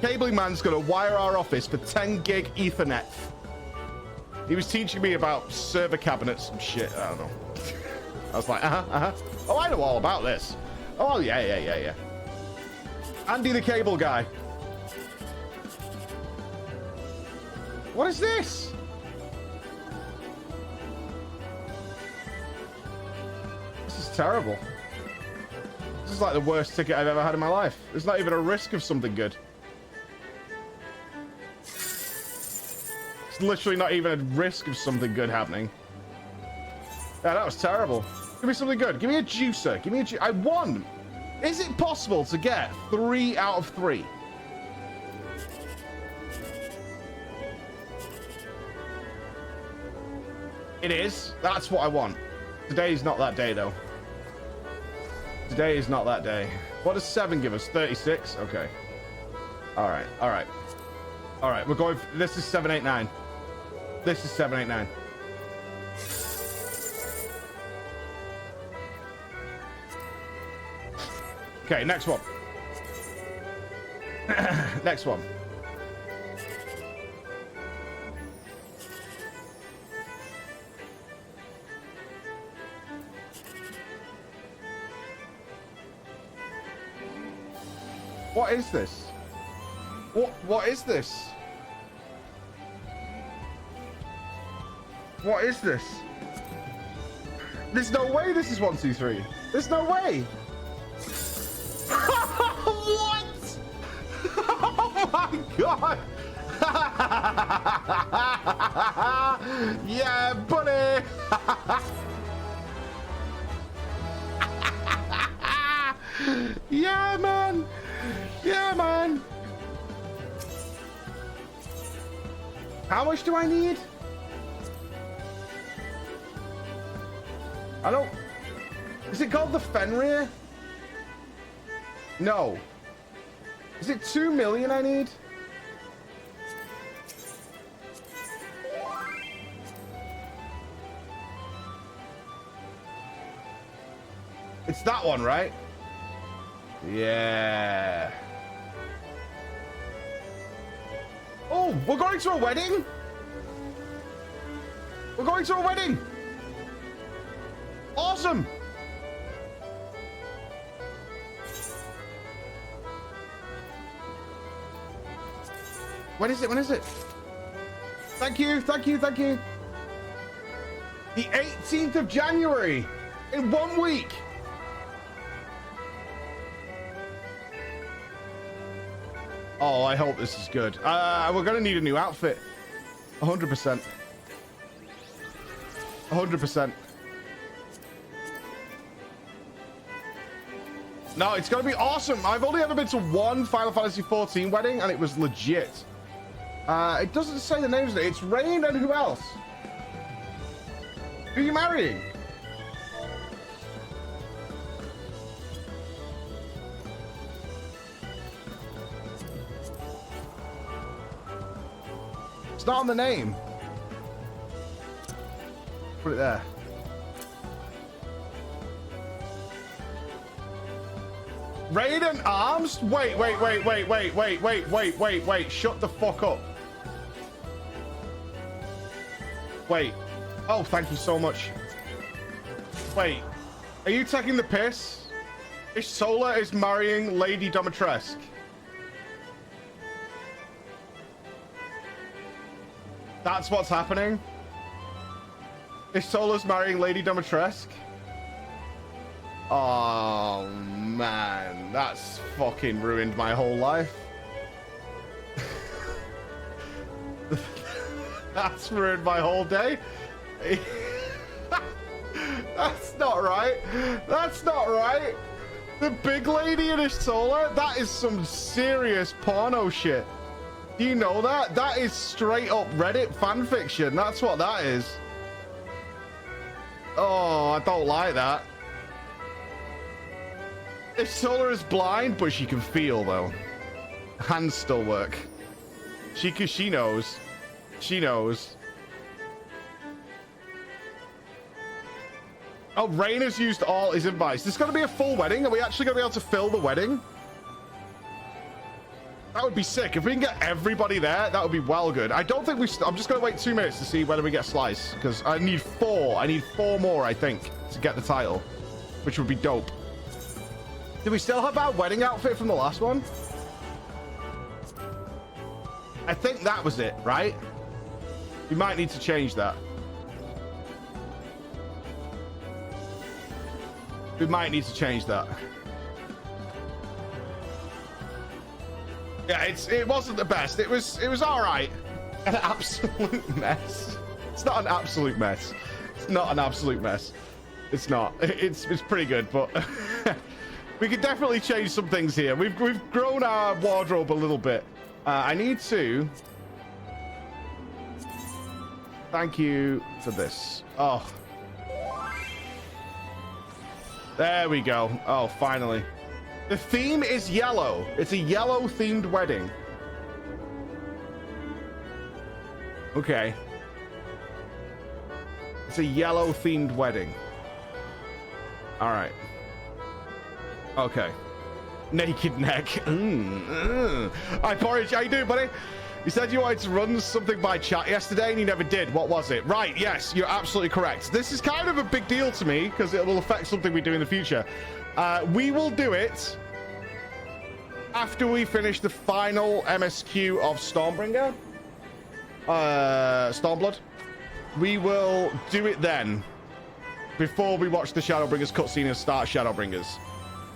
Cabling man's gonna wire our office for 10 gig Ethernet. He was teaching me about server cabinets and shit. I don't know. I was like, Oh, I know all about this. Oh, yeah. Andy the cable guy. What is this? This is terrible. This is like the worst ticket I've ever had in my life. There's not even a risk of something good. It's literally not even a risk of something good happening. Yeah, that was terrible. Give me something good. Give me a juicer. Give me a I won. Is it possible to get 3 out of 3? It is. That's what I want. Today's not that day, though. Today is not that day. What does 7 give us? 36? Okay. All right. We're going... This is 789. This is 789. Okay, next one. Next one. What is this? What is this? What is this? There's no way this is 1, 2, 3. There's no way. What? Oh my god. Yeah, buddy. Yeah, man. Yeah, man. How much do I need? I don't... Is it called the Fenrir? No. Is it 2 million I need? It's that one, right? Yeah. Oh, we're going to a wedding? We're going to a wedding. Awesome. When is it? When is it? Thank you. Thank you. Thank you. The 18th of January. In 1 week. Oh, I hope this is good. We're going to need a new outfit. 100%. 100%. No, it's going to be awesome. I've only ever been to one Final Fantasy XIV wedding, and it was legit. It doesn't say the names of it. It's Rain and who else? Who are you marrying? It's not on the name. Put it there. Raiden Arms? Wait. Shut the fuck up. Wait. Oh, thank you so much. Wait. Are you taking the piss? Ish Solar is marrying Lady Domitresque. That's what's happening? Ish Solar's marrying Lady Domitresque? Oh, man. That's fucking ruined my whole life. That's ruined my whole day. That's not right. That's not right. The big lady in Ish Solar? That is some serious porno shit. Do you know that? That is straight up Reddit fanfiction. That's what that is. Oh, I don't like that. Ish Solar is blind, but she can feel, though. Hands still work. She knows. She knows. Oh, Rain has used all his invites. This is going to be a full wedding. Are we actually going to be able to fill the wedding? That would be sick. If we can get everybody there, that would be well good. I don't think I'm just going to wait 2 minutes to see whether we get Slice, because I need 4. I need 4 more, I think, to get the title, which would be dope. Do we still have our wedding outfit from the last one? I think that was it, right? We might need to change that. We might need to change that. Yeah, it wasn't the best. It was all right. An absolute mess. It's not an absolute mess. It's not an absolute mess. It's not. It's pretty good, but we could definitely change some things here. We've grown our wardrobe a little bit. I need to thank you for this. Oh, there we go. Oh, finally. The theme is yellow. It's a yellow themed wedding. Okay. It's a yellow themed wedding. All right. Okay. Naked neck. Hi, Porridge. How you doing, buddy? You said you wanted to run something by chat yesterday and you never did. What was it? Right. Yes, you're absolutely correct. This is kind of a big deal to me because it will affect something we do in the future. We will do it after we finish the final MSQ of Stormbringer. Stormblood. We will do it then. Before we watch the Shadowbringers cutscene and start Shadowbringers.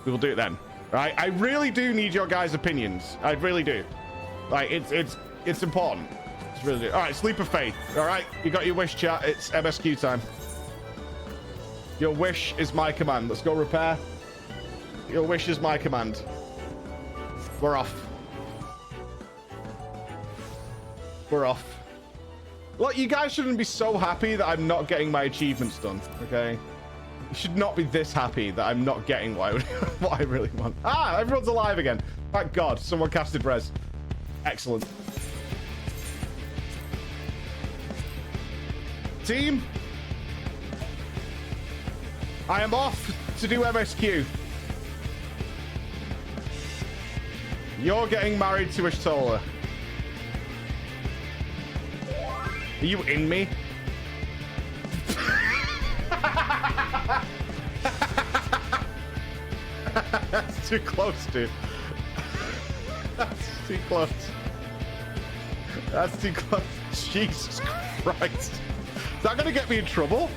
We will do it then. Right? I really do need your guys' opinions. I really do. Like, it's important. It's really do. All right, Sleep of Faith. All right, you got your wish, chat. It's MSQ time. Your wish is my command. Let's go repair. Your wish is my command. We're off. We're off. Look, you guys shouldn't be so happy that I'm not getting my achievements done, okay? You should not be this happy that I'm not getting what I really want. Ah, everyone's alive again. Thank God, someone casted res. Excellent. Team, I am off to do MSQ. You're getting married to Ishtola. Are you in me? That's too close, dude. That's too close. That's too close. Jesus Christ. Is that gonna get me in trouble?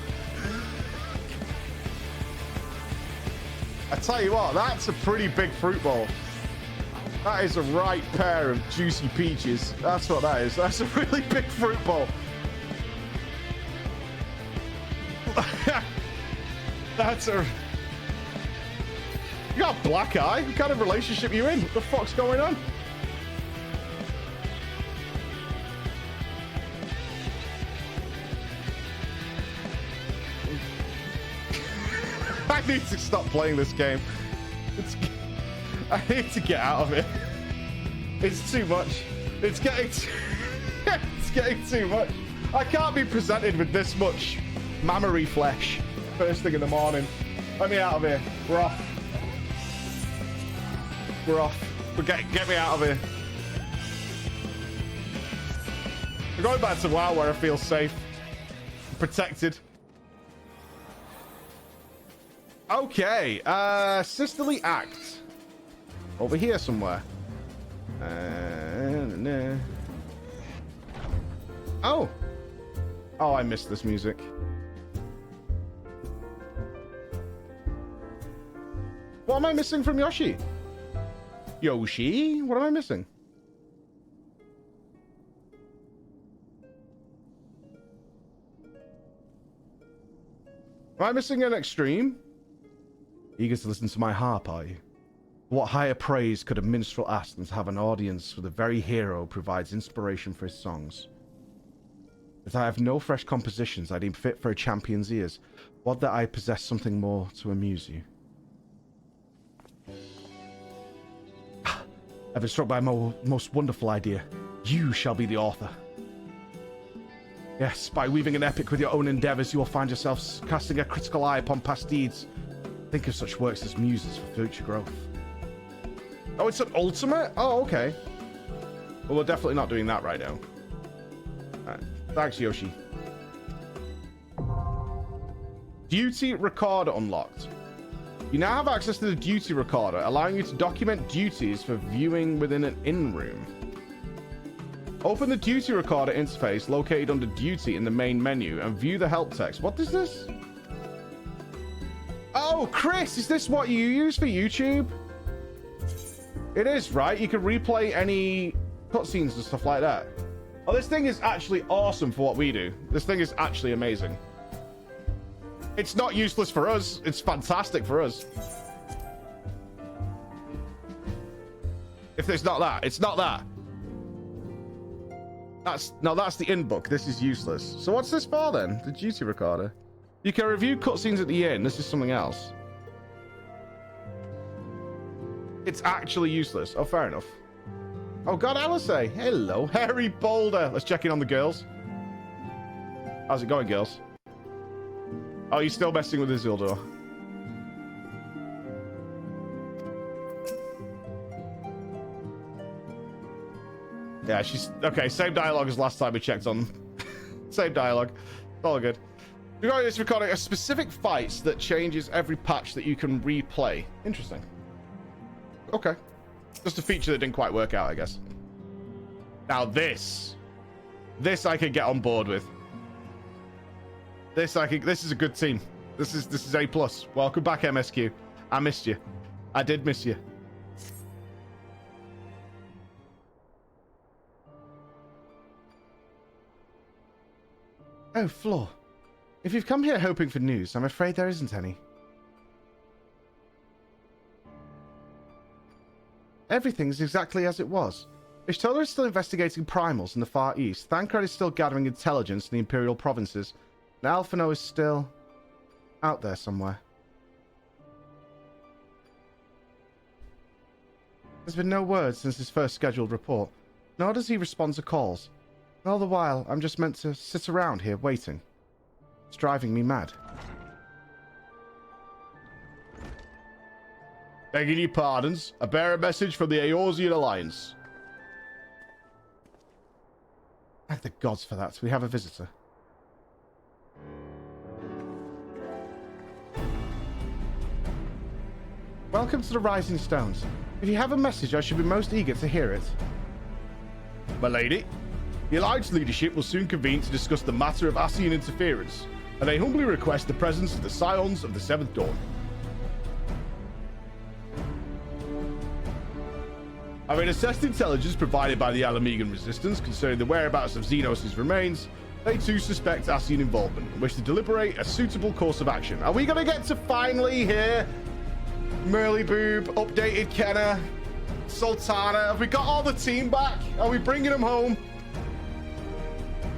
I tell you what, that's a pretty big fruit bowl. That is a right pair of juicy peaches. That's what that is. That's a really big fruit bowl. That's a... You got a black eye? What kind of relationship are you in? What the fuck's going on? I need to stop playing this game. I need to get out of it. It's too much. It's getting too much. I can't be presented with this much mammary flesh first thing in the morning. Let me out of here. We're off. We're off. Get me out of here. We're going back to WoW where I feel safe. Protected. Okay. Sisterly Act. Over here somewhere. Oh. Oh, I missed this music. What am I missing from Yoshi? Yoshi? What am I missing? Am I missing an extreme? Eager to listen to my harp, are you? What higher praise could a minstrel ask than to have an audience where the very hero who provides inspiration for his songs? If I have no fresh compositions I deem fit for a champion's ears, would that I possess something more to amuse you? I've been struck by a most wonderful idea. You shall be the author. Yes, by weaving an epic with your own endeavors, you will find yourselves casting a critical eye upon past deeds. Think of such works as muses for future growth. Oh, it's an ultimate? Oh, okay. Well, we're definitely not doing that right now. Alright. Thanks, Yoshi. Duty recorder unlocked. You now have access to the duty recorder, allowing you to document duties for viewing within an in-room. Open the duty recorder interface located under duty in the main menu and view the help text. What is this? Oh, Chris, is this what you use for YouTube? It is, right? You can replay any cutscenes and stuff like that. Oh, this thing is actually awesome for what we do. This thing is actually amazing. It's not useless for us. It's fantastic for us. If it's not that, it's not that. That's the in-book. This is useless. So what's this for then? The duty recorder. You can review cutscenes at the end. This is something else. It's actually useless. Oh, fair enough. Oh, God, Alice. Hello, Harry Boulder. Let's check in on the girls. How's it going, girls? Oh, you're still messing with Isildur. Yeah, she's... Okay, same dialogue as last time we checked on. Same dialogue. All good. We've got this recording a specific fights that changes every patch that you can replay. Interesting. Okay. Just a feature that didn't quite work out, I guess. Now this I could get on board with. This is a good team. This is A+. Welcome back, MSQ. I missed you. I did miss you. Oh, Floor. If you've come here hoping for news, I'm afraid there isn't any. Everything's exactly as it was. Ishtola is still investigating primals in the Far East. Thancred is still gathering intelligence in the Imperial provinces. And Alphino is still out there somewhere. There's been no word since his first scheduled report, nor does he respond to calls. And all the while, I'm just meant to sit around here waiting. It's driving me mad. Begging your pardons, I bear a message from the Eorzean Alliance. Thank the gods for that. We have a visitor. Welcome to the Rising Stones. If you have a message, I should be most eager to hear it. My lady, the Alliance leadership will soon convene to discuss the matter of Ascian interference, and they humbly request the presence of the Scions of the Seventh Dawn. Having assessed intelligence provided by the Alamegan resistance concerning the whereabouts of Xenos' remains, they too suspect Ascian involvement and wish to deliberate a suitable course of action. Are we going to get to finally hear Merlyboob, updated Kenna, Sultana? Have we got all the team back? Are we bringing them home?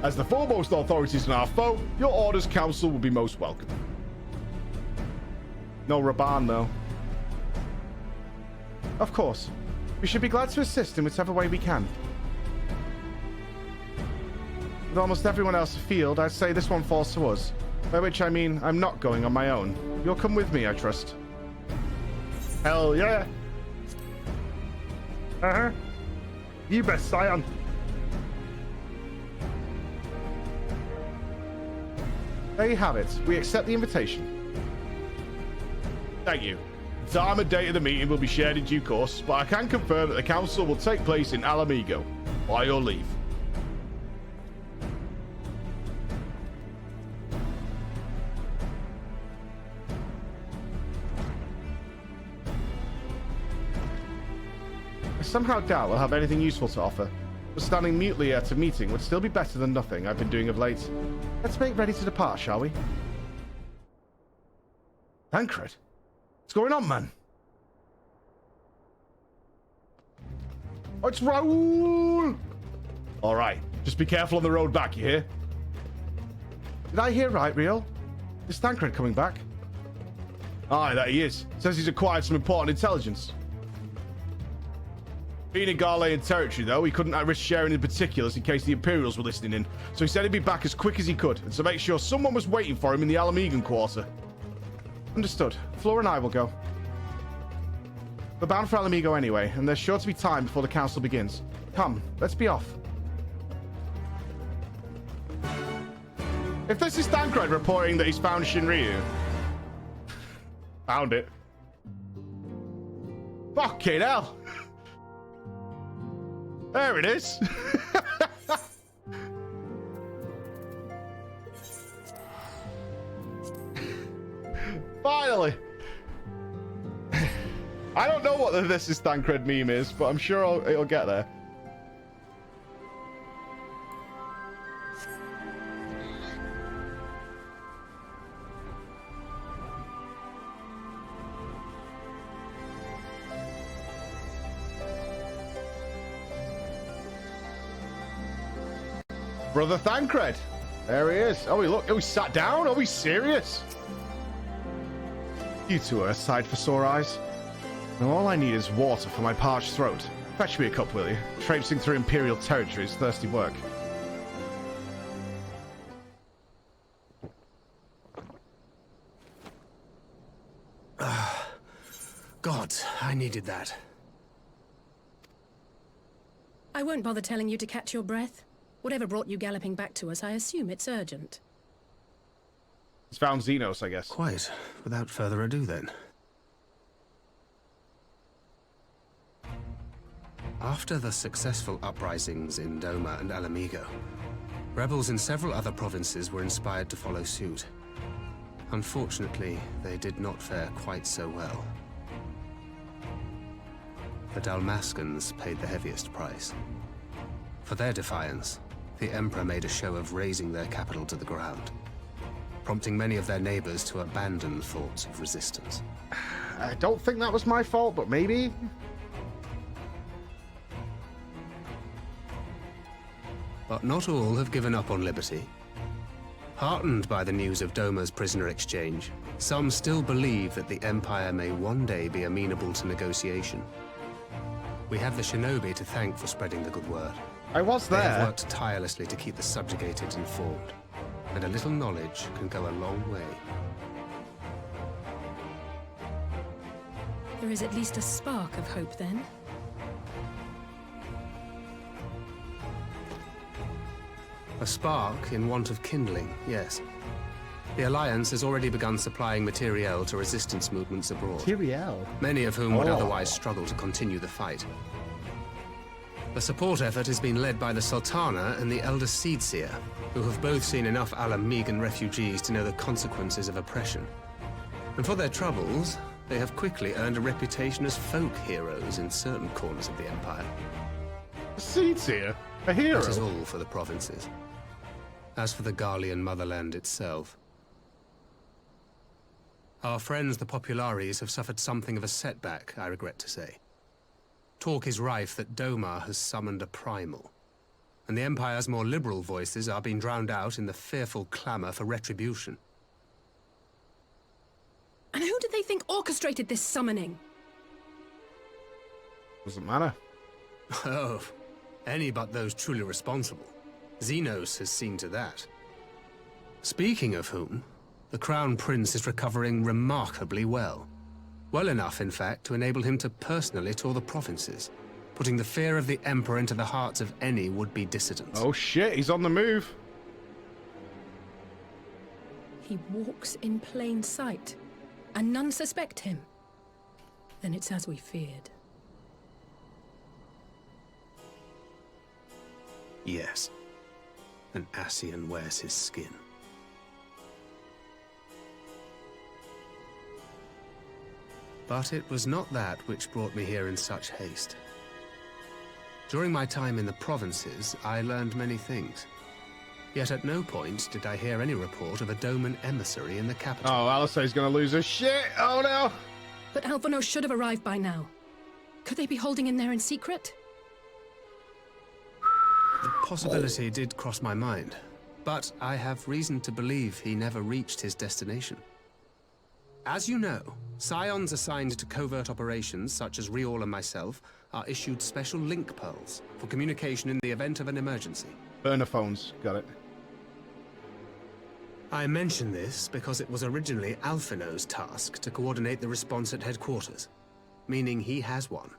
As the foremost authorities in our foe, your orders, council, will be most welcome. No Raban, though. Of course. We should be glad to assist in whichever way we can. With almost everyone else afield, I'd say this one falls to us. By which I mean, I'm not going on my own. You'll come with me, I trust. Hell yeah! Uh-huh. You best, Scion. There you have it. We accept the invitation. Thank you. The time and date of the meeting will be shared in due course, but I can confirm that the council will take place in Alamigo. By your leave. I somehow doubt we'll have anything useful to offer, but standing mutely at a meeting would still be better than nothing I've been doing of late. Let's make ready to depart, shall we? Thancred? What's going on, man? Oh, it's Raoul! Alright, just be careful on the road back, you hear? Did I hear right, Rio? Is Thancred coming back? Aye, that he is. Says he's acquired some important intelligence. Being in Garlean territory, though, he couldn't risk sharing in particulars in case the Imperials were listening in, so he said he'd be back as quick as he could, and to make sure someone was waiting for him in the Alamegan quarter. Understood. Flora and I will go. We're bound for Alamigo anyway, and there's sure to be time before the council begins. Come, let's be off. If this is Thancred reporting that he's found Shinryu. Found it. Fucking hell. There it is. Finally. I don't know what the "this is Thancred" meme is, but I'm sure it'll get there. Brother Thancred. There he is. Oh, look. Oh, he sat down. Are we serious? You two are a sight for sore eyes. Now all I need is water for my parched throat. Fetch me a cup, will you? Traipsing through Imperial territory is thirsty work. God, I needed that. I won't bother telling you to catch your breath. Whatever brought you galloping back to us, I assume it's urgent. It's found Xenos, I guess. Quite. Without further ado, then. After the successful uprisings in Doma and Alamigo, rebels in several other provinces were inspired to follow suit. Unfortunately, they did not fare quite so well. The Dalmascans paid the heaviest price. For their defiance, the Emperor made a show of razing their capital to the ground, prompting many of their neighbors to abandon thoughts of resistance. I don't think that was my fault, but maybe. But not all have given up on liberty. Heartened by the news of Doma's prisoner exchange, some still believe that the Empire may one day be amenable to negotiation. We have the shinobi to thank for spreading the good word. I was there. They have worked tirelessly to keep the subjugated informed, and a little knowledge can go a long way. There is at least a spark of hope, then. A spark in want of kindling, yes. The Alliance has already begun supplying materiel to resistance movements abroad. Materiel? Many of whom would otherwise struggle to continue the fight. The support effort has been led by the Sultana and the Elder Seedseer, who have both seen enough Alamigan refugees to know the consequences of oppression. And for their troubles, they have quickly earned a reputation as folk heroes in certain corners of the Empire. Seedseer? A hero? That is all for the provinces. As for the Garlean motherland itself, our friends the Populares have suffered something of a setback, I regret to say. Talk is rife that Doma has summoned a primal, and the Empire's more liberal voices are being drowned out in the fearful clamor for retribution. And who did they think orchestrated this summoning? Doesn't matter. Oh, any but those truly responsible. Xenos has seen to that. Speaking of whom, the Crown Prince is recovering remarkably well. Well enough, in fact, to enable him to personally tour the provinces, putting the fear of the Emperor into the hearts of any would-be dissidents. Oh shit, he's on the move. He walks in plain sight, and none suspect him. Then it's as we feared. Yes. An Ascian wears his skin. But it was not that which brought me here in such haste. During my time in the provinces, I learned many things. Yet at no point did I hear any report of a Doman emissary in the capital. Oh, Alistair's gonna lose his shit. Oh no. But Alphonse should have arrived by now. Could they be holding him there in secret? The possibility did cross my mind, but I have reason to believe he never reached his destination. As you know, Scions assigned to covert operations, such as Riol and myself, are issued special link pearls for communication in the event of an emergency. Burner phones. Got it. I mention this because it was originally Alphino's task to coordinate the response at headquarters, meaning he has one.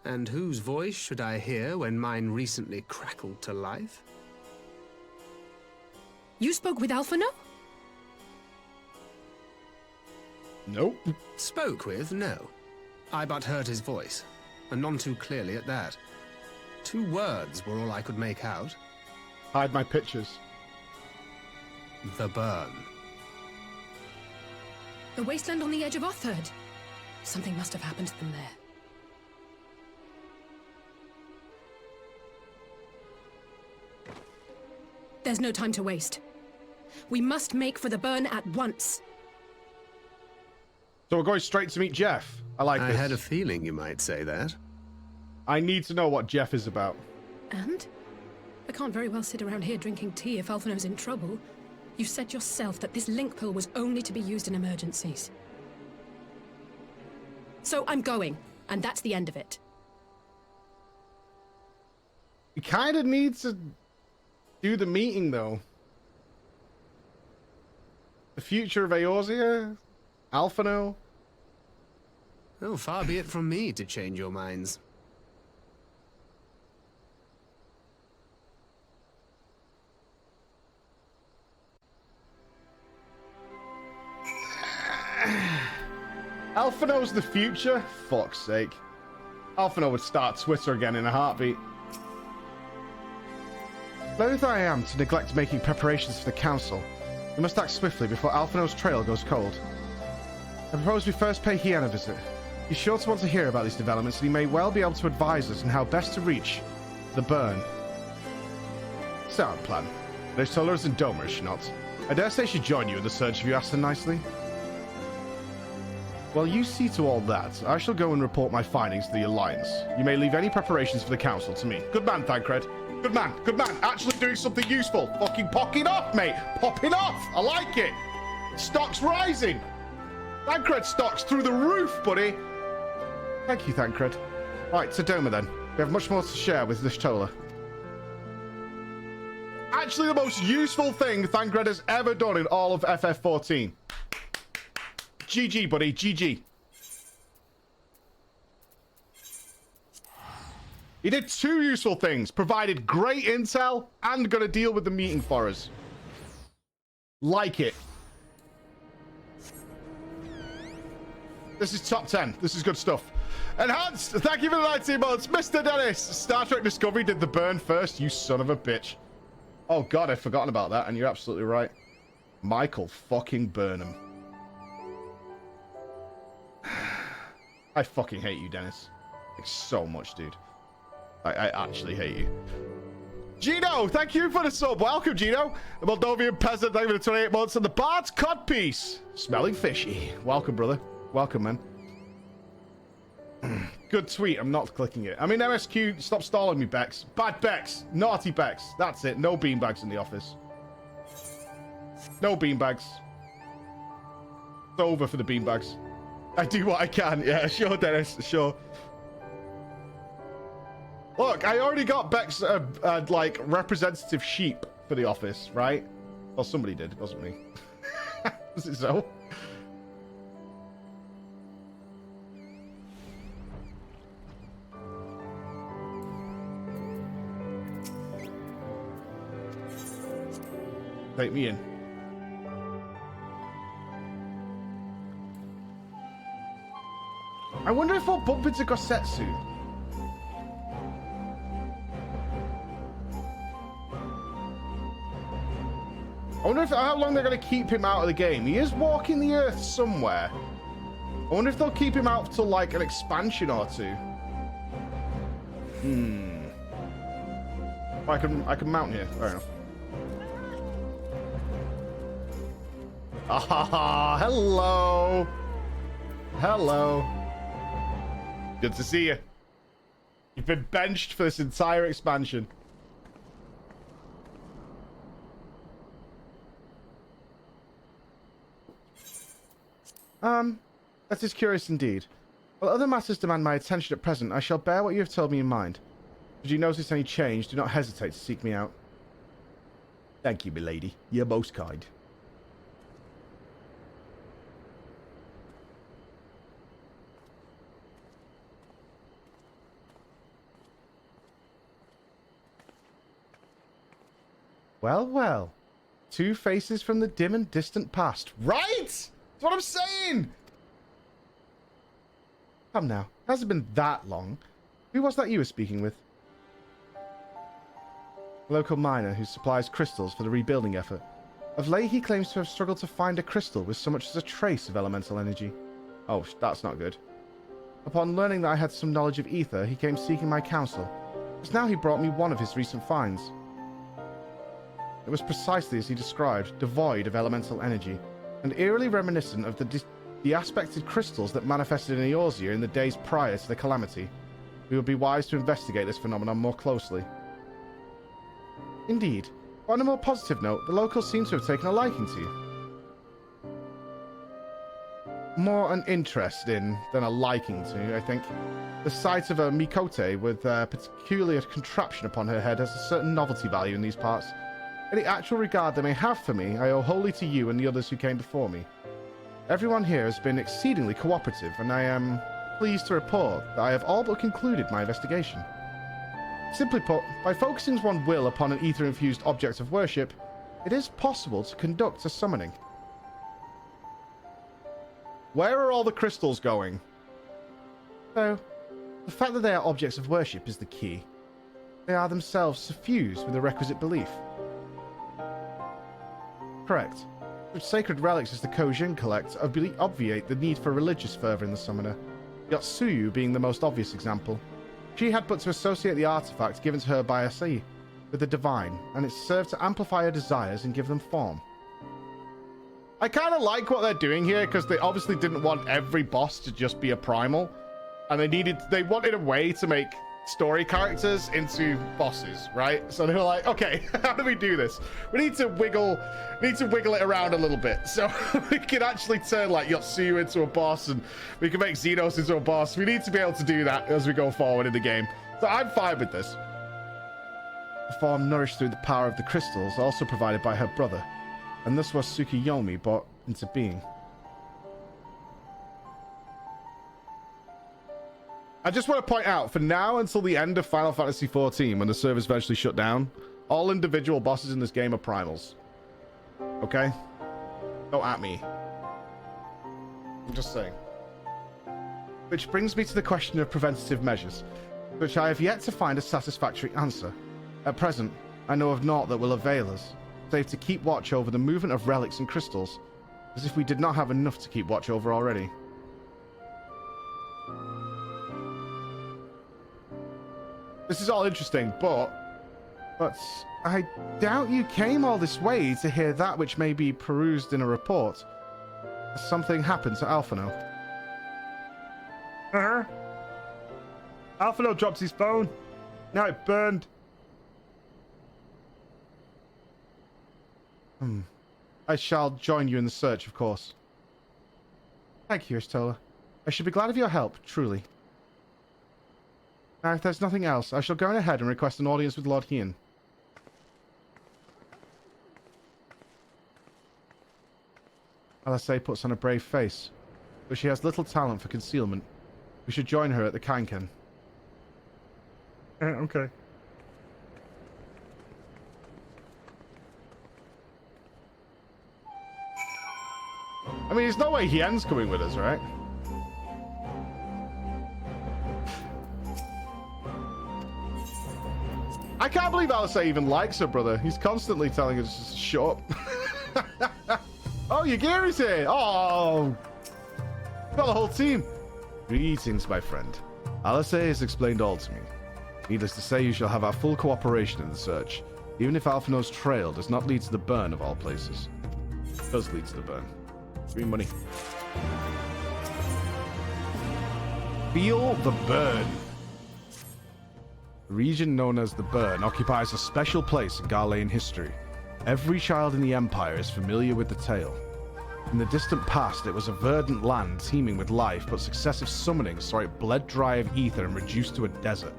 And whose voice should I hear when mine recently crackled to life? You spoke with Alphino? Nope. Spoke with, no. I but heard his voice, and none too clearly at that. 2 words were all I could make out. Hide my pictures. The burn. The wasteland on the edge of Otherd. Something must have happened to them there. There's no time to waste. We must make for the burn at once. So we're going straight to meet Jeff. I like this. I had a feeling you might say that. I need to know what Jeff is about. And? I can't very well sit around here drinking tea if Alphino's in trouble. You said yourself that this link pill was only to be used in emergencies. So I'm going, and that's the end of it. We kind of need to do the meeting, though. The future of Eorzea? Alphino? Oh, far be it from me to change your minds. Alphino's the future? Fuck's sake. Alphino would start Twitter again in a heartbeat. Loath I am to neglect making preparations for the council. We must act swiftly before Alphino's trail goes cold. I propose we first pay Hien a visit. He's sure to want to hear about these developments, and he may well be able to advise us on how best to reach the burn. Sound plan. There's Tollers and Domer, is she not? I dare say she'd join you in the search if you asked her nicely. While you see to all that, I shall go and report my findings to the Alliance. You may leave any preparations for the Council to me. Good man, Thancred. Good man, good man. Actually doing something useful. Fucking popping off, mate. Popping off. I like it. Stock's rising. Thancred stock's through the roof, buddy. Thank you, Thancred. Right, to Doma then. We have much more to share with Lishtola. Actually, the most useful thing Thancred has ever done in all of FF14. GG, buddy. GG. He did 2 useful things. Provided great intel and got to deal with the meeting for us. Like it. This is top 10. This is good stuff. Enhanced. Thank you for the 19 months. Mr. Dennis. Star Trek Discovery did the burn first. You son of a bitch. Oh, God. I'd forgotten about that. And you're absolutely right. Michael fucking Burnham. I fucking hate you, Dennis. Like, so much, dude. I actually hate you. Gino, thank you for the sub. Welcome, Gino. The Moldovan peasant, thank you for the 28 months. And the Bard's Codpiece. Smelling fishy. Welcome, brother. Welcome, man. Good tweet. I'm not clicking it. I mean, MSQ, stop stalling me, Bex. Bad Bex. Naughty Bex. That's it. No beanbags in the office. No beanbags. It's over for the beanbags. I do what I can. Yeah, sure, Dennis. Sure. Look, I already got Bex like representative sheep for the office, right? Well, somebody did, it wasn't me. Was it so? Take me in. I wonder if we'll bump into Gossetsu. I wonder if how long they're going to keep him out of the game. He is walking the earth somewhere. I wonder if they'll keep him out till like an expansion or 2. I can mount here. Fair enough. Ah, hello. Hello. Good to see you. You've been benched for this entire expansion. That is curious indeed. While other matters demand my attention at present, I shall bear what you have told me in mind. Should you notice any change, do not hesitate to seek me out. Thank you, milady. You're most kind. Well, well. Two faces from the dim and distant past. Right? That's what I'm saying! Come now. It hasn't been that long. Who was that you were speaking with? A local miner who supplies crystals for the rebuilding effort. Of late, he claims to have struggled to find a crystal with so much as a trace of elemental energy. Oh, that's not good. Upon learning that I had some knowledge of ether, he came seeking my counsel. Just now he brought me one of his recent finds. It was precisely as he described, devoid of elemental energy, and eerily reminiscent of the aspected crystals that manifested in Eorzea in the days prior to the calamity. We would be wise to investigate this phenomenon more closely. Indeed. On a more positive note, the locals seem to have taken a liking to you. More an interest in than a liking to, I think. The sight of a Mikote with a peculiar contraption upon her head has a certain novelty value in these parts. Any actual regard they may have for me, I owe wholly to you and the others who came before me. Everyone here has been exceedingly cooperative, and I am pleased to report that I have all but concluded my investigation. Simply put, by focusing one's will upon an ether-infused object of worship, it is possible to conduct a summoning. Where are all the crystals going? So, the fact that they are objects of worship is the key. They are themselves suffused with the requisite belief. Correct. Such sacred relics as the Kojin collect obviate the need for religious fervor in the summoner, Yotsuyu being the most obvious example. She had but to associate the artifact given to her by Asai with the divine, and it served to amplify her desires and give them form. I kind of like what they're doing here, because they obviously didn't want every boss to just be a primal, and they wanted a way to make story characters into bosses, right? So they were like, okay, how do we do this? We need to wiggle it around a little bit, so we can actually turn like Yotsuyu into a boss, and we can make Xenos into a boss. We need to be able to do that as we go forward in the game. So I'm fine with this. A form nourished through the power of the crystals, also provided by her brother, and thus was Tsukiyomi brought into being. I just want to point out, for now until the end of Final Fantasy XIV, when the servers eventually shut down, all individual bosses in this game are primals. Okay? Don't at me. I'm just saying. Which brings me to the question of preventative measures, which I have yet to find a satisfactory answer. At present, I know of naught that will avail us, save to keep watch over the movement of relics and crystals, as if we did not have enough to keep watch over already. This is all interesting, but I doubt you came all this way to hear that which may be perused in a report. Something happened to Alphino. Alphino dropped his phone. Now it burned. I shall join you in the search, of course. Thank you, Ishtola. I should be glad of your help, truly. Now, if there's nothing else, I shall go ahead and request an audience with Lord Hien. Alasei puts on a brave face, but she has little talent for concealment. We should join her at the Kanken. Okay. I mean, there's no way Hien's coming with us, right? I can't believe Alasei even likes her brother. He's constantly telling her to just shut up. Oh, Yagiri's here. Oh, got the whole team. Greetings, my friend. Alasei has explained all to me. Needless to say, you shall have our full cooperation in the search, even if Alphino's trail does not lead to the burn of all places. It does lead to the burn. Green money. Feel the burn. The region known as the Burn occupies a special place in Garlean history. Every child in the Empire is familiar with the tale. In the distant past, it was a verdant land teeming with life, but successive summonings saw it bled dry of ether and reduced to a desert.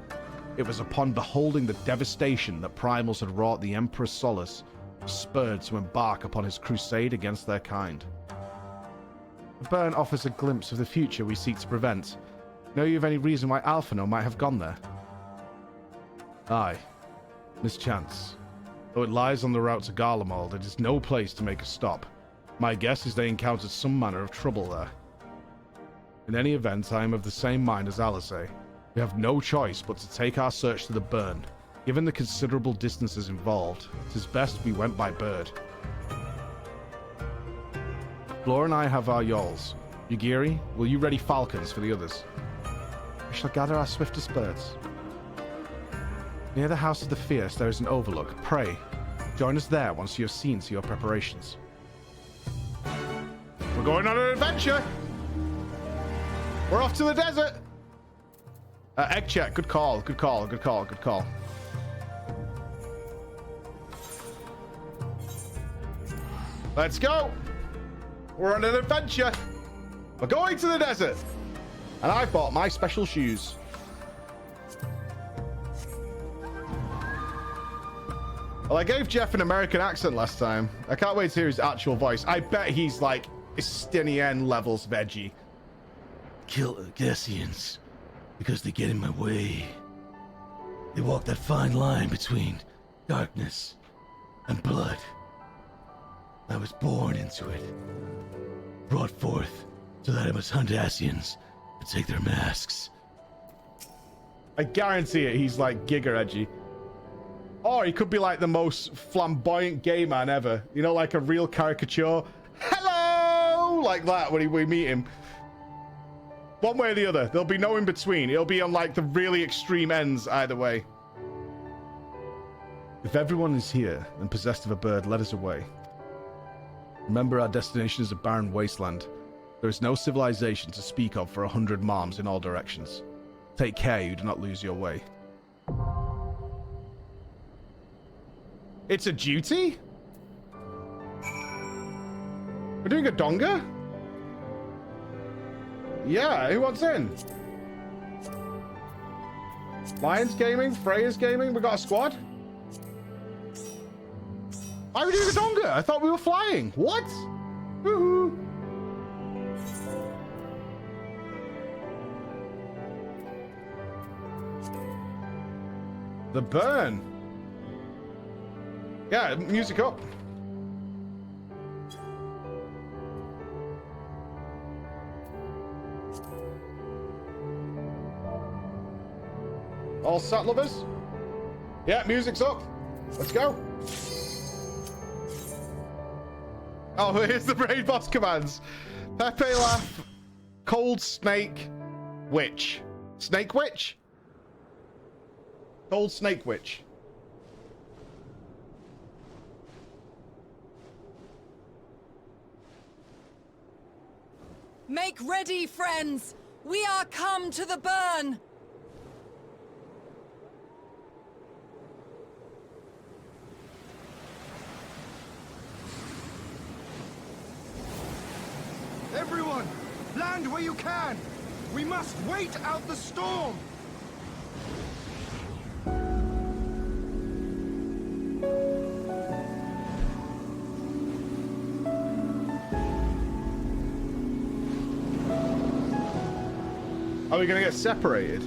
It was upon beholding the devastation that Primals had wrought the Emperor Solus, spurred to embark upon his crusade against their kind. The Burn offers a glimpse of the future we seek to prevent. Know you of any reason why Alphino might have gone there? Aye. Mischance. Though it lies on the route to Garlemald, it is no place to make a stop. My guess is they encountered some manner of trouble there. In any event, I am of the same mind as Alice. We have no choice but to take our search to the burn. Given the considerable distances involved, it is best we went by bird. Flora and I have our yawls. Yugiri, will you ready falcons for the others? We shall gather our swiftest birds. Near the House of the Fierce there is an overlook. Pray, join us there once you have seen to your preparations. We're going on an adventure! We're off to the desert! Egg check, good call, good call, good call, good call. Let's go! We're on an adventure! We're going to the desert! And I bought my special shoes. Well, I gave Jeff an American accent last time. I can't wait to hear his actual voice. I bet he's like Estinian levels of edgy. Kill Gessians because they get in my way. They walk that fine line between darkness and blood. I was born into it, brought forth so that I must hunt Asians and take their masks. I guarantee it, he's like giga edgy. Or he could be like the most flamboyant gay man ever. You know, like a real caricature. Hello! Like that when we meet him. One way or the other. There'll be no in between. It'll be on like the really extreme ends either way. If everyone is here and possessed of a bird, let us away. Remember, our destination is a barren wasteland. There is no civilization to speak of for 100 marms in all directions. Take care you do not lose your way. It's a duty? We're doing a donga? Yeah, who wants in? Lions Gaming, Freya's Gaming, we got a squad? Why are we doing a donga? I thought we were flying. What? Woohoo! The burn. Yeah, music up. All sat lovers? Yeah, music's up. Let's go. Oh, here's the brain boss commands. Pepe laugh. Cold snake. Witch. Snake witch? Cold snake witch. Make ready, friends! We are come to the burn! Everyone, land where you can! We must wait out the storm! Are we gonna get separated?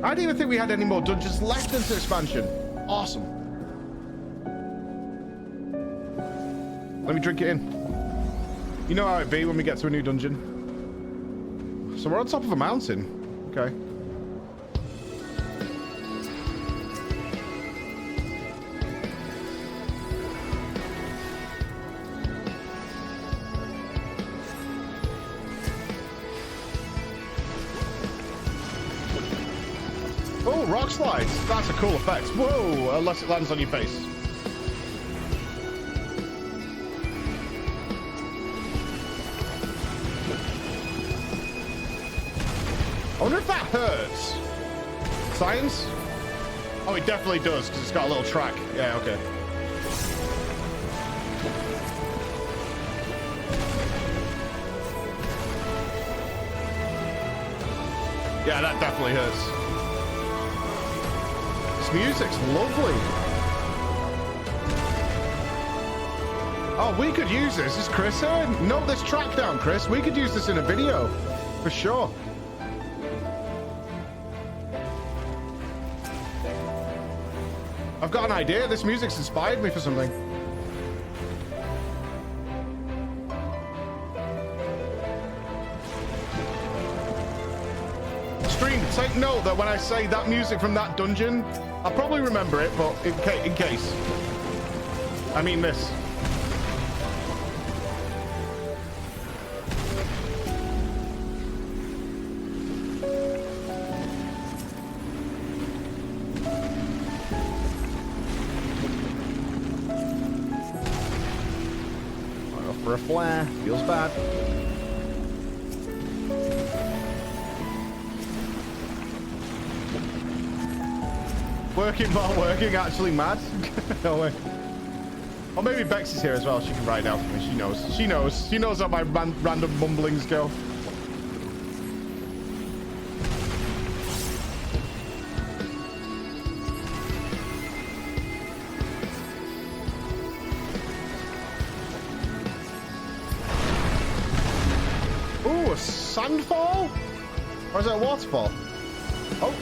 I didn't even think we had any more dungeons left in this expansion. Awesome. Let me drink it in. You know how it be when we get to a new dungeon. So we're on top of a mountain. Okay. Oh, rock slides. That's a cool effect. Whoa, unless it lands on your face. I wonder if that hurts. Science? Oh, it definitely does, because it's got a little track. Yeah, okay. Yeah, that definitely hurts. This music's lovely. Oh, we could use this. Is Chris here? Note this track down, Chris. We could use this in a video. For sure. I've got an idea. This music's inspired me for something. Stream, take note that when I say that music from that dungeon, I'll probably remember it, but in case. I mean this. For a flare, feels bad. Working while working, actually mad. No way. Or maybe Bex is here as well. She can write down for me. She knows. She knows. She knows how my random mumblings go. Ooh, a sandfall? Or is it a waterfall? Oh.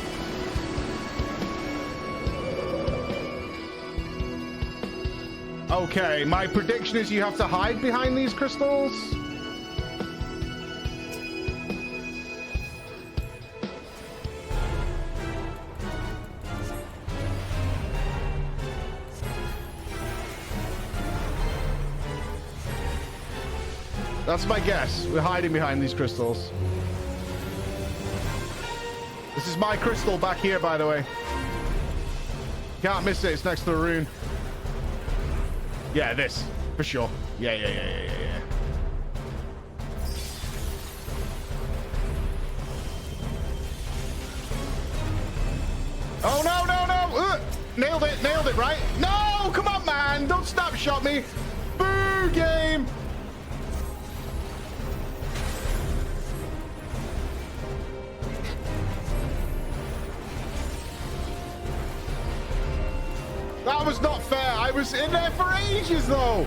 Okay, my prediction is you have to hide behind these crystals. That's my guess. We're hiding behind these crystals. This is my crystal back here, by the way. Can't miss it. It's next to the rune. Yeah, this. For sure. Yeah. Oh, no. Nailed it, right? No, come on, man. Don't snapshot me. Boo, game. That was not fair. I was in there for ages, though.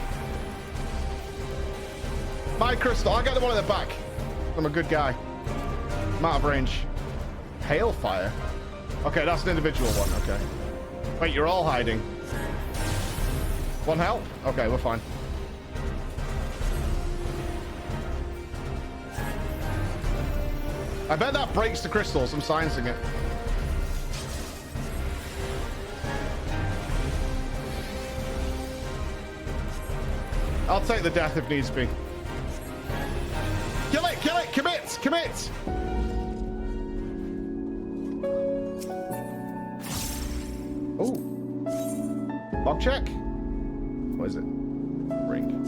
My crystal. I'll get the one at the back. I'm a good guy. I'm out of range. Hailfire. Okay, that's an individual one. Okay. Wait, you're all hiding. One help? Okay, we're fine. I bet that breaks the crystals. I'm sciencing it. I'll take the death if needs be. Kill it! Commit! Oh. Log check? What is it? Ring.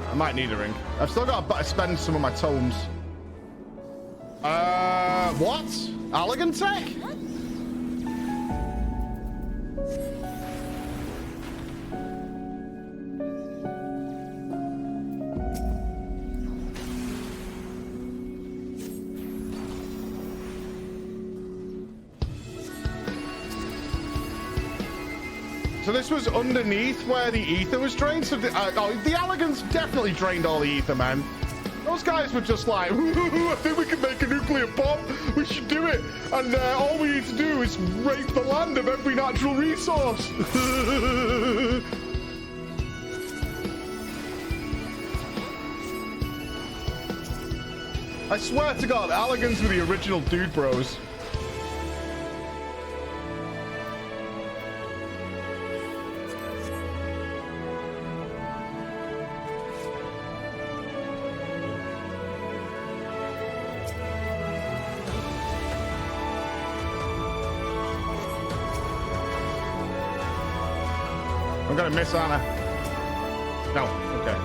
I might need a ring. I've still got to spend some of my tomes. What? Allergan tech? So this was underneath where the ether was drained. So the Allergans definitely drained all the ether, man. Those guys were just like, I think we can make a nuclear bomb. We should do it. And all we need to do is rape the land of every natural resource. I swear to God, Allergans were the original dude bros. I'm gonna miss, aren't I? No, okay.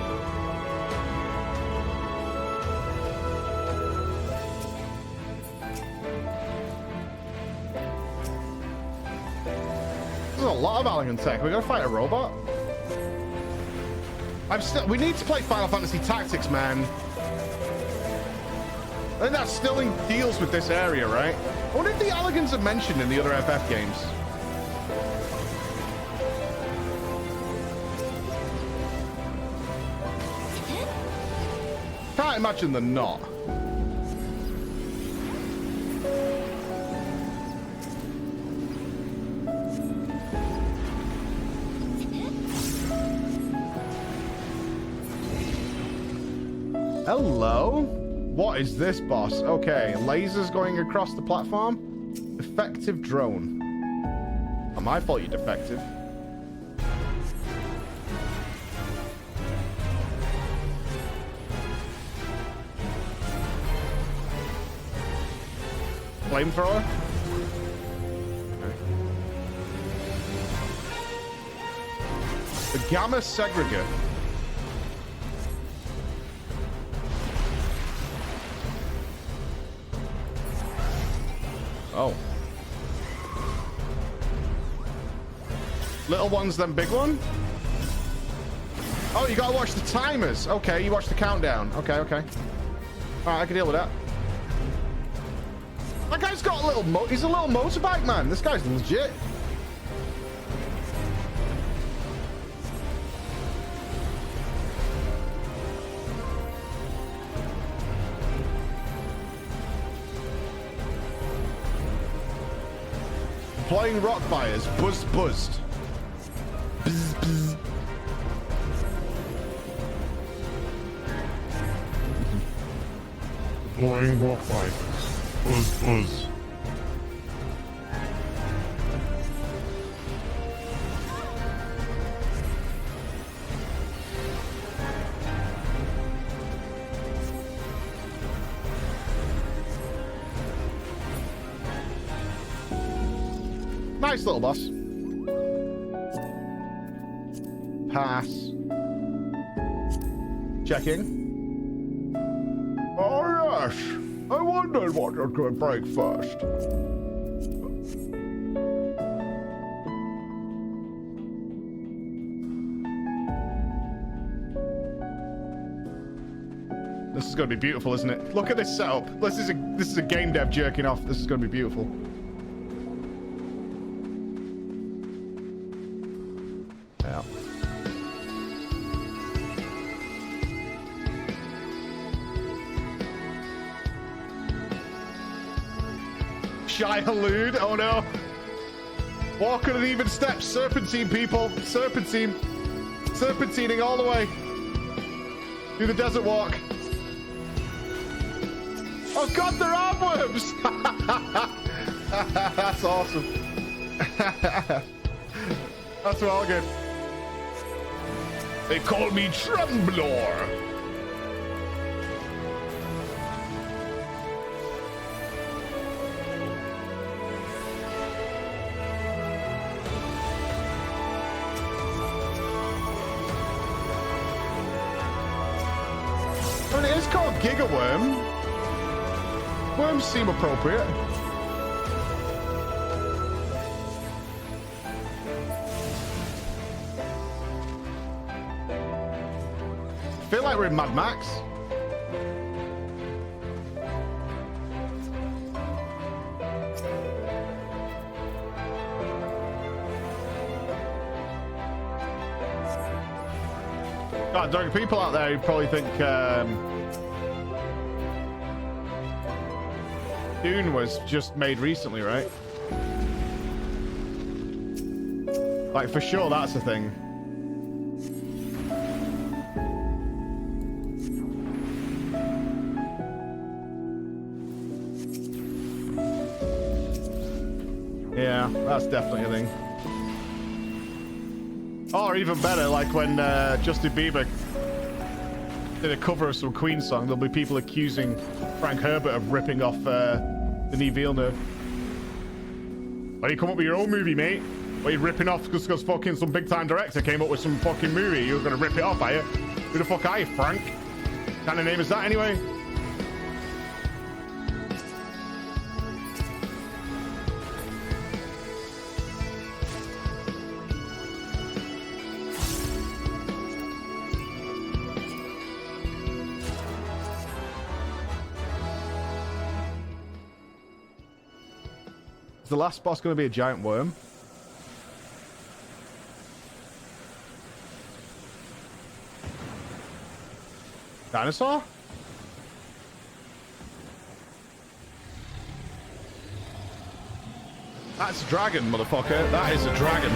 There's a lot of Allergan tech. We gotta fight a robot. We need to play Final Fantasy Tactics, man. I think that still deals with this area, right? I wonder if the Allergans are mentioned in the other FF games. Can't imagine they're not. Hello? What is this, boss? Okay, lasers going across the platform. Defective drone. Not my fault you're defective. Flamethrower? Okay. The gamma segregate. Oh. Little ones, then big one? Oh, you gotta watch the timers. Okay, you watch the countdown. Okay, okay. Alright, I can deal with that. That guy's got a little he's a little motorbike man. This guy's legit. Deploying rock fires. Buzz buzzed. Bzz, bzz. Deploying rock fires. Buzz, buzz. Nice little boss. Pass. Checking. Oh yes. I wondered what was going to break first. This is going to be beautiful, isn't it? Look at this setup. This is a game dev jerking off. This is going to be beautiful. Yeah. Shy Halud, oh no. Walk on an even step, serpentine people, serpentine. Serpentining all the way. Do the desert walk. Oh god, they're armworms! That's awesome. That's all good. They call me Tremblor. I mean, it is called Giga Worm. Worms seem appropriate. I feel like we're in Mad Max. God, there are people out there who probably think Dune was just made recently, right? Like, for sure, that's a thing. Yeah, that's definitely a thing. Or even better, like when Justin Bieber did a cover of some Queen song, there'll be people accusing Frank Herbert of ripping off Denis Villeneuve. Why do you come up with your own movie, mate? What are you ripping off because fucking some big-time director came up with some fucking movie? You're gonna rip it off, are you? Who the fuck are you, Frank? What kind of name is that, anyway? Is the last boss going to be a giant worm? Dinosaur? That's a dragon, motherfucker. That is a dragon.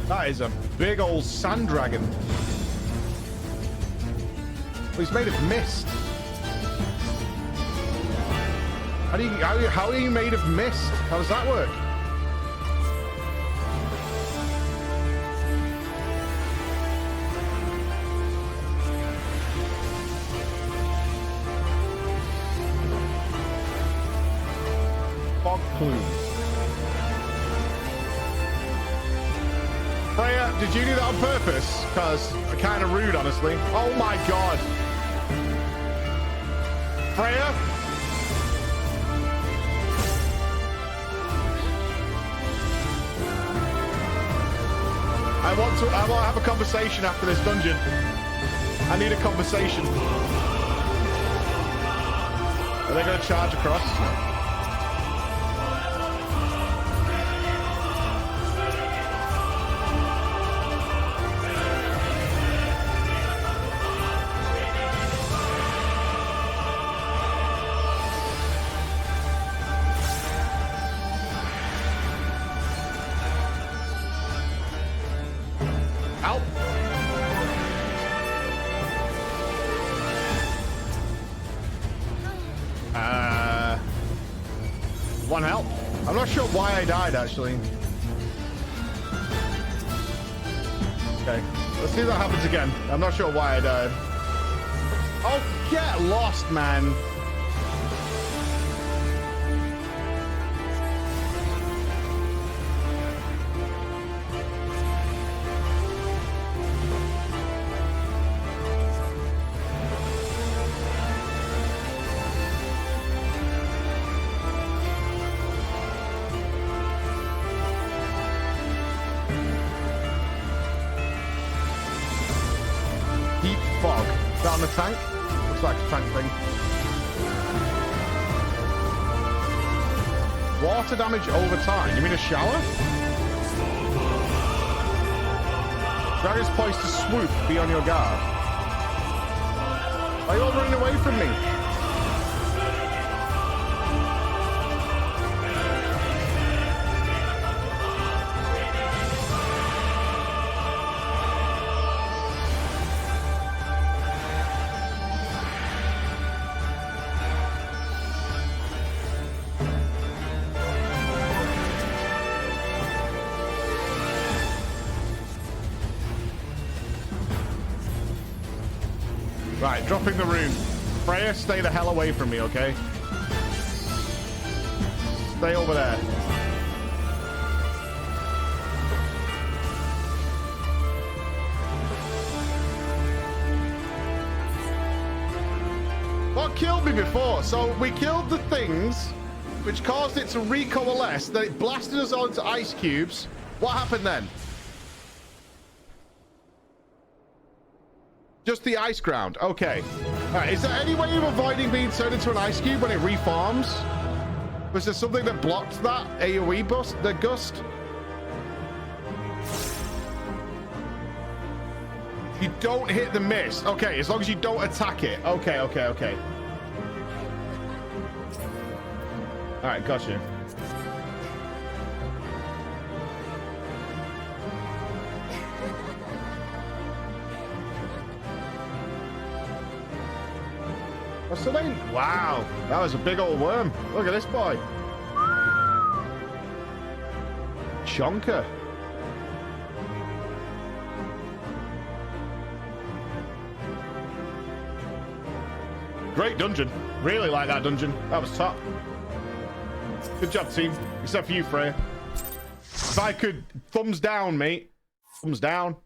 That That is a big old sand dragon. Well, he's made of mist. How are you made of mist? How does that work? Fog plume. Freya, did you do that on purpose? Because kind of rude, honestly. Oh my god. Freya? I want to have a conversation after this dungeon. I need a conversation. Are they going to charge across? Help! One help. I'm not sure why I died, actually. Okay, let's see if that happens again. I'm not sure why I died. Oh, get lost, man. Deep fog. Is that on the tank? Looks like a tank thing. Water damage over time. You mean a shower? Dragons poised to swoop. Be on your guard. Are you all running away from me? Right, dropping the rune. Freya, stay the hell away from me, okay? Stay over there. What killed me before? So we killed the things which caused it to recoalesce, then it blasted us onto ice cubes. What happened then? Just the ice ground. Okay. All right. Is there any way of avoiding being turned into an ice cube when it reforms? Was there something that blocked that AoE bust, the gust? You don't hit the mist. Okay, as long as you don't attack it. Okay, okay, okay. All right, gotcha. What's the name? Wow, that was a big old worm. Look at this boy. Chonker. Great dungeon. Really like that dungeon. That was top. Good job, team. Except for you, Freya. If I could... Thumbs down, mate. Thumbs down.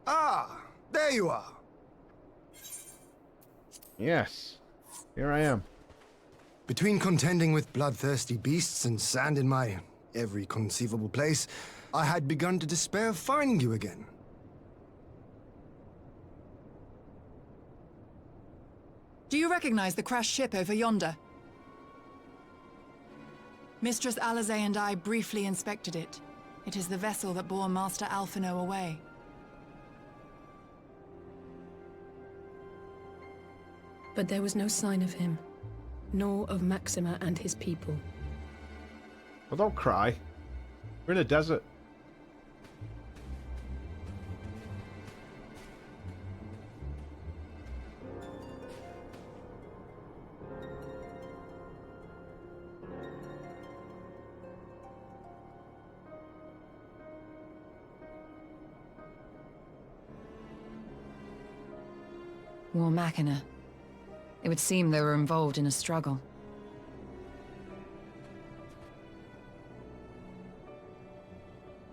Ah, there you are. Yes. Here I am. Between contending with bloodthirsty beasts and sand in my every conceivable place, I had begun to despair of finding you again. Do you recognize the crashed ship over yonder? Mistress Alizé and I briefly inspected it. It is the vessel that bore Master Alphino away. But there was no sign of him, nor of Maxima and his people. Well, don't cry. We're in a desert. War Machina. It would seem they were involved in a struggle.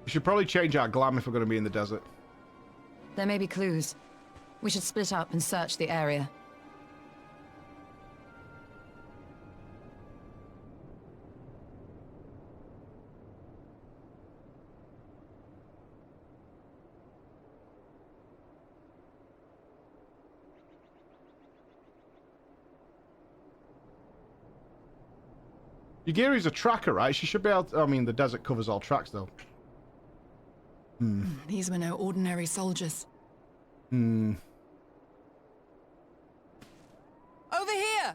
We should probably change our glam if we're going to be in the desert. There may be clues. We should split up and search the area. Yugiri's a tracker, right? She should be able to... I mean, the desert covers all tracks, though. These were no ordinary soldiers. Hmm. Over here!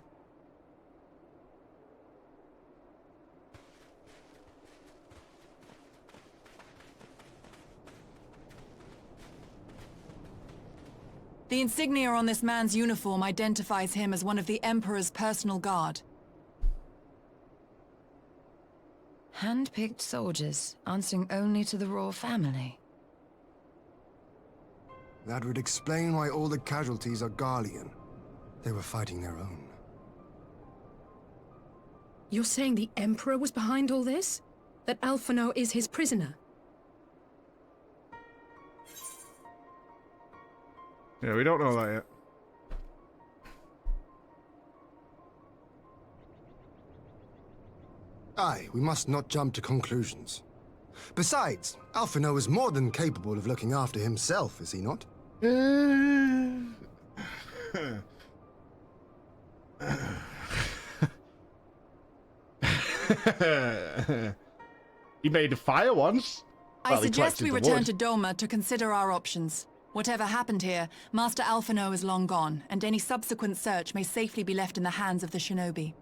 The insignia on this man's uniform identifies him as one of the Emperor's personal guard. Hand-picked soldiers, answering only to the royal family. That would explain why all the casualties are Garlean. They were fighting their own. You're saying the Emperor was behind all this? That Alphinaud is his prisoner? Yeah, we don't know that yet. Aye, we must not jump to conclusions. Besides, Alphinaud is more than capable of looking after himself, is he not? He made a fire once. I Well, he suggest collected we the return wood. to Doma to consider our options. Whatever happened here, Master Alphinaud is long gone, and any subsequent search may safely be left in the hands of the shinobi.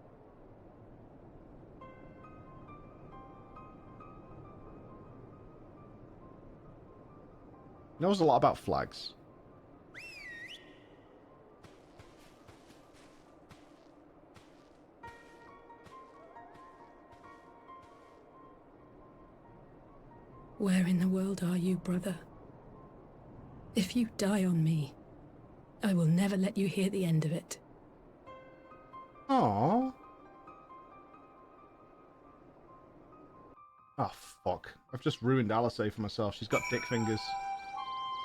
Knows a lot about flags. Where in the world are you, brother? If you die on me, I will never let you hear the end of it. Aww. Oh, fuck. I've just ruined Alice for myself. She's got dick fingers.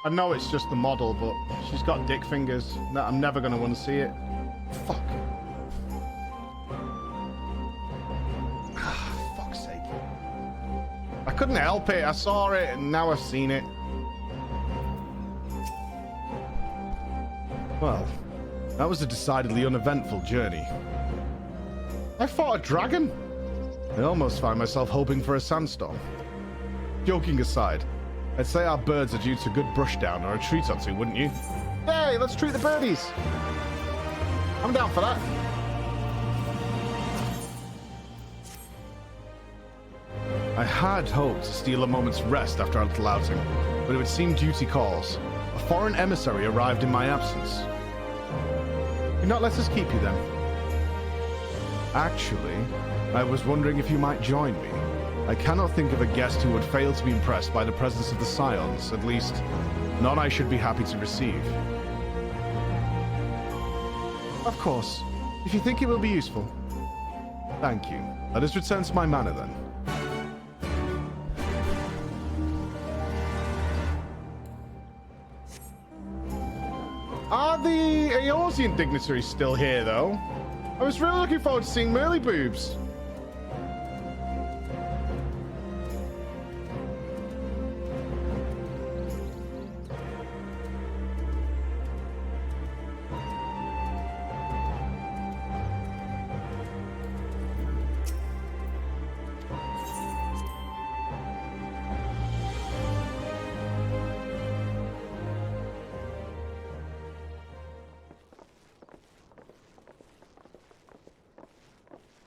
I know it's just the model, but she's got dick fingers. No, I'm never going to want to see it. Fuck. Fuck's sake. I couldn't help it. I saw it, and now I've seen it. Well, that was a decidedly uneventful journey. I fought a dragon. I almost found myself hoping for a sandstorm. Joking aside, I'd say our birds are due to good brush down or a treat or two, wouldn't you? Hey, let's treat the birdies. I'm down for that. I had hoped to steal a moment's rest after our little outing, but it would seem duty calls. A foreign emissary arrived in my absence. Do not let us keep you then. Actually, I was wondering if you might join me. I cannot think of a guest who would fail to be impressed by the presence of the Scions, at least none I should be happy to receive. Of course, if you think it will be useful. Thank you. Let us return to my manor then. Are the Eorzean dignitaries still here, though? I was really looking forward to seeing Merly Boobs.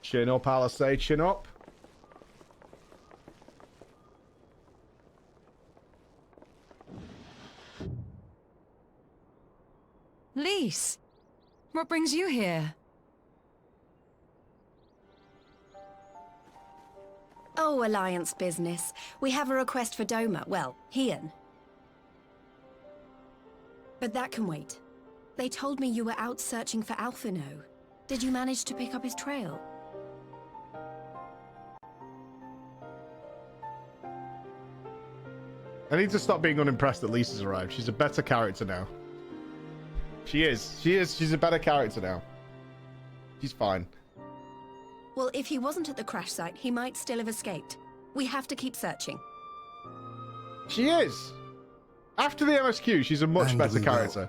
Chin up, I'll say, chin up. Lise, what brings you here? Oh, Alliance business. We have a request for Doma. Well, Hian. But that can wait. They told me you were out searching for Alphino. Did you manage to pick up his trail? I need to stop being unimpressed that Lisa's arrived. She's a better character now. She is. She's a better character now. She's fine. Well, if he wasn't at the crash site, he might still have escaped. We have to keep searching. She is. After the MSQ, she's a much better character.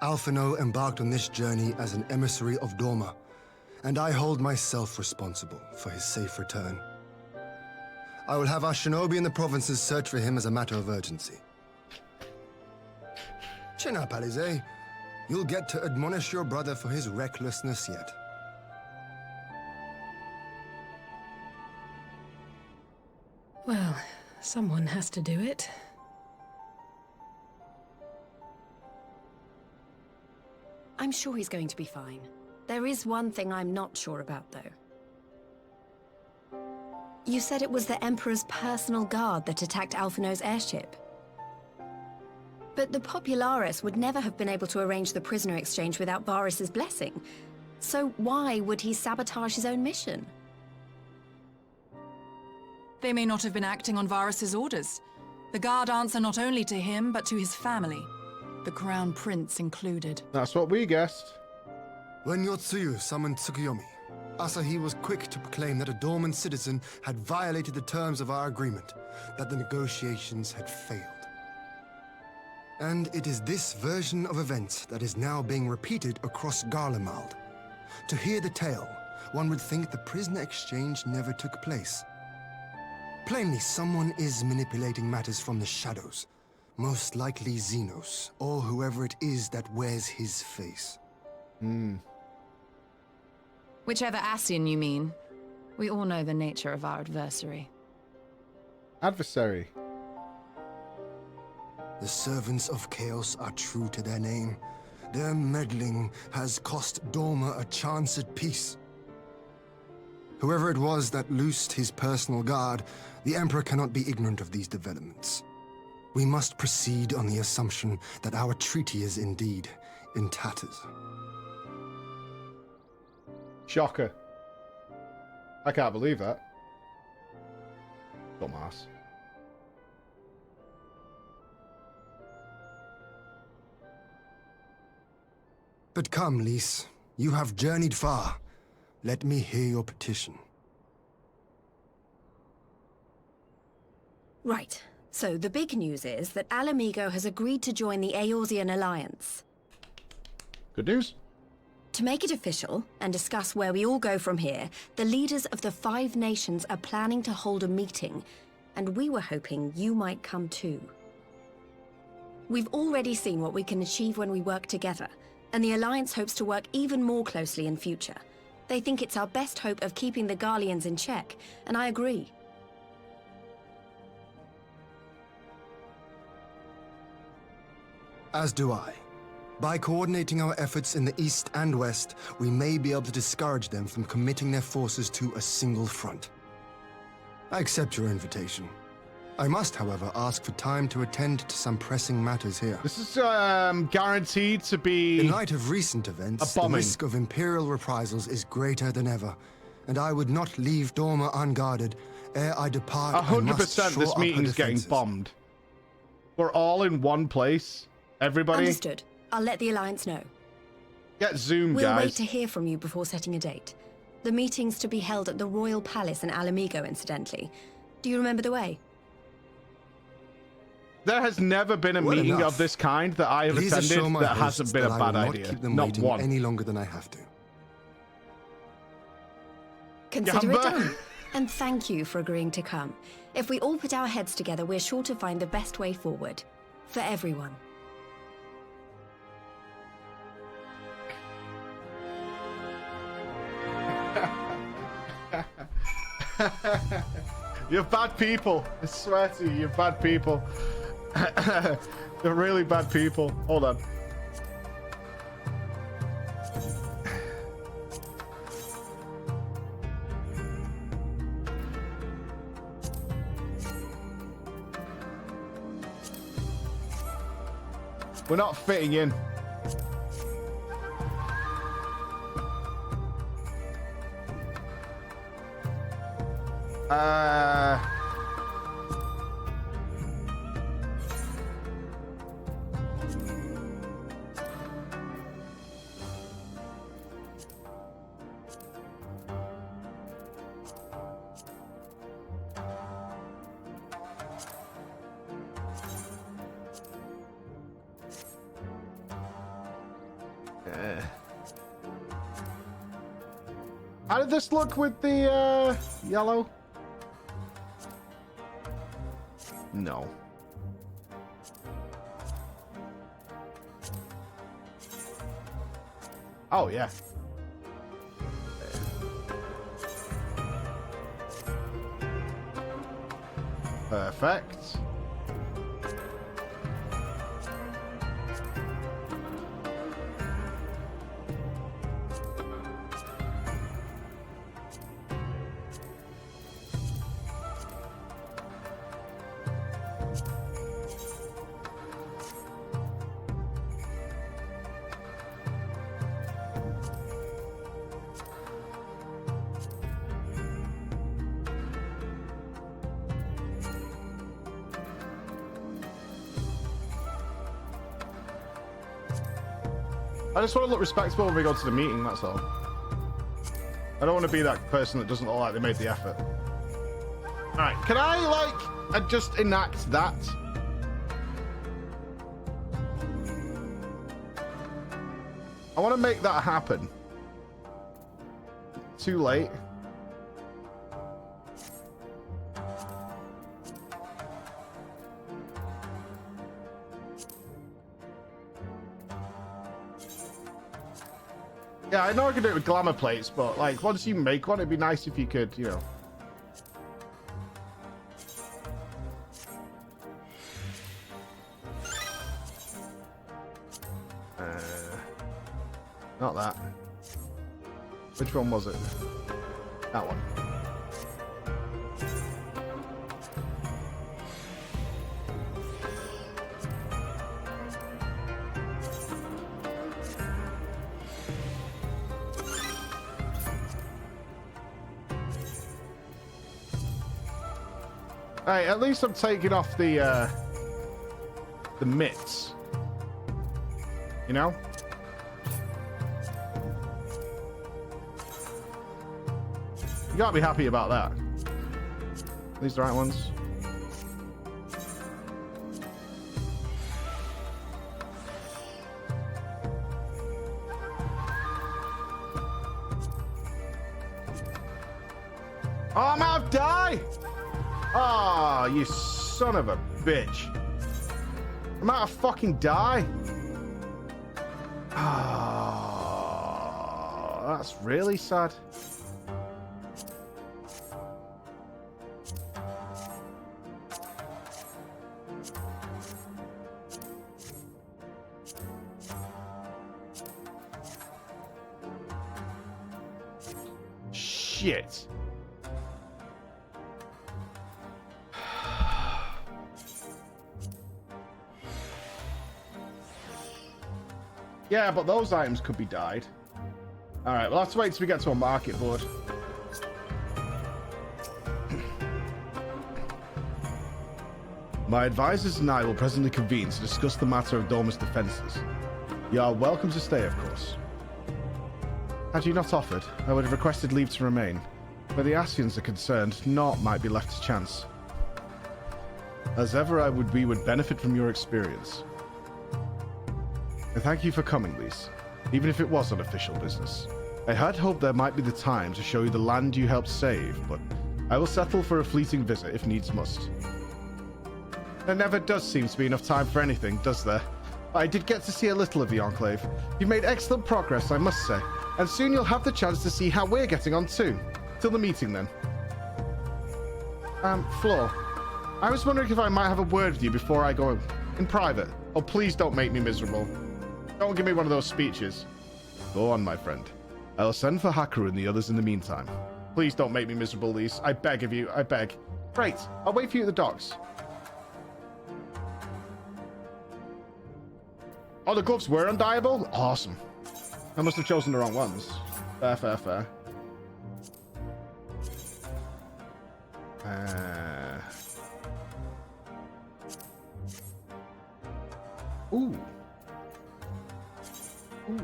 Alphino embarked on this journey as an emissary of Doma, and I hold myself responsible for his safe return. I will have our shinobi in the provinces search for him as a matter of urgency. Chin up, Alize. You'll get to admonish your brother for his recklessness yet. Well, someone has to do it. I'm sure he's going to be fine. There is one thing I'm not sure about, though. You said it was the Emperor's personal guard that attacked Alphino's airship. But the Popularis would never have been able to arrange the prisoner exchange without Varys' blessing. So why would he sabotage his own mission? They may not have been acting on Varys' orders. The guard answer not only to him, but to his family. The Crown Prince included. That's what we guessed. When Yotsuyu summoned Tsukuyomi, Asahi was quick to proclaim that a dormant citizen had violated the terms of our agreement, that the negotiations had failed. And it is this version of events that is now being repeated across Garlemald. To hear the tale, one would think the prisoner exchange never took place. Plainly, someone is manipulating matters from the shadows. Most likely Xenos, or whoever it is that wears his face. Whichever Ascian you mean. We all know the nature of our adversary. Adversary. The servants of chaos are true to their name. Their meddling has cost Doma a chance at peace. Whoever it was that loosed his personal guard, the Emperor cannot be ignorant of these developments. We must proceed on the assumption that our treaty is indeed in tatters. Shocker. I can't believe that. Dumbass. But come, Lise. You have journeyed far. Let me hear your petition. Right. So the big news is that Alamigo has agreed to join the Eorzean Alliance. Good news. To make it official, and discuss where we all go from here, the leaders of the 5 nations are planning to hold a meeting, and we were hoping you might come too. We've already seen what we can achieve when we work together, and the Alliance hopes to work even more closely in future. They think it's our best hope of keeping the Garleans in check, and I agree. As do I. By coordinating our efforts in the east and west, we may be able to discourage them from committing their forces to a single front. I accept your invitation. I must, however, ask for time to attend to some pressing matters here. This is guaranteed to be... In light of recent events, the risk of Imperial reprisals is greater than ever, and I would not leave Doma unguarded. Ere I depart, 100% this meeting's getting bombed. We're all in one place. Everybody... Understood. I'll let the Alliance know. Get Zoom, guys. We'll wait to guys. hear from you before setting a date. The meeting's to be held at the Royal Palace in Alamigo, incidentally. Do you remember the way? There has never been a meeting of this kind that I have attended that hasn't been a bad idea. Keep them Not waiting one. any longer than I have to. Consider it done. And thank you for agreeing to come. If we all put our heads together, we're sure to find the best way forward. For everyone. You're bad people. I swear to you, you're bad people. You're really bad people. Hold on. We're not fitting in. How did this look with the yellow? No. Oh, yeah. Perfect. I just want to look respectable when we go to the meeting, that's all. I don't want to be that person that doesn't look like they made the effort. Alright, can I, like, just enact that? I want to make that happen. Too late. Yeah, I know I can do it with glamour plates, but like once you make one, it'd be nice if you could, you know. Not that. Which one was it? That one. Hey, at least I'm taking off the mitts. You know? You gotta be happy about that. These the right ones. Oh, I'm out of dye! Oh, you son of a bitch. I'm out of fucking dye. Oh, that's really sad. Shit. Yeah, but those items could be dyed. Alright, we'll have to wait till we get to a market board. My advisors and I will presently convene to discuss the matter of Dorma's defenses. You are welcome to stay, of course. Had you not offered, I would have requested leave to remain. Where the Asians are concerned, naught might be left to chance. As ever, we would benefit from your experience. And thank you for coming, Lise, even if it was unofficial business. I had hoped there might be the time to show you the land you helped save, but I will settle for a fleeting visit if needs must. There never does seem to be enough time for anything, does there? I did get to see a little of the Enclave. You've made excellent progress, I must say, and soon you'll have the chance to see how we're getting on too. Till the meeting, then. Flo, I was wondering if I might have a word with you before I go in private. Oh, please don't make me miserable. Don't give me one of those speeches. Go on, my friend. I'll send for Hakaru and the others in the meantime. Please don't make me miserable, Lise. I beg of you. I beg. Great. I'll wait for you at the docks. Oh, the gloves were undyeable? Awesome. I must have chosen the wrong ones. Fair, fair, fair. Ooh. Ooh.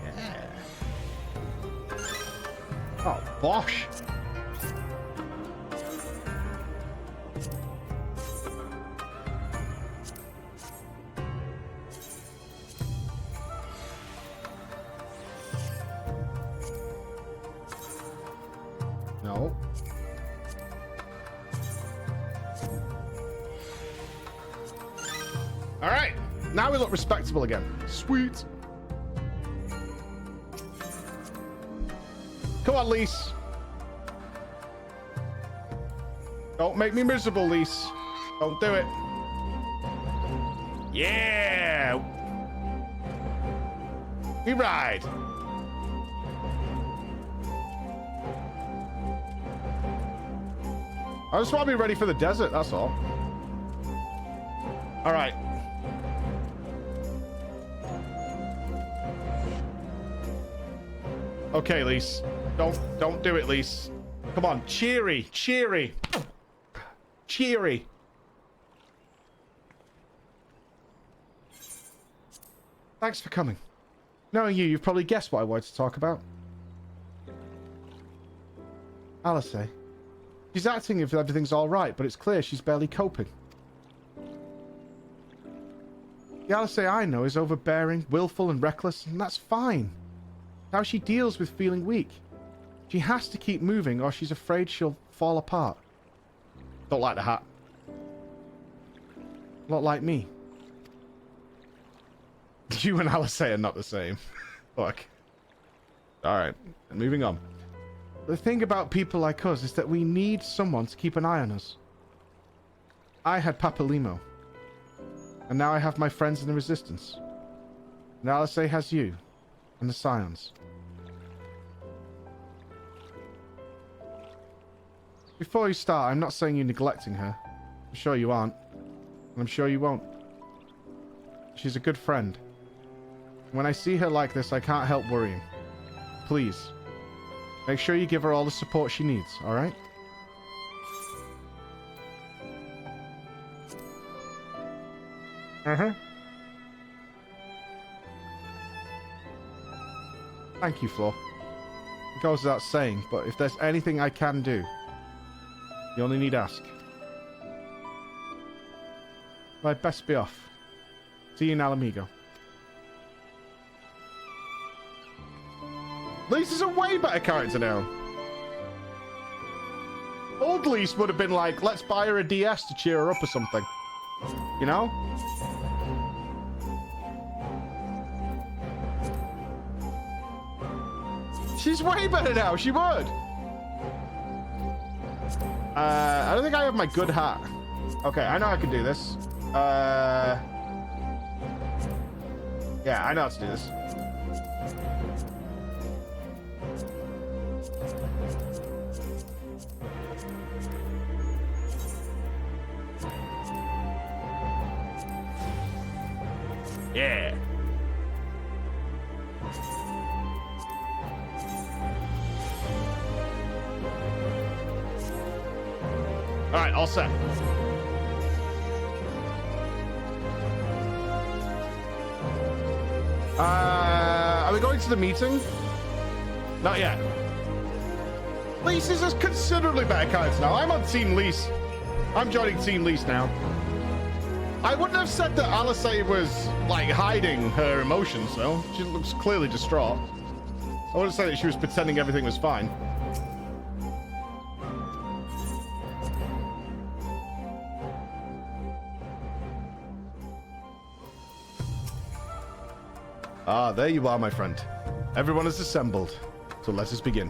Yeah. Oh, bosh. No. All right. Now we look respectable again. Sweet. Come on, Lise. Don't make me miserable, Lise. Don't do it. Yeah. We ride. I just want to be ready for the desert, that's all. All right. Okay, Lise. Don't do it, Lise. Come on, cheery. Thanks for coming. Knowing you've probably guessed what I wanted to talk about. Alice. She's acting if everything's all right, but it's clear she's barely coping. The Alice I know is overbearing, willful, and reckless, and that's fine. How she deals with feeling weak. She has to keep moving, or she's afraid she'll fall apart. Don't like the hat. A lot like me. You and Alice are not the same. Fuck. Alright, moving on. The thing about people like us is that we need someone to keep an eye on us. I had Papa Limo. And now I have my friends in the Resistance. And Alice has you. And the Scions. Before you start, I'm not saying you're neglecting her. I'm sure you aren't. And I'm sure you won't. She's a good friend. When I see her like this, I can't help worrying. Please. Make sure you give her all the support she needs, alright? Thank you, Flo. It goes without saying, but if there's anything I can do, you only need ask. Well, I'd best be off. See you in Alamigo. Lise is a way better character now. Old Lise would have been like, let's buy her a DS to cheer her up or something. You know? She's way better now, she would. I don't think I have my good hat. Okay, I know I can do this. Yeah, I know how to do this. Yeah. All right, all set. Are we going to the meeting? Not yet. Lise is a considerably better character now. I'm on Team Lise. I'm joining Team Lise now. I wouldn't have said that Alice was, like, hiding her emotions, though. She looks clearly distraught. I wouldn't say that she was pretending everything was fine. Ah, there you are, my friend. Everyone is assembled, so let us begin.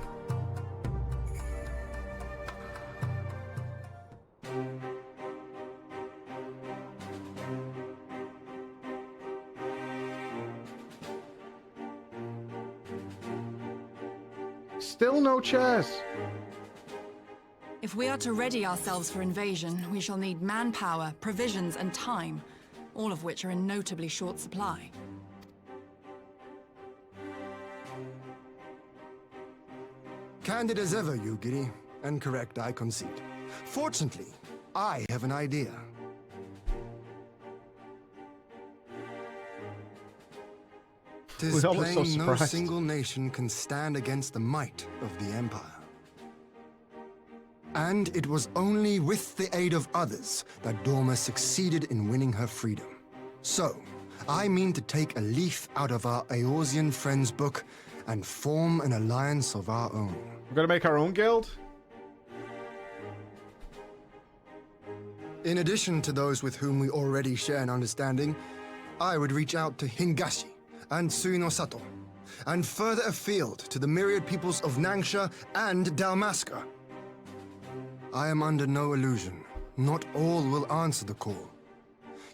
Still no chairs. If we are to ready ourselves for invasion, we shall need manpower, provisions, and time, all of which are in notably short supply. Candid as ever, Yugiri, and correct, I concede. Fortunately, I have an idea. Tis We all look so plain no surprised. single nation can stand against the might of the Empire. And it was only with the aid of others that Dorma succeeded in winning her freedom. So, I mean to take a leaf out of our Eorzean friends book and form an alliance of our own. We're gonna make our own guild? In addition to those with whom we already share an understanding, I would reach out to Hingashi and Suinosato, and further afield to the myriad peoples of Nangsha and Dalmasca. I am under no illusion. Not all will answer the call.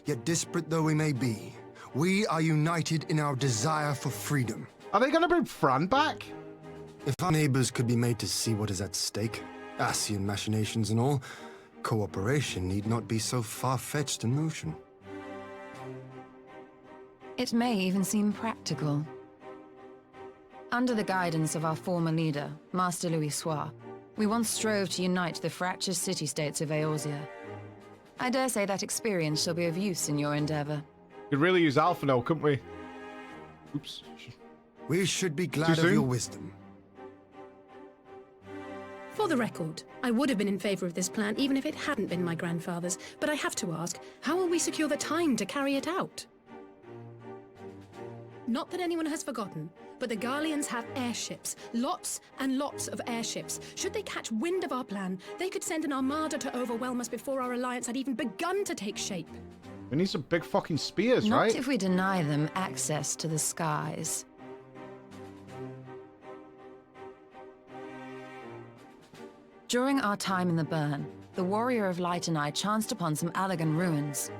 Yet disparate though we may be, we are united in our desire for freedom. Are they gonna bring Fran back? If our neighbors could be made to see what is at stake, Ascian machinations and all, cooperation need not be so far-fetched in notion. It may even seem practical. Under the guidance of our former leader, Master Louis Soir, we once strove to unite the fractious city-states of Eorzea. I dare say that experience shall be of use in your endeavor. Could really use Alpha now, couldn't we? Oops. We should be glad soon? of your wisdom. For the record, I would have been in favor of this plan even if it hadn't been my grandfather's, but I have to ask, how will we secure the time to carry it out? Not that anyone has forgotten, but the Garleans have airships. Lots and lots of airships. Should they catch wind of our plan, they could send an armada to overwhelm us before our alliance had even begun to take shape. We need some big fucking spears, Not right? if we deny them access to the skies. During our time in the Burn, the Warrior of Light and I chanced upon some Allagan ruins.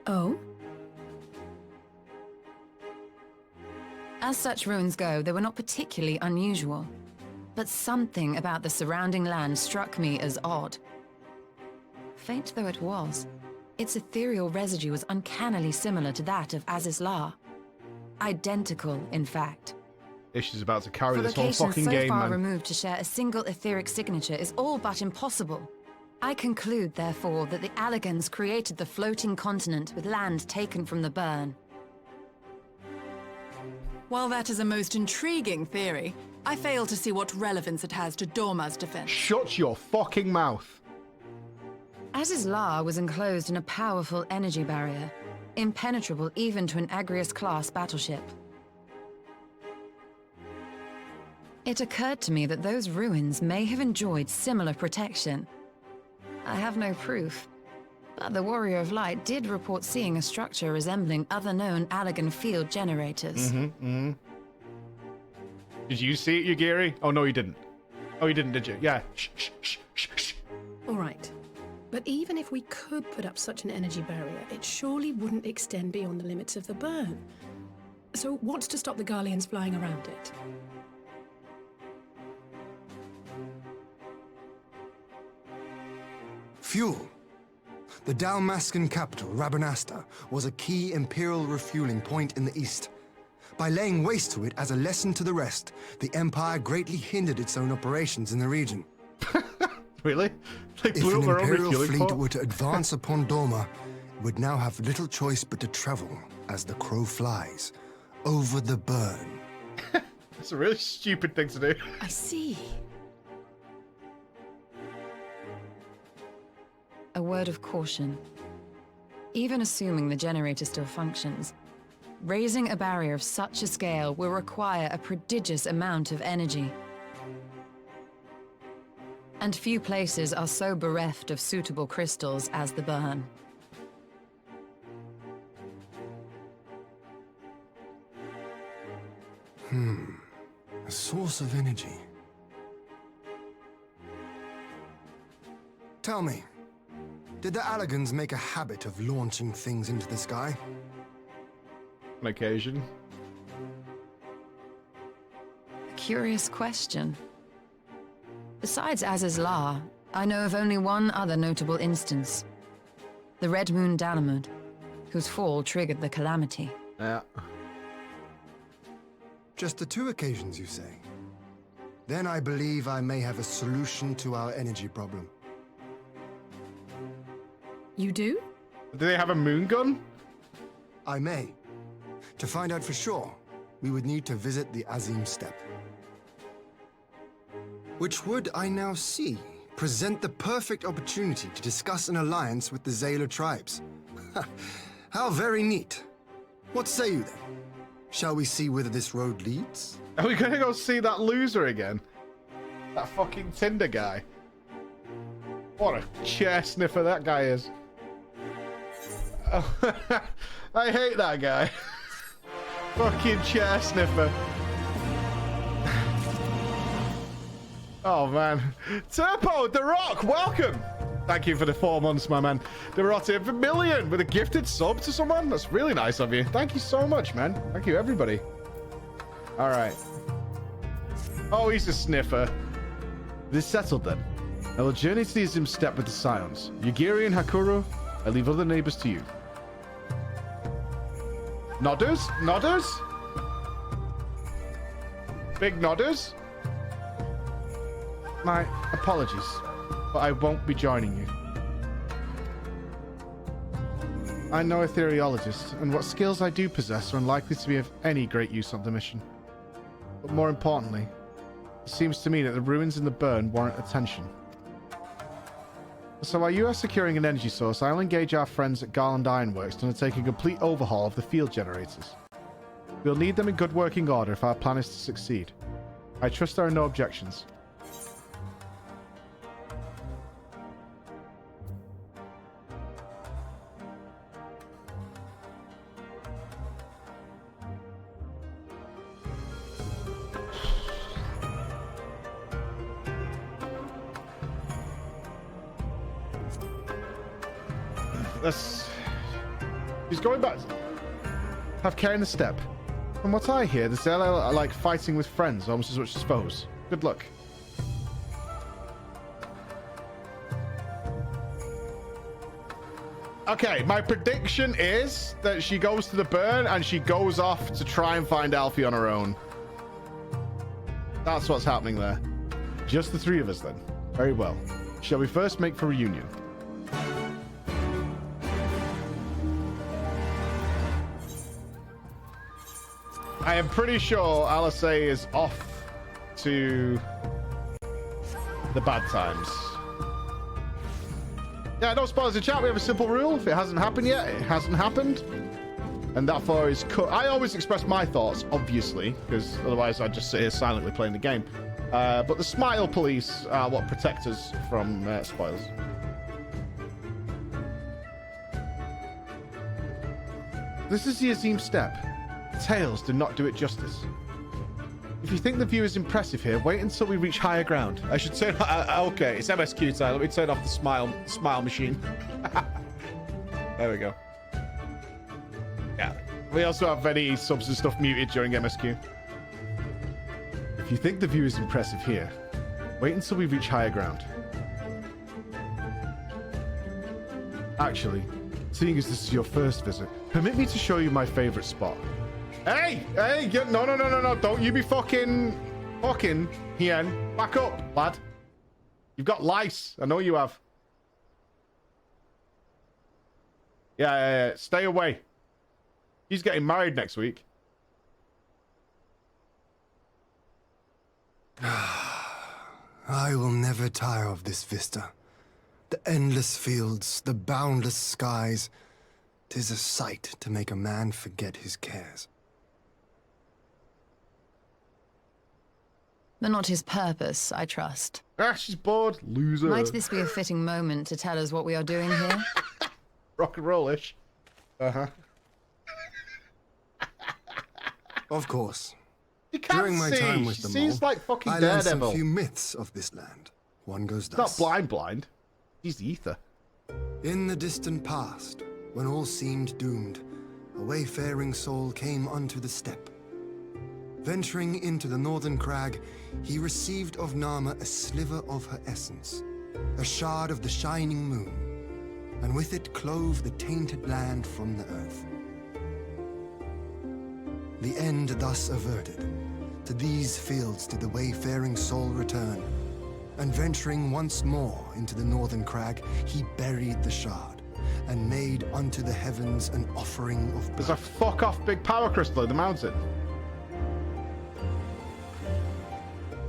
Oh? As such ruins go, they were not particularly unusual. But something about the surrounding land struck me as odd. Faint though it was, its ethereal residue was uncannily similar to that of Azizlar. Identical, in fact. Ish is about to carry For this whole locations fucking so game, far man. removed to share a single etheric signature is all but impossible. I conclude, therefore, that the Allagans created the floating continent with land taken from the Burn. While that is a most intriguing theory, I fail to see what relevance it has to Dorma's defense. Shut your fucking mouth. Azizlar was enclosed in a powerful energy barrier, impenetrable even to an Agrius-class battleship. It occurred to me that those ruins may have enjoyed similar protection. I have no proof, but the Warrior of Light did report seeing a structure resembling other known Allagan field generators. Did you see it, Yugiri? Oh, no, you didn't. Oh, you didn't, did you? Yeah. Shh, shh, shh, shh, shh. All right. But even if we could put up such an energy barrier, it surely wouldn't extend beyond the limits of the Burn. So what's to stop the Garleans flying around it? Fuel. The Dalmascan capital, Rabanasta, was a key Imperial refueling point in the east. By laying waste to it as a lesson to the rest, the Empire greatly hindered its own operations in the region. Really? They If blew an up their own Imperial refueling fleet port? were to advance upon Dorma, it would now have little choice but to travel, as the crow flies, over the Burn. It's a really stupid thing to do. I see. A word of caution. Even assuming the generator still functions, raising a barrier of such a scale will require a prodigious amount of energy. And few places are so bereft of suitable crystals as the Burn. A source of energy. Tell me, did the Allagans make a habit of launching things into the sky? On occasion. Curious question. Besides Az's Law, I know of only one other notable instance. The Red Moon Dalamud, whose fall triggered the calamity. Yeah. Just the 2 occasions, you say? Then I believe I may have a solution to our energy problem. You do? Do they have a moon gun? I may. To find out for sure, we would need to visit the Azim Steppe. Which would, I now see, present the perfect opportunity to discuss an alliance with the Zayla tribes. How very neat. What say you then? Shall we see whither this road leads? Are we gonna go see that loser again? That fucking Tinder guy. What a chair sniffer that guy is. I hate that guy. Fucking chair sniffer. Oh man. Turpo, The Rock, welcome. Thank you for the 4 months, my man. Dorothy, Vermilion with a gifted sub to someone. That's really nice of you. Thank you so much, man. Thank you, everybody. All right. Oh, he's a sniffer. This settled then. I will journey to the Azim Steppe with the Scions. Yugiri and Hakuru, I leave other neighbors to you. Nodders? Nodders? Big nodders? My apologies, but I won't be joining you. I'm no ethereologist, and what skills I do possess are unlikely to be of any great use on the mission. But more importantly, it seems to me that the ruins in the burn warrant attention. So while you are securing an energy source, I'll engage our friends at Garland Ironworks to undertake a complete overhaul of the field generators. We'll need them in good working order if our plan is to succeed. I trust there are no objections. He's going back. Have care in the steppe. From what I hear, the Zayla are like fighting with friends almost as much as foes. Good luck. Okay, my prediction is that she goes to the burn and she goes off to try and find Alfie on her own. That's what's happening there. Just the 3 of us then. Very well. Shall we first make for reunion? I am pretty sure Alice is off to the bad times. Yeah, no spoilers in chat. We have a simple rule. If it hasn't happened yet, it hasn't happened. And therefore is cut. I always express my thoughts, obviously, because otherwise I'd just sit here silently playing the game. But the smile police are what protect us from spoilers. This is the Azim Steppe. Tales do not do it justice. If you think the view is impressive here, wait until we reach higher ground. I should turn... okay, it's MSQ time. Let me turn off the smile machine. There we go. Yeah. We also have any subs and stuff muted during MSQ. If you think the view is impressive here, wait until we reach higher ground. Actually, seeing as this is your first visit, permit me to show you my favorite spot. Hey, no, don't you be fucking Hien. Back up, lad. You've got lice. I know you have. Yeah. Stay away. He's getting married next week. I will never tire of this vista. The endless fields, the boundless skies. 'Tis a sight to make a man forget his cares. But not his purpose, I trust. Ah, she's bored. Loser. Might this be a fitting moment to tell us what we are doing here? Rock and roll-ish. Uh-huh. Of course. You can't During my see. time with She the seems mole, like fucking I learned Daredevil. some few myths of this land. One goes It's thus. not blind. He's the ether. In the distant past, when all seemed doomed, a wayfaring soul came unto the steppe. Venturing into the northern crag, he received of Nama a sliver of her essence, a shard of the shining moon, and with it clove the tainted land from the earth. The end thus averted, to these fields did the wayfaring soul return, and venturing once more into the northern crag, he buried the shard, and made unto the heavens an offering of blood. There's a fuck off big power crystal in the mountain.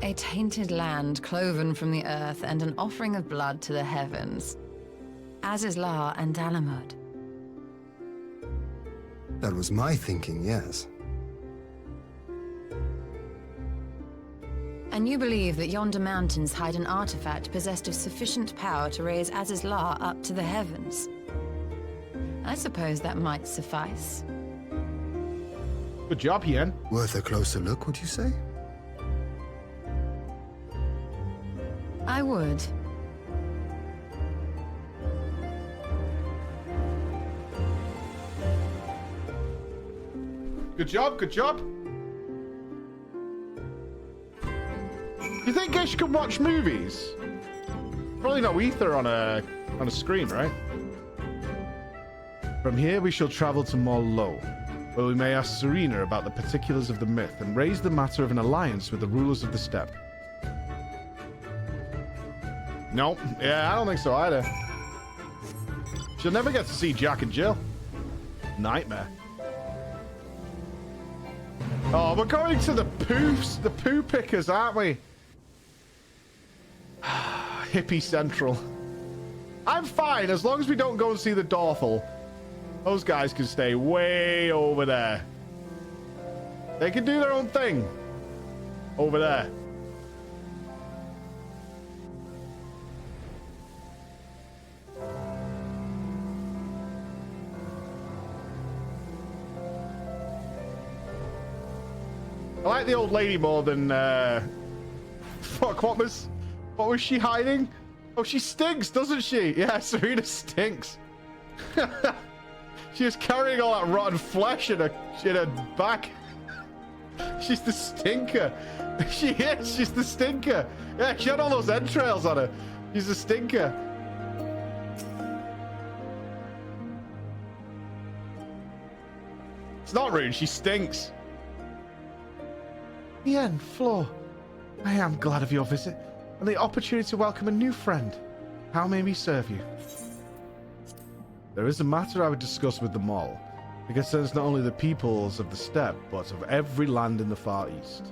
A tainted land cloven from the earth and an offering of blood to the heavens. Azizlar and Dalamud. That was my thinking, yes. And you believe that yonder mountains hide an artifact possessed of sufficient power to raise Azizlar up to the heavens. I suppose that might suffice. Good job, Yen. Worth a closer look, would you say? I would. Good job, good job. You think Gish can watch movies? Probably no ether on a screen, right? From here we shall travel to Morlo, where we may ask Serena about the particulars of the myth and raise the matter of an alliance with the rulers of the steppe. Nope. Yeah, I don't think so either. She'll never get to see Jack and Jill. Nightmare. Oh, we're going to the poo pickers, aren't we? Hippie Central. I'm fine as long as we don't go and see the Dorthel. Those guys can stay way over there. They can do their own thing. Over there. I like the old lady more than fuck, what was she hiding? Oh, she stinks, doesn't she? Yeah, Serena stinks. She was carrying all that rotten flesh in her back. She's the stinker. She is, she's the stinker. Yeah, she had all those entrails on her. She's the stinker. It's not rude, she stinks. Yen, Flo, I am glad of your visit and the opportunity to welcome a new friend. How may we serve you? There is a matter I would discuss with them all. It concerns not only the peoples of the steppe, but of every land in the Far East.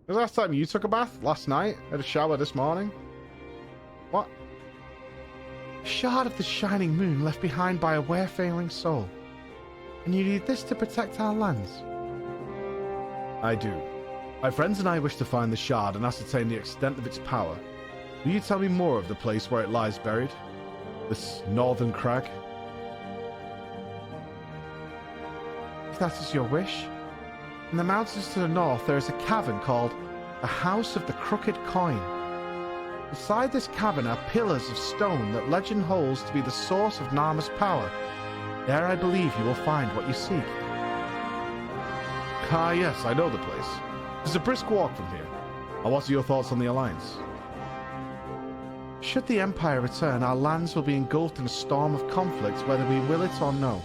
Was the last time you took a bath? Last night? Had a shower this morning? What? A shard of the shining moon left behind by a wayfaring soul. And you need this to protect our lands? I do. My friends and I wish to find the shard and ascertain the extent of its power. Will you tell me more of the place where it lies buried? This northern crag? If that is your wish. In the mountains to the north there is a cavern called the House of the Crooked Coin. Beside this cavern are pillars of stone that legend holds to be the source of Nama's power. There I believe you will find what you seek. Ah yes, I know the place. It's a brisk walk from here. And what are your thoughts on the alliance? Should the Empire return, our lands will be engulfed in a storm of conflict whether we will it or no.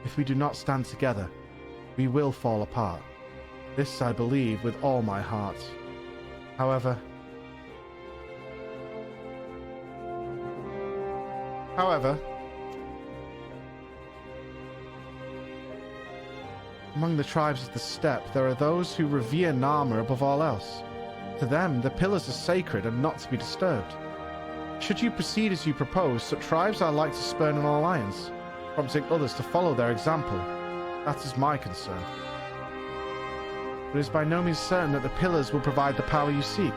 If we do not stand together, we will fall apart. This I believe with all my heart. However, among the tribes of the steppe, there are those who revere Nama above all else. To them, the pillars are sacred and not to be disturbed. Should you proceed as you propose, such tribes are like to spurn an alliance, prompting others to follow their example. That is my concern. But it is by no means certain that the pillars will provide the power you seek.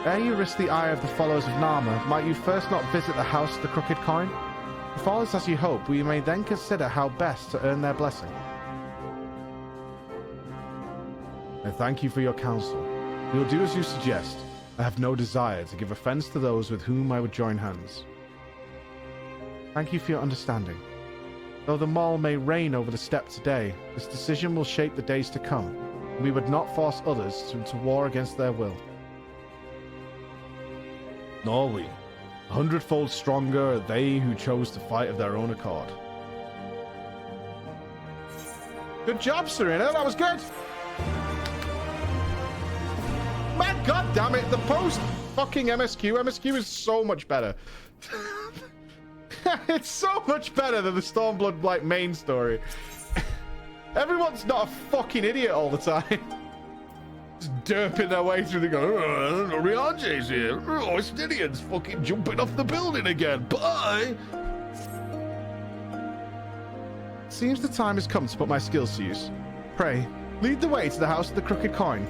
Ere you risk the ire of the followers of Nama, might you first not visit the House of the Crooked Coin? If all is as you hope, we may then consider how best to earn their blessing. I thank you for your counsel. We will do as you suggest. I have no desire to give offense to those with whom I would join hands. Thank you for your understanding. Though the Maul may reign over the steppe today, this decision will shape the days to come, and we would not force others to war against their will. Nor we. 100-fold stronger are they who chose to fight of their own accord. Good job, Serena. That was good. Man, god damn it, the post fucking MSQ is so much better. It's so much better than the Stormblood like main story. Everyone's not a fucking idiot all the time. Just derping their way through the go, Rianje's here. Oh, Estinian's fucking jumping off the building again. Bye. Seems the time has come to put my skills to use. Pray, lead the way to the House of the Crooked Coin.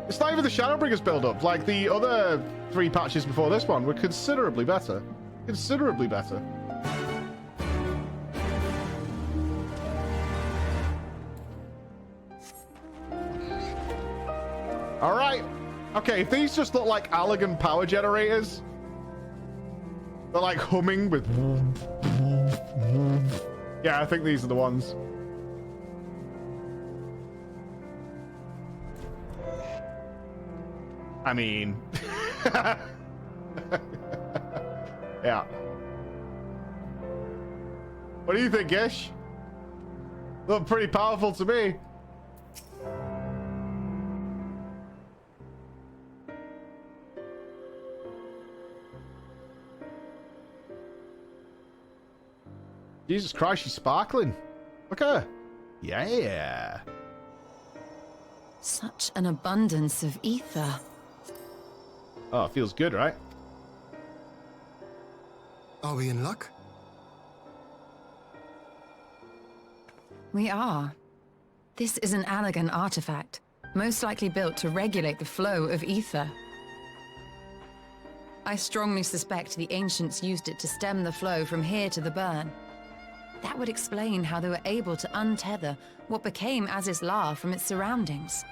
It's not even the Shadowbringers build-up. Like, the other 3 patches before this one were considerably better. Considerably better. Alright. Okay, if these just look like Allagan power generators, they're like humming with... Yeah, I think these are the ones. I mean... Yeah. What do you think, Gish? Look pretty powerful to me. Jesus Christ, she's sparkling. Look at her. Yeah. Such an abundance of ether. Oh, it feels good, right? Are we in luck? We are. This is an Allagan artifact, most likely built to regulate the flow of ether. I strongly suspect the ancients used it to stem the flow from here to the burn. That would explain how they were able to untether what became Aziz's La from its surroundings.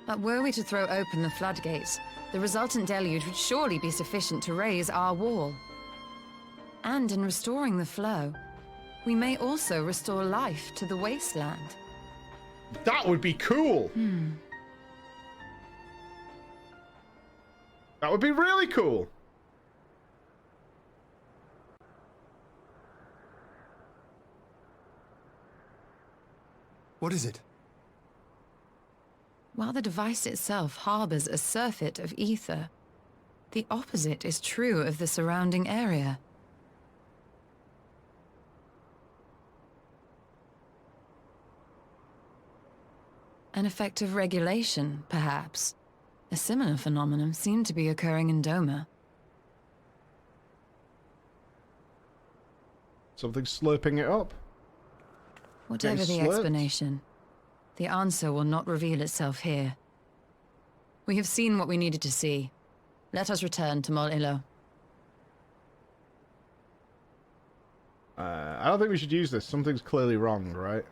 But were we to throw open the floodgates, the resultant deluge would surely be sufficient to raise our wall. And in restoring the flow, we may also restore life to the wasteland. That would be cool. That would be really cool. What is it? While the device itself harbors a surfeit of ether, the opposite is true of the surrounding area. An effect of regulation, perhaps. A similar phenomenon seemed to be occurring in Doma. Something slurping it up. Whatever the explanation, the answer will not reveal itself here. We have seen what we needed to see. Let us return to Mol Ilo. I don't think we should use this. Something's clearly wrong, right?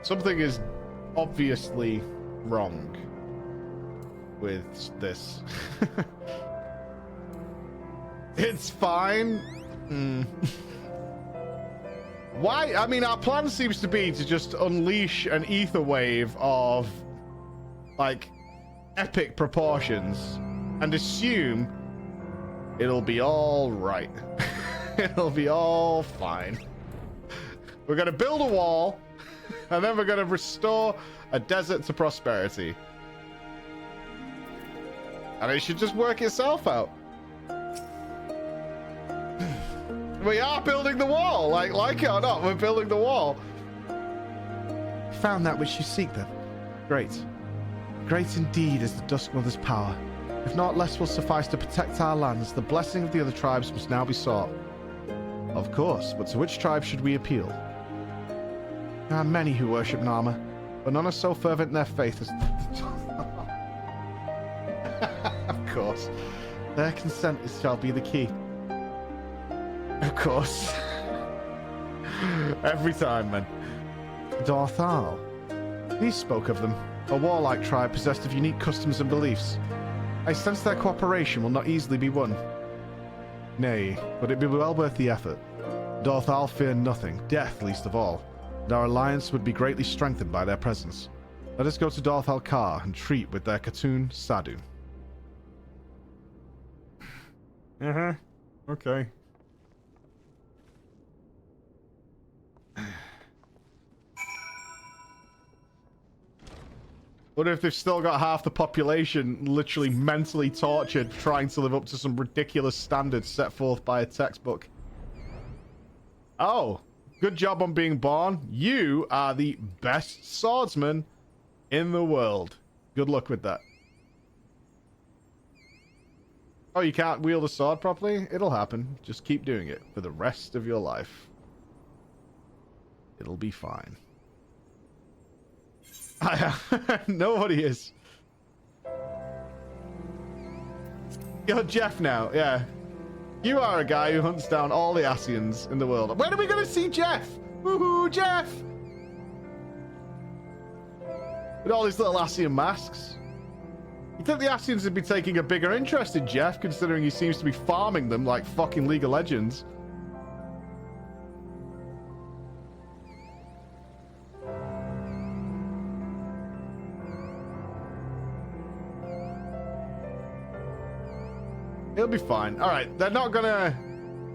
Something is obviously wrong with this. It's fine. Why? I mean, our plan seems to be to just unleash an ether wave of, like, epic proportions and assume it'll be all right. It'll be all fine. We're going to build a wall, and then we're going to restore a desert to prosperity. And it should just work itself out. We are building the wall, like it or not, we're building the wall. Found that which you seek, then. Great. Great indeed is the Duskmother's power. If not, less will suffice to protect our lands. The blessing of the other tribes must now be sought. Of course, but to which tribe should we appeal? There are many who worship Nama, but none are so fervent in their faith as... Of course. Their consent shall be the key. Of course. Every time, man. Dorthal. These spoke of them. A warlike tribe possessed of unique customs and beliefs. I sense their cooperation will not easily be won. Nay, but it be well worth the effort. Dorthal fear nothing, death least of all, and our alliance would be greatly strengthened by their presence. Let us go to Dorthal Kar and treat with their Khatun Sadu. Okay. What if they've still got half the population literally mentally tortured trying to live up to some ridiculous standards set forth by a textbook? Oh, good job on being born. You are the best swordsman in the world. Good luck with that. Oh, you can't wield a sword properly? It'll happen. Just keep doing it for the rest of your life. It'll be fine. Nobody is. You're Jeff now, yeah. You are a guy who hunts down all the Asians in the world. When are we going to see Jeff? Woohoo, Jeff! With all these little Asian masks. You'd think the Asians would be taking a bigger interest in Jeff, considering he seems to be farming them like fucking League of Legends. It'll be fine. Alright, they're not gonna...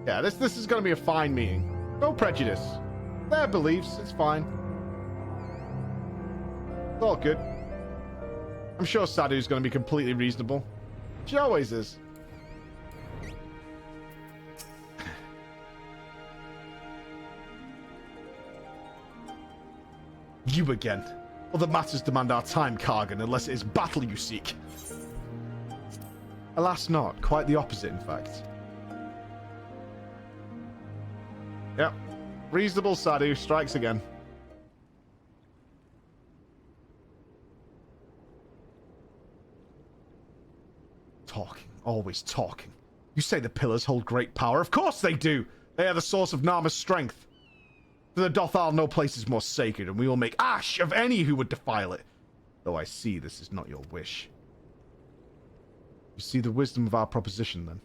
Yeah, this is gonna be a fine meeting. No prejudice. Their beliefs, it's fine. It's all good. I'm sure Sadu's gonna be completely reasonable. She always is. You again. Other matters demand our time, Kargan, unless it is battle you seek. Alas not. Quite the opposite, in fact. Yep. Reasonable Sadu strikes again. Talking. Always talking. You say the pillars hold great power. Of course they do! They are the source of Nama's strength. To the Dothal, no place is more sacred, and we will make ash of any who would defile it. Though I see this is not your wish. You see the wisdom of our proposition, then.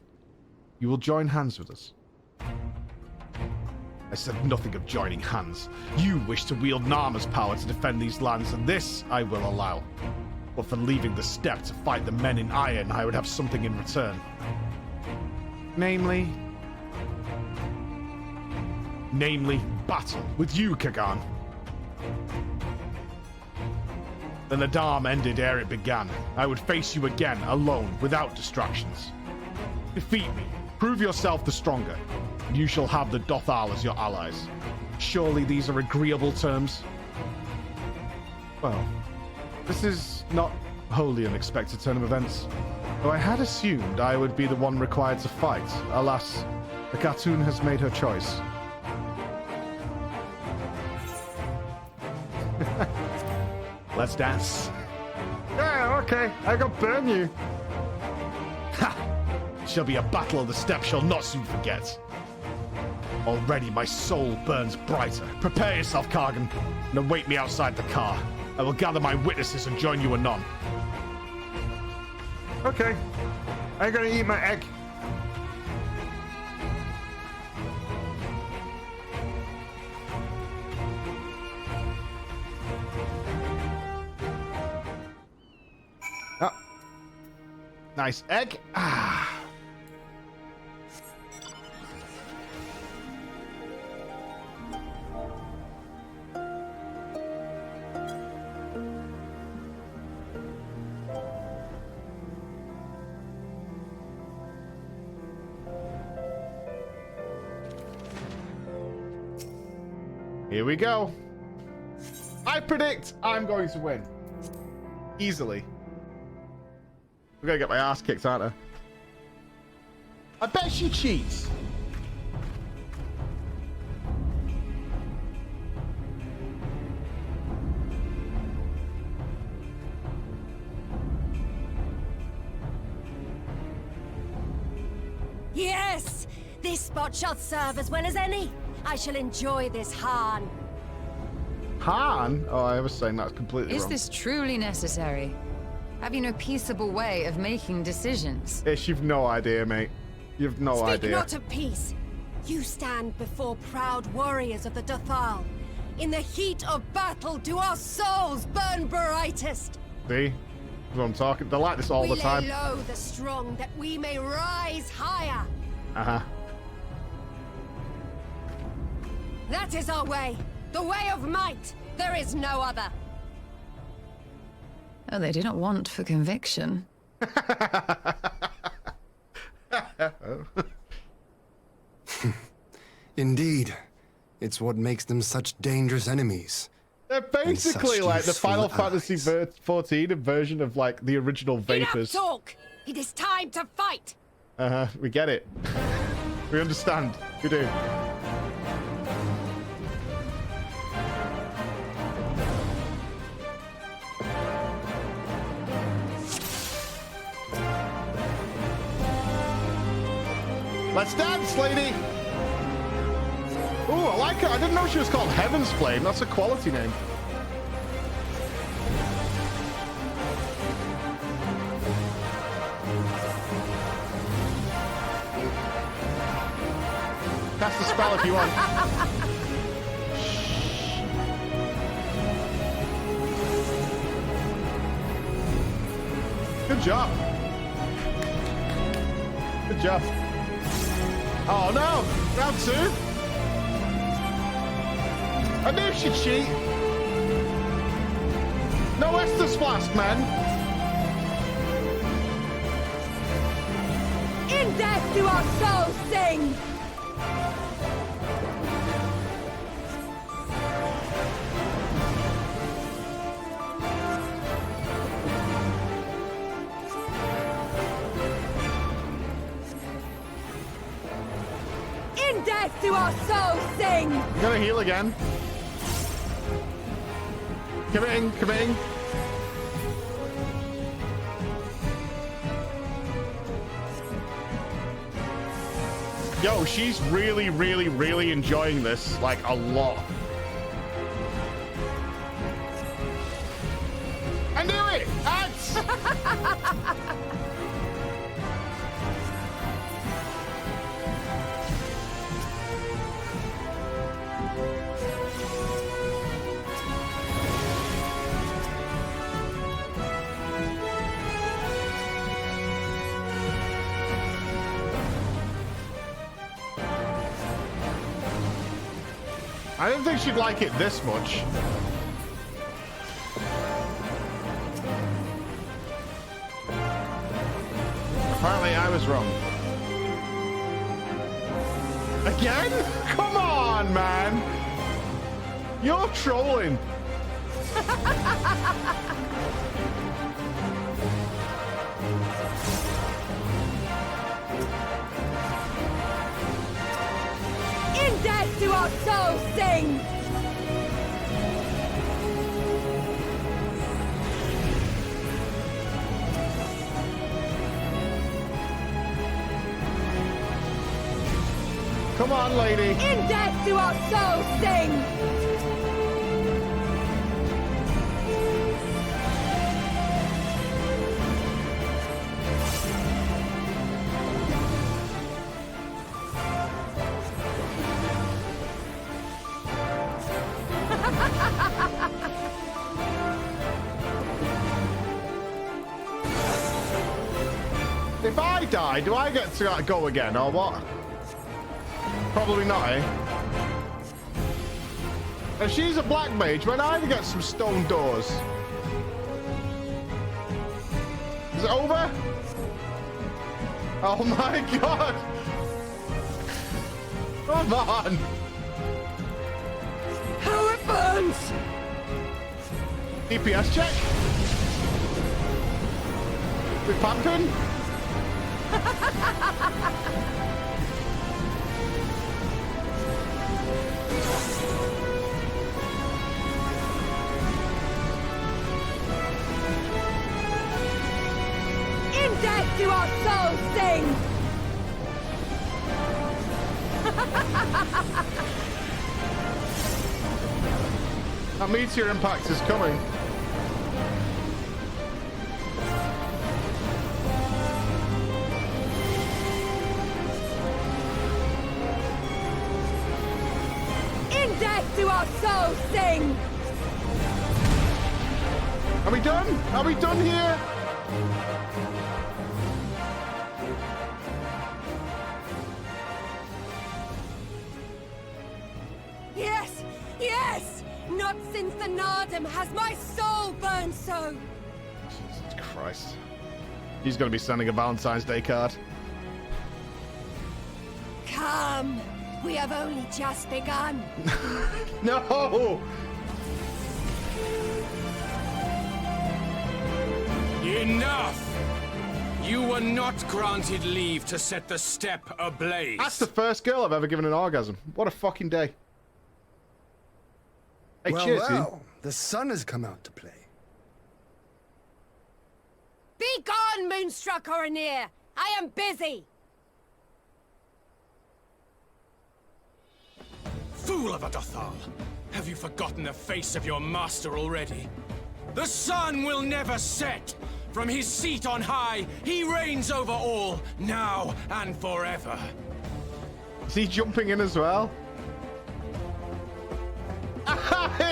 You will join hands with us. I said nothing of joining hands. You wish to wield Nama's power to defend these lands, and this I will allow. But for leaving the steppe to fight the men in iron, I would have something in return. Namely, battle with you, Kagan. The Nadam ended ere it began. I would face you again, alone, without distractions. Defeat me, prove yourself the stronger, and you shall have the Dothal as your allies. Surely these are agreeable terms? Well, this is not wholly unexpected turn of events. Though I had assumed I would be the one required to fight. Alas, the Khatun has made her choice. Let's dance. Yeah, okay. I go burn you. Ha! Shall be a battle of the steppe shall not soon forget. Already my soul burns brighter. Prepare yourself, Kargan, and await me outside the car. I will gather my witnesses and join you anon. Okay. I'm gonna eat my egg. Oh. Nice egg. Ah. Here we go. I predict I'm going to win. Easily. I'm gonna get my ass kicked, aren't I? I bet she cheats. This spot shall serve as well as any. I shall enjoy this Han. Han? Oh, I was saying that's completely Is wrong. this truly necessary? Have you no peaceable way of making decisions? Ish, you've no idea, mate. You've no Speak idea. not of peace. You stand before proud warriors of the Dothal. In the heat of battle do our souls burn brightest. See? That's what I'm talking. They're like this all the time. We lay low the strong that we may rise higher. Uh-huh. That is our way. The way of might. There is no other. Oh, they do not want for conviction. Indeed. It's what makes them such dangerous enemies. They're basically such like the useful Final Fantasy allies. 14 version of like the original Vapors. Enough talk. It is time to fight. Uh-huh. We get it. We understand. We do. Let's dance, lady! Ooh, I like her. I didn't know she was called Heaven's Flame. That's a quality name. Cast the spell if you want. Good job. Good job. Oh no! Round 2? I knew she'd cheat. No Estus Flask, man. In death do our souls sing. In death do our souls sing. You gotta heal again. Committing, committing. Yo, she's really, really, really enjoying this, like, a lot. I knew it! Ants! I didn't think she'd like it this much. Apparently I was wrong. Again? Come on, man! You're trolling. In death do our souls sing. Come on, lady. In death do our souls sing. If I die, do I get to go again, or what? Probably not, eh? If she's a black mage, when I get some stone doors. Is it over? Oh my god! Come on! How it burns! DPS check? We pumping? In death do our souls sing. That meteor impact is coming. In death do our souls sing! Are we done? Are we done here? Yes! Yes! Not since the Nardum has my soul burned so! Jesus Christ. He's going to be sending a Valentine's Day card. Come! We have only just begun! No! Enough! You were not granted leave to set the step ablaze. That's the first girl I've ever given an orgasm. What a fucking day. Hey, Well, cheers, well, the sun has come out to play. Be gone, Moonstruck Oranir! I am busy! Fool of a Dothal! Have you forgotten the face of your master already? The sun will never set! From his seat on high, he reigns over all, now and forever. Is he jumping in as well?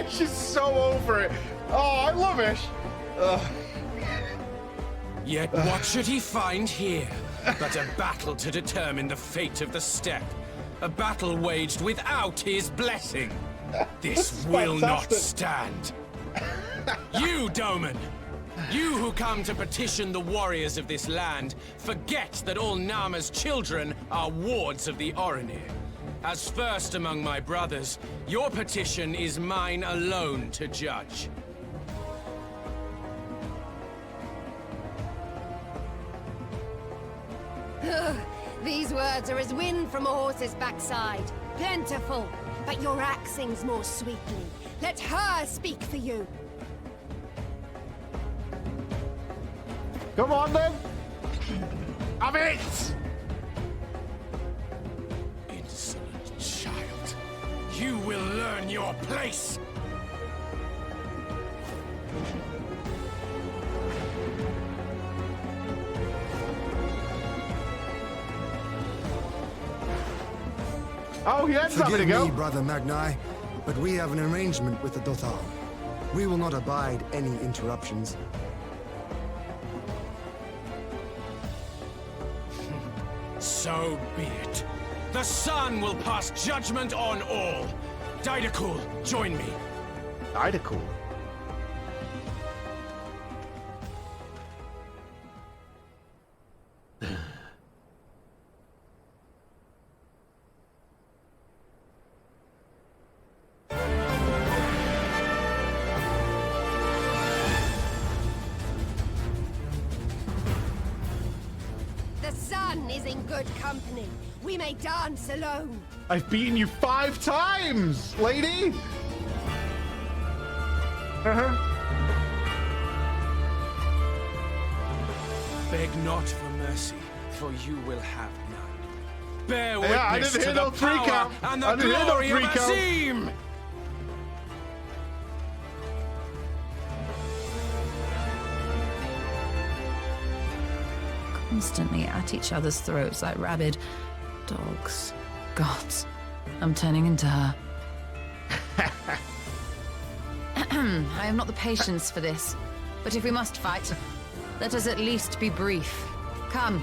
She's so over it. Oh, I love it. Ugh. Yet what should he find here but a battle to determine the fate of the steppe? A battle waged without his blessing. This will not stand. You, Doman! You who come to petition the warriors of this land, forget that all Nama's children are wards of the Oranir. As first among my brothers, your petition is mine alone to judge. These words are as wind from a horse's backside. Plentiful, but your axe sings more sweetly. Let her speak for you. Come on, then. Have it! Insolent child. You will learn your place! Oh, he ends up Forgive to go. me, Brother Magni, but we have an arrangement with the Dothal. We will not abide any interruptions. So be it. The sun will pass judgment on all. Didakul, join me. Didakul. The sun is in good company. We may dance alone. I've beaten you 5 times, lady. Beg not for mercy, for you will have none. Bear I witness didn't to hear the no 3 power count. and I the didn't hear no glory of 3 count. Azim! Constantly at each other's throats like rabid dogs. Gods, I'm turning into her. I have not the patience for this. But if we must fight, let us at least be brief. Come.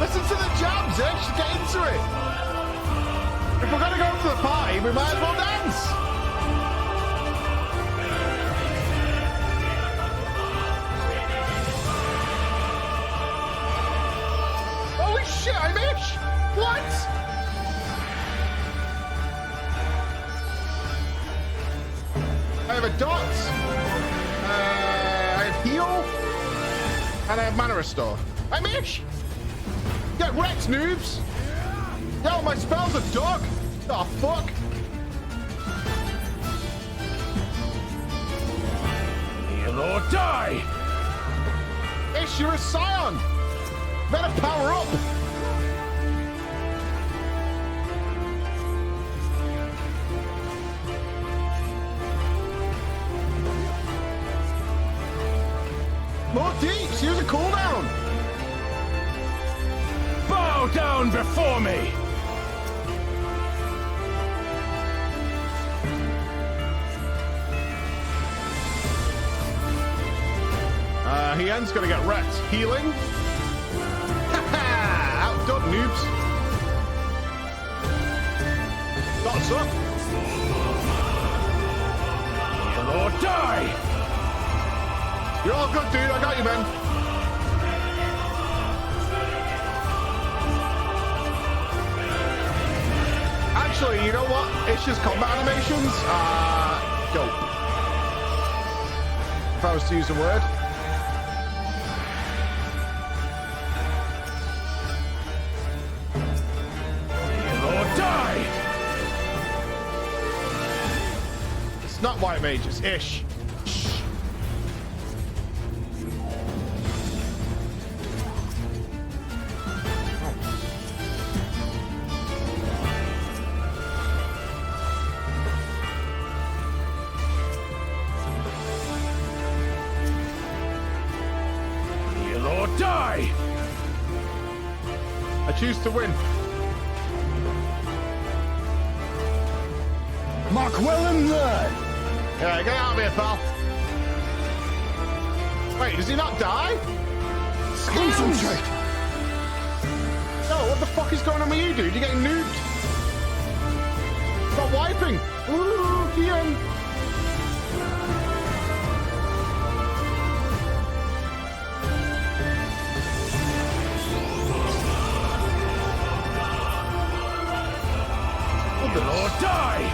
Listen to the jams, Ish. Get into it. If we're gonna go to the party, we might as well dance. Holy shit, I'm Ish. What? I have a dot. I have heal. And I have mana restore. I'm Ish. Get wrecked, noobs! Yo, my spell's a dog! Oh, fuck! Heal or die! Ish, you're a scion! Better power up! More deeps! Use a cooldown! Bow down before me! Hien's gonna get wrecked. Healing. Ha-ha! Outdone, noobs. Dots up. Or die! You're all good, dude. I got you, man. Actually, you know what? Ish's combat animations are dope. If I was to use a word. It's not white mages, Ish. Heal or die! I choose to win. Mark well and learn. Yeah, get out of here, pal. Wait, does he not die? Concentrate. No, what the fuck is going on with you, dude? You're getting noobed. Stop wiping. Ooh, Hien. Heal or die!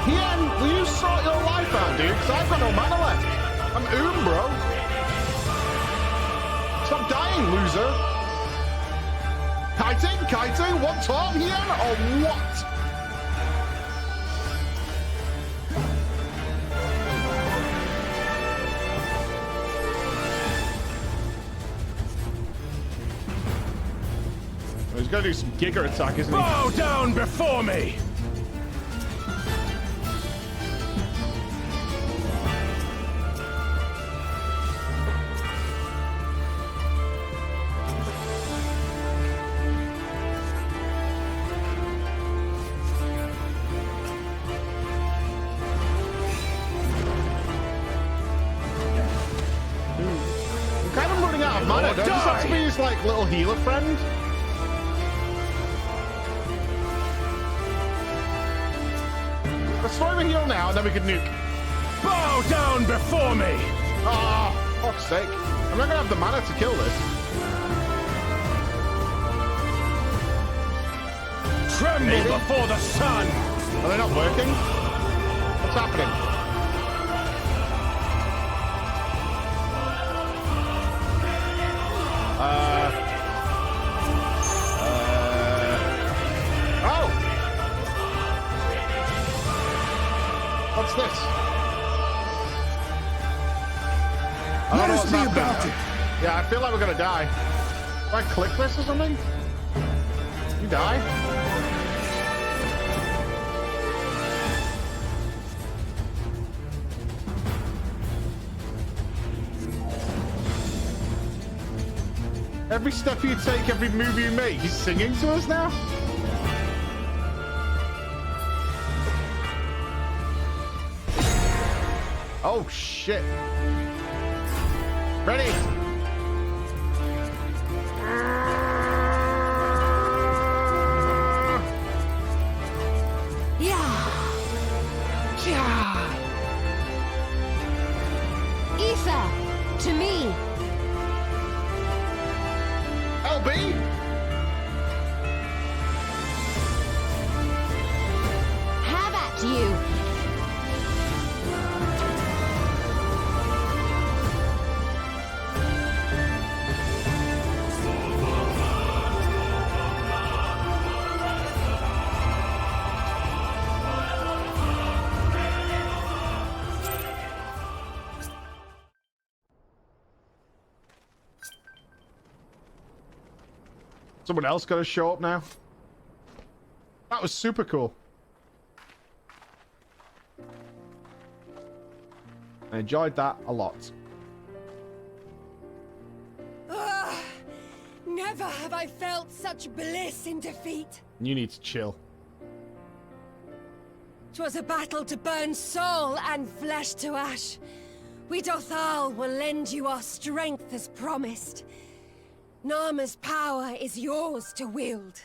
Hien, will you sort your life out, dude? Because I've got no mana left. I'm bro. Stop dying, loser. Kiting, one top, Hien, or what? He's gonna do some Giga attack, isn't he? Bow down before me! I'm kind of running out of mana. Do I just have to be his like little healer friend? Let's throw him a heal now, and then we can nuke. Bow down before me! Ah, fuck's sake. I'm not gonna have the mana to kill this. Tremble before the sun! Are they not working? What's happening? Oh! What's this? I don't know what's happening. Yeah, I feel like we're gonna die. Do I click this or something? You die? Every step you take, every move you make, he's singing to us now? Oh, shit. Ready? Ether, to me. LB? Have at you. Someone else got to show up now. That was super cool. I enjoyed that a lot. Never have I felt such bliss in defeat. You need to chill. 'Twas a battle to burn soul and flesh to ash. We Dothal will lend you our strength as promised. Narma's power is yours to wield.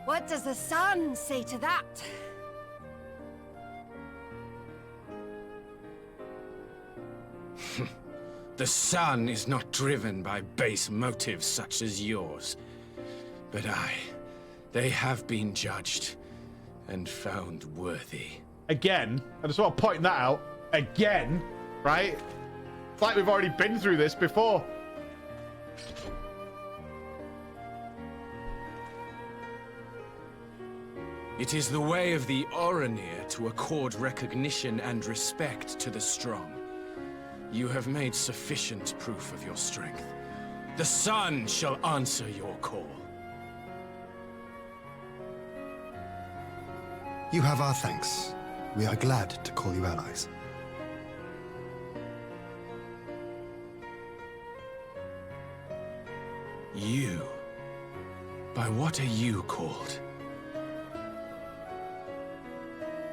What does the sun say to that? The sun is not driven by base motives such as yours. But they have been judged and found worthy. Again, I just want to point that out. Again, right? It's like we've already been through this before. It is the way of the Oranir to accord recognition and respect to the strong. You have made sufficient proof of your strength. The sun shall answer your call. You have our thanks. We are glad to call you allies. You? By what are you called?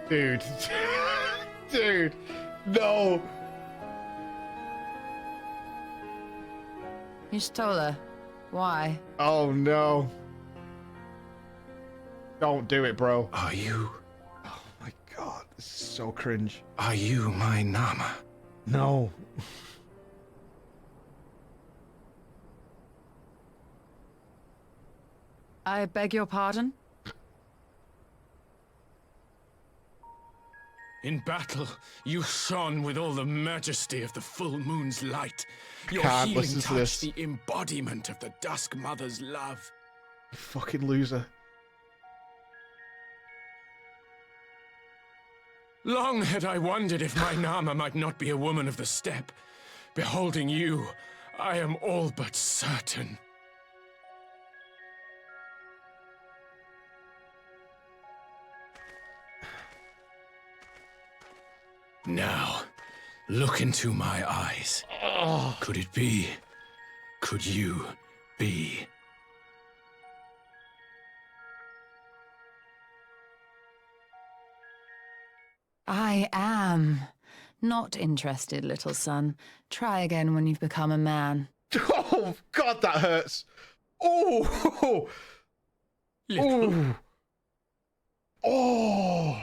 Dude. Dude. No. Y'shtola, why? Oh, no. Don't do it, bro. Are you? Oh, my God. This is so cringe. Are you my Nama? No. I beg your pardon? In battle, you shone with all the majesty of the full moon's light. Your Can't healing listen to touch, this. the embodiment of the Dusk Mother's love. You fucking loser. Long had I wondered if my Nama might not be a woman of the steppe. Beholding you, I am all but certain. Now, look into my eyes. Oh. Could it be? Could you be? I am. Not interested, little son. Try again when you've become a man. Oh, God, that hurts. Oh. Oh. Oh.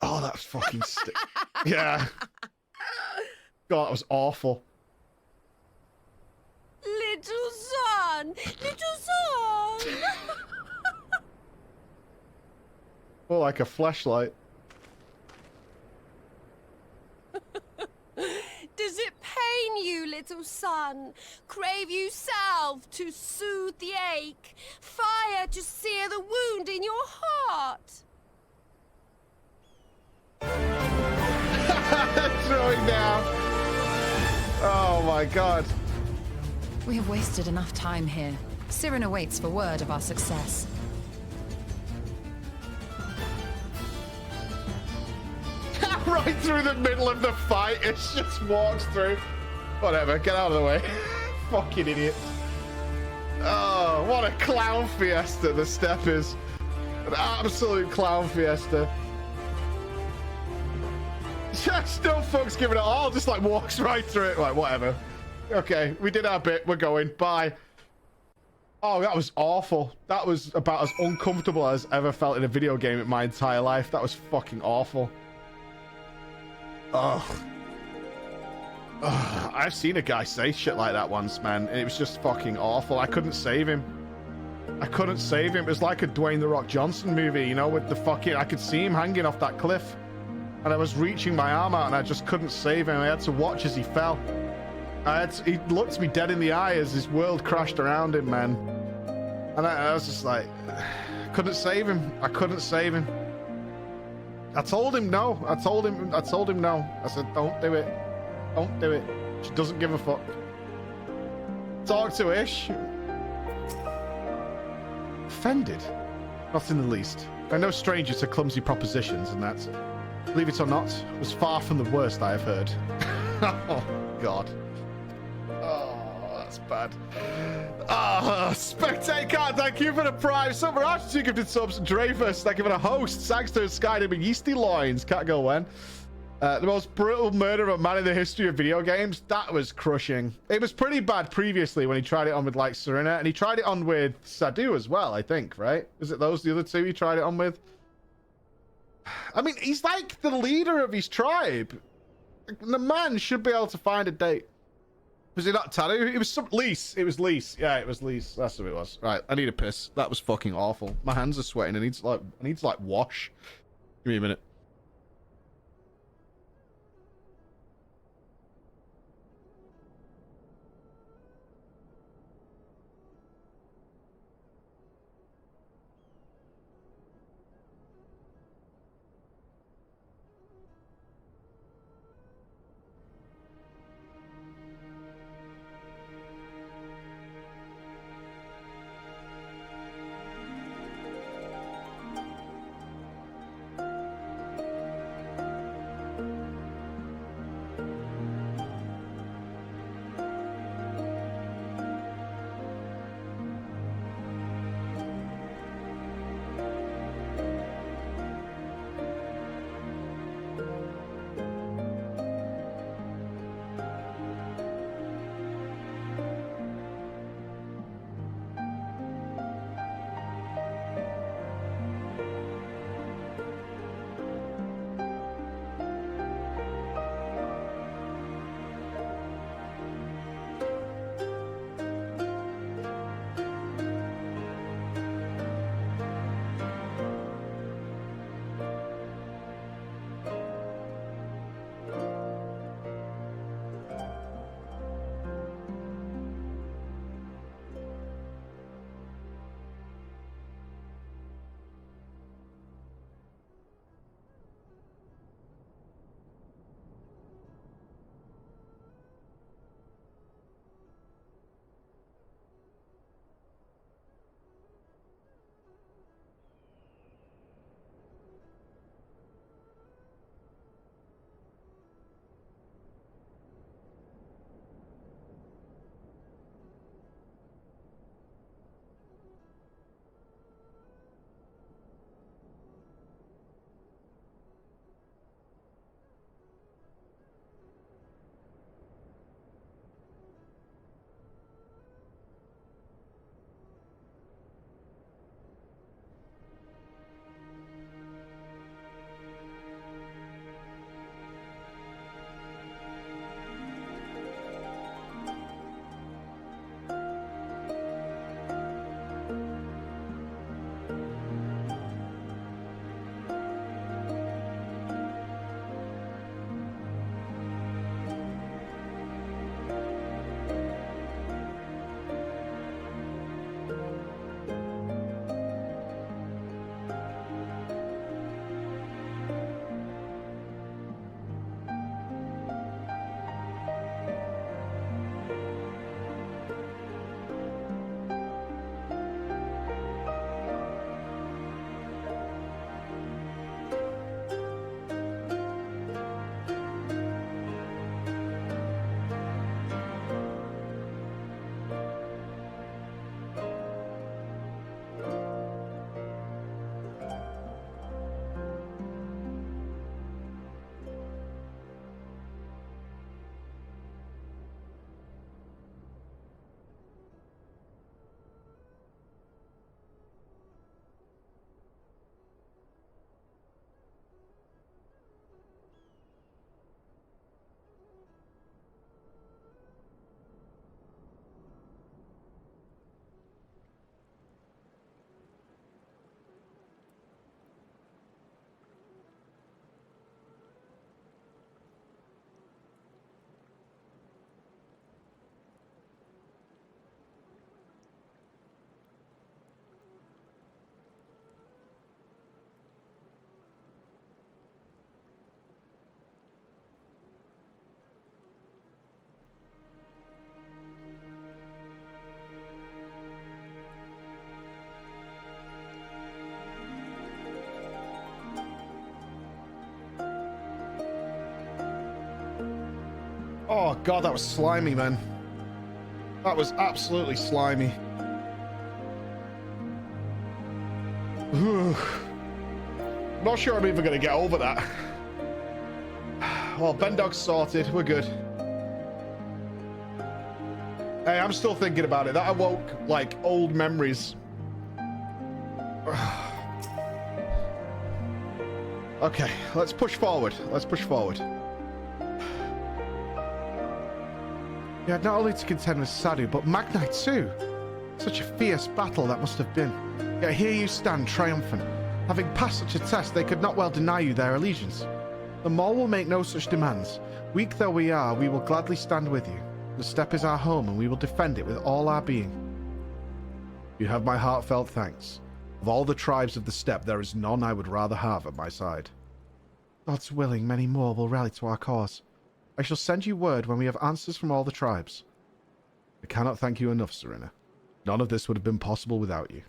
Oh, that's fucking sick. Yeah. God, that was awful. Little son! Little son! More like a flashlight. Does it pain you, little son? Crave you salve to soothe the ache? Fire to sear the wound in your heart? Throwing down. Oh my God. We have wasted enough time here. Siren awaits for word of our success. Right through the middle of the fight, it's just walks through. Whatever, get out of the way. Fucking idiot. Oh, what a clown fiesta the steppe is. An absolute clown fiesta. Just no fucks giving it all, just like walks right through it. Like, whatever. Okay, we did our bit, we're going. Bye. Oh, that was awful. That was about as uncomfortable as I've ever felt in a video game in my entire life. That was fucking awful. Ugh. Ugh. I've seen a guy say shit like that once, man, and it was just fucking awful. I couldn't save him. I couldn't save him. It was like a Dwayne "The Rock" Johnson movie, you know, with the fucking... I could see him hanging off that cliff, and I was reaching my arm out, and I just couldn't save him. I had to watch as he fell. He looked me dead in the eye as his world crashed around him, man. And I was just like... couldn't save him. I couldn't save him. I told him no. I told him no. I said, don't do it. Don't do it. She doesn't give a fuck. Talk to Ish. Offended? Not in the least. I'm no stranger to clumsy propositions, and that, believe it or not, was far from the worst I have heard. Oh, God. Oh, that's bad. Ah, Spectator, thank you for the prime. Summer Ash, 2 gifted subs. Dreyfus, thank you for the host. Saxter, Skydim, and Yeasty Loins. Can't go when. The most brutal murder of a man in the history of video games. That was crushing. It was pretty bad previously when he tried it on with, like, Serena, and he tried it on with Sadu as well, I think, right? Was it those, the other two he tried it on with? I mean, he's like the leader of his tribe. The man should be able to find a date. Was it not Tadu? It was some Lise. It was Lise. Yeah, it was Lise. That's what it was. Right, I need a piss. That was fucking awful. My hands are sweating. I need to like wash. Give me a minute. Oh god, that was slimy, man. That was absolutely slimy. Not sure I'm even going to get over that. Well, Bendog's sorted. We're good. Hey, I'm still thinking about it. That awoke, like, old memories. Okay, let's push forward. Let's push forward. You had not only to contend with Sadu, but Magnite too. Such a fierce battle that must have been. Yet here you stand, triumphant. Having passed such a test, they could not well deny you their allegiance. The Maul will make no such demands. Weak though we are, we will gladly stand with you. The steppe is our home, and we will defend it with all our being. You have my heartfelt thanks. Of all the tribes of the steppe, there is none I would rather have at my side. God's willing, many more will rally to our cause. I shall send you word when we have answers from all the tribes. I cannot thank you enough, Serena. None of this would have been possible without you.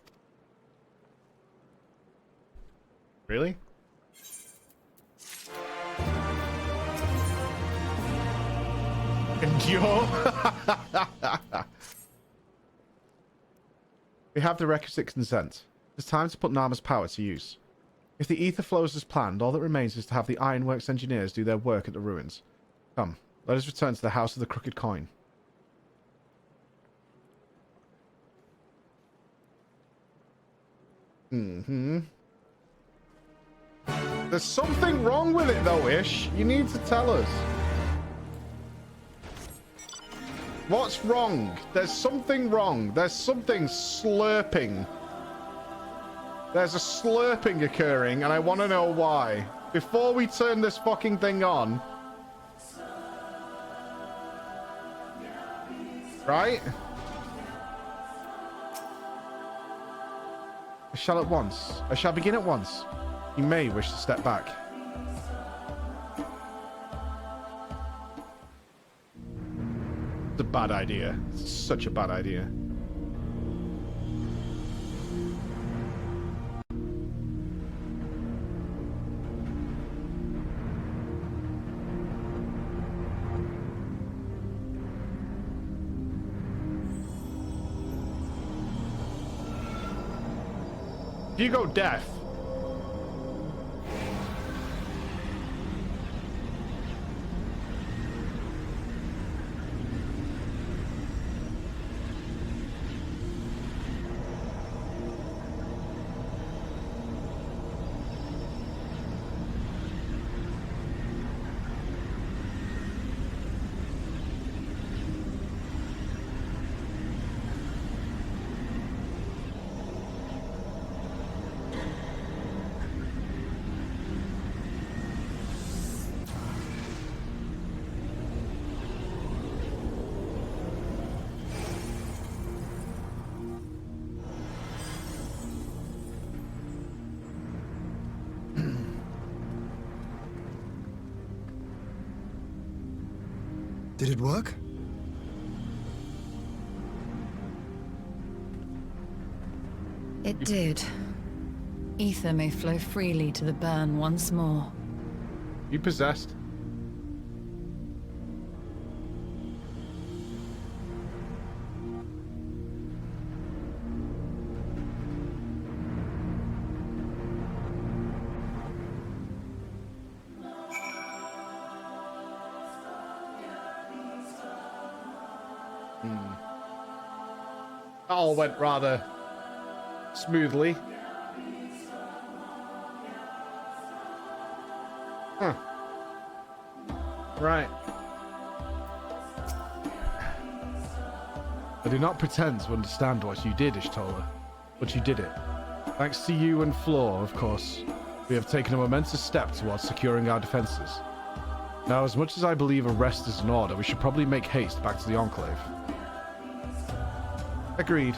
Really? Endure? We have the requisite consent. It's time to put Narma's power to use. If the ether flows as planned, all that remains is to have the Ironworks engineers do their work at the ruins. Come, let us return to the House of the Crooked Coin. There's something wrong with it though, Ish. You need to tell us. What's wrong? There's something wrong. There's something slurping. There's a slurping occurring, and I want to know why. Before we turn this fucking thing on. Right? I shall begin at once. You may wish to step back. It's a bad idea. It's such a bad idea. If you go deaf, Did it work? It did. Ether may flow freely to the burn once more. you possessed. That all went rather smoothly. Huh. Right. I do not pretend to understand what you did, Ishtola, but you did it. Thanks to you and Floor, of course, we have taken a momentous step towards securing our defenses. Now, as much as I believe a rest is in order, we should probably make haste back to the Enclave. Agreed.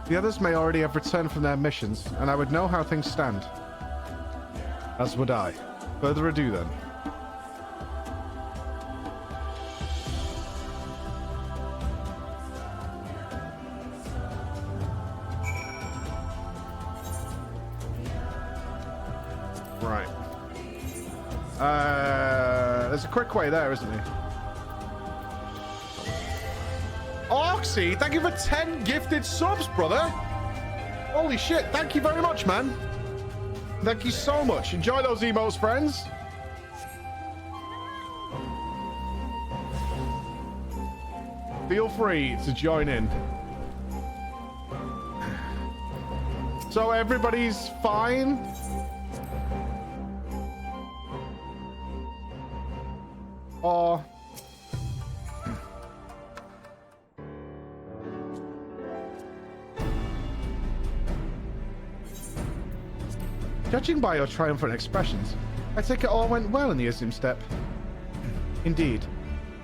The others may already have returned from their missions, and I would know how things stand. As would I. Further ado, then. Right. There's a quick way there, isn't there? Oxy, thank you for 10 gifted subs, brother. Holy shit, thank you very much, man. Thank you so much. Enjoy those emotes, friends. Feel free to join in. So everybody's fine? Or... Judging by your triumphant expressions, I take it all went well in the Ism step. Indeed.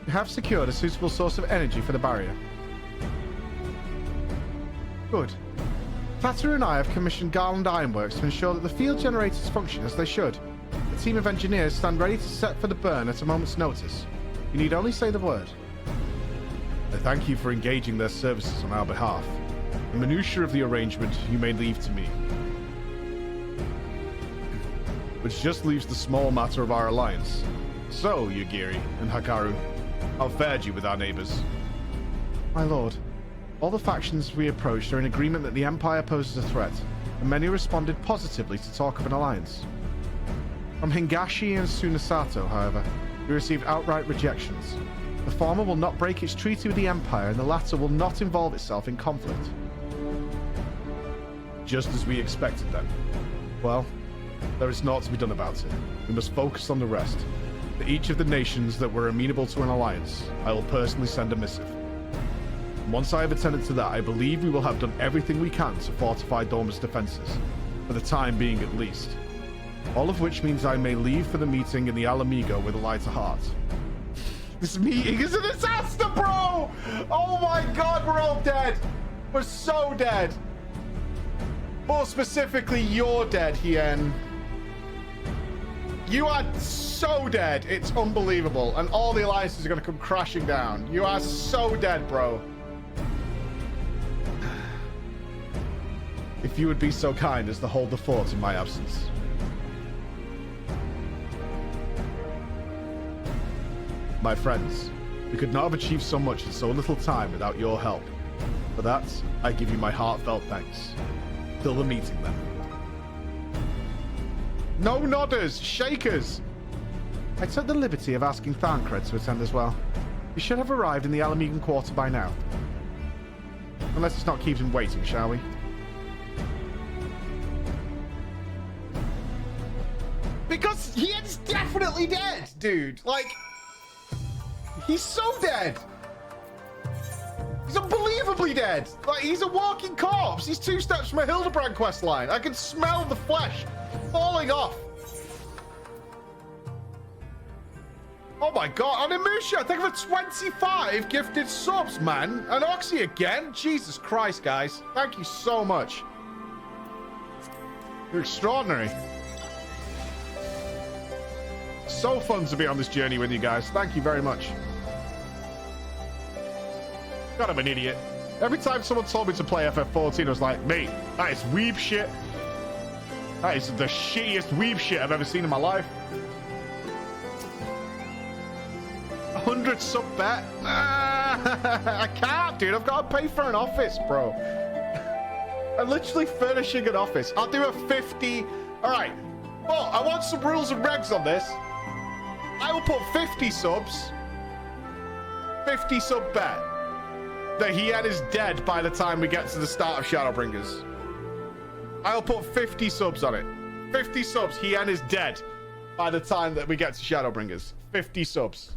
You have secured a suitable source of energy for the barrier. Good. Clatter and I have commissioned Garland Ironworks to ensure that the field generators function as they should. A team of engineers stand ready to set for the burn at a moment's notice. You need only say the word. I thank you for engaging their services on our behalf. The minutiae of the arrangement you may leave to me. Which just leaves the small matter of our alliance. So, Yagiri and Hakaru, how fared you with our neighbors? My lord, all the factions we approached are in agreement that the Empire poses a threat, and many responded positively to talk of an alliance. From Hingashi and Tsunasato, however, we received outright rejections. The former will not break its treaty with the Empire, and the latter will not involve itself in conflict. Just as we expected, then. Well, there is naught to be done about it. We must focus on the rest. To each of the nations that were amenable to an alliance, I will personally send a missive. Once I have attended to that, I believe we will have done everything we can to fortify Dorma's defenses, for the time being at least. All of which means I may leave for the meeting in the Alamigo with a lighter heart. This meeting is a disaster, bro! Oh my god, we're all dead! We're so dead! More specifically, you're dead, Hien. You are so dead. It's unbelievable. And all the alliances are going to come crashing down. You are so dead, bro. If you would be so kind as to hold the fort in my absence. My friends, we could not have achieved so much in so little time without your help. For that, I give you my heartfelt thanks. Till the meeting, then. No nodders, shakers! I took the liberty of asking Thancred to attend as well. You should have arrived in the Alamegan Quarter by now. And let's just not keep him waiting, shall we? Because he is definitely dead, dude. Like, he's so dead. He's unbelievably dead. Like, he's a walking corpse. He's 2 steps from a Hildebrand questline. I can smell the flesh falling off. Oh my god, and Emusha, thank you for 25 gifted subs, man. And Oxy again. Jesus Christ, guys. Thank you so much. You're extraordinary. So fun to be on this journey with you guys. Thank you very much. God, I'm an idiot. Every time someone told me to play FF14, I was like, mate, that is weeb shit. That is the shittiest weeb shit I've ever seen in my life. 100 sub bet? I can't, dude. I've got to pay for an office, bro. I'm literally furnishing an office. I'll do a 50. All right. Well, I want some rules and regs on this. I will put 50 subs. 50 sub bet that Hien is dead by the time we get to the start of Shadowbringers. I'll put 50 subs on it. 50 subs. Hien is dead by the time that we get to Shadowbringers. 50 subs.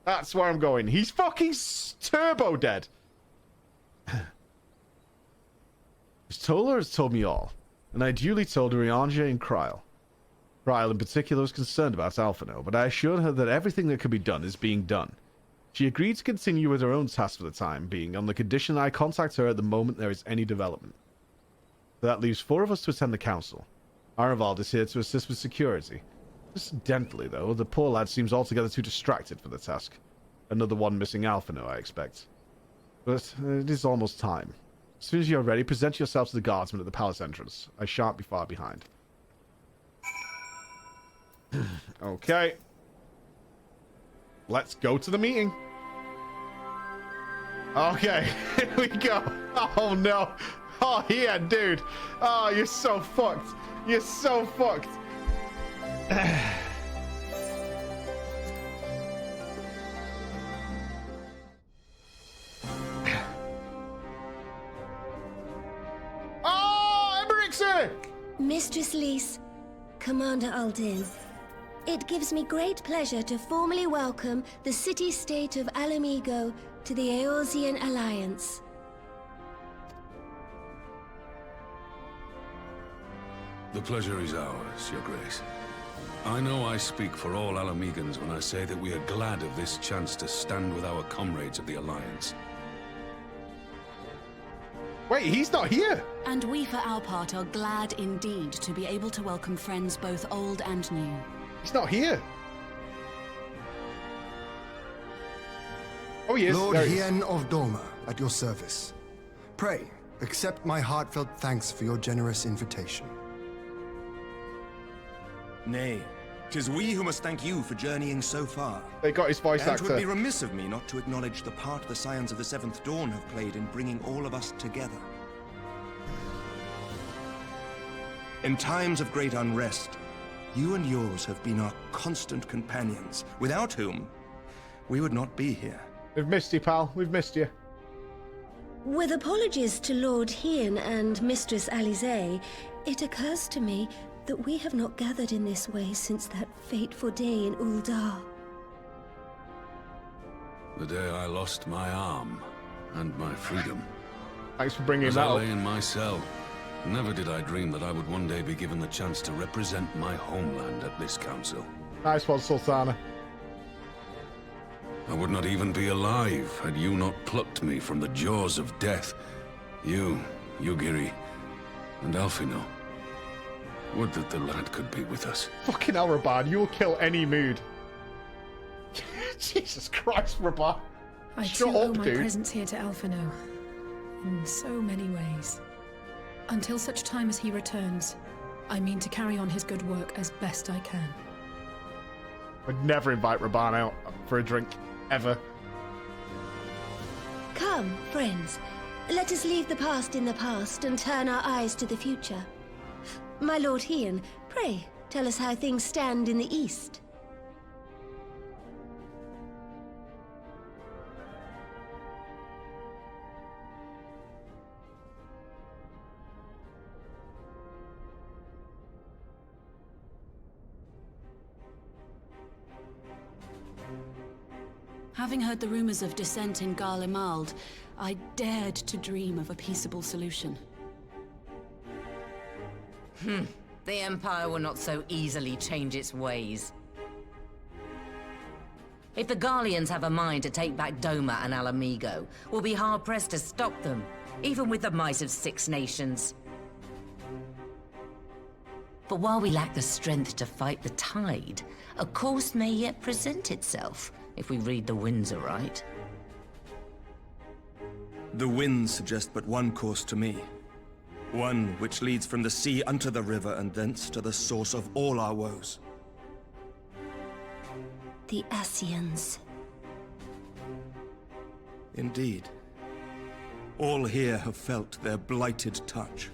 That's where I'm going. He's fucking turbo dead. Tola has told me all, and I duly told Riange and Kryl. Kryl in particular was concerned about Alphino, but I assured her that everything that could be done is being done. She agreed to continue with her own tasks for the time being, on the condition that I contact her at the moment there is any development. That leaves 4 of us to attend the council. Arvald is here to assist with security. Incidentally, though, the poor lad seems altogether too distracted for the task. Another one missing Alphino, I expect. But it is almost time. As soon as you are ready, present yourself to the guardsmen at the palace entrance. I shan't be far behind. Okay. Let's go to the meeting. Okay, here we go. Oh no. Oh yeah, dude. Oh, you're so fucked. You're so fucked. Oh, Emmerich! Mistress Lys, Commander Aldin, it gives me great pleasure to formally welcome the city-state of Alamigo to the Eorzean Alliance. The pleasure is ours, Your Grace. I know I speak for all Alamegans when I say that we are glad of this chance to stand with our comrades of the Alliance. Wait, he's not here! And we for our part are glad indeed to be able to welcome friends both old and new. He's not here. Oh, he is. Lord There he is. Hien of Doma, at your service. Pray, accept my heartfelt thanks for your generous invitation. Nay, 'tis we who must thank you for journeying so far. They got his voice And actor. 'twould be remiss of me not to acknowledge the part the Scions of the Seventh Dawn have played in bringing all of us together. In times of great unrest, you and yours have been our constant companions, without whom we would not be here. We've missed you, pal. We've missed you. With apologies to Lord Hien and Mistress Alize, it occurs to me that we have not gathered in this way since that fateful day in Uldar. The day I lost my arm and my freedom. Thanks for bringing As that I up. lay in my cell, never did I dream that I would one day be given the chance to represent my homeland at this council. Nice one, Sultana. I would not even be alive had you not plucked me from the jaws of death. You, Yugiri, and Alfino. Would that the lad could be with us. Fucking hell, Raban. You will kill any mood. Jesus Christ, Raban. I Shut too owe up, my dude. presence here to Alphino. In so many ways. Until such time as he returns, I mean to carry on his good work as best I can. I'd never invite Raban out for a drink. Ever. Come, friends. Let us leave the past in the past and turn our eyes to the future. My Lord Hien, pray, tell us how things stand in the east. Having heard the rumors of dissent in Garlemald, I dared to dream of a peaceable solution. The Empire will not so easily change its ways. If the Garleans have a mind to take back Doma and Alamigo, we'll be hard-pressed to stop them, even with the might of 6 nations. But while we lack the strength to fight the tide, a course may yet present itself, if we read the winds aright. The winds suggest but one course to me. One which leads from the sea unto the river and thence to the source of all our woes. The Ascians. Indeed. All here have felt their blighted touch.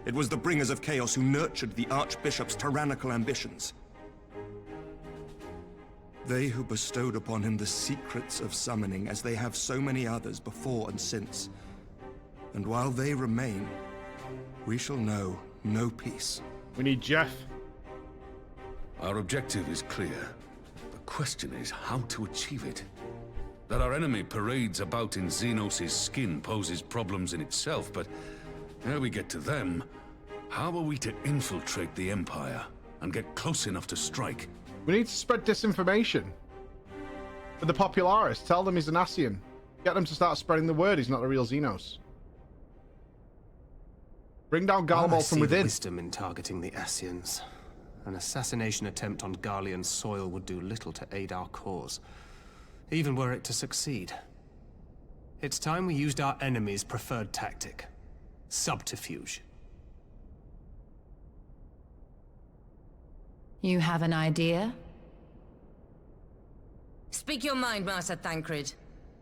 It was the bringers of chaos who nurtured the Archbishop's tyrannical ambitions. They who bestowed upon him the secrets of summoning, as they have so many others before and since. And while they remain, we shall know no peace. We need Jeff. Our objective is clear. The question is how to achieve it. That our enemy parades about in Xenos' skin poses problems in itself, but ere we get to them, how are we to infiltrate the Empire and get close enough to strike? We need to spread disinformation. For the Popularis, tell them he's an Ascian. Get them to start spreading the word he's not the real Xenos. Bring down Garlemald from within. Wisdom in targeting the Ascians. An assassination attempt on Garlean soil would do little to aid our cause, even were it to succeed. It's time we used our enemy's preferred tactic: subterfuge. You have an idea? Speak your mind, Master Thancred.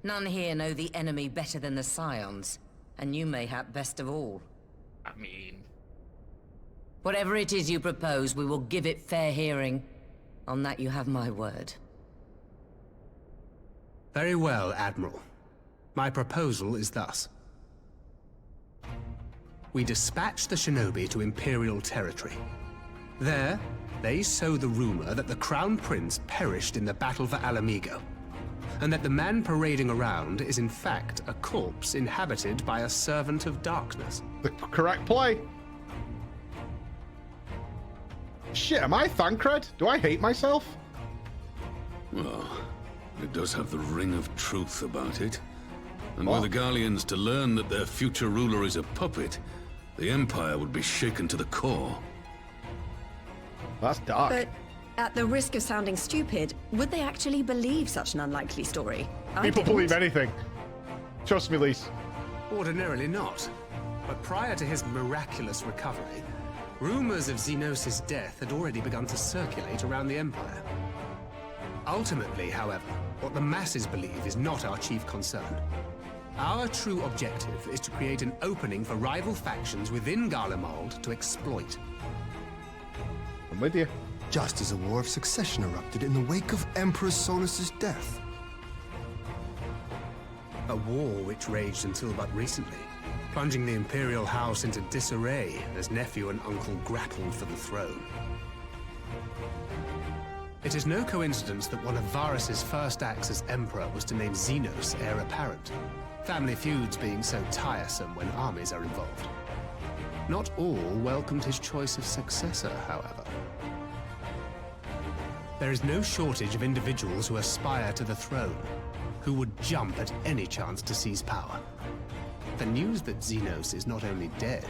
None here know the enemy better than the Scions, and you mayhap best of all. I mean... Whatever it is you propose, we will give it fair hearing. On that you have my word. Very well, Admiral. My proposal is thus. We dispatch the shinobi to Imperial territory. There, they sow the rumor that the Crown Prince perished in the battle for Alamigo, and that the man parading around is in fact a corpse inhabited by a servant of darkness. The correct play. Shit, am I Thancred? Do I hate myself? Well, it does have the ring of truth about it. And were the Garleans to learn that their future ruler is a puppet, the Empire would be shaken to the core. That's dark. But at the risk of sounding stupid, would they actually believe such an unlikely story? People believe anything. Trust me, Lise. Ordinarily not. But prior to his miraculous recovery, rumors of Xenos' death had already begun to circulate around the Empire. Ultimately, however, what the masses believe is not our chief concern. Our true objective is to create an opening for rival factions within Garlemald to exploit. I'm with you. Just as a war of succession erupted in the wake of Emperor Solus's death. A war which raged until but recently, plunging the Imperial House into disarray as nephew and uncle grappled for the throne. It is no coincidence that one of Varus's first acts as Emperor was to name Xenos heir apparent, family feuds being so tiresome when armies are involved. Not all welcomed his choice of successor, however. There is no shortage of individuals who aspire to the throne, who would jump at any chance to seize power. The news that Xenos is not only dead,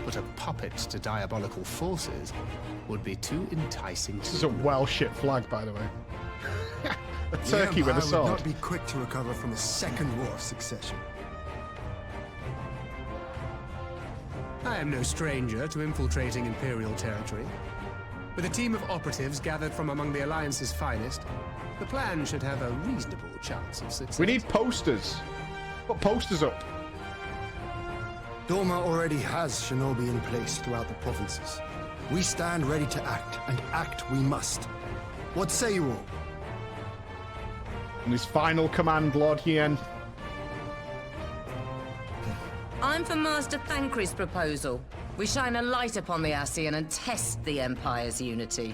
but a puppet to diabolical forces would be too enticing to... This is a well-shit flag, by the way. A turkey with a sword. Would not be quick to recover from a second war of succession. I am no stranger to infiltrating Imperial territory. With a team of operatives gathered from among the Alliance's finest, the plan should have a reasonable chance of success. We need posters. Put posters up. Doma already has shinobi in place throughout the provinces. We stand ready to act, and act we must. What say you all? And his final command, Lord Hien. I'm for Master Thancred's proposal. We shine a light upon the Ascian and test the Empire's unity.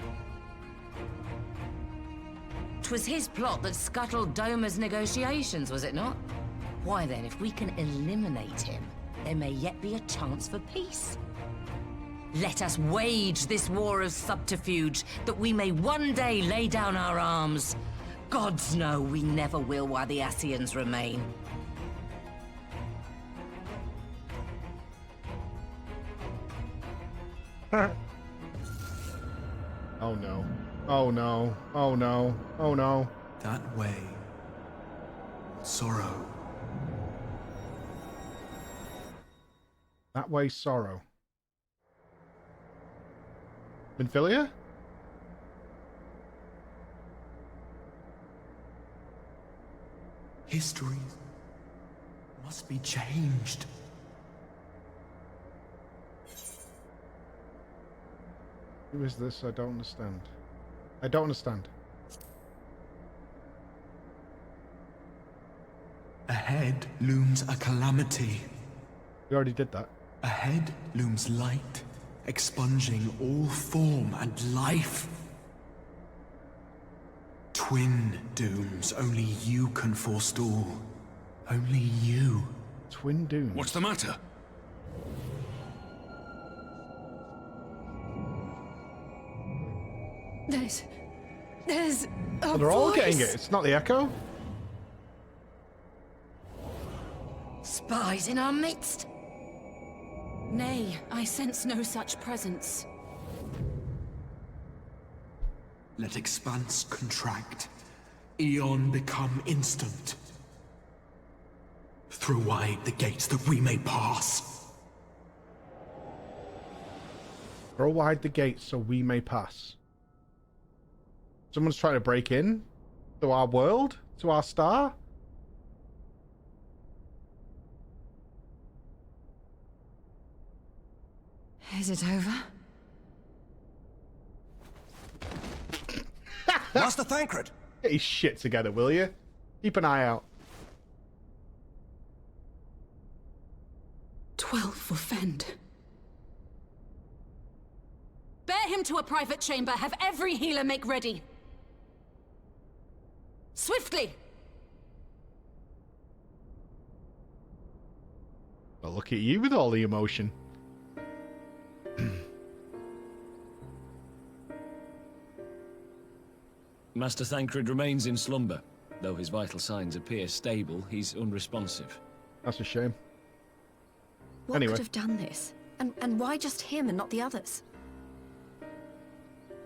'Twas his plot that scuttled Doma's negotiations, was it not? Why then, if we can eliminate him, there may yet be a chance for peace. Let us wage this war of subterfuge, that we may one day lay down our arms. Gods know we never will while the Ascians remain. Oh no. Oh no. Oh no. Oh no. That way. Sorrow. That way, sorrow. Minfilia? History must be changed. Who is this? I don't understand. I don't understand. Ahead looms a calamity. We already did that. Ahead looms light, expunging all form and life. Twin dooms only you can forestall. Only you. Twin dooms? What's the matter? There's a They're all voice. getting it. It's not the echo. Spies in our midst. Nay, I sense no such presence. Let expanse contract. Eon become instant. Throw wide the gates that we may pass. Throw wide the gates so we may pass. Someone's trying to break in to our world, to our star. Is it over? Master Thancred! Get your shit together, will you? Keep an eye out. 12 for Fend. Bear him to a private chamber. Have every healer make ready. Swiftly! Well, look at you with all the emotion. Master Thancred remains in slumber. Though his vital signs appear stable, he's unresponsive. That's a shame. What could have done this? And why just him and not the others?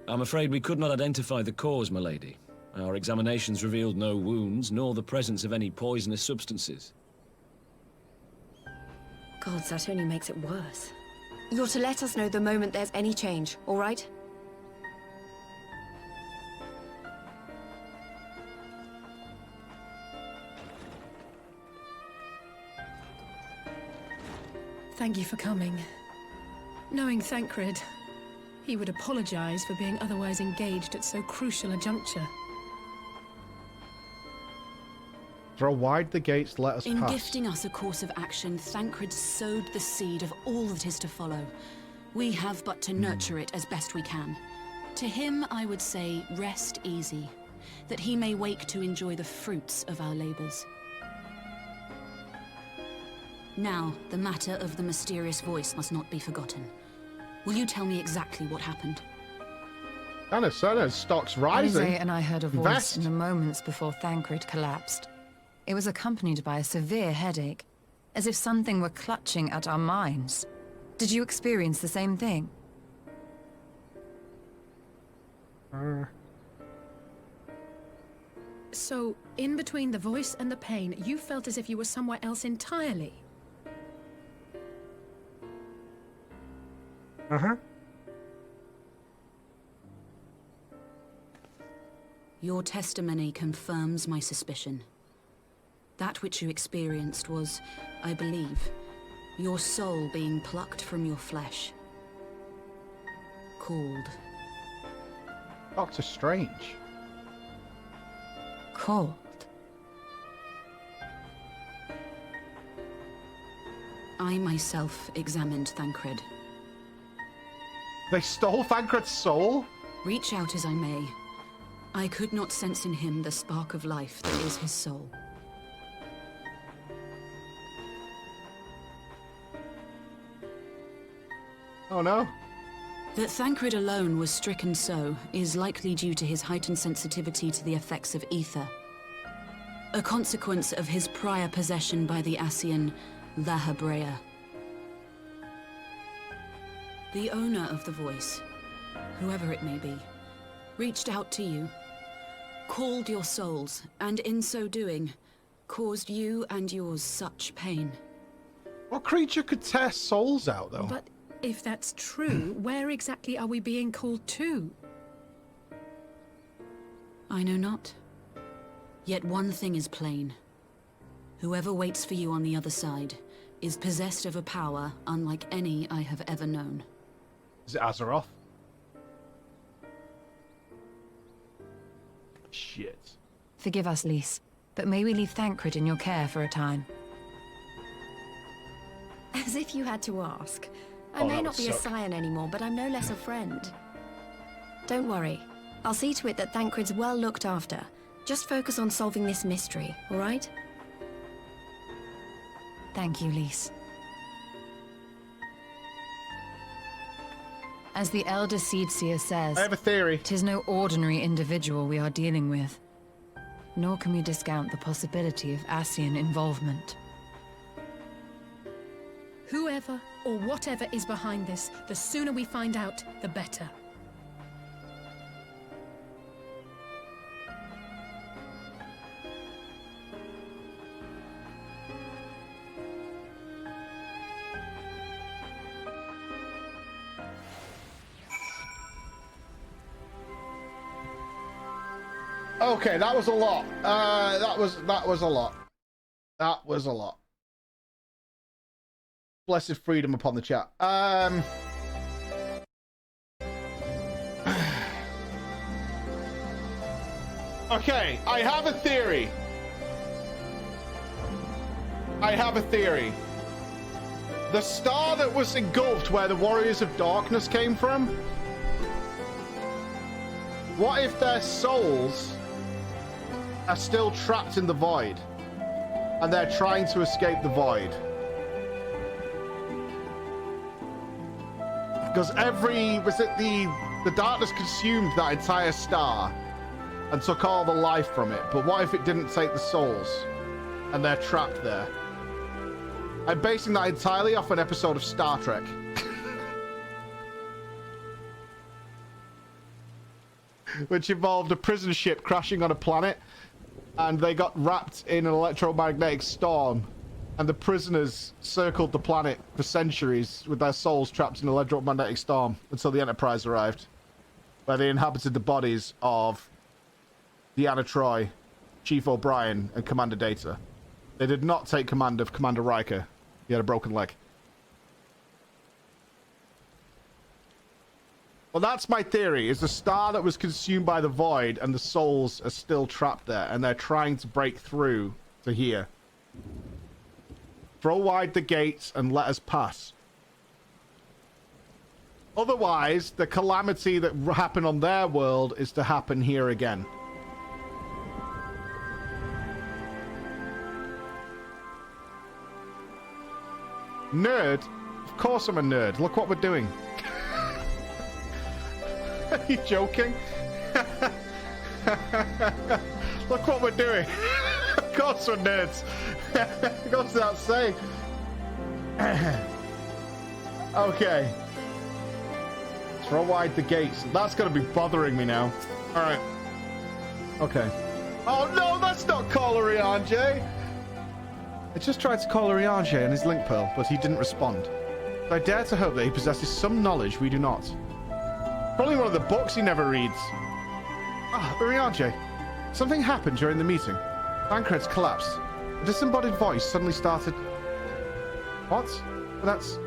I'm afraid we could not identify the cause, my lady. Our examinations revealed no wounds, nor the presence of any poisonous substances. Gods, that only makes it worse. You're to let us know the moment there's any change, all right? Thank you for coming. Knowing Thancred, he would apologize for being otherwise engaged at so crucial a juncture. Throw wide the gates, let us In pass. gifting us a course of action, Thancred sowed the seed of all that is to follow. We have but to nurture it as best we can. To him, I would say, rest easy, that he may wake to enjoy the fruits of our labors. Now, the matter of the mysterious voice must not be forgotten. Will you tell me exactly what happened? Anna, stock's rising. Alize and I heard a voice Invest. in the moments before Thancred collapsed. It was accompanied by a severe headache, as if something were clutching at our minds. Did you experience the same thing? So, in between the voice and the pain, you felt as if you were somewhere else entirely. Uh-huh. Your testimony confirms my suspicion. That which you experienced was, I believe, your soul being plucked from your flesh. Called. Doctor Strange. Called? I myself examined Thancred. They stole Thancred's soul? Reach out as I may, I could not sense in him the spark of life that is his soul. Oh no. That Thancred alone was stricken so is likely due to his heightened sensitivity to the effects of ether. A consequence of his prior possession by the Ascian Lahabrea. The owner of the voice, whoever it may be, reached out to you, called your souls, and in so doing, caused you and yours such pain. What creature could tear souls out, though? But if that's true, where exactly are we being called to? I know not. Yet one thing is plain. Whoever waits for you on the other side is possessed of a power unlike any I have ever known. Is it Azeroth? Shit. Forgive us, Lys, but may we leave Thancred in your care for a time? As if you had to ask. I Oh, may that not would be a suck. scion anymore, but I'm no less a friend. Don't worry. I'll see to it that Thancred's well looked after. Just focus on solving this mystery, all right? Thank you, Lys. As the Elder Seedseer says, I have a theory. 'Tis no ordinary individual we are dealing with. Nor can we discount the possibility of Ascian involvement. Whoever or whatever is behind this, the sooner we find out, the better. Okay, that was a lot. That was a lot. That was a lot. Blessed freedom upon the chat. Okay, I have a theory. The star that was engulfed where the Warriors of Darkness came from? What if their souls are still trapped in the void and they're trying to escape the void? Because the darkness consumed that entire star and took all the life from it. But what if it didn't take the souls and they're trapped there? I'm basing that entirely off an episode of Star Trek. Which involved a prison ship crashing on a planet, and they got wrapped in an electromagnetic storm, and the prisoners circled the planet for centuries with their souls trapped in an electromagnetic storm until the Enterprise arrived, where they inhabited the bodies of Deanna Troi, Chief O'Brien, and Commander Data. They did not take command of Commander Riker. He had a broken leg. Well, that's my theory, is the star that was consumed by the void and the souls are still trapped there, and they're trying to break through to here. Throw wide the gates and let us pass. Otherwise, the calamity that happened on their world is to happen here again. Nerd? Of course I'm a nerd. Look what we're doing. Are you joking? Look what we're doing. Of course we're nerds. It goes without saying. Okay. Throw wide the gates. That's going to be bothering me now. Alright. Okay. Oh no, that's not Urianger! I just tried to call Urianger on his link pearl, but he didn't respond. I dare to hope that he possesses some knowledge we do not. Probably one of the books he never reads. Ah, Urianger. Something happened during the meeting. Tancred's collapsed. A disembodied voice suddenly started... What? Well, that's...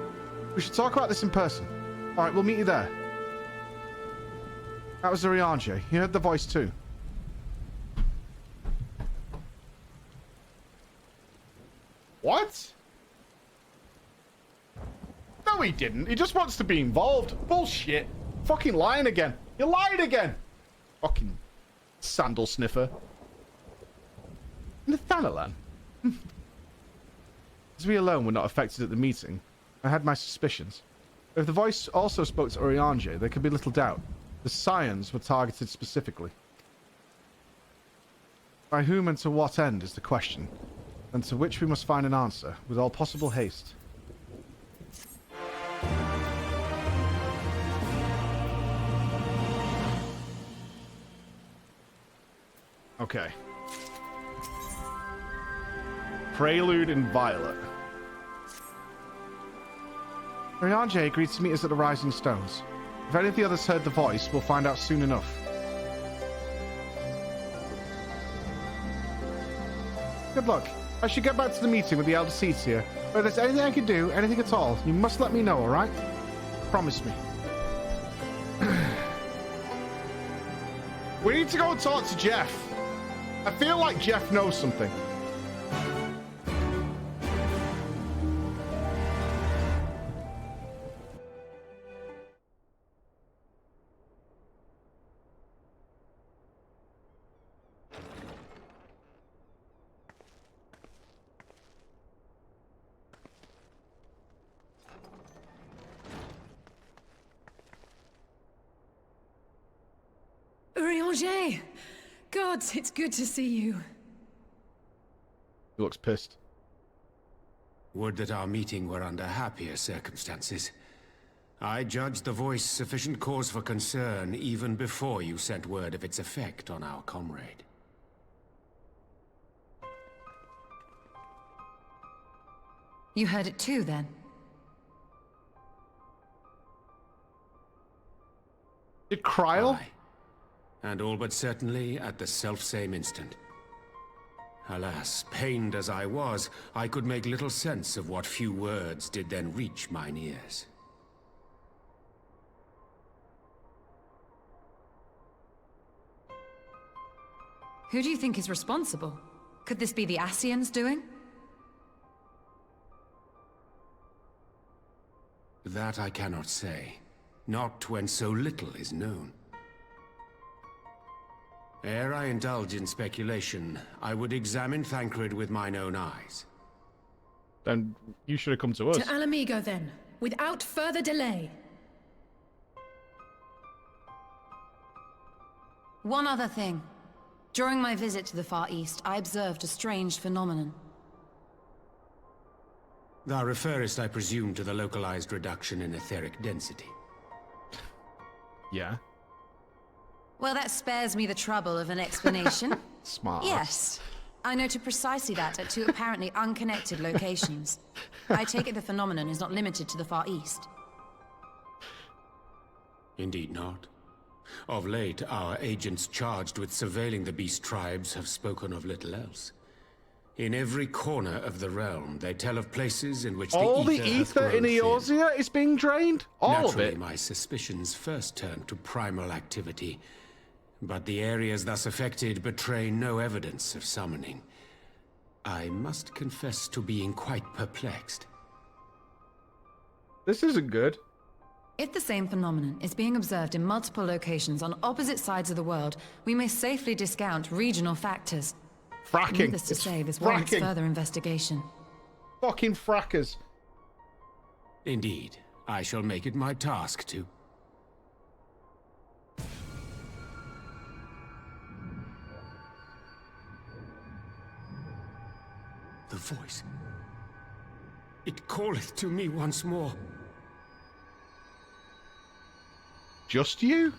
We should talk about this in person. Alright, we'll meet you there. That was Urianger. He heard the voice too. What? No, he didn't. He just wants to be involved. Bullshit. Fucking lying again. You're lying again. Fucking sandal sniffer. Nathanalan. As we alone were not affected at the meeting, I had my suspicions. If the voice also spoke to Urianger, there could be little doubt. The Scions were targeted specifically. By whom and to what end is the question, and to which we must find an answer with all possible haste. Okay. Prelude in Violet. Urianger agreed to meet us at the Rising Stones. If any of the others heard the voice, we'll find out soon enough. Good luck. I should get back to the meeting with the Elder Seeds here. But if there's anything I can do, anything at all, you must let me know, alright? Promise me. We need to go and talk to Jeff. I feel like Jeff knows something. Urianger! Gods, it's good to see you. He looks pissed. Would that our meeting were under happier circumstances. I judged the voice sufficient cause for concern even before you sent word of its effect on our comrade. You heard it too, then? Did Kryl? Aye. And all but certainly at the selfsame instant. Alas, pained as I was, I could make little sense of what few words did then reach mine ears. Who do you think is responsible? Could this be the Ascians doing? That I cannot say. Not when so little is known. Ere I indulge in speculation, I would examine Thancred with mine own eyes. Then you should have come to us. To Alamigo, then, without further delay. One other thing. During my visit to the Far East, I observed a strange phenomenon. Thou referrest, I presume, to the localized reduction in etheric density. Yeah. Well, that spares me the trouble of an explanation. Smart. Yes. I noted precisely that at two apparently unconnected locations. I take it the phenomenon is not limited to the Far East. Indeed not. Of late, our agents charged with surveilling the beast tribes have spoken of little else. In every corner of the realm, they tell of places in which all the hath ether in grown thin. Eorzea is being drained? All Naturally, of it? my suspicions first turned to primal activity, but the areas thus affected betray no evidence of summoning. I must confess to being quite perplexed. This isn't good. If the same phenomenon is being observed in multiple locations on opposite sides of the world, we may safely discount regional factors. Fracking. Needless to It's say, this warrants fracking. further investigation. Fucking frackers. Indeed, I shall make it my task to. The voice. It calleth to me once more. Just you?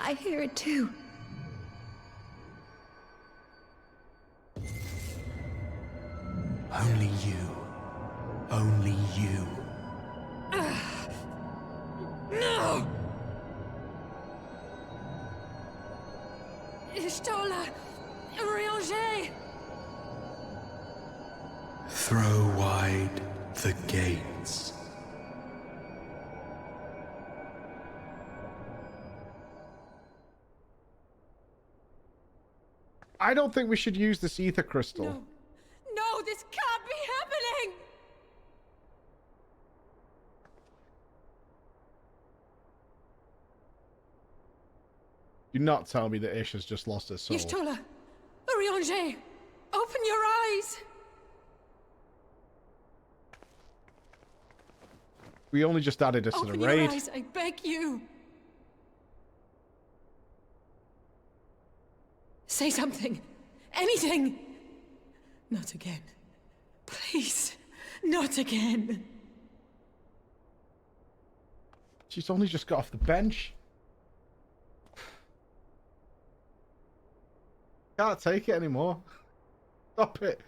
I hear it too. Only you. Only you. No! Ishtola! Rianger! Throw wide the gates. I don't think we should use this ether crystal. No. No, this can't be happening! Do not tell me that Ish has just lost her soul. Ishtola! Rianger! Open your eyes! We only just added us to Open the your raid. eyes, I beg you! Say something! Anything! Not again. Please, not again. She's only just got off the bench. Can't take it anymore. Stop it.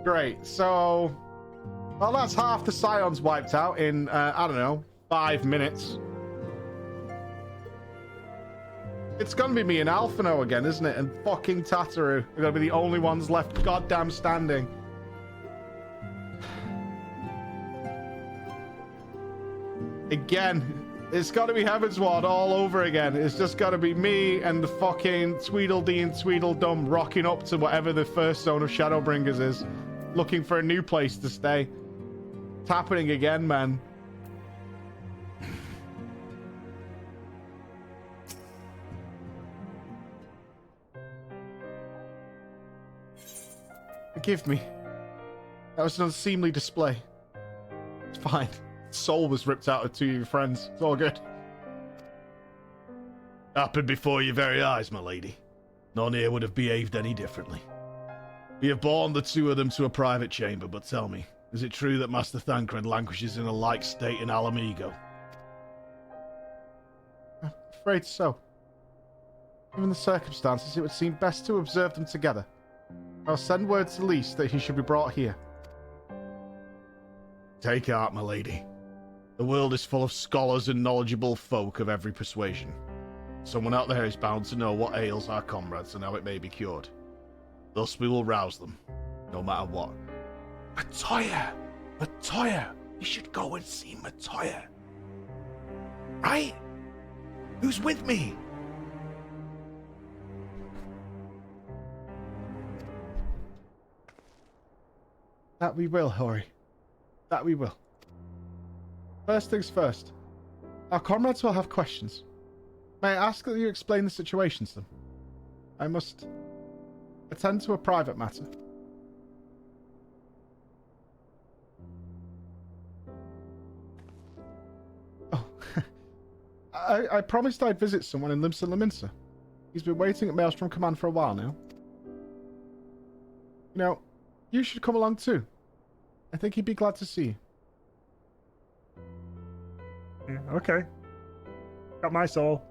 Great, so... Well, that's half the Scions wiped out in, I don't know, 5 minutes. It's gonna be me and Alphino again, isn't it? And fucking Tataru. We're gonna be the only ones left goddamn standing. Again. It's gotta be Heavensward all over again. It's just gotta be me and the fucking Tweedledee and Tweedledum rocking up to whatever the first zone of Shadowbringers is. Looking for a new place to stay. It's happening again, man. Forgive me. That was an unseemly display. It's fine. Soul was ripped out of two of your friends. It's all good. Happened before your very eyes, my lady. None here would have behaved any differently. We have borne the two of them to a private chamber, but tell me, is it true that Master Thancred languishes in a like state in Alamigo? I'm afraid so. Given the circumstances, it would seem best to observe them together. I'll send word to Lys that he should be brought here. Take heart, my lady. The world is full of scholars and knowledgeable folk of every persuasion. Someone out there is bound to know what ails our comrades and how it may be cured. Thus we will rouse them, no matter what. Matoya! Matoya! You should go and see Matoya. Right? Who's with me? That we will, Hori. That we will. First things first. Our comrades will have questions. May I ask that you explain the situation to them? I must attend to a private matter. Oh. I promised I'd visit someone in Limsa Laminsa. He's been waiting at Maelstrom Command for a while now. You know, you should come along too. I think he'd be glad to see you. Yeah, okay. Got my soul.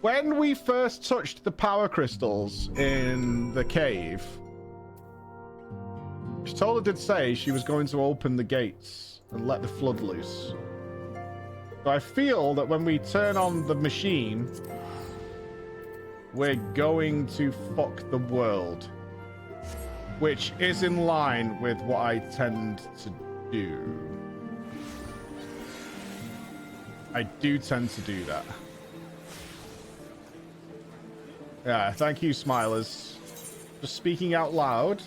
When we first touched the power crystals in the cave, Stola did say she was going to open the gates and let the flood loose. So I feel that when we turn on the machine, we're going to fuck the world. Which is in line with what I tend to do. I do tend to do that. Yeah, thank you, Smilers. Just speaking out loud.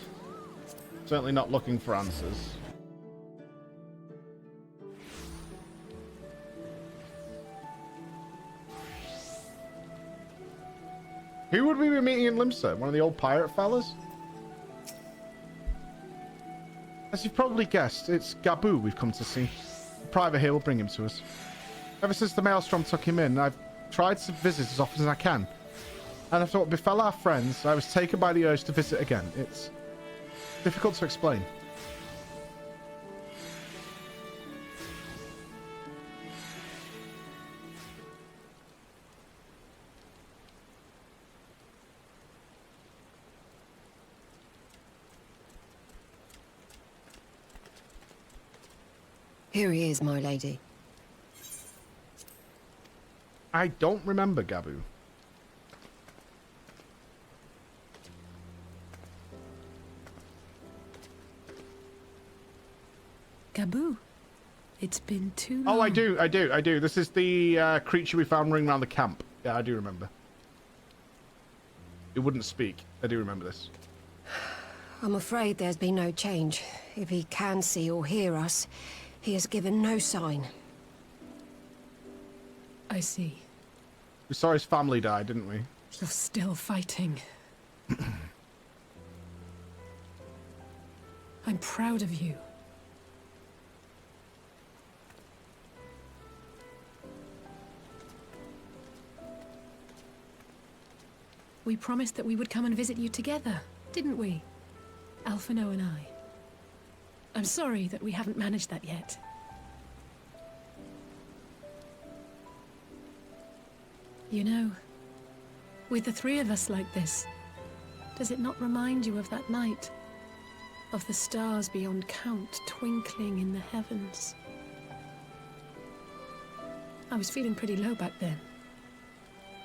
Certainly not looking for answers. Who would we be meeting in Limsa? One of the old pirate fellas? As you've probably guessed, it's Gabu we've come to see. The private here will bring him to us. Ever since the Maelstrom took him in, I've tried to visit as often as I can. And after what befell our friends, I was taken by the urge to visit again. It's difficult to explain. Here he is, my lady. I don't remember Gabu. Gabu. It's been too long. Oh, I do. This is the creature we found running around the camp. Yeah, I do remember. It wouldn't speak. I do remember this. I'm afraid there's been no change. If he can see or hear us, he has given no sign. I see. We saw his family die, didn't we? You're still fighting. I'm proud of you. We promised that we would come and visit you together, didn't we? Alphino and I. I'm sorry that we haven't managed that yet. You know, with the three of us like this, does it not remind you of that night? Of the stars beyond count twinkling in the heavens? I was feeling pretty low back then.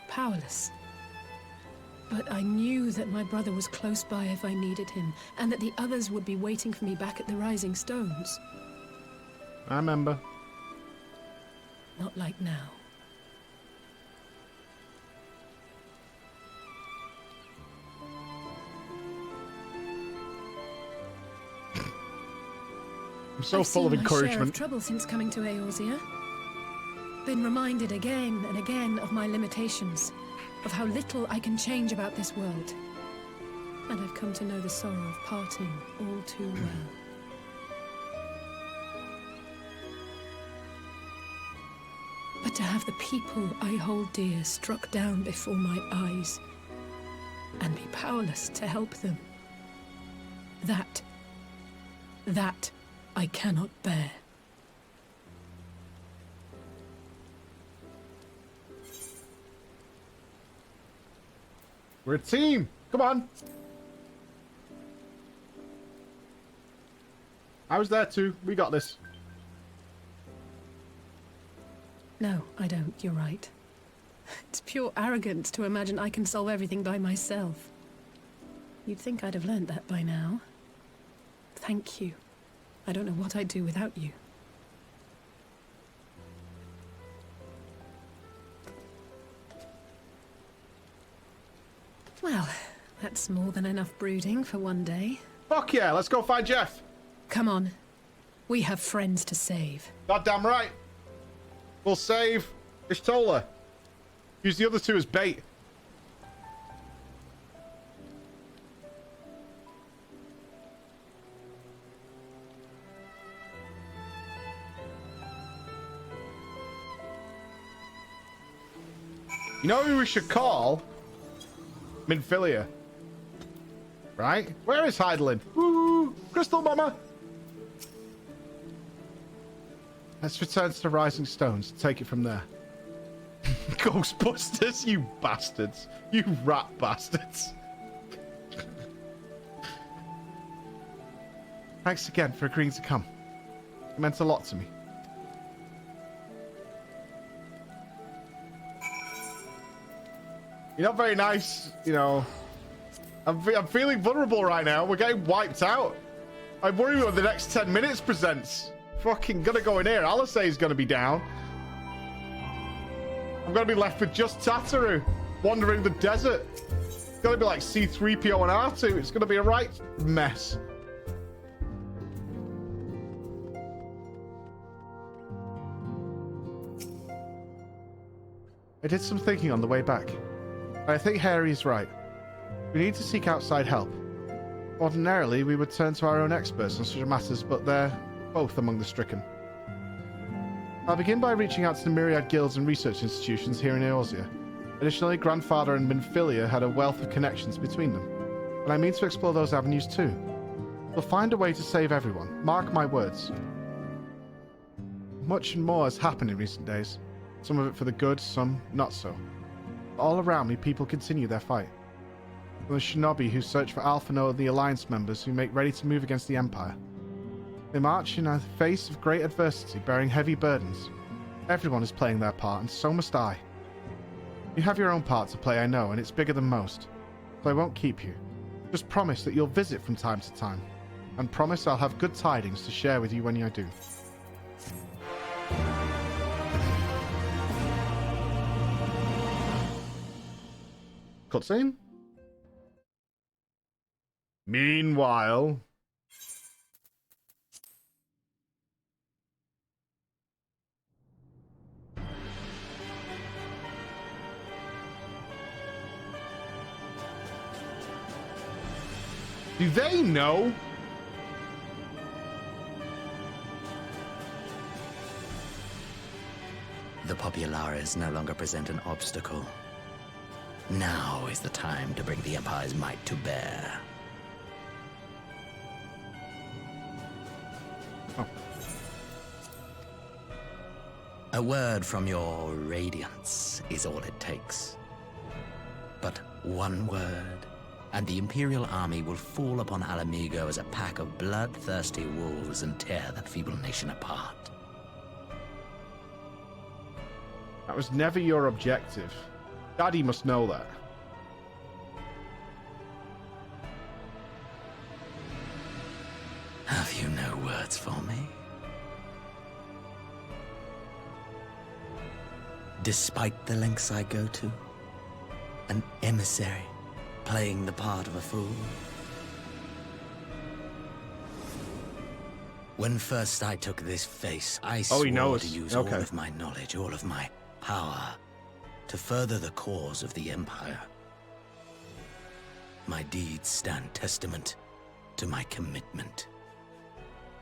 Powerless. But I knew that my brother was close by if I needed him, and that the others would be waiting for me back at the Rising Stones. I remember. Not like now. I'm so full of encouragement. I've seen my share of trouble since coming to Eorzea. Been reminded again and again of my limitations, of how little I can change about this world. And I've come to know the sorrow of parting all too well. But to have the people I hold dear struck down before my eyes, and be powerless to help them, that I cannot bear. We're a team. Come on. I was there too. We got this. No, I don't. You're right. It's pure arrogance to imagine I can solve everything by myself. You'd think I'd have learned that by now. Thank you. I don't know what I'd do without you. Well, that's more than enough brooding for one day. Fuck yeah, let's go find Jeff. Come on. We have friends to save. Goddamn right. We'll save Ishtola. Use the other two as bait. You know who we should call? Minfilia. Right? Where is Heidelin? Woo! Crystal Mama! Let's return to the Rising Stones and take it from there. Ghostbusters, you bastards. You rat bastards. Thanks again for agreeing to come. It meant a lot to me. You're not very nice, you know. I'm feeling vulnerable right now. We're getting wiped out. I worry what the next 10 minutes presents. Fucking gonna go in here. Alisay's gonna be down. I'm gonna be left with just Tataru wandering the desert. It's gonna be like C-3PO and R2. It's gonna be a right mess. I did some thinking on the way back. I think Harry's right. We need to seek outside help. Ordinarily, we would turn to our own experts on such matters, but they're both among the stricken. I'll begin by reaching out to the myriad guilds and research institutions here in Eorzea. Additionally, Grandfather and Minfilia had a wealth of connections between them, and I mean to explore those avenues too. We'll find a way to save everyone, mark my words. Much and more has happened in recent days. Some of it for the good, some not so. But all around me, people continue their fight. From the shinobi who search for Alphinaud and the Alliance members who make ready to move against the Empire. They march in the face of great adversity, bearing heavy burdens. Everyone is playing their part, and so must I. You have your own part to play, I know, and it's bigger than most. So I won't keep you. Just promise that you'll visit from time to time. And promise I'll have good tidings to share with you when I do. Cutscene? Meanwhile... Do they know? The Populares no longer present an obstacle. Now is the time to bring the Empire's might to bear. Oh. A word from your Radiance is all it takes. But one word, and the Imperial army will fall upon Alamigo as a pack of bloodthirsty wolves and tear that feeble nation apart. That was never your objective. Daddy must know that. Have you no words for me? Despite the lengths I go to, an emissary playing the part of a fool. When first I took this face, I swore to use all of my knowledge, all of my power, to further the cause of the Empire. My deeds stand testament to my commitment.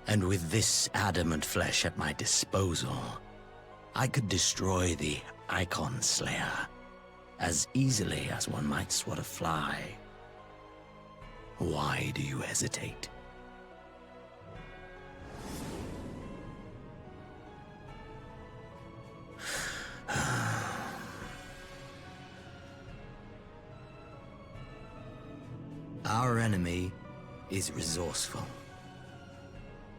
And with this adamant flesh at my disposal, I could destroy the Icon Slayer as easily as one might swat a fly. Why do you hesitate? Our enemy is resourceful.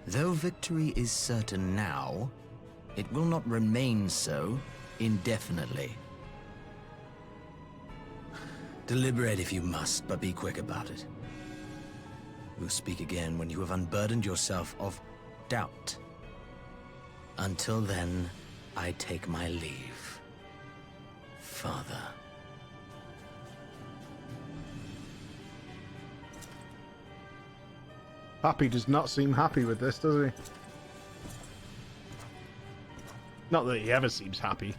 Though victory is certain now, it will not remain so indefinitely. Deliberate if you must, but be quick about it. We'll speak again when you have unburdened yourself of doubt. Until then, I take my leave. Father. Pappy does not seem happy with this, does he? Not that he ever seems happy.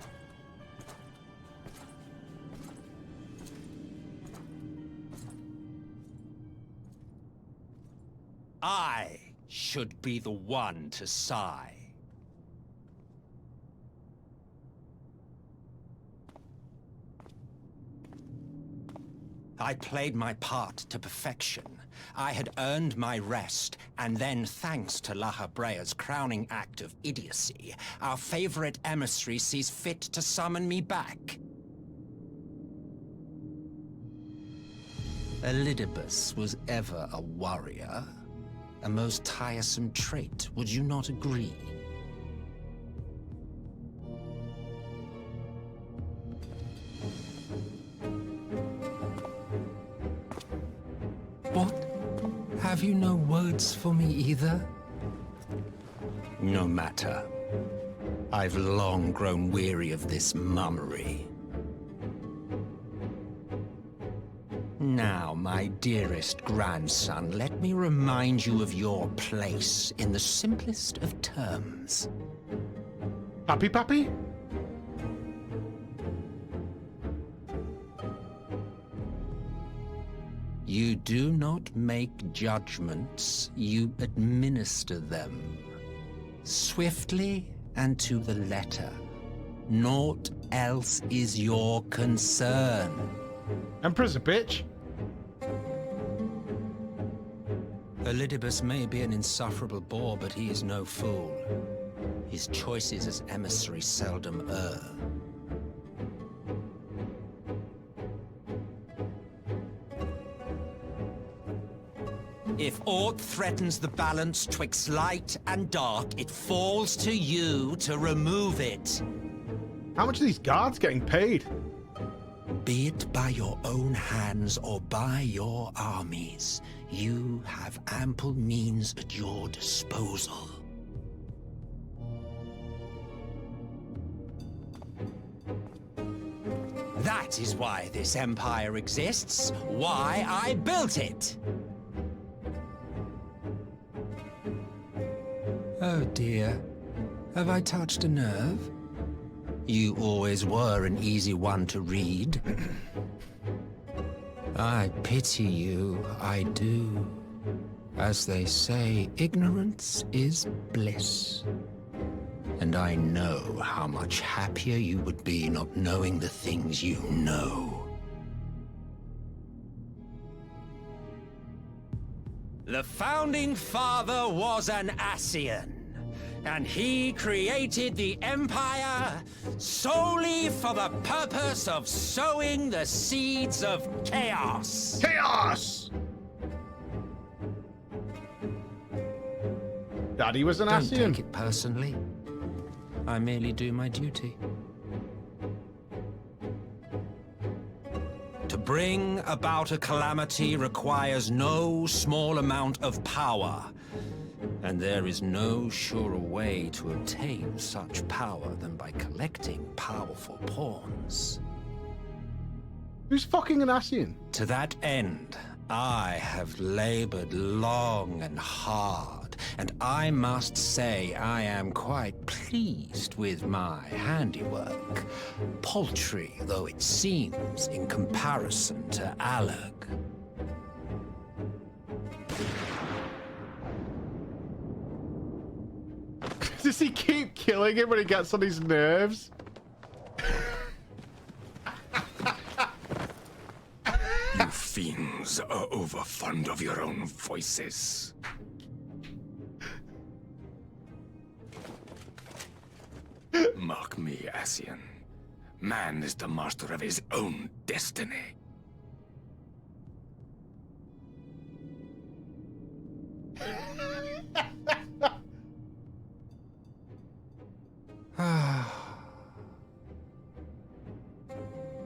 I should be the one to sigh. I played my part to perfection. I had earned my rest, and then, thanks to La Habrea's crowning act of idiocy, our favorite emissary sees fit to summon me back. Elidibus was ever a warrior. A most tiresome trait, would you not agree? What? Have you no words for me either? No matter. I've long grown weary of this mummery. Now, my dearest grandson, let me remind you of your place in the simplest of terms. Pappy, Pappy? You do not make judgments, you administer them. Swiftly and to the letter. Naught else is your concern. Emperor's a bitch. Elidibus may be an insufferable bore, but he is no fool. His choices as emissary seldom err. If aught threatens the balance twixt light and dark, it falls to you to remove it. How much are these guards getting paid? Be it by your own hands or by your armies, you have ample means at your disposal. That is why this empire exists, why I built it. Oh dear, have I touched a nerve? You always were an easy one to read. I pity you, I do. As they say, ignorance is bliss. And I know how much happier you would be not knowing the things you know. The Founding Father was an Ascian. And he created the Empire solely for the purpose of sowing the seeds of chaos. Chaos! Daddy was an Ascian. Don't take it personally. I merely do my duty. To bring about a calamity requires no small amount of power. And there is no surer way to obtain such power than by collecting powerful pawns. Who's fucking an Ascian? To that end, I have labored long and hard, and I must say I am quite pleased with my handiwork, paltry though it seems in comparison to Alag. Does he keep killing him when he gets on his nerves? You fiends are overfond of your own voices. Mark me, Ascian. Man is the master of his own destiny.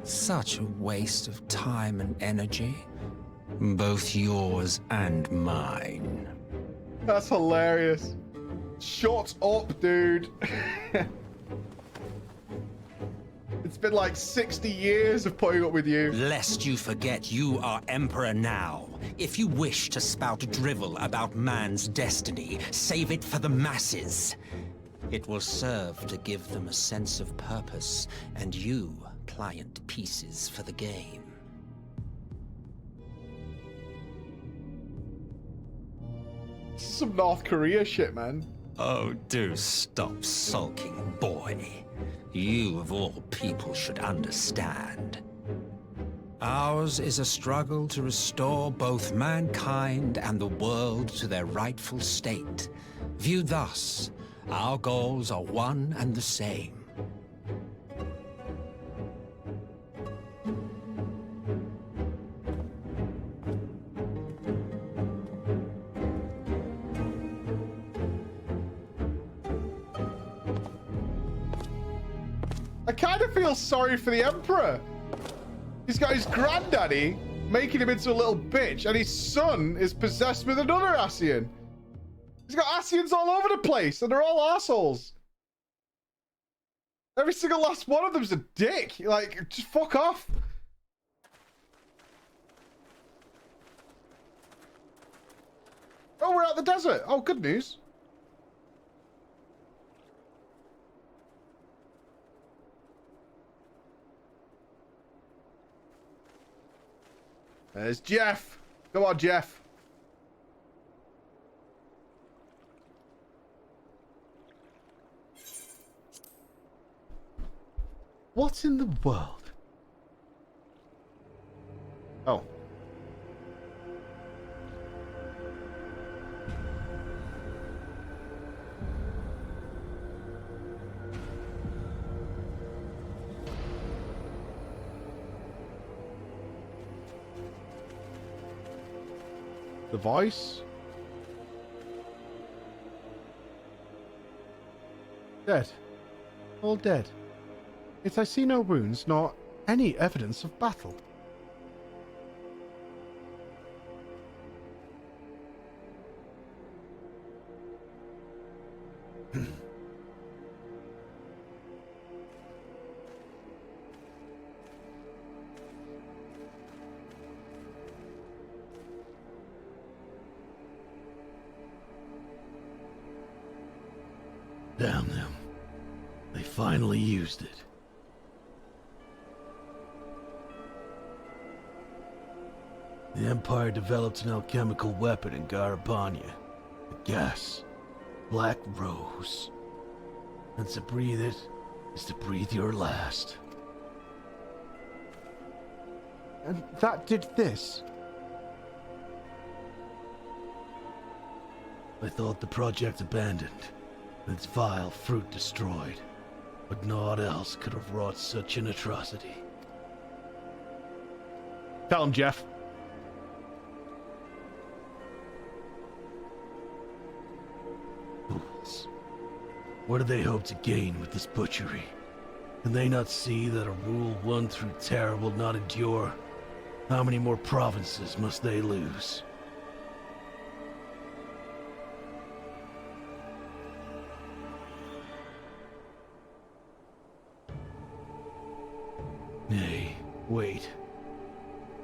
Such a waste of time and energy. Both yours and mine. That's hilarious. Shut up, dude. It's been like 60 years of putting up with you. Lest you forget you are Emperor now. If you wish to spout drivel about man's destiny, save it for the masses. It will serve to give them a sense of purpose, and you, pliant pieces for the game. Some North Korea shit, man. Oh, do stop sulking, boy. You, of all people, should understand. Ours is a struggle to restore both mankind and the world to their rightful state. Viewed thus, our goals are one and the same. I kind of feel sorry for the Emperor. He's got his granddaddy making him into a little bitch, and his son is possessed with another Ascian. He's got Ascians all over the place, and they're all assholes. Every single last one of them's a dick. Like, just fuck off. Oh, we're out the desert. Oh, good news. There's Jeff. Go on, Jeff. What in the world? Oh. The voice? Dead. All dead. Yet I see no wounds, nor any evidence of battle. Damn them. They finally used it. The Empire developed an alchemical weapon in Garabania. A gas. Black Rose. And to breathe it is to breathe your last. And that did this? I thought the project abandoned, its vile fruit destroyed. But naught else could have wrought such an atrocity. Tell him, Jeff. Fools. What do they hope to gain with this butchery? Can they not see that a rule won through terror will not endure? How many more provinces must they lose? Nay, wait.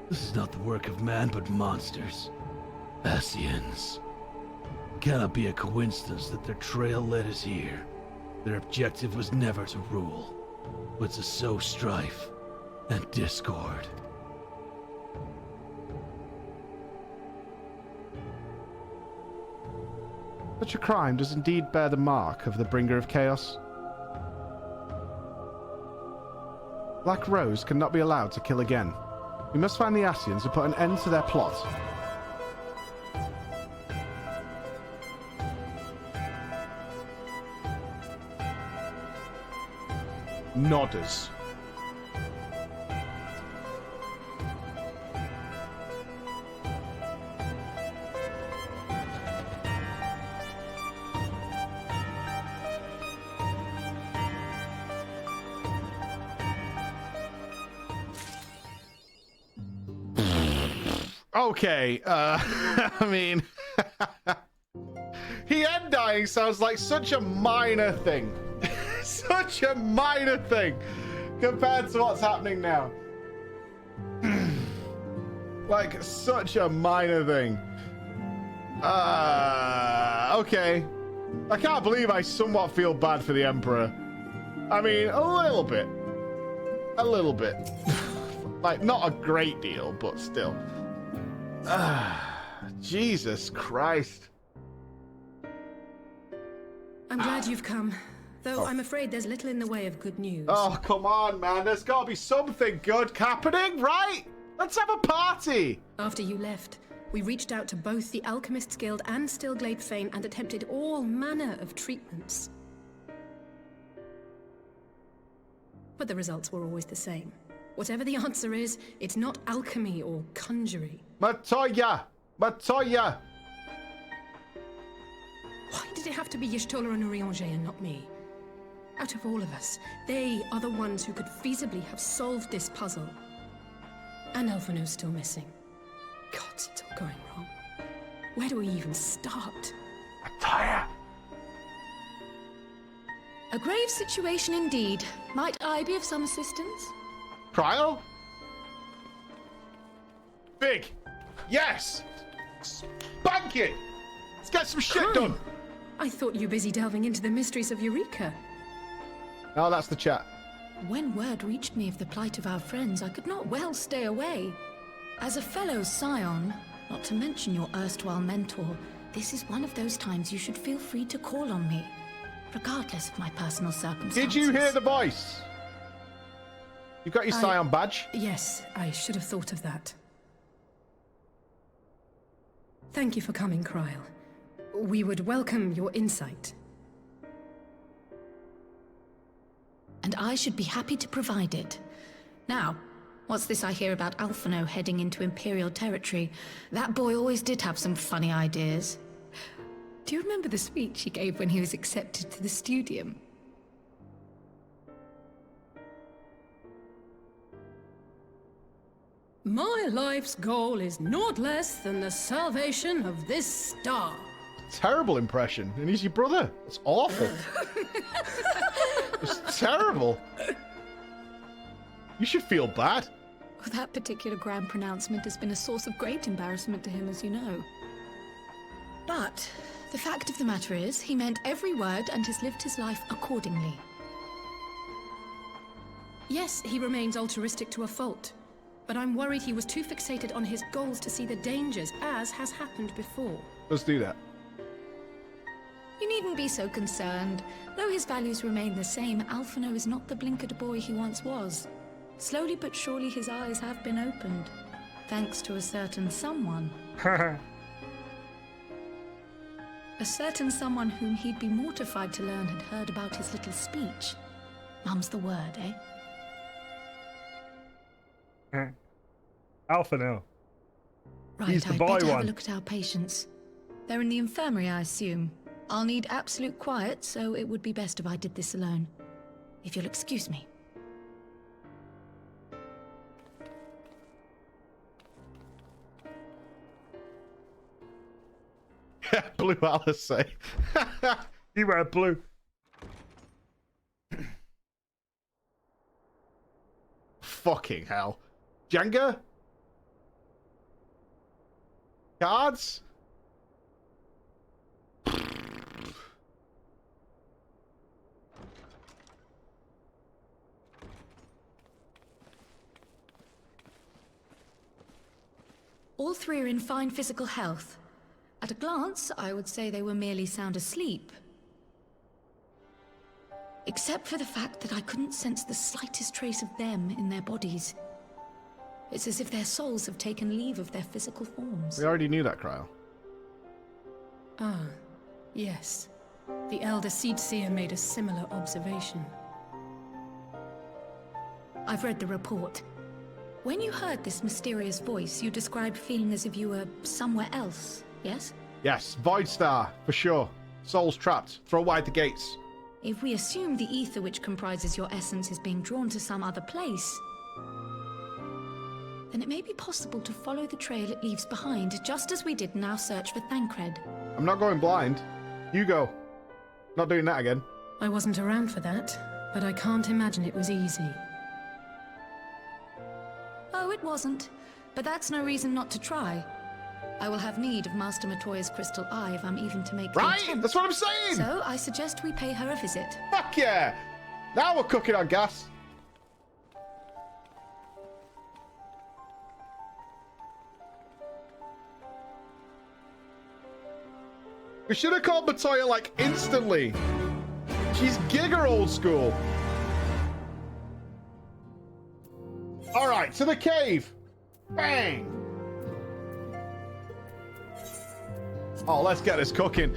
This is not the work of man, but monsters. Ascians. It cannot be a coincidence that their trail led us here. Their objective was never to rule, but to sow strife and discord. Such a crime does indeed bear the mark of the bringer of chaos. Black Rose cannot be allowed to kill again. We must find the Ascians and put an end to their plot. Nodders. Okay, I mean, he end dying sounds like such a minor thing. Such a minor thing compared to what's happening now. Like, such a minor thing. Okay. I can't believe I somewhat feel bad for the Emperor. I mean, a little bit. A little bit. Like, not a great deal, but still. Jesus Christ. I'm glad you've come. Though I'm afraid there's little in the way of good news. Oh, come on, man. There's got to be something good happening, right? Let's have a party. After you left, we reached out to both the Alchemists Guild and Stillglade Fane and attempted all manner of treatments. But the results were always the same. Whatever the answer is, it's not alchemy or conjury. Matoya! Matoya! Why did it have to be Y'shtola and Urianger and not me? Out of all of us, they are the ones who could feasibly have solved this puzzle. And Alphino's still missing. Gods, it's all going wrong. Where do we even start? Matoya! A grave situation indeed. Might I be of some assistance? Cryo? Big! Yes! Bank it! Let's get some shit done! I thought you were busy delving into the mysteries of Eureka. Oh, that's the chat. When word reached me of the plight of our friends, I could not well stay away. As a fellow scion, not to mention your erstwhile mentor, this is one of those times you should feel free to call on me, regardless of my personal circumstances. Did you hear the voice? You got your scion badge? Yes, I should have thought of that. Thank you for coming, Cryle. We would welcome your insight. And I should be happy to provide it. Now, what's this I hear about Alphino heading into Imperial territory? That boy always did have some funny ideas. Do you remember the speech he gave when he was accepted to the Studium? My life's goal is naught less than the salvation of this star. Terrible impression. And he's your brother. It's awful. It's terrible. You should feel bad. Well, that particular grand pronouncement has been a source of great embarrassment to him, as you know. But the fact of the matter is, he meant every word and has lived his life accordingly. Yes, he remains altruistic to a fault. But I'm worried he was too fixated on his goals to see the dangers, as has happened before. Let's do that. You needn't be so concerned. Though his values remain the same, Alphino is not the blinkered boy he once was. Slowly but surely his eyes have been opened, thanks to a certain someone. A certain someone whom he'd be mortified to learn had heard about his little speech. Mum's the word, eh? Alphino. Right, He's the I'd boy better have one. a look at our patients. They're in the infirmary, I assume. I'll need absolute quiet, so it would be best if I did this alone. If you'll excuse me. Blue Alice say. You wear blue. Fucking hell. Jenga? Cards? All three are in fine physical health. At a glance, I would say they were merely sound asleep. Except for the fact that I couldn't sense the slightest trace of them in their bodies. It's as if their souls have taken leave of their physical forms. We already knew that, Cryle. Ah, yes. The Elder Seed-Seer made a similar observation. I've read the report. When you heard this mysterious voice, you described feeling as if you were somewhere else, yes? Yes, Void Star, for sure. Souls trapped. Throw wide the gates. If we assume the ether which comprises your essence is being drawn to some other place, then it may be possible to follow the trail it leaves behind, just as we did in our search for Thancred. I'm not going blind. You go. Not doing that again. I wasn't around for that, but I can't imagine it was easy. Oh, it wasn't. But that's no reason not to try. I will have need of Master Matoya's crystal eye if I'm even to make the Right? attempt. That's what I'm saying! So I suggest we pay her a visit. Fuck yeah! Now we're cooking on gas. We should have called Matoya, like, instantly. She's giga old school. Alright, to the cave. Bang! Oh, let's get this cooking.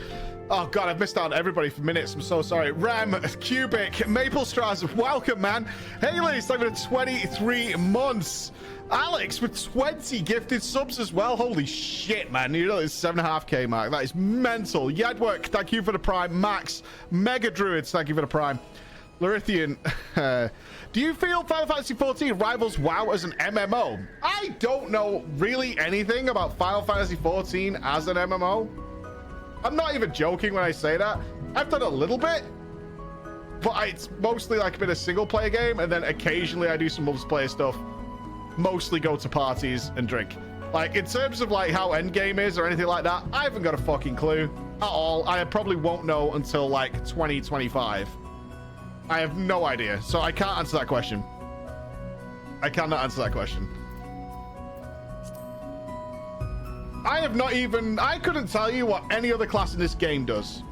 Oh, God, I've missed out on everybody for minutes. I'm so sorry. Rem, Cubic, Maple Straws, welcome, man. Haley's like with 23 months. Alex with 20 gifted subs as well. Holy shit, man. You know, it's 7.5k mark. That is mental. Yadwork, thank you for the prime. Max, Mega Druids, thank you for the prime. Larithian, do you feel Final Fantasy XIV rivals WoW as an MMO? I don't know really anything about Final Fantasy XIV as an MMO. I'm not even joking when I say that. I've done a little bit, but it's mostly like been a single player game, and then occasionally I do some multiplayer stuff. Mostly go to parties and drink. Like, in terms of like how endgame is or anything like that, I haven't got a fucking clue at all. I probably won't know until like 2025. I have no idea, so I can't answer that question. I cannot answer that question. I couldn't tell you what any other class in this game does.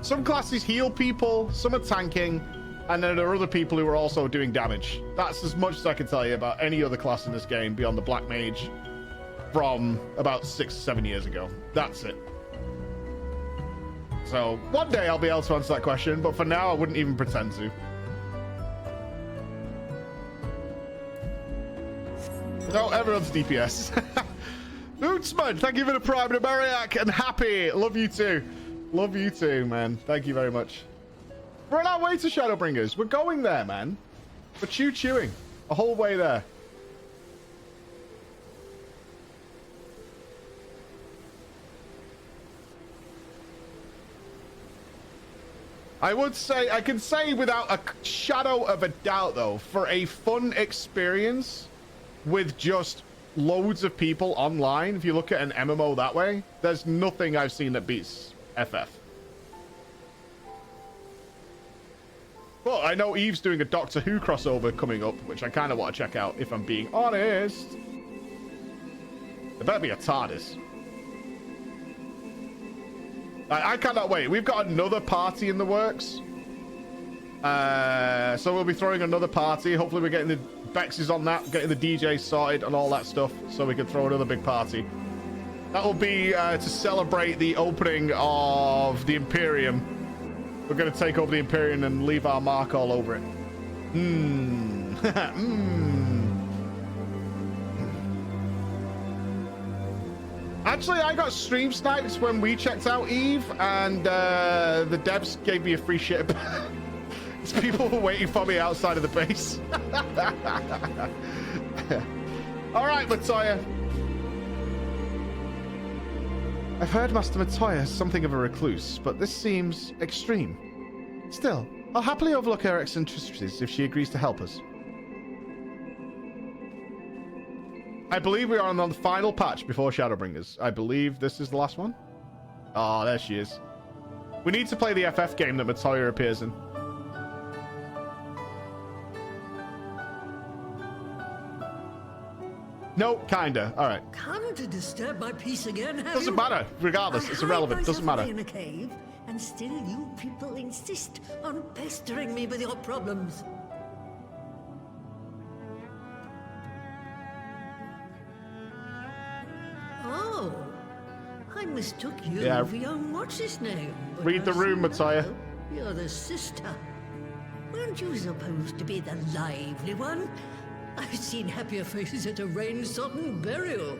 Some classes heal people, some are tanking, and then there are other people who are also doing damage. That's as much as I can tell you about any other class in this game beyond the Black Mage from about 6 or 7 years ago. That's it. So one day I'll be able to answer that question, but for now I wouldn't even pretend to. No, everyone's DPS. Bootsman, thank you for the prime. And Mariac and Happy, love you too. Love you too, man. Thank you very much. We're on our way to Shadowbringers. We're going there, man. We're chewing a whole way there. I would say, I can say without a shadow of a doubt, though, for a fun experience with just loads of people online, if you look at an MMO that way, there's nothing I've seen that beats FF. But I know Eve's doing a Doctor Who crossover coming up, which I kind of want to check out, if I'm being honest. There better be a TARDIS. I cannot wait. We've got another party in the works. So we'll be throwing another party. Hopefully we're getting the Bexes on that, getting the DJ sorted and all that stuff, so we can throw another big party. That will be to celebrate the opening of the Imperium. We're going to take over the Imperium and leave our mark all over it. Actually, I got stream sniped when we checked out Eve, and the devs gave me a free ship. People were waiting for me outside of the base. All right, Matoya. I've heard Master Matoya is something of a recluse, but this seems extreme. Still, I'll happily overlook her eccentricities if she agrees to help us. I believe we are on the final patch before Shadowbringers. I believe this is the last one. Oh, there she is. We need to play the FF game that Matoya appears in. No, kinda. All right. Come to disturb my peace again, have Doesn't matter. Regardless, it's irrelevant. Doesn't matter. In a cave, and still you people insist on pestering me with your problems. Oh, I mistook you for young what's-his-name. Read the room, Matoya. You're the sister. Weren't you supposed to be the lively one? I've seen happier faces at a rain-sodden burial.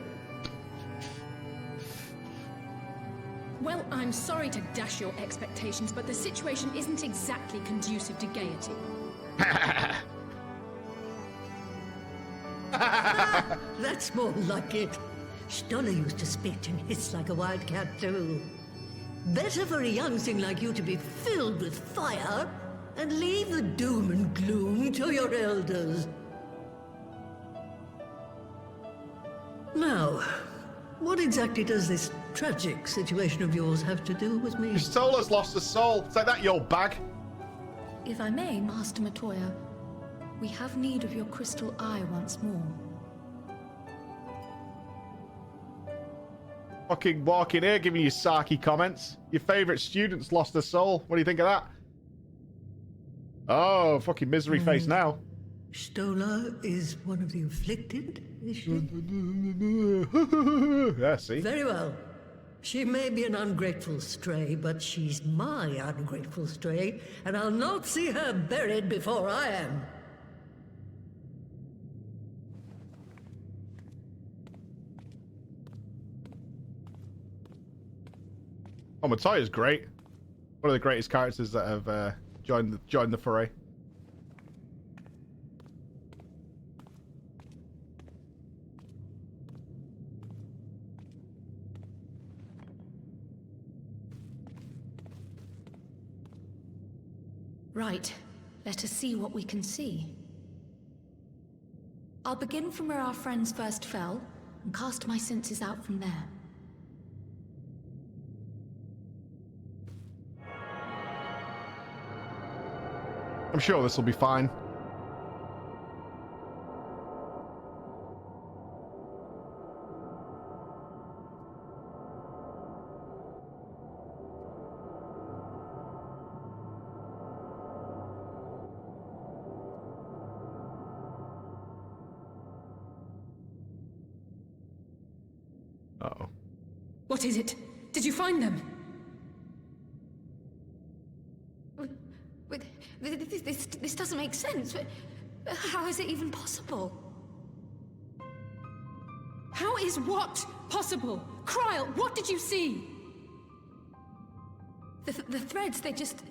Well, I'm sorry to dash your expectations, but the situation isn't exactly conducive to gaiety. That's more like it. Stoller used to spit and hiss like a wildcat too. Better for a young thing like you to be filled with fire and leave the doom and gloom to your elders. Now, what exactly does this tragic situation of yours have to do with me? Solar's lost a soul. Take that, you old bag. If I may, Master Matoya, we have need of your crystal eye once more. Fucking walking here giving you sarky comments. Your favourite student's lost a soul. What do you think of that? Oh, fucking misery face now. Stoller is one of the afflicted, is she? Yeah, see? Very well. She may be an ungrateful stray, but she's my ungrateful stray, and I'll not see her buried before I am. Oh, Matoya's great. One of the greatest characters that have joined the foray. Right. Let us see what we can see. I'll begin from where our friends first fell, and cast my senses out from there. I'm sure this will be fine. Uh-oh. What is it? Did you find them? This doesn't make sense. How is it even possible? How is what possible? Kryl, what did you see? The threads, they just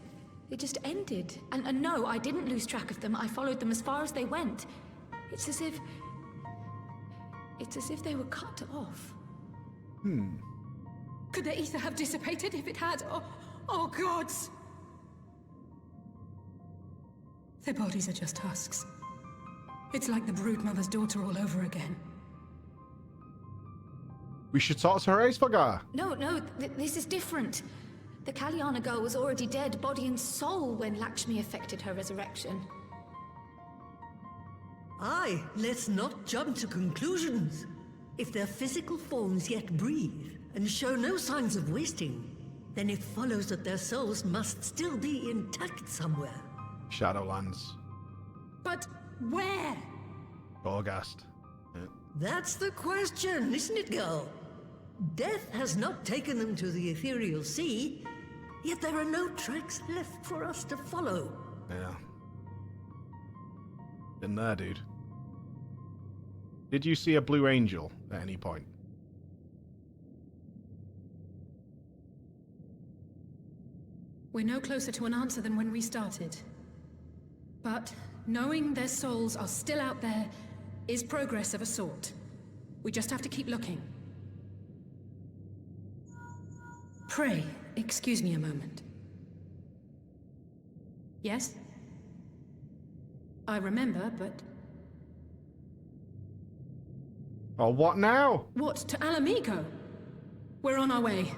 ended. And no, I didn't lose track of them. I followed them as far as they went. It's as if they were cut off. Could the ether have dissipated if it had? Oh gods! Their bodies are just husks. It's like the Broodmother's daughter all over again. We should talk to her Aesvagar. No, this is different. The Kalyana girl was already dead, body and soul, when Lakshmi effected her resurrection. Aye, let's not jump to conclusions. If their physical forms yet breathe, and show no signs of wasting, then it follows that their souls must still be intact somewhere. Shadowlands. But where? Torghast. Yeah. That's the question, isn't it, girl? Death has not taken them to the ethereal sea, yet there are no tracks left for us to follow. Yeah. Been there, dude. Did you see a blue angel at any point? We're no closer to an answer than when we started. But knowing their souls are still out there is progress of a sort. We just have to keep looking. Pray, excuse me a moment. Yes? I remember, but... Oh, what now? What, to Alamigo? We're on our way.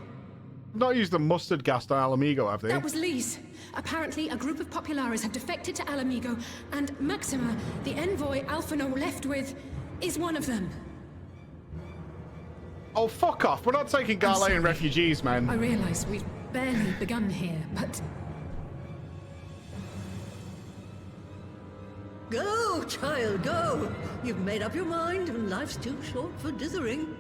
Not used the mustard gas to Alamigo, have they? That was Lee's. Apparently, a group of Populares have defected to Alamigo, and Maxima, the envoy Alphino left with, is one of them. Oh, fuck off. We're not taking Garlean refugees, man. I realize we've barely begun here, but... Go, child, go! You've made up your mind, and life's too short for dithering.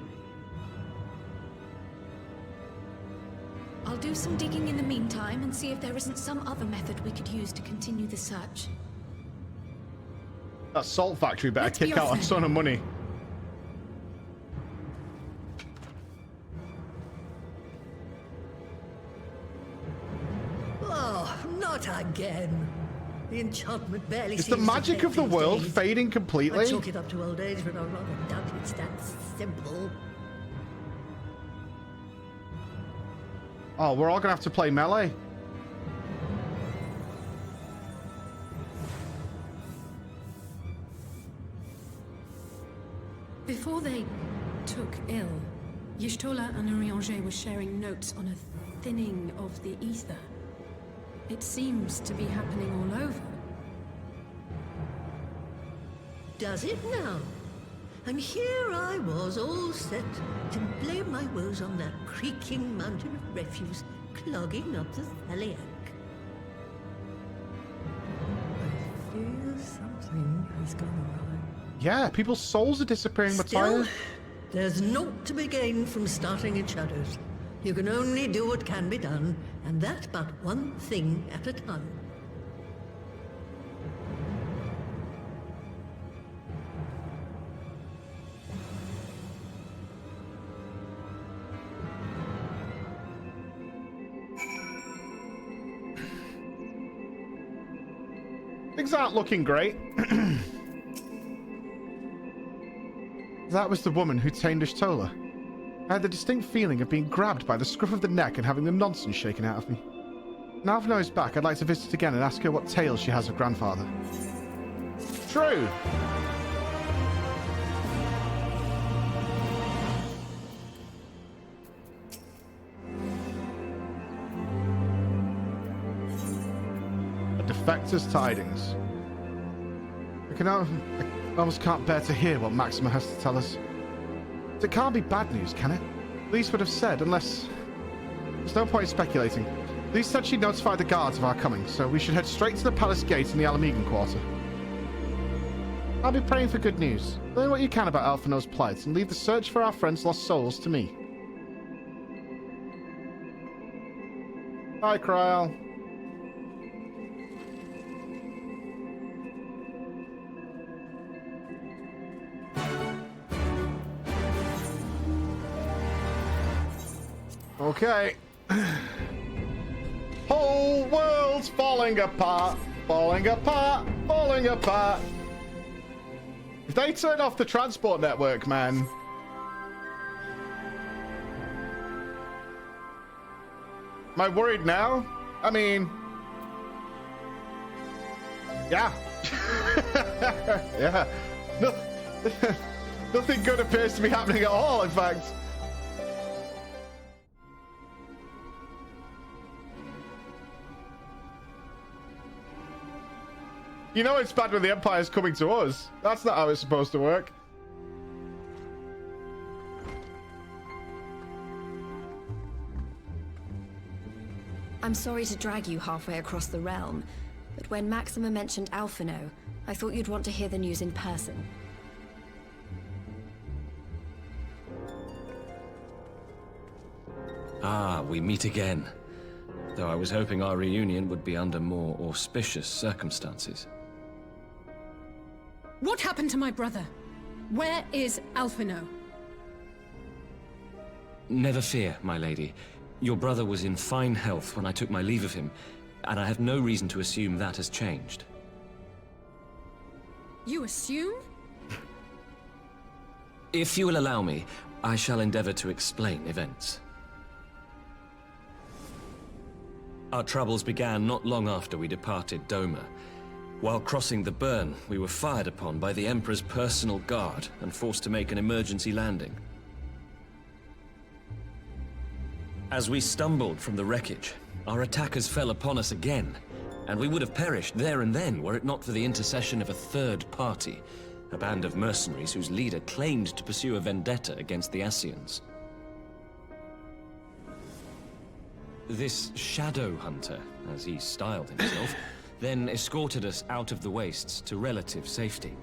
I'll do some digging in the meantime and see if there isn't some other method we could use to continue the search. That salt factory better kick out a ton of money. Oh, not again. The enchantment barely Is the seems to magic fade of the these world days. fading completely? I chalk it up to old age, but I rather doubt it's that simple. Oh, we're all gonna have to play melee. Before they took ill, Y'shtola and Urianger were sharing notes on a thinning of the ether. It seems to be happening all over. Does it now? And here I was, all set to blame my woes on that creaking mountain of refuse clogging up the Thaliac. I feel something has gone awry. Yeah, people's souls are disappearing, Still, Matthias. there's naught to be gained from starting in shadows. You can only do what can be done, and that but one thing at a time. Things aren't looking great. That was the woman who tamed Y'shtola. I had the distinct feeling of being grabbed by the scruff of the neck and having the nonsense shaken out of me. Now Alphinaud is back, I'd like to visit again and ask her what tales she has of grandfather. True! A defector's tidings. I almost can't bear to hear what Maxima has to tell us. It can't be bad news, can it? Police would have said, unless... There's no point in speculating. Police said she notified the guards of our coming, so we should head straight to the palace gate in the Alamegan quarter. I'll be praying for good news. Learn what you can about Alphinaud's plight, and leave the search for our friends' lost souls to me. Bye, Kryal. Okay. Whole world's falling apart, falling apart, falling apart. If they turn off the transport network, man. Am I worried now? I mean... Yeah. Yeah. Nothing good appears to be happening at all, in fact. You know it's bad when the Empire's coming to us. That's not how it's supposed to work. I'm sorry to drag you halfway across the realm, but when Maxima mentioned Alphinaud, I thought you'd want to hear the news in person. Ah, we meet again. Though I was hoping our reunion would be under more auspicious circumstances. What happened to my brother? Where is Alphinaud? Never fear, my lady. Your brother was in fine health when I took my leave of him, and I have no reason to assume that has changed. You assume? If you will allow me, I shall endeavor to explain events. Our troubles began not long after we departed Doma. While crossing the burn, we were fired upon by the Emperor's personal guard and forced to make an emergency landing. As we stumbled from the wreckage, our attackers fell upon us again, and we would have perished there and then were it not for the intercession of a third party, a band of mercenaries whose leader claimed to pursue a vendetta against the Ascians. This Shadow Hunter, as he styled himself, then escorted us out of the wastes to relative safety.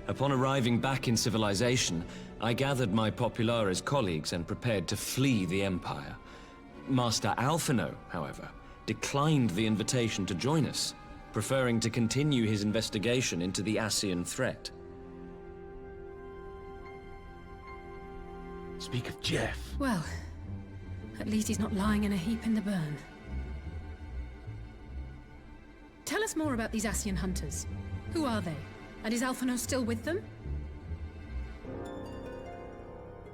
Upon arriving back in civilization, I gathered my Populares colleagues and prepared to flee the Empire. Master Alphinaud, however, declined the invitation to join us, preferring to continue his investigation into the Ascian threat. Speak of Jeff. Well, at least he's not lying in a heap in the burn. Tell us us more about these Ascian hunters. Who are they? And is Alphonse still with them?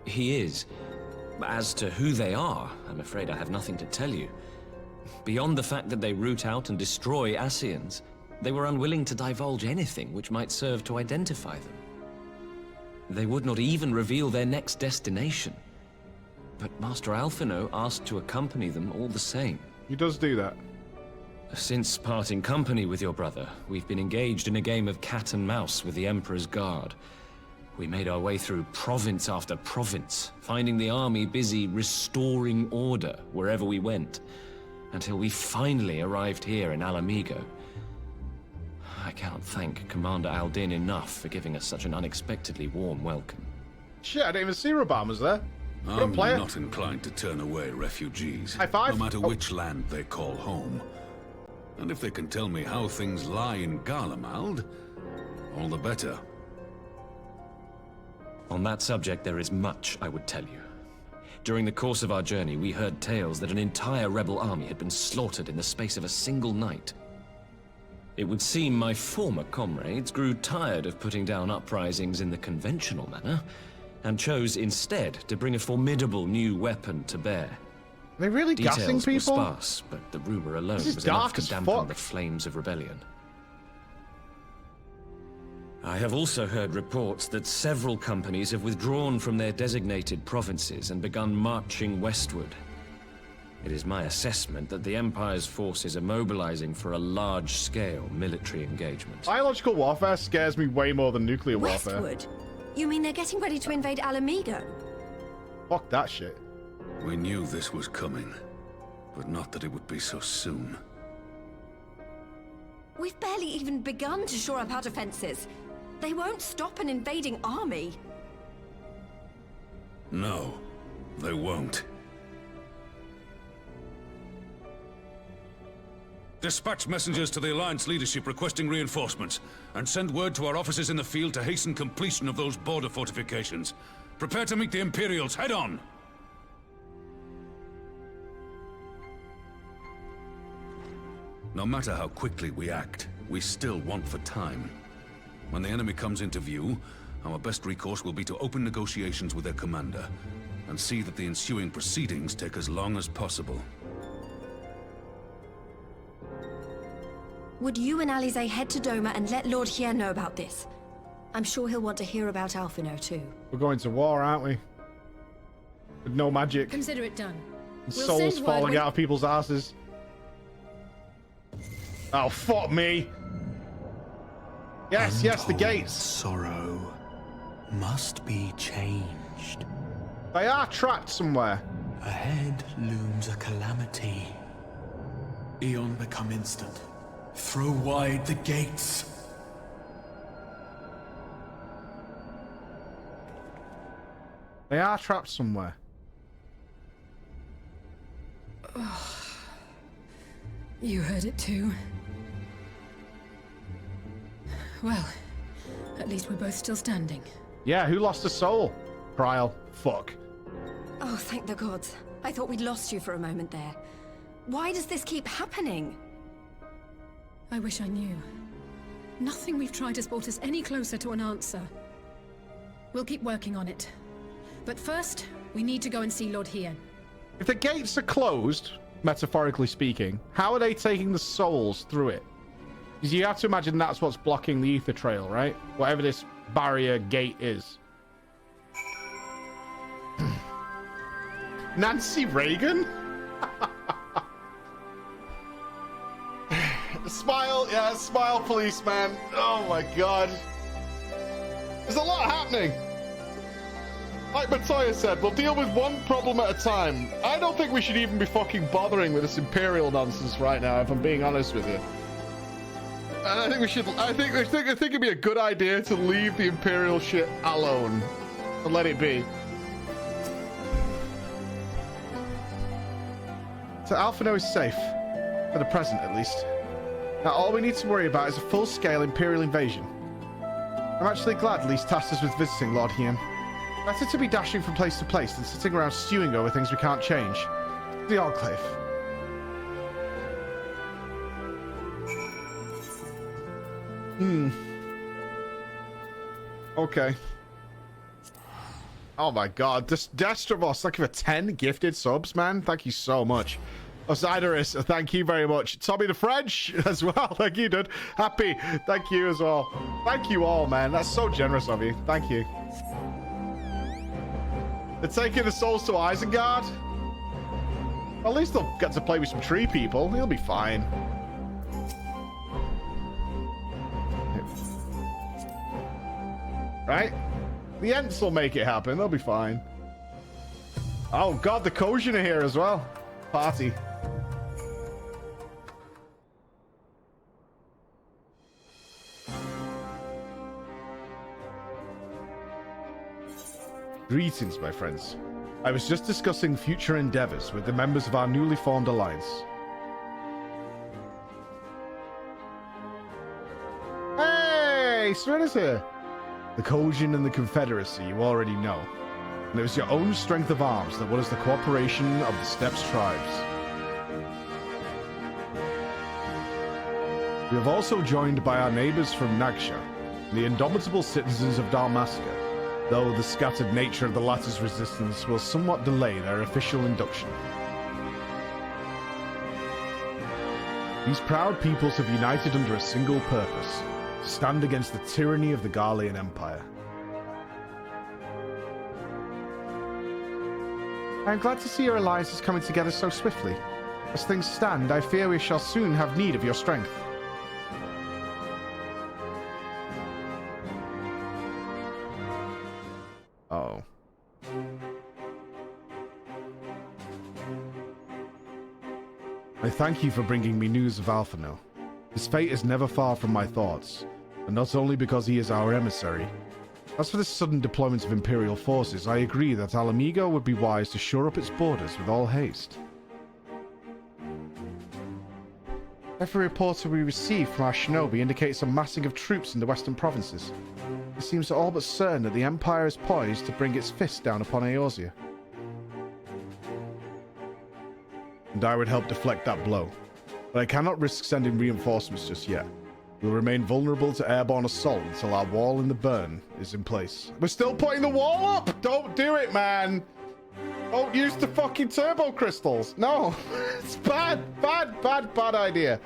He is. As to who they are, I'm afraid I have nothing to tell you. Beyond the fact that they root out and destroy Ascians, they were unwilling to divulge anything which might serve to identify them. They would not even reveal their next destination. But Master Alphino asked to accompany them all the same. He does do that. Since parting company with your brother, we've been engaged in a game of cat and mouse with the Emperor's Guard. We made our way through province after province, finding the army busy restoring order wherever we went, until we finally arrived here in Alamigo. I cannot thank Commander Aldin enough for giving us such an unexpectedly warm welcome. Shit, I didn't even see Rabam was there. I'm not inclined to turn away refugees, High five. no matter which land they call home. And if they can tell me how things lie in Garlemald, all the better. On that subject, there is much I would tell you. During the course of our journey, we heard tales that an entire rebel army had been slaughtered in the space of a single night. It would seem my former comrades grew tired of putting down uprisings in the conventional manner, and chose instead to bring a formidable new weapon to bear. Are they really gassing Details were people? sparse, but the rumor alone This is was enough dark to as dampen fuck. the flames of rebellion. I have also heard reports that several companies have withdrawn from their designated provinces and begun marching westward. It is my assessment that the Empire's forces are mobilizing for a large-scale military engagement. Biological warfare scares me way more than nuclear warfare. Westward? You mean they're getting ready to invade Alamigo? Fuck that shit. We knew this was coming, but not that it would be so soon. We've barely even begun to shore up our defenses. They won't stop an invading army. No, they won't. Dispatch messengers to the Alliance leadership requesting reinforcements, and send word to our officers in the field to hasten completion of those border fortifications. Prepare to meet the Imperials head on! No matter how quickly we act, we still want for time. When the enemy comes into view, our best recourse will be to open negotiations with their commander, and see that the ensuing proceedings take as long as possible. Would you and Alize head to Doma and let Lord Hien know about this? I'm sure he'll want to hear about Alphino too. We're going to war, aren't we? With no magic. Consider it done. We'll Souls send falling word out of people's asses. Oh, fuck me. Yes, yes, the gates. Sorrow must be changed. They are trapped somewhere. Ahead looms a calamity. Eon become instant. Throw wide the gates. They are trapped somewhere. You heard it too. Well, at least we're both still standing. Yeah, who lost a soul? Kryl. Fuck. Oh, thank the gods. I thought we'd lost you for a moment there. Why does this keep happening? I wish I knew. Nothing we've tried has brought us any closer to an answer. We'll keep working on it. But first, we need to go and see Lord Hien. If the gates are closed, metaphorically speaking, how are they taking the souls through it? Because you have to imagine that's what's blocking the ether trail, right? Whatever this barrier gate is. Nancy Reagan? Smile, yeah, smile, policeman. Oh my god. There's a lot happening. Like Matoya said, we'll deal with one problem at a time. I don't think we should even be fucking bothering with this Imperial nonsense right now, if I'm being honest with you. And I think we should, I think it'd be a good idea to leave the Imperial shit alone. And let it be. So Alphino is safe. For the present, at least. Now all we need to worry about is a full-scale Imperial invasion. I'm actually glad Lee's tasked us with visiting Lord Hien. Better to be dashing from place to place than sitting around stewing over things we can't change. The Enclave. Okay. Oh my god. This Destravos, thank you for 10 gifted subs, man. Thank you so much. Osiris, thank you very much. Tommy the French as well. Thank you, dude. Happy, thank you as well. Thank you all, man. That's so generous of you. Thank you. They're taking the souls to Isengard. At least they'll get to play with some tree people. He'll be fine. Right? The Ents will make it happen. They'll be fine. Oh god, the Kojin are here as well. Party. Greetings, my friends. I was just discussing future endeavors with the members of our newly formed alliance. Hey, Serena's here. The Kojin and the Confederacy you already know. And it was your own strength of arms that won us the cooperation of the Steppes tribes. We have also joined by our neighbors from Nagsha, the indomitable citizens of Dalmasca, though the scattered nature of the latter's resistance will somewhat delay their official induction. These proud peoples have united under a single purpose: to stand against the tyranny of the Garlean Empire. I am glad to see your alliance is coming together so swiftly. As things stand, I fear we shall soon have need of your strength. Oh. I thank you for bringing me news of Alphino. His fate is never far from my thoughts, and not only because he is our emissary. As for this sudden deployment of Imperial forces, I agree that Alamigo would be wise to shore up its borders with all haste. Every report we receive from our shinobi indicates a massing of troops in the western provinces. It seems all but certain that the Empire is poised to bring its fist down upon Eorzea. And I would help deflect that blow. But I cannot risk sending reinforcements just yet. We'll remain vulnerable to airborne assault until our wall in the burn is in place. We're still putting the wall up! Don't do it, man! Don't use the fucking turbo crystals! No! It's bad idea.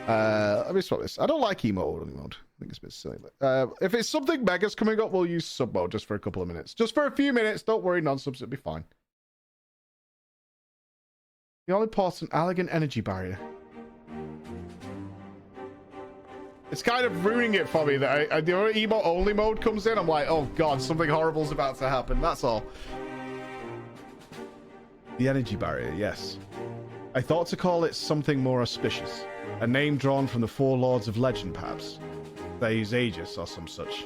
Let me swap this. I don't like emote only mode. I think it's a bit silly. But, if it's something mega's coming up, we'll use sub mode just for a couple of minutes. Just for a few minutes. Don't worry, non-subs, it'll be fine. The all-important elegant energy barrier. It's kind of ruining it for me that the emote only mode comes in. I'm like, oh god, something horrible's about to happen. That's all. The energy barrier, yes. I thought to call it something more auspicious. A name drawn from the four lords of legend, perhaps. They use Aegis or some such.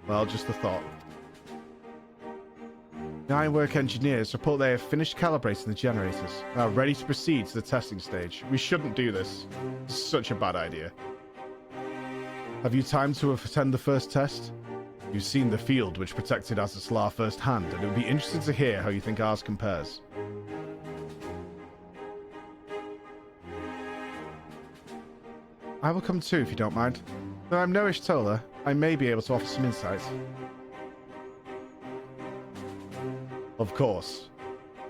Well, just a thought. The Ironwork engineers report they have finished calibrating the generators and are ready to proceed to the testing stage. We shouldn't do this. It's such a bad idea. Have you time to attend the first test? You've seen the field which protected Azazlar firsthand, and it would be interesting to hear how you think ours compares. I will come too, if you don't mind. Though I'm no Ishtola, I may be able to offer some insight. Of course.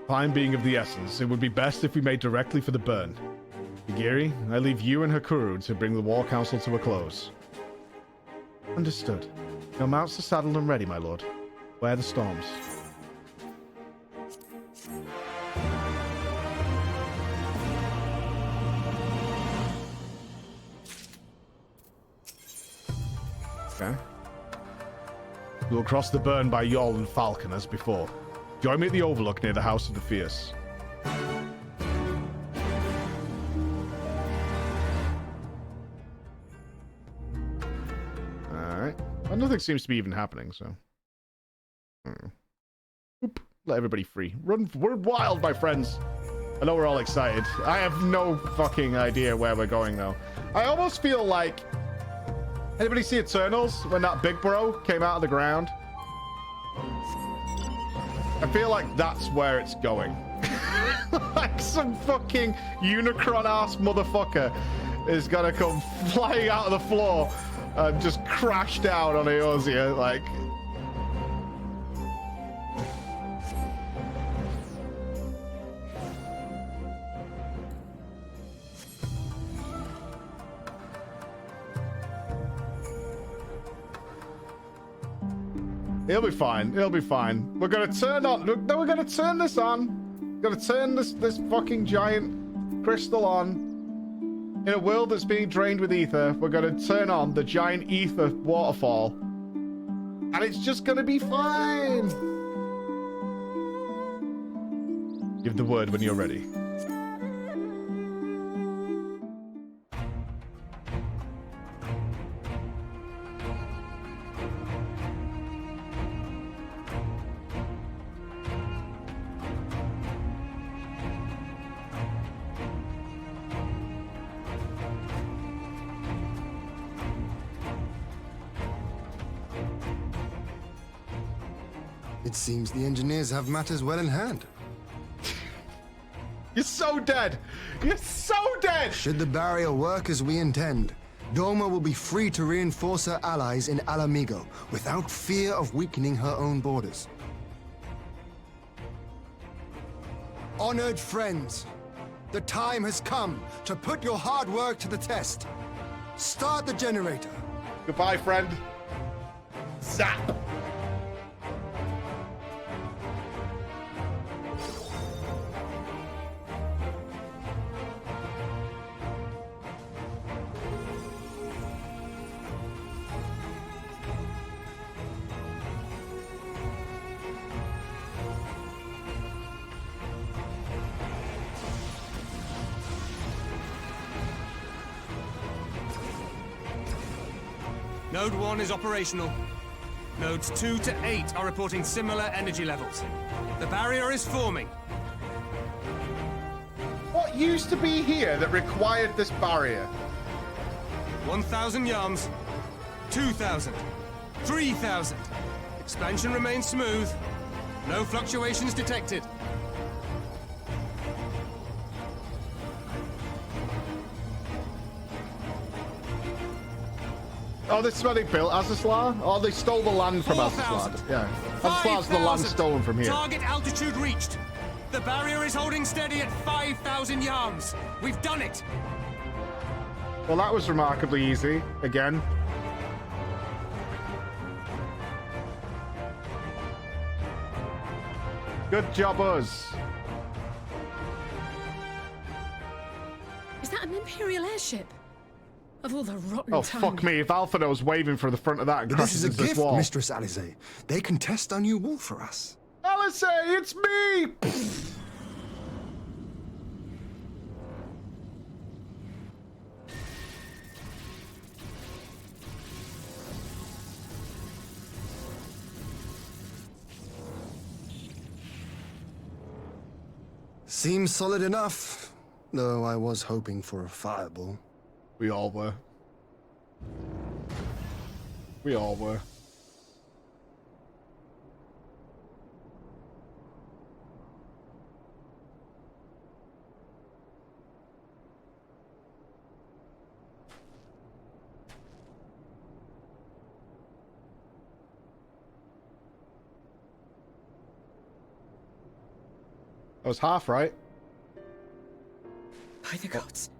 Time being of the essence, it would be best if we made directly for the burn. Higiri, I leave you and Hakuru to bring the War Council to a close. Understood. Your mounts are saddled and ready, my lord. Wear the storms. Okay. We will cross the burn by Yol and Falcon as before. Join me at the Overlook near the House of the Fierce. Alright. Well, nothing seems to be even happening, so... Oop. Let everybody free. Run wild, my friends! I know we're all excited. I have no fucking idea where we're going, though. I almost feel like... Anybody see Eternals when that big bro came out of the ground? I feel like that's where it's going. Like some fucking Unicron-ass motherfucker is gonna come flying out of the floor just crashed down on Eorzea, like. He'll be fine. He'll be fine. We're gonna turn on. No, we're gonna turn this on. We're gonna turn this fucking giant crystal on. In a world that's being drained with ether, we're gonna turn on the giant ether waterfall, and it's just gonna be fine. Give the word when you're ready. It seems the engineers have matters well in hand. You're so dead! You're so dead! Should the barrier work as we intend, Doma will be free to reinforce her allies in Alamigo without fear of weakening her own borders. Honored friends, the time has come to put your hard work to the test. Start the generator. Goodbye, friend. Zap! Node 1 is operational. Nodes 2 to 8 are reporting similar energy levels. The barrier is forming. What used to be here that required this barrier? 1,000 yards. 2,000. 3,000. Expansion remains smooth. No fluctuations detected. Oh, this is where they built Azazlar? Oh, they stole the land from 4,000. Azazlar. Yeah. Azazlar's the land stolen from here. Target altitude reached. The barrier is holding steady at 5,000 yards. We've done it. Well, that was remarkably easy. Again. Good job, us. Is that an Imperial airship? Of all the rotten Oh, time. fuck me. If Alphino's waving for the front of that and This crashes is a into this gift, wall. Mistress Alize. They can test our new wall for us. Alice, it's me! Seems solid enough, though I was hoping for a fireball. We all were. We all were. I was half right. By the gods.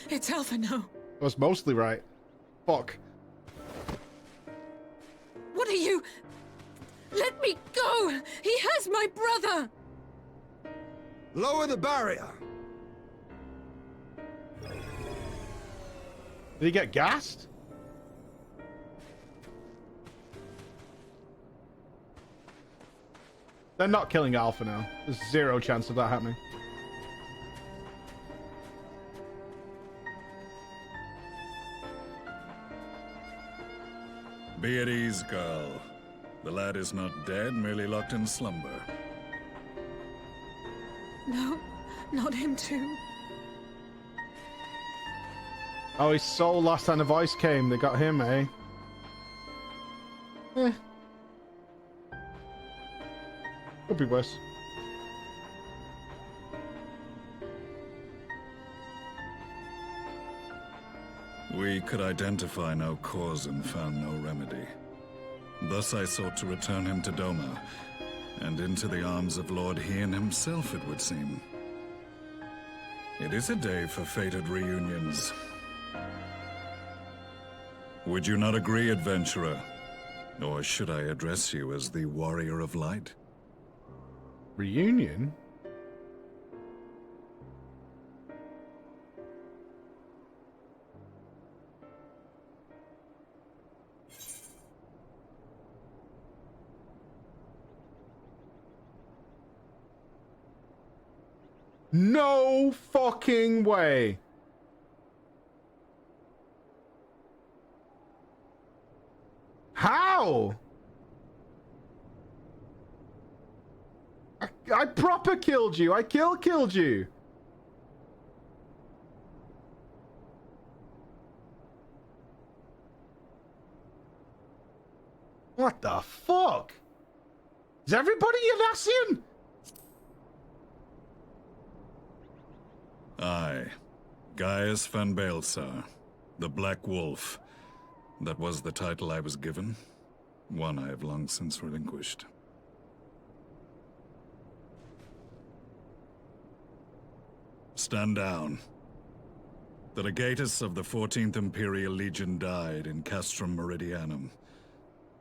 It's Alphino. I was mostly right. Fuck. What are you? Let me go! He has my brother! Lower the barrier! Did he get gassed? They're not killing Alpha now. There's zero chance of that happening. Be at ease, girl. The lad is not dead, merely locked in slumber. No, not him too. Oh, his soul last time the voice came. They got him, eh? Eh. Could be worse. We could identify no cause and found no remedy. Thus I sought to return him to Doma, and into the arms of Lord Hien himself, it would seem. It is a day for fated reunions. Would you not agree, adventurer? Or should I address you as the Warrior of Light? Reunion? No fucking way. How? I proper killed you. I killed you. What the fuck? Is everybody an Ascian? I, Gaius van Baelsar, the Black Wolf. That was the title I was given, one I have long since relinquished. Stand down. The legatus of the 14th Imperial Legion died in Castrum Meridianum.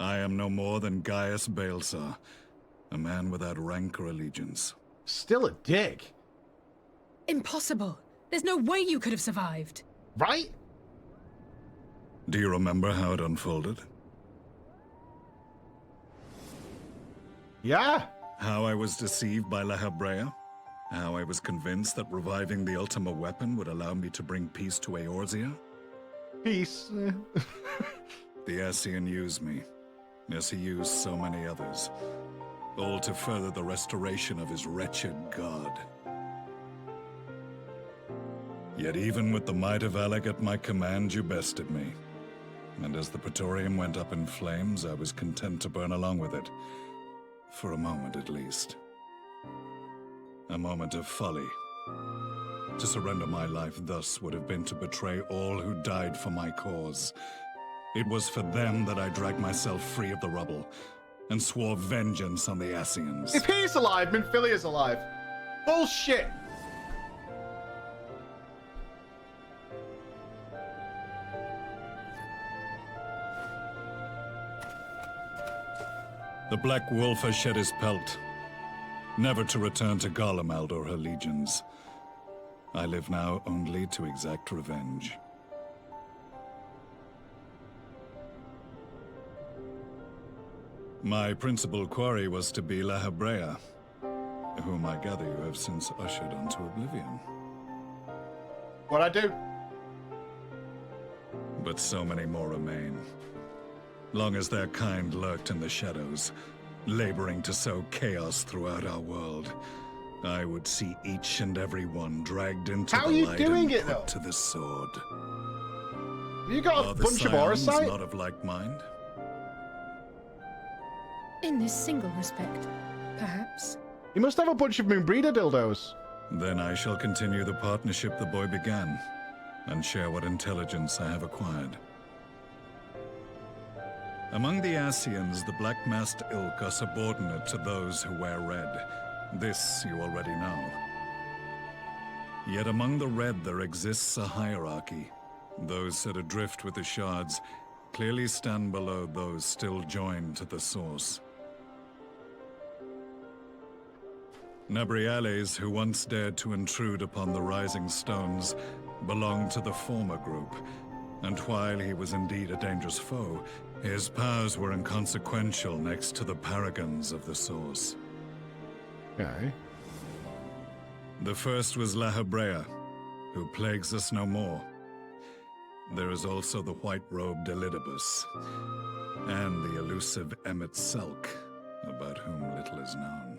I am no more than Gaius Baelsar, a man without rank or allegiance. Still a dick. Impossible. There's no way you could have survived. Right? Do you remember how it unfolded? Yeah. How I was deceived by La Habrea? How I was convinced that reviving the Ultima weapon would allow me to bring peace to Eorzea? Peace. The Ascian used me, as he used so many others, all to further the restoration of his wretched god. Yet even with the might of Alec at my command, you bested me. And as the Praetorium went up in flames, I was content to burn along with it. For a moment, at least. A moment of folly. To surrender my life thus would have been to betray all who died for my cause. It was for them that I dragged myself free of the rubble, and swore vengeance on the Ascians. If he's alive, Minfilia's alive. Bullshit. The Black Wolf has shed his pelt, never to return to Garlemald or her legions. I live now only to exact revenge. My principal quarry was to be La Habrea, whom I gather you have since ushered onto oblivion. What'd I do? But so many more remain. Long as their kind lurked in the shadows, laboring to sow chaos throughout our world, I would see each and every one dragged into How the are you light doing and it, put though? to the sword. You got a bunch of Orosite? Not of like mind? In this single respect, perhaps. You must have a bunch of Moonbreeder dildos. Then I shall continue the partnership the boy began, and share what intelligence I have acquired. Among the Ascians, the Black-Masked Ilk are subordinate to those who wear red. This you already know. Yet among the red there exists a hierarchy. Those set adrift with the shards clearly stand below those still joined to the source. Nabriales, who once dared to intrude upon the Rising Stones, belonged to the former group, and while he was indeed a dangerous foe, his powers were inconsequential next to the paragons of the Source. Okay. The first was La Habrea, who plagues us no more. There is also the white-robed Elidibus, and the elusive Emmet Selk, about whom little is known.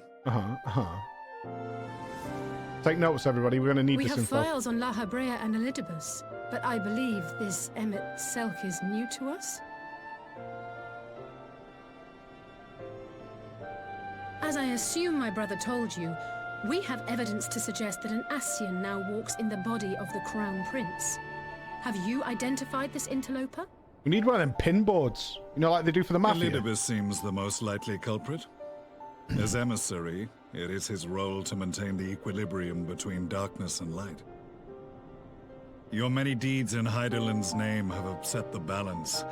Take notes, everybody. We're going to need We this have info. files on La Habrea and Elidibus, but I believe this Emmet Selk is new to us. As I assume my brother told you, we have evidence to suggest that an Ascian now walks in the body of the Crown Prince. Have you identified this interloper? We need one of them pin boards. You know, like they do for the mafia. Elidibus seems the most likely culprit. As emissary, it is his role to maintain the equilibrium between darkness and light. Your many deeds in Hydaelyn's name have upset the balance,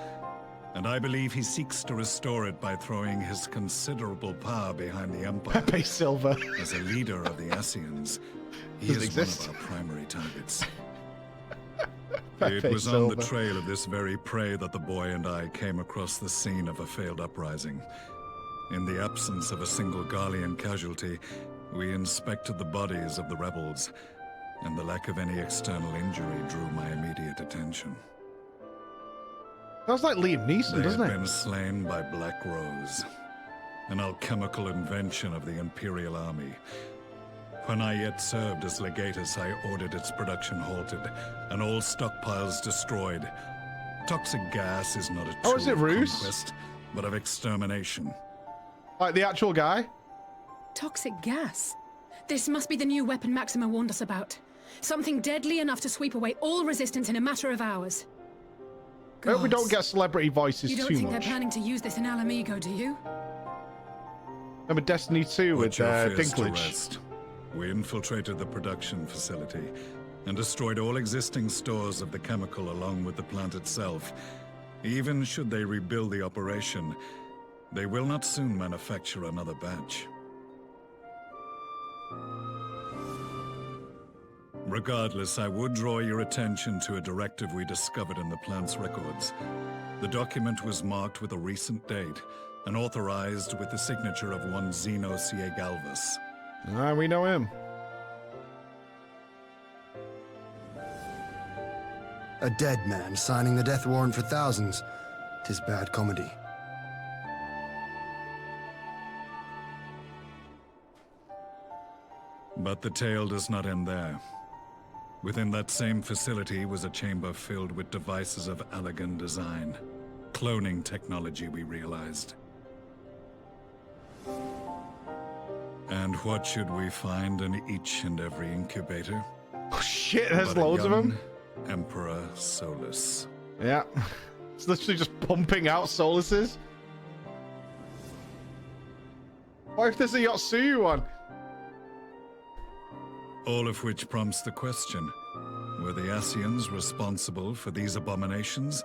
and I believe he seeks to restore it by throwing his considerable power behind the Empire. Pepe Silva. As a leader of the Ascians, he is one of our primary targets. It was on the trail of this very prey that the boy and I came across the scene of a failed uprising. In the absence of a single Garlean casualty, we inspected the bodies of the rebels, and the lack of any external injury drew my immediate attention. Sounds like Liam Neeson, doesn't it? They had been slain by Black Rose, an alchemical invention of the Imperial Army. When I yet served as legatus, I ordered its production halted and all stockpiles destroyed. Toxic gas is not a tool of conquest, but of extermination. Like the actual guy? Toxic gas? This must be the new weapon Maxima warned us about. Something deadly enough to sweep away all resistance in a matter of hours. I hope we don't get celebrity voices too much. You don't think they're planning to use this in Alamigo, do you? Remember Destiny 2 with Dinklage? We infiltrated the production facility and destroyed all existing stores of the chemical along with the plant itself. Even should they rebuild the operation, they will not soon manufacture another batch. Regardless, I would draw your attention to a directive we discovered in the plant's records. The document was marked with a recent date and authorized with the signature of one Zeno Galvus. We know him. A dead man signing the death warrant for thousands. 'Tis bad comedy. But the tale does not end there. Within that same facility was a chamber filled with devices of elegant design. Cloning technology, we realized. And what should we find in each and every incubator? Oh shit, there's loads of them. Emperor Solus. Yeah. It's literally just pumping out Soluses. What if there's a Yotsuyu one? All of which prompts the question, were the Ascians responsible for these abominations,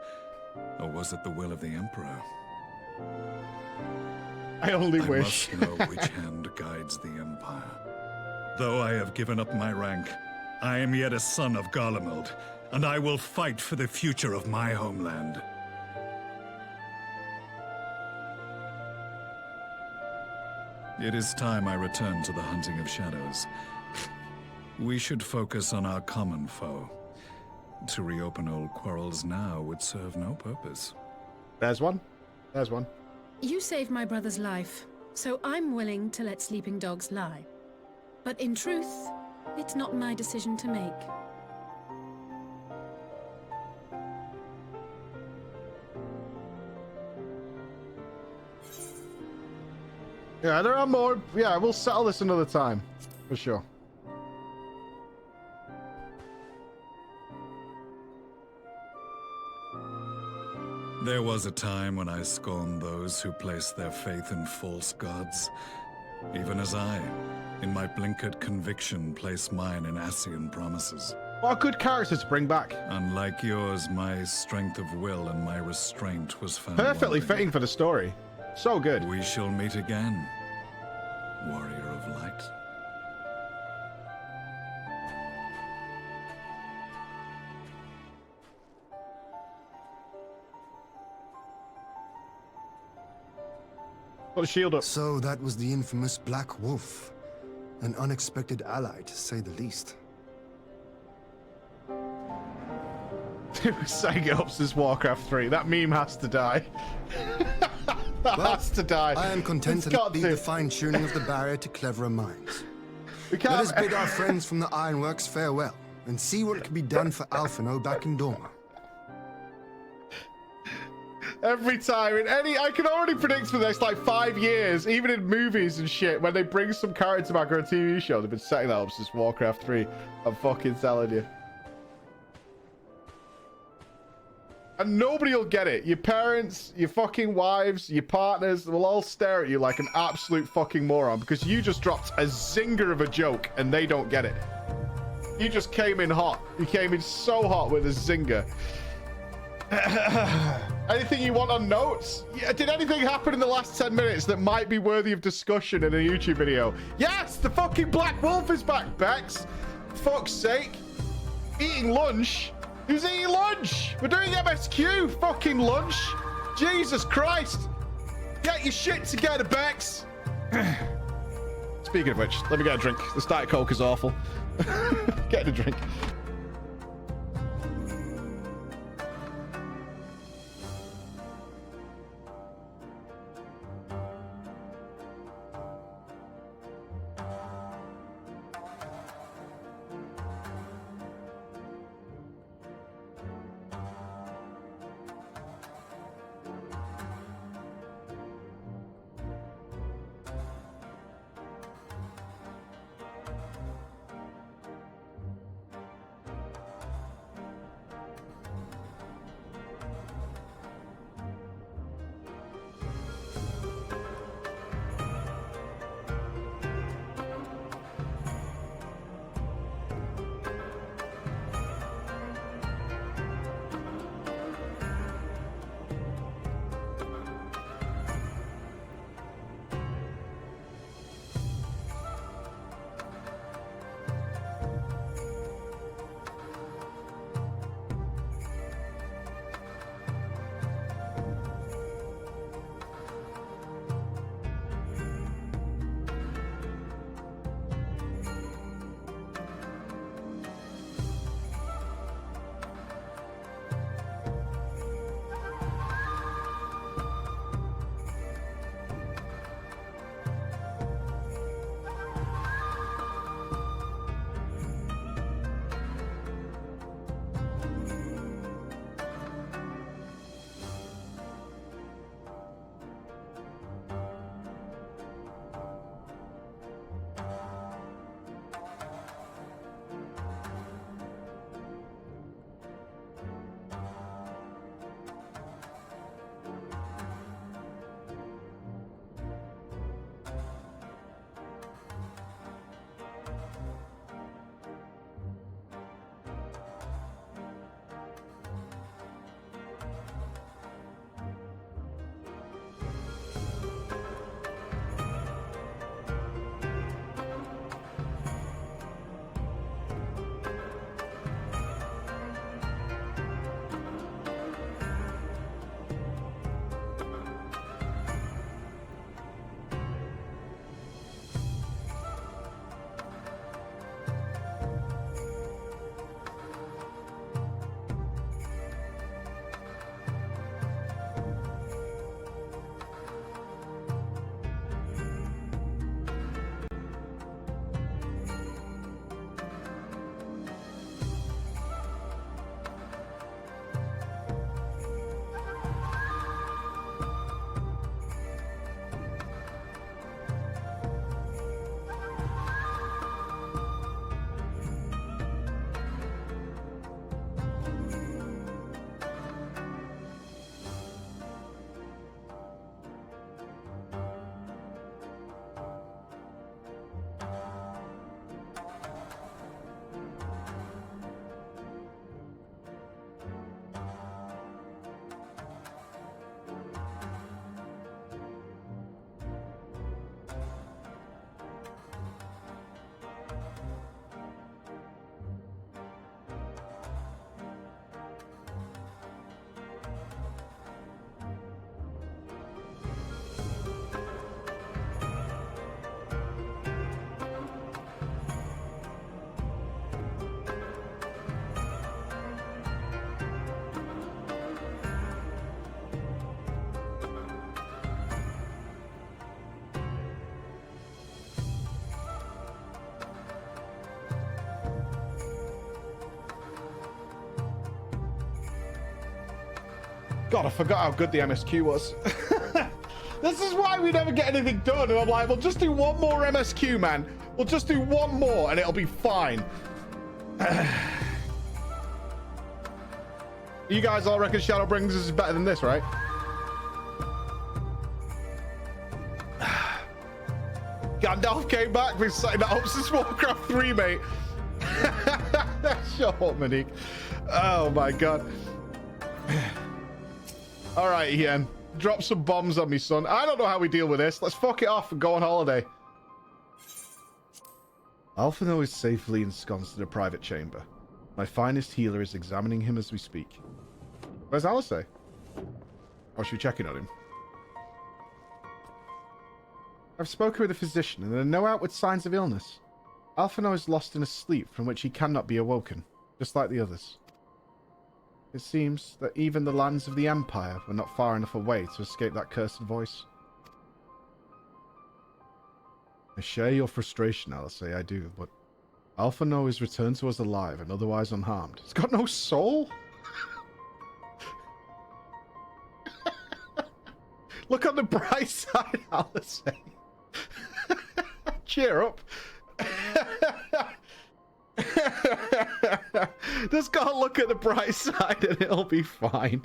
or was it the will of the Emperor? I only wish. I must know which hand guides the Empire. Though I have given up my rank, I am yet a son of Garlemald, and I will fight for the future of my homeland. It is time I return to the hunting of shadows. We should focus on our common foe. To reopen old quarrels now would serve no purpose. There's one. There's one. You saved my brother's life, so I'm willing to let sleeping dogs lie. But in truth, it's not my decision to make. Yeah, there are more. Yeah, we'll settle this another time. For sure. There was a time when I scorned those who placed their faith in false gods. Even as I, in my blinkered conviction, place mine in Ascian promises. What a good character to bring back. Unlike yours, my strength of will and my restraint was found perfectly wanting. fitting for the story. So good. We shall meet again, warrior of light. Got a shield up. So that was the infamous Black Wolf. An unexpected ally, to say the least. Saying it up since Warcraft 3. That meme has to die. That has to die. I am content to leave the fine-tuning of the barrier to cleverer minds. Let us bid our friends from the Ironworks farewell, and see what can be done for Alphino back in Dorma. Every time, I can already predict for the next like 5 years, even in movies and shit, when they bring some character back on a TV show, they've been setting that up since Warcraft 3. I'm fucking telling you. And nobody will get it. Your parents, your fucking wives, your partners will all stare at you like an absolute fucking moron because you just dropped a zinger of a joke and they don't get it. You just came in hot. You came in so hot with a zinger. Anything you want on notes? Yeah, did anything happen in the last 10 minutes that might be worthy of discussion in a YouTube video? Yes, the fucking Black Wolf is back, Bex. Fuck's sake. Eating lunch? Who's eating lunch? We're doing MSQ. Fucking lunch. Jesus Christ. Get your shit together, Bex. Speaking of which, let me get a drink. The Diet Coke is awful. Get a drink. God, I forgot how good the MSQ was. This is why we never get anything done. And I'm like, we'll just do one more MSQ, man. We'll just do one more and it'll be fine. You guys all reckon Shadowbringers is better than this, right? Gandalf came back with something that helps us Warcraft 3, mate. Shut up, Monique. Oh my god. All right, Ian. Drop some bombs on me, son. I don't know how we deal with this. Let's fuck it off and go on holiday. Alphino is safely ensconced in a private chamber. My finest healer is examining him as we speak. Where's Alisaie? Or should we check in on him? I've spoken with a physician, and there are no outward signs of illness. Alphino is lost in a sleep from which he cannot be awoken, just like the others. It seems that even the lands of the Empire were not far enough away to escape that cursed voice. I share your frustration, Alisaie, I do, but Alphino is returned to us alive and otherwise unharmed. He's got no soul? Look on the bright side, Alisaie. Cheer up. Just gotta look at the bright side and it'll be fine.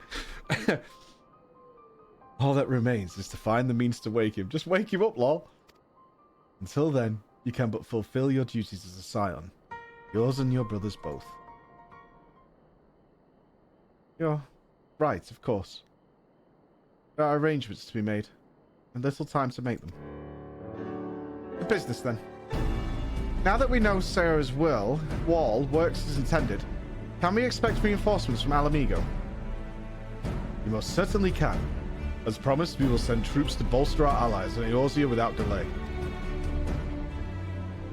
All that remains is to find the means to wake him. Just wake him up, lol. Until then, you can but fulfill your duties as a scion. Yours and your brothers both. You're right, of course. There are arrangements to be made, and little time to make them. The business, then. Now that we know Sarah's wall works as intended, can we expect reinforcements from Alamigo? You most certainly can. As promised, we will send troops to bolster our allies in Eorzea without delay.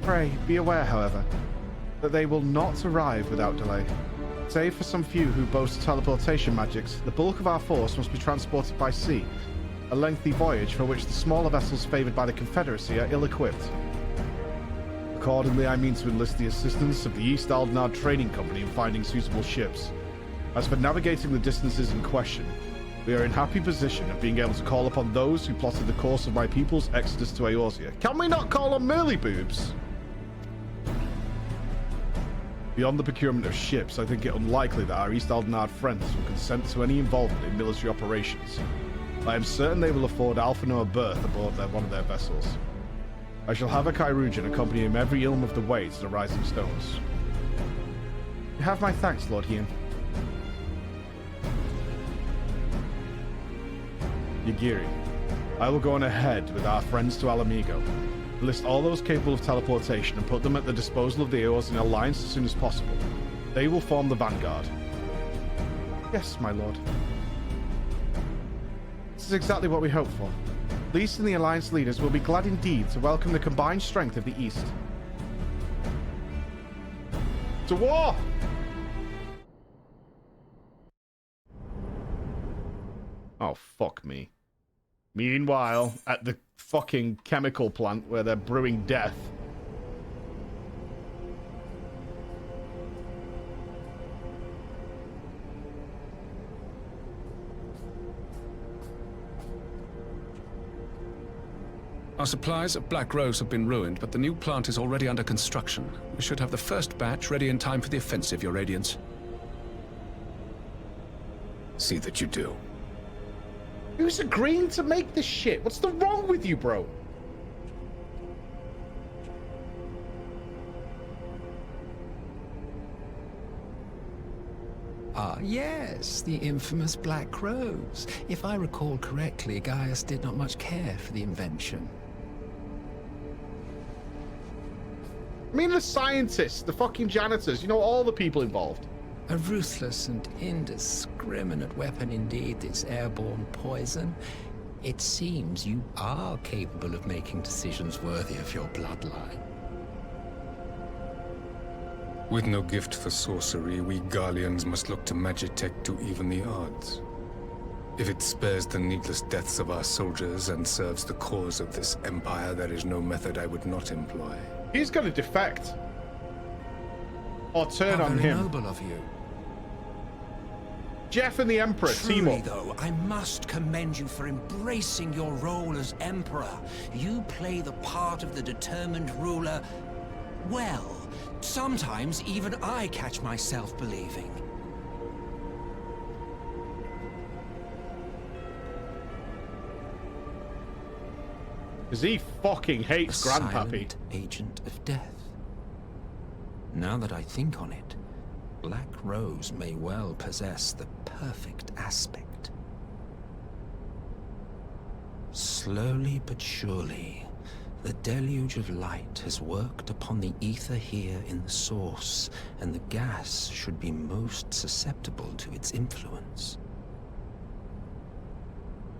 Pray, be aware, however, that they will not arrive without delay. Save for some few who boast teleportation magics, the bulk of our force must be transported by sea, a lengthy voyage for which the smaller vessels favoured by the Confederacy are ill-equipped. Accordingly, I mean to enlist the assistance of the East Aldnard Trading Company in finding suitable ships. As for navigating the distances in question, we are in happy position of being able to call upon those who plotted the course of my people's exodus to Eorzea. Can we not call on Merly Boobs? Beyond the procurement of ships, I think it unlikely that our East Aldnard friends will consent to any involvement in military operations. I am certain they will afford Alphino a berth aboard one of their vessels. I shall have a Kyrujan accompany him every ilm of the way to the Rising Stones. You have my thanks, Lord Hien. Yagiri, I will go on ahead with our friends to Alamigo. List all those capable of teleportation and put them at the disposal of the Eorzean Alliance as soon as possible. They will form the vanguard. Yes, my lord. This is exactly what we hoped for. Least and the Alliance leaders will be glad indeed to welcome the combined strength of the East. To war! Oh, fuck me. Meanwhile, at the fucking chemical plant where they're brewing death. Our supplies at Black Rose have been ruined, but the new plant is already under construction. We should have the first batch ready in time for the offensive, Your Radiance. See that you do. Who's agreeing to make this shit? What's the wrong with you, bro? Ah, yes, the infamous Black Rose. If I recall correctly, Gaius did not much care for the invention. I mean the scientists, the fucking janitors, you know, all the people involved. A ruthless and indiscriminate weapon indeed, this airborne poison. It seems you are capable of making decisions worthy of your bloodline. With no gift for sorcery, we Garleans must look to Magitech to even the odds. If it spares the needless deaths of our soldiers and serves the cause of this empire, there is no method I would not employ. He's gonna defect. Or turn How on very him. noble of you. Jeff and the Emperor team Truly, up. though, I must commend you for embracing your role as Emperor. You play the part of the determined ruler well. Sometimes even I catch myself believing. Because he fucking hates A Grandpappy. silent agent of death. Now that I think on it, Black Rose may well possess the perfect aspect. Slowly but surely, the deluge of light has worked upon the ether here in the source, and the gas should be most susceptible to its influence.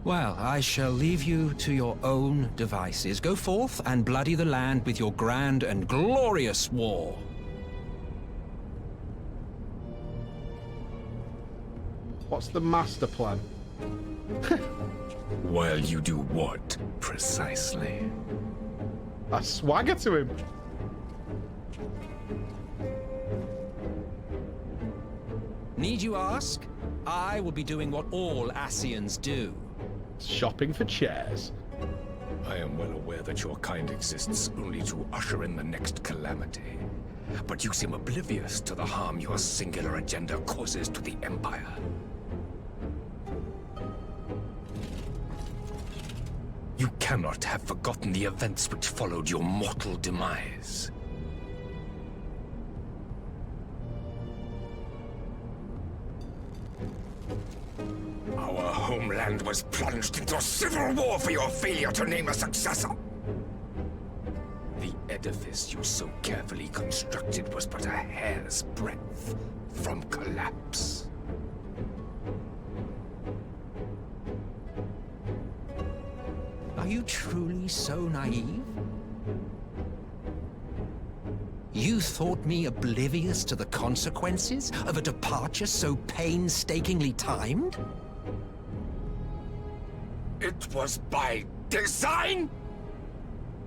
Well, I shall leave you to your own devices. Go forth and bloody the land with your grand and glorious war. What's the master plan? While you do what, precisely? I swagger to him. Need you ask? I will be doing what all Ascians do. Shopping for chairs. I am well aware that your kind exists only to usher in the next calamity. But you seem oblivious to the harm your singular agenda causes to the Empire. You cannot have forgotten the events which followed your mortal demise. Our homeland was plunged into a civil war for your failure to name a successor. The edifice you so carefully constructed was but a hair's breadth from collapse. Are you truly so naive? You thought me oblivious to the consequences of a departure so painstakingly timed? It was by design?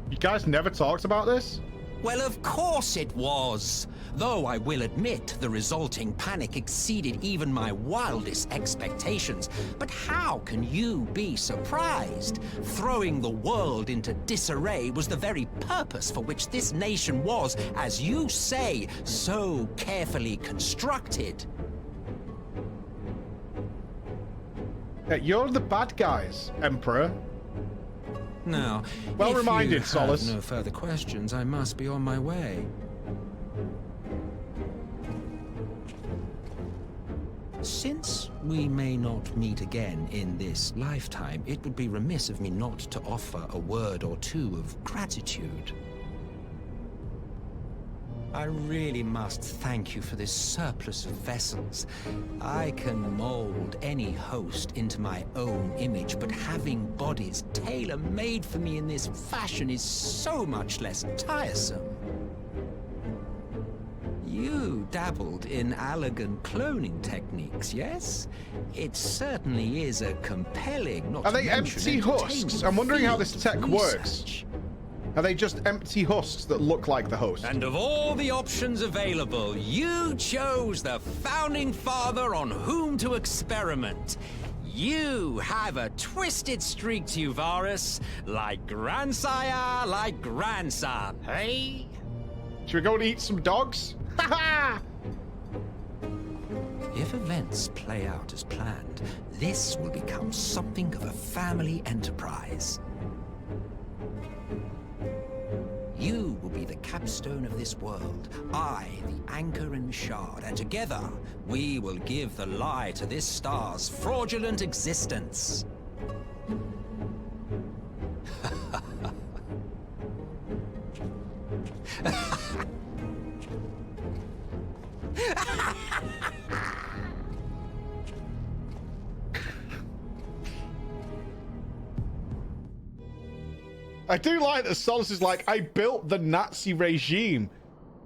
You guys never talked about this? Well, of course it was. Though I will admit the resulting panic exceeded even my wildest expectations. But how can you be surprised? Throwing the world into disarray was the very purpose for which this nation was, as you say, so carefully constructed. You're the bad guys, Emperor. Now, well if reminded, you Solace. have no further questions, I must be on my way. Since we may not meet again in this lifetime, it would be remiss of me not to offer a word or two of gratitude. I really must thank you for this surplus of vessels. I can mold any host into my own image, but having bodies tailor-made for me in this fashion is so much less tiresome. You dabbled in elegant cloning techniques, yes? It certainly is a compelling, not Are to they mention empty husks? entertaining I'm wondering how this field tech of works. research. Are they just empty husks that look like the host? And of all the options available, you chose the founding father on whom to experiment. You have a twisted streak to you, Varus, like grandsire, like grandson, hey? Should we go and eat some dogs? If events play out as planned, this will become something of a family enterprise. You will be the capstone of this world, I the anchor and shard, and together we will give the lie to this star's fraudulent existence. I do like that Solus is like, I built the Nazi regime.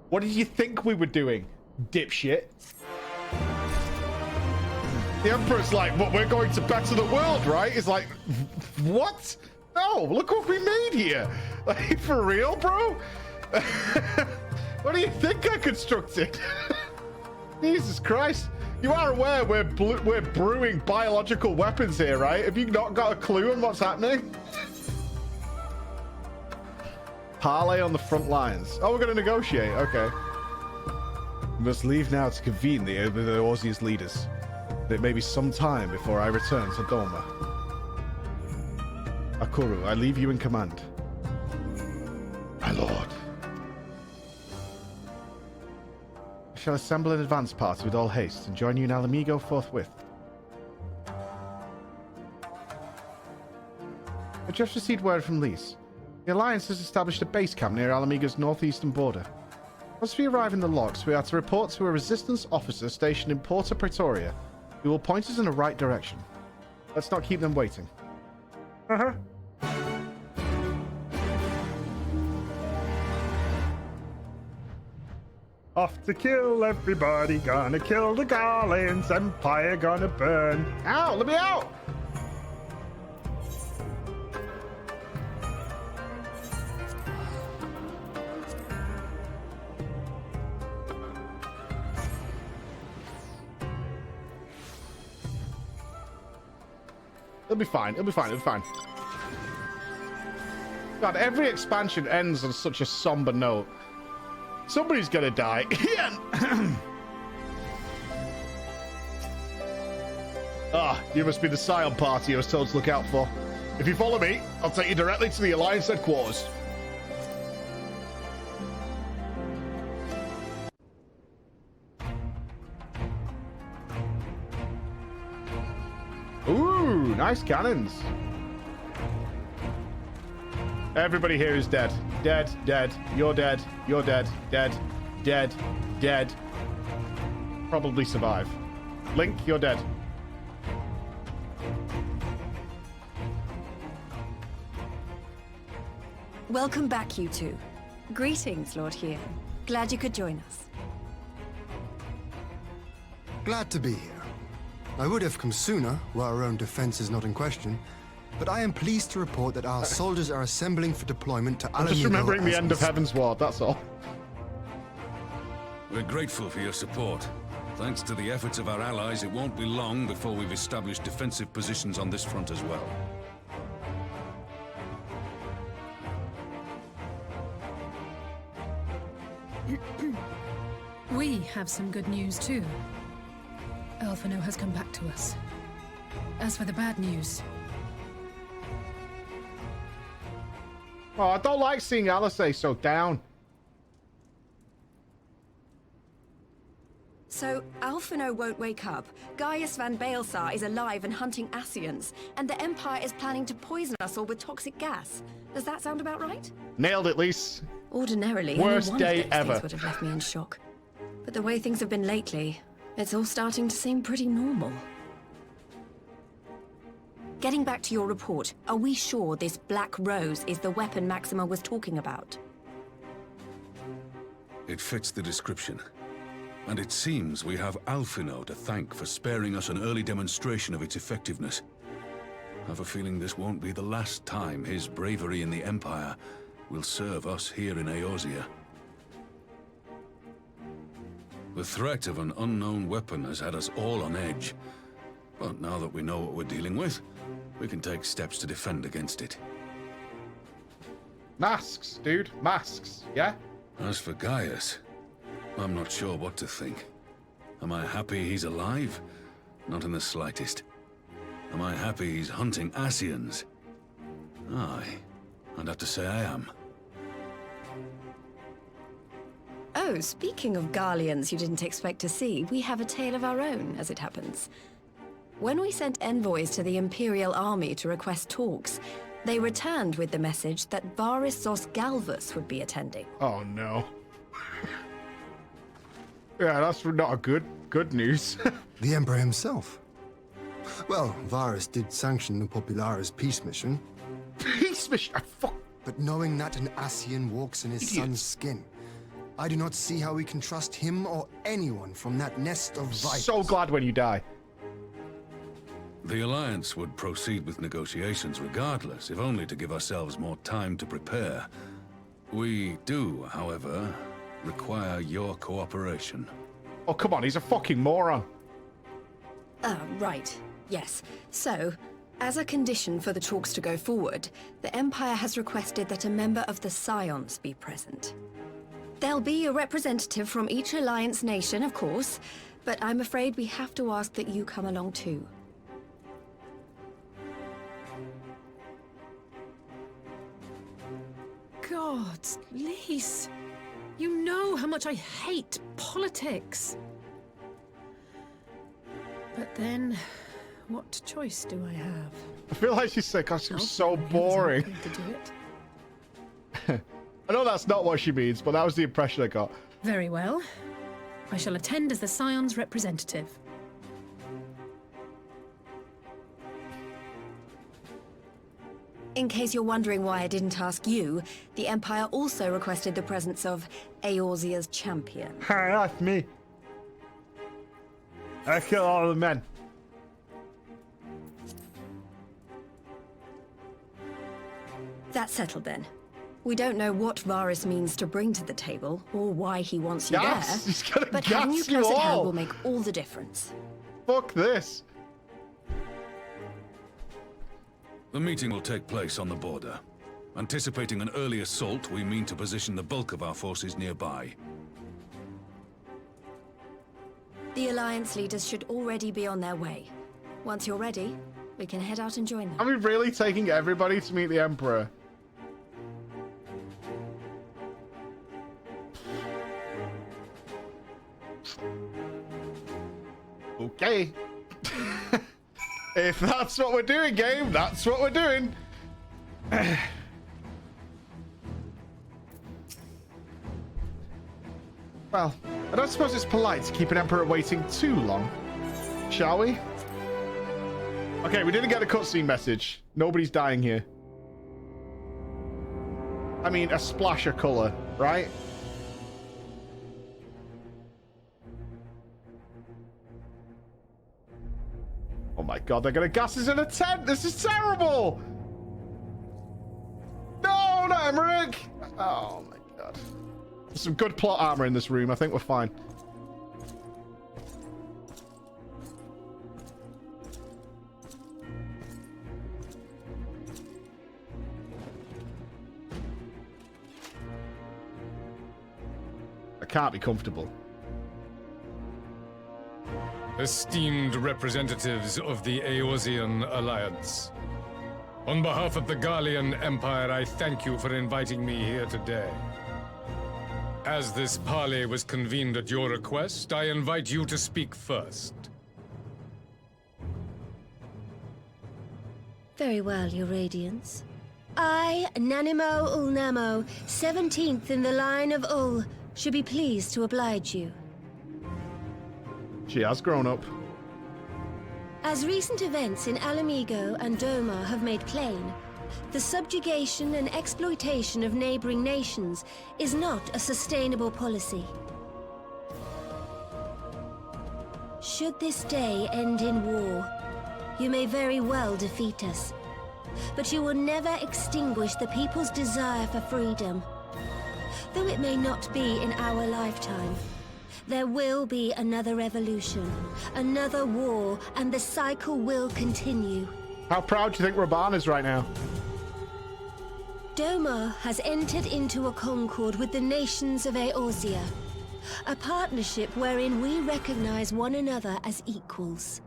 What did you think we were doing, dipshit? The Emperor's like, what, we're going to better the world, right? It's like, what? No, look what we made here. Like, for real, bro? What do you think I constructed? Jesus Christ. You are aware we're brewing biological weapons here, right? Have you not got a clue on what's happening? Parley on the front lines. Oh, we're going to negotiate. Okay. We must leave now to convene the Orzi's leaders. It may be some time before I return to Doma. Akuru, I leave you in command. My lord. I shall assemble an advance party with all haste and join you in Alamigo forthwith. I just received word from Lise. The Alliance has established a base camp near Alamigo's northeastern border. Once we arrive in the locks, we are to report to a resistance officer stationed in Porta Pretoria, who will point us in the right direction. Let's not keep them waiting. Uh-huh. Off to kill everybody, gonna kill the Garlands, Empire gonna burn. Ow, let me out! It'll be fine, it'll be fine, it'll be fine. God, every expansion ends on such a somber note. Somebody's gonna die. Ah, you must be the Scion party I was told to look out for. If you follow me, I'll take you directly to the Alliance headquarters. Ooh, nice cannons. Everybody here is dead. Dead, dead. You're dead. You're dead. Dead. Dead. Dead. Probably survive. Link, you're dead. Welcome back, you two. Greetings, Lord Hien. Glad you could join us. Glad to be here. I would have come sooner, where our own defense is not in question, but I am pleased to report that our soldiers are assembling for deployment to Alamigo. I'm just remembering the end of Heaven's Ward, that's all. We're grateful for your support. Thanks to the efforts of our allies, it won't be long before we've established defensive positions on this front as well. We have some good news too. Alphino has come back to us. As for the bad news... Oh, I don't like seeing Alice so down. So, Alphino won't wake up, Gaius van Baelsar is alive and hunting Ascians, and the Empire is planning to poison us all with toxic gas. Does that sound about right? Nailed it, Lise. Ordinarily, Worst any one day of those ever. things would have left me in shock. But the way things have been lately, it's all starting to seem pretty normal. Getting back to your report, are we sure this Black Rose is the weapon Maxima was talking about? It fits the description. And it seems we have Alphino to thank for sparing us an early demonstration of its effectiveness. I have a feeling this won't be the last time his bravery in the Empire will serve us here in Eorzea. The threat of an unknown weapon has had us all on edge. But now that we know what we're dealing with, we can take steps to defend against it. Masks, dude. Masks, yeah? As for Gaius, I'm not sure what to think. Am I happy he's alive? Not in the slightest. Am I happy he's hunting Ascians? Aye, I'd have to say I am. Oh, speaking of Garleans you didn't expect to see, we have a tale of our own, as it happens. When we sent envoys to the Imperial Army to request talks, they returned with the message that Varissos Galvus would be attending. Oh no. Yeah, that's not a good news. The Emperor himself. Well, Varus did sanction the Popularis peace mission. Peace mission? Fuck. But knowing that an Ascian walks in his son's skin, I do not see how we can trust him or anyone from that nest of vipers. So glad when you die. The Alliance would proceed with negotiations regardless, if only to give ourselves more time to prepare. We do, however, require your cooperation. Oh, come on, he's a fucking moron. Right. Yes. So, as a condition for the talks to go forward, the Empire has requested that a member of the Scions be present. There'll be a representative from each Alliance nation, of course, but I'm afraid we have to ask that you come along too. gods, Lise. You know how much I hate politics. But then, what choice do I have? I feel like she's sick. I'm so boring. To do it. I know that's not what she means, but that was the impression I got. Very well. I shall attend as the Scion's representative. In case you're wondering why I didn't ask you, the Empire also requested the presence of Eorzea's champion. Hi, that's me. I kill all the men. That's settled then. We don't know what Varys means to bring to the table, or why he wants you Yes, there. he's gonna But having you gas you close at hand all. will make all the difference. Fuck this. The meeting will take place on the border. Anticipating an early assault, we mean to position the bulk of our forces nearby. The Alliance leaders should already be on their way. Once you're ready, we can head out and join them. Are we really taking everybody to meet the Emperor? Okay. If that's what we're doing, game, that's what we're doing. Well, I don't suppose it's polite to keep an Emperor waiting too long, shall we? Okay, we didn't get a cutscene message. Nobody's dying here. I mean, a splash of color, right? Oh my god, they're gonna gas us in a tent! This is terrible! No, not Emmerich! Oh my god. There's some good plot armor in this room. I think we're fine. I can't be comfortable. Esteemed representatives of the Eorzean Alliance, on behalf of the Garlean Empire, I thank you for inviting me here today. As this parley was convened at your request, I invite you to speak first. Very well, Your Radiance. I, Nanimo Ulnamo, 17th in the line of Ul, should be pleased to oblige you. She has grown up. As recent events in Alamigo and Doma have made plain, the subjugation and exploitation of neighboring nations is not a sustainable policy. Should this day end in war, you may very well defeat us, but you will never extinguish the people's desire for freedom. Though it may not be in our lifetime, there will be another revolution, another war, and the cycle will continue. How proud do you think Raban is right now? Doma has entered into a concord with the nations of Eorzea, a partnership wherein we recognize one another as equals.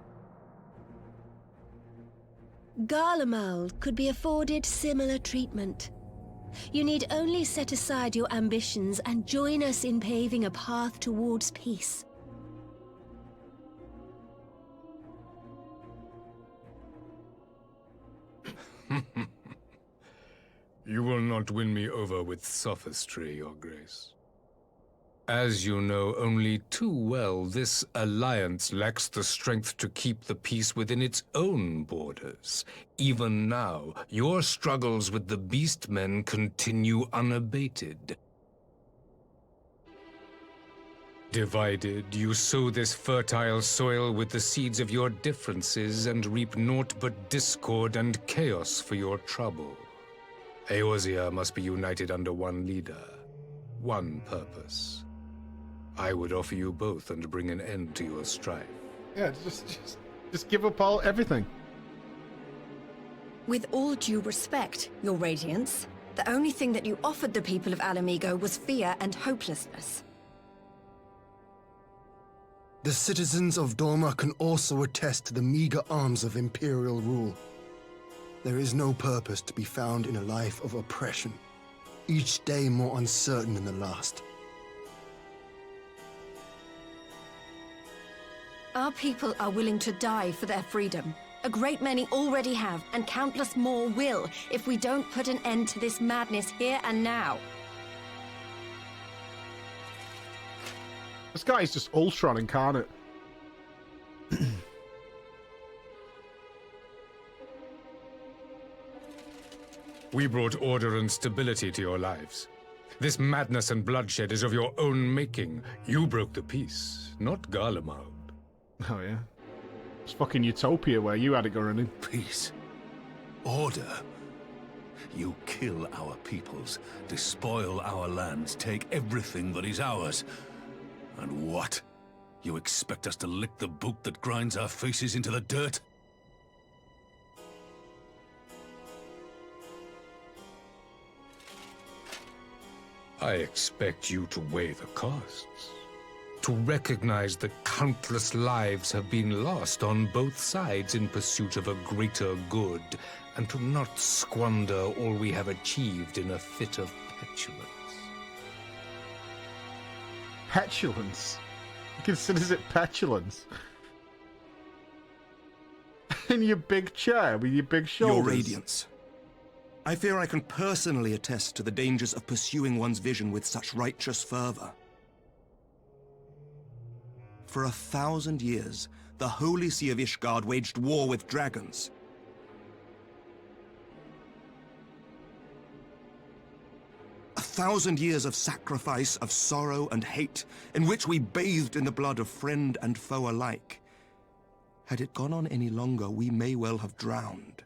Garlemald could be afforded similar treatment. You need only set aside your ambitions and join us in paving a path towards peace. You will not win me over with sophistry, Your Grace. As you know only too well, this alliance lacks the strength to keep the peace within its own borders. Even now, your struggles with the Beastmen continue unabated. Divided, you sow this fertile soil with the seeds of your differences and reap naught but discord and chaos for your trouble. Eorzea must be united under one leader, one purpose. I would offer you both and bring an end to your strife. Yeah, just give up everything. With all due respect, Your Radiance, the only thing that you offered the people of Alamigo was fear and hopelessness. The citizens of Doma can also attest to the meager arms of Imperial rule. There is no purpose to be found in a life of oppression. each day more uncertain than the last. Our people are willing to die for their freedom. A great many already have, and countless more will, if we don't put an end to this madness here and now. This guy is just Ultron incarnate. We brought order and stability to your lives. This madness and bloodshed is of your own making. You broke the peace, not Garlemald. Oh, yeah. It's fucking Utopia where you had it going in. Peace. Order. You kill our peoples, despoil our lands, take everything that is ours. And what? You expect us to lick the boot that grinds our faces into the dirt? I expect you to weigh the costs. To recognize that countless lives have been lost on both sides in pursuit of a greater good, and to not squander all we have achieved in a fit of petulance. Petulance? He considers it petulance? In your big chair with your big shoulders? Your Radiance. I fear I can personally attest to the dangers of pursuing one's vision with such righteous fervor. For 1,000 years, the Holy See of Ishgard waged war with dragons. A 1,000 years of sacrifice, of sorrow and hate, in which we bathed in the blood of friend and foe alike. Had it gone on any longer, we may well have drowned.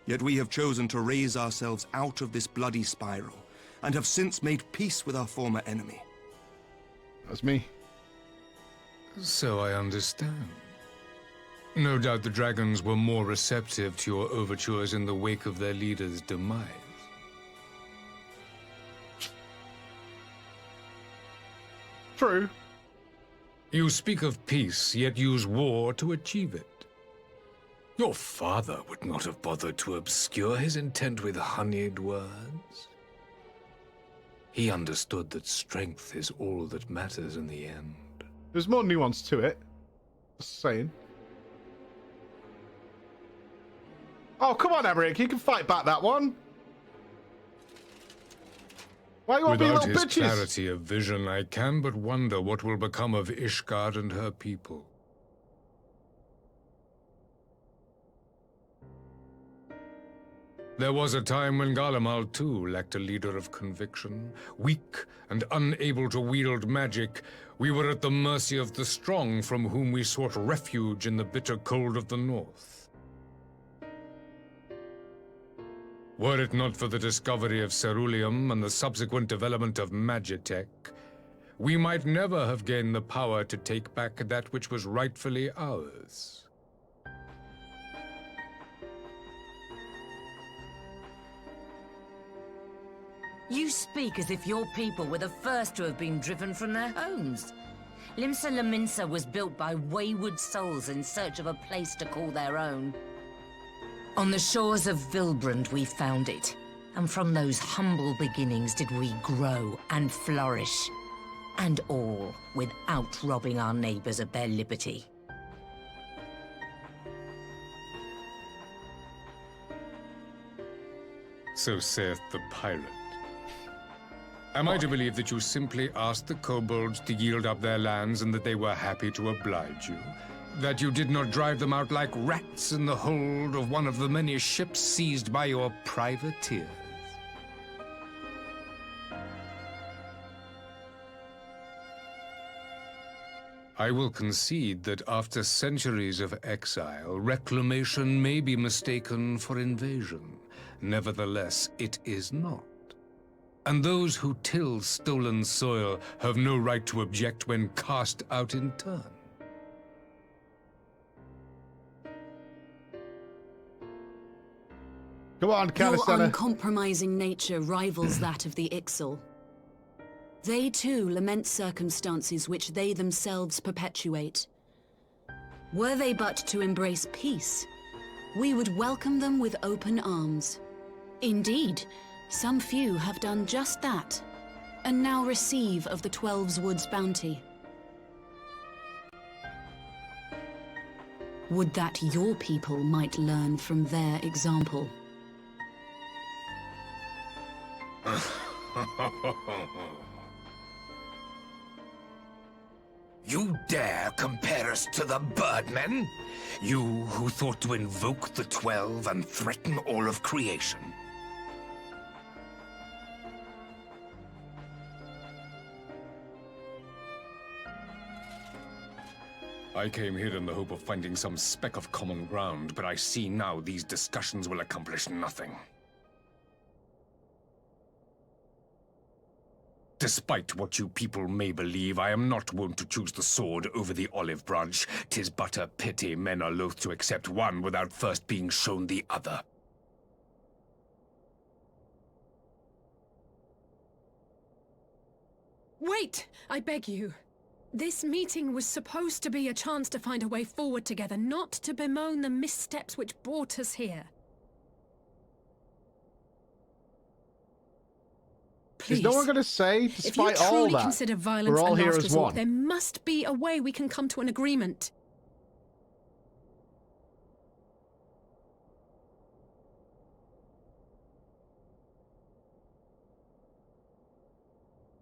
Yet we have chosen to raise ourselves out of this bloody spiral, and have since made peace with our former enemy. That's me. So I understand. No doubt the dragons were more receptive to your overtures in the wake of their leader's demise. True. You speak of peace, yet use war to achieve it. Your father would not have bothered to obscure his intent with honeyed words. He understood that strength is all that matters in the end. There's more nuance to it. Just saying. Oh, come on, Emmerich. You can fight back that one. Why you want to be Without little his bitches? clarity of vision, I can but wonder what will become of Ishgard and her people. There was a time when Garlemald, too, lacked a leader of conviction. Weak and unable to wield magic, we were at the mercy of the strong, from whom we sought refuge in the bitter cold of the north. Were it not for the discovery of ceruleum and the subsequent development of Magitech, we might never have gained the power to take back that which was rightfully ours. You speak as if your people were the first to have been driven from their homes. Limsa Lominsa was built by wayward souls in search of a place to call their own. On the shores of Vilbrand we found it, and from those humble beginnings did we grow and flourish. And all without robbing our neighbors of their liberty. So saith the pirate. Am I to believe that you simply asked the kobolds to yield up their lands and that they were happy to oblige you? That you did not drive them out like rats in the hold of one of the many ships seized by your privateers? I will concede that after centuries of exile, reclamation may be mistaken for invasion. Nevertheless, it is not. And those who till stolen soil have no right to object when cast out in turn. Come on, Your Calisena. uncompromising nature rivals that of the Ixal. They too lament circumstances which they themselves perpetuate. Were they but to embrace peace, We would welcome them with open arms. Indeed, some few have done just that, and now receive of the 12's Wood's bounty. Would that your people might learn from their example. You dare compare us to the Birdmen? You who thought to invoke the 12 and threaten all of creation? I came here in the hope of finding some speck of common ground, but I see now these discussions will accomplish nothing. Despite what you people may believe, I am not wont to choose the sword over the olive branch. 'Tis but a pity men are loath to accept one without first being shown the other. Wait! I beg you. This meeting was supposed to be a chance to find a way forward together, not to bemoan the missteps which brought us here. Please. Is no one going to say, despite all that, if you truly consider violence we're all a here last as resort, one? there must be a way we can come to an agreement.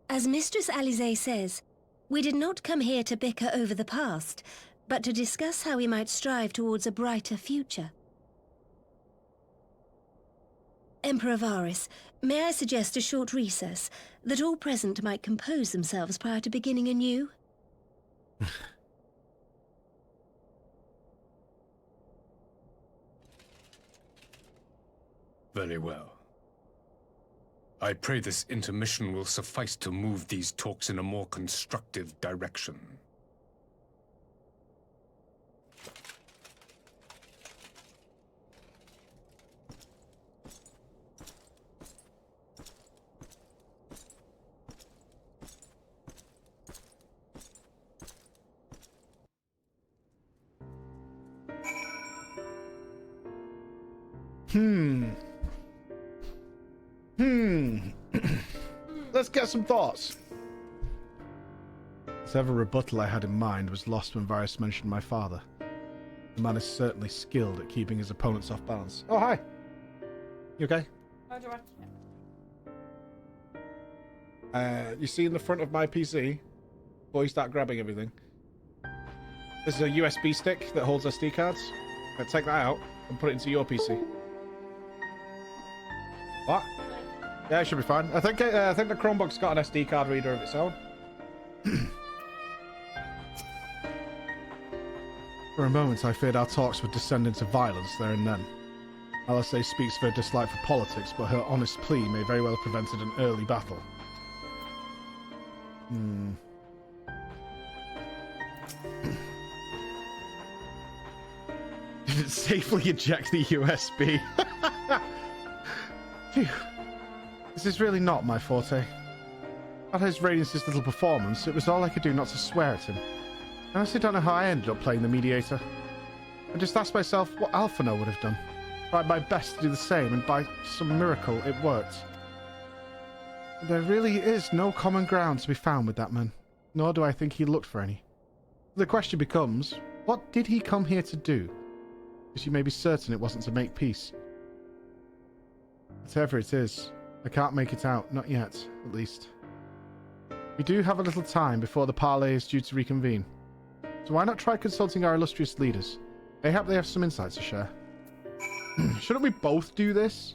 As Mistress Alisaie says, we did not come here to bicker over the past, but to discuss how we might strive towards a brighter future. Emperor Varys, may I suggest a short recess, that all present might compose themselves prior to beginning anew? Very well. I pray this intermission will suffice to move these talks in a more constructive direction. Let's get some thoughts. Whatever rebuttal I had in mind was lost when Varys mentioned my father. The man is certainly skilled at keeping his opponents off balance. Oh, hi. You okay? You see in the front of my PC, before you start grabbing everything, there's a USB stick that holds SD cards. Take that out and put it into your PC. What? Yeah, it should be fine. I think the Chromebook's got an SD card reader of its own. For a moment, I feared our talks would descend into violence there and then. Alisaie speaks of her dislike for politics, but her honest plea may very well have prevented an early battle. Did it safely eject the USB? Phew. This is really not my forte. At His Radiance's little performance, it was all I could do not to swear at him. I honestly don't know how I ended up playing the mediator. I just asked myself what Alphino would have done. Tried my best to do the same, and by some miracle, it worked. But there really is no common ground to be found with that man, nor do I think he looked for any. The question becomes, what did he come here to do? Because you may be certain it wasn't to make peace. Whatever it is, I can't make it out, not yet, at least. We do have a little time before the parley is due to reconvene. So why not try consulting our illustrious leaders? Mayhap they have some insights to share. Shouldn't we both do this?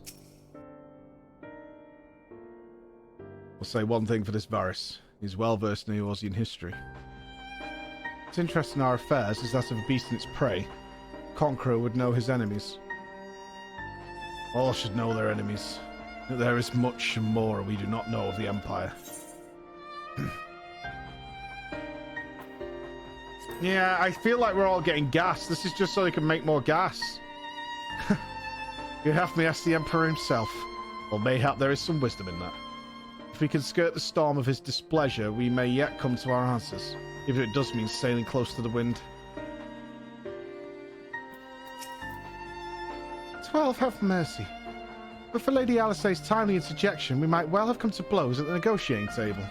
I'll say one thing for this Varys. He's well versed in Eorzean history. What's interesting in our affairs is that of a beast and its prey. Conqueror would know his enemies. All should know their enemies. That there is much more we do not know of the Empire. Yeah, I feel like we're all getting gas. This is just so they can make more gas. You have me ask the Emperor himself. Well, mayhap there is some wisdom in that. If we can skirt the storm of his displeasure, we may yet come to our answers. Even if it does mean sailing close to the wind. 12 have mercy. But for Lady Alisaie's timely interjection, we might well have come to blows at the negotiating table.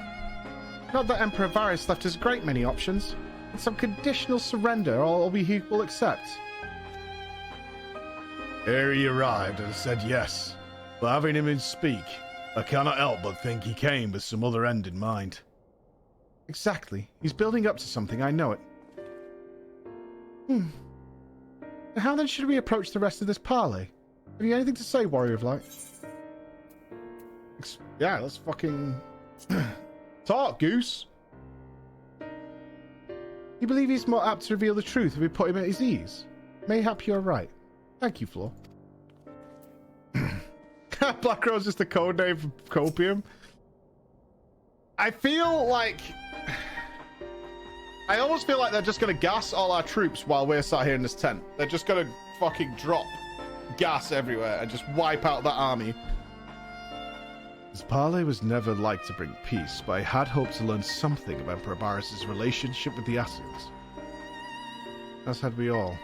Not that Emperor Varys left us a great many options, and some conditional surrender all we will accept. Here he arrived and said yes, but having him speak, I cannot help but think he came with some other end in mind. Exactly. He's building up to something, I know it. How then should we approach the rest of this parley? Have you anything to say, Warrior of Light? Yeah, let's fucking... talk, Goose! You believe he's more apt to reveal the truth if we put him at his ease? Mayhap you're right. Thank you, Floor. Black Rose is the code name for copium. I feel like... I almost feel like they're just going to gas all our troops while we're sat here in this tent. They're just going to fucking drop gas everywhere and just wipe out that army. This parley was never like to bring peace, but I had hoped to learn something of Emperor Varys' relationship with the Assyrians. As had we all.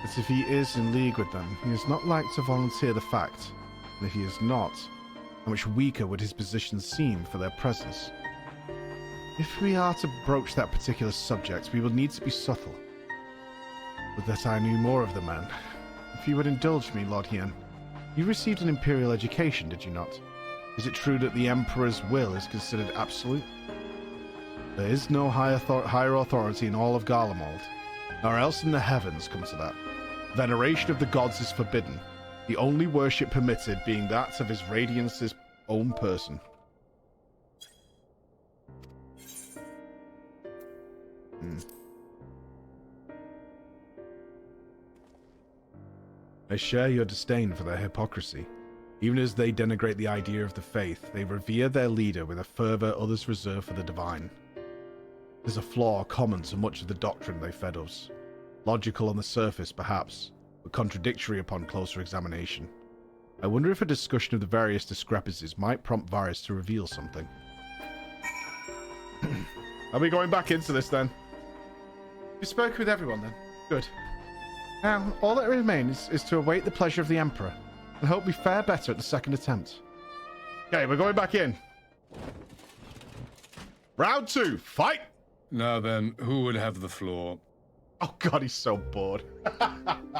But if he is in league with them, he is not like to volunteer the fact. And if he is not, how much weaker would his position seem for their presence? If we are to broach that particular subject, we will need to be subtle. Would that I knew more of the man. If you would indulge me, Lord Hien, you received an imperial education, did you not? Is it true that the Emperor's will is considered absolute? There is no higher authority in all of Garlemald, nor else in the heavens come to that. Veneration of the gods is forbidden, the only worship permitted being that of His Radiance's own person. I share your disdain for their hypocrisy. Even as they denigrate the idea of the faith, they revere their leader with a fervor others reserve for the divine. There's a flaw common to much of the doctrine they fed us. Logical on the surface, perhaps, but contradictory upon closer examination. I wonder if a discussion of the various discrepancies might prompt Varys to reveal something. Are we going back into this then? You spoke with everyone then? Good. Now, all that remains is to await the pleasure of the Emperor, and hope we fare better at the second attempt. Okay, we're going back in. Round 2, fight! Now then, who would have the floor? Oh god, he's so bored.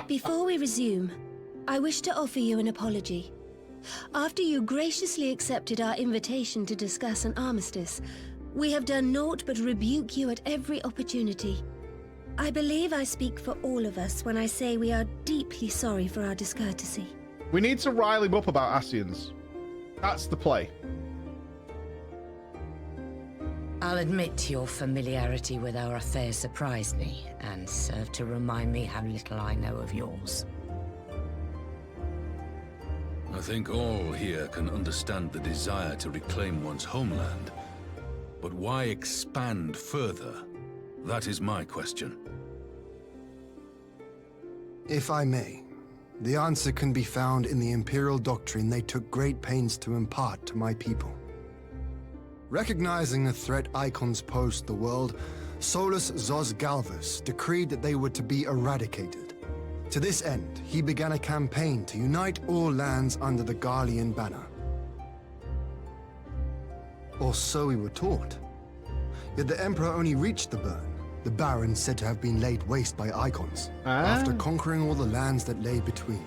Before we resume, I wish to offer you an apology. After you graciously accepted our invitation to discuss an armistice, we have done naught but rebuke you at every opportunity. I believe I speak for all of us when I say we are deeply sorry for our discourtesy. We need to rile him up about Assyrians. That's the play. I'll admit your familiarity with our affairs surprised me, and served to remind me how little I know of yours. I think all here can understand the desire to reclaim one's homeland. But why expand further? That is my question. If I may, the answer can be found in the Imperial doctrine they took great pains to impart to my people. Recognizing the threat icons posed to the world, Solus Zos Galvus decreed that they were to be eradicated. To this end, he began a campaign to unite all lands under the Garlean banner. Or so we were taught. Yet the Emperor only reached the burn, the Baron said to have been laid waste by icons, after conquering all the lands that lay between.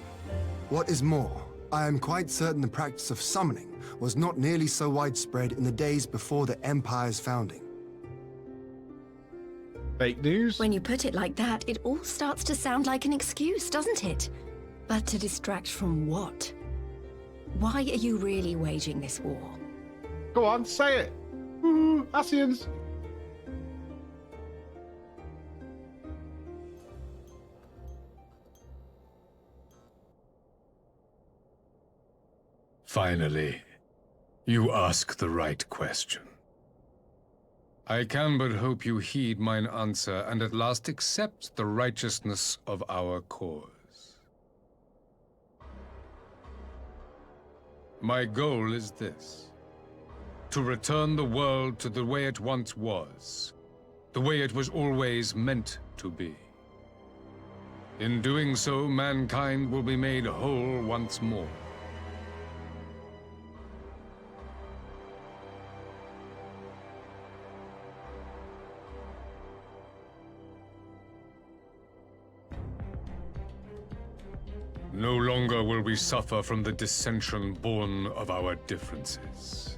What is more, I am quite certain the practice of summoning was not nearly so widespread in the days before the Empire's founding. Fake news? When you put it like that, it all starts to sound like an excuse, doesn't it? But to distract from what? Why are you really waging this war? Go on, say it. Ooh, Assyrians. Finally, you ask the right question. I can but hope you heed mine answer and at last accept the righteousness of our cause. My goal is this: to return the world to the way it once was, the way it was always meant to be. In doing so, mankind will be made whole once more. No longer will we suffer from the dissension born of our differences.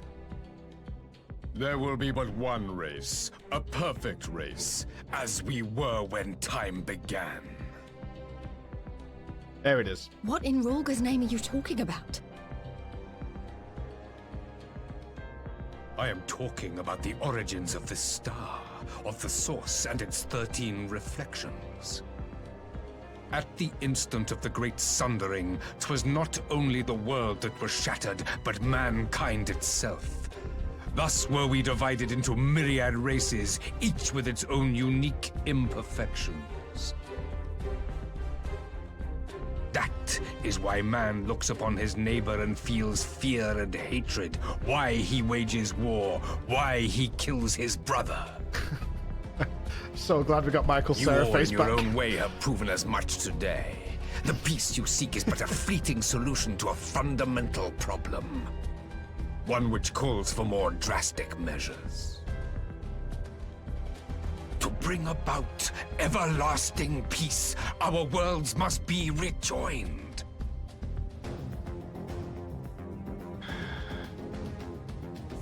There will be but one race, a perfect race, as we were when time began. There it is. What in Rorga's name are you talking about? I am talking about the origins of the star, of the source and its 13 reflections. At the instant of the great sundering, 'twas not only the world that was shattered, but mankind itself. Thus were we divided into myriad races, each with its own unique imperfections. That is why man looks upon his neighbor and feels fear and hatred, why he wages war, why he kills his brother. So glad we got Michael Cera face You back. all in your own way have proven as much today. The peace you seek is but a fleeting solution to a fundamental problem. One which calls for more drastic measures. To bring about everlasting peace, our worlds must be rejoined.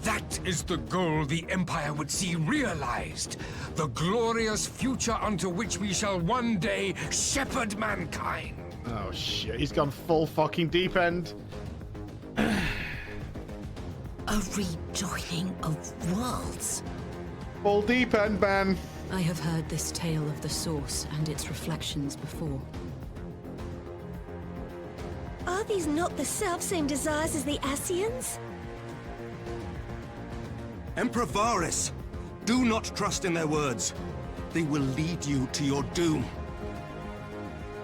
That is the goal the Empire would see realized. The glorious future unto which we shall one day shepherd mankind. Oh shit, he's gone full fucking deep end. A rejoining of worlds. Full deep end, man. I have heard this tale of the source and its reflections before. Are these not the self-same desires as the Ascians? Emperor Varys, do not trust in their words. They will lead you to your doom.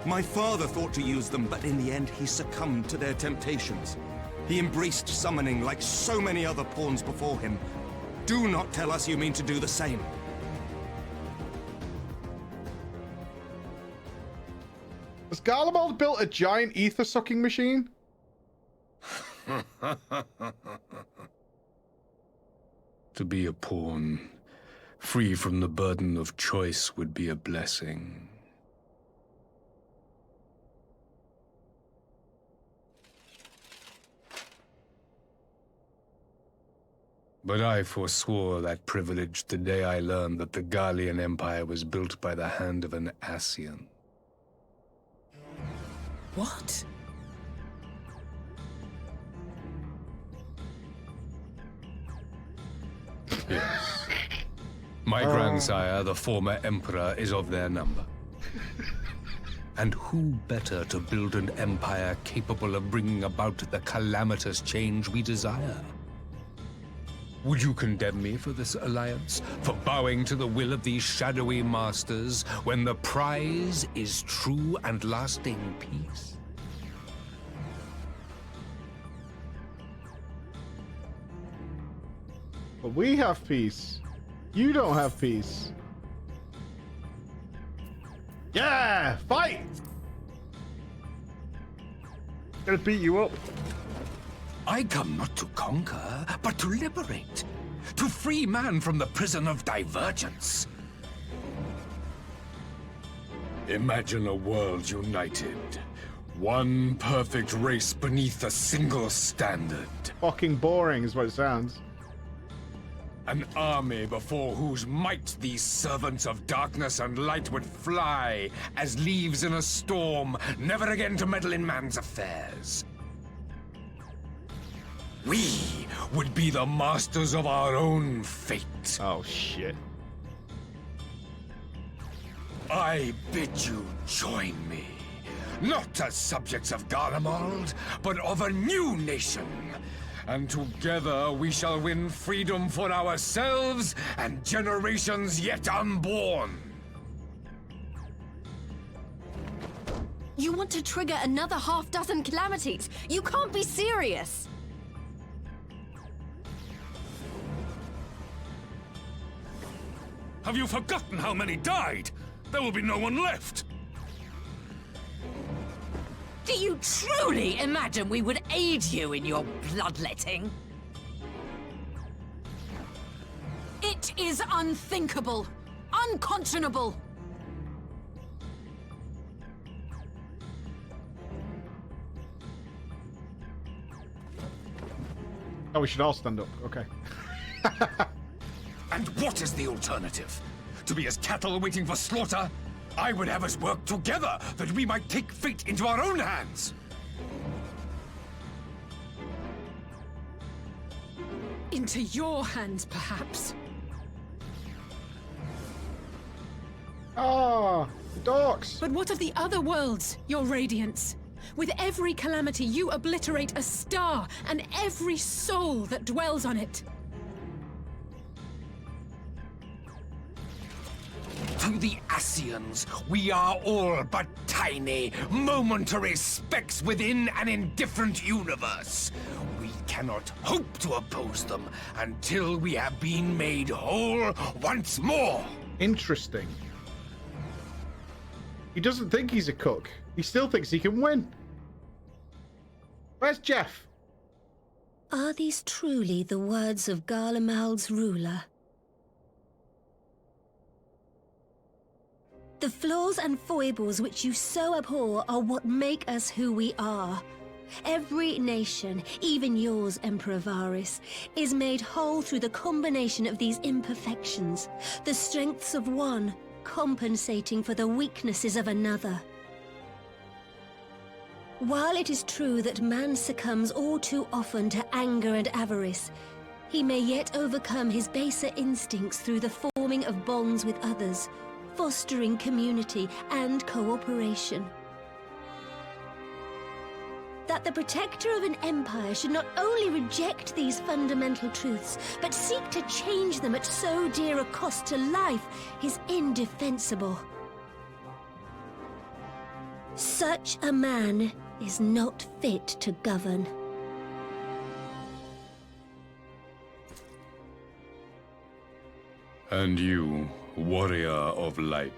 My father thought to use them, but in the end he succumbed to their temptations. He embraced summoning like so many other pawns before him. Do not tell us you mean to do the same. Has Garlemald built a giant ether-sucking machine? To be a pawn, free from the burden of choice, would be a blessing. But I forswore that privilege the day I learned that the Garlean Empire was built by the hand of an Ascian. What? Yes. My grandsire, the former emperor, is of their number. And who better to build an empire capable of bringing about the calamitous change we desire? Would you condemn me for this alliance? For bowing to the will of these shadowy masters, when the prize is true and lasting peace? But we have peace. You don't have peace. Yeah! Fight! Gonna beat you up. I come not to conquer, but to liberate. To free man from the prison of divergence. Imagine a world united. One perfect race beneath a single standard. Fucking boring is what it sounds. An army before whose might these servants of darkness and light would fly as leaves in a storm, never again to meddle in man's affairs. We would be the masters of our own fate. Oh, shit. I bid you join me. Not as subjects of Garlemald, but of a new nation. And together we shall win freedom for ourselves and generations yet unborn. You want to trigger another half-dozen calamities? You can't be serious! Have you forgotten how many died? There will be no one left. truly imagine we would aid you in your bloodletting? It is unthinkable, unconscionable. Oh, we should all stand up. Okay. And what is the alternative? To be as cattle waiting for slaughter? I would have us work together that we might take fate into our own hands. Into your hands, perhaps. Ah, the dorks. But what of the other worlds, your radiance? With every calamity, you obliterate a star and every soul that dwells on it. To the Ascians, we are all but tiny, momentary specks within an indifferent universe. We cannot hope to oppose them until we have been made whole once more. Interesting. He doesn't think he's a cook. He still thinks he can win. Where's Jeff? Are these truly the words of Garlemald's ruler? The flaws and foibles which you so abhor are what make us who we are. Every nation, even yours, Emperor Varys, is made whole through the combination of these imperfections, the strengths of one compensating for the weaknesses of another. While it is true that man succumbs all too often to anger and avarice, he may yet overcome his baser instincts through the forming of bonds with others, fostering community and cooperation. That the protector of an empire should not only reject these fundamental truths, but seek to change them at so dear a cost to life is indefensible. Such a man is not fit to govern. And you, warrior of light,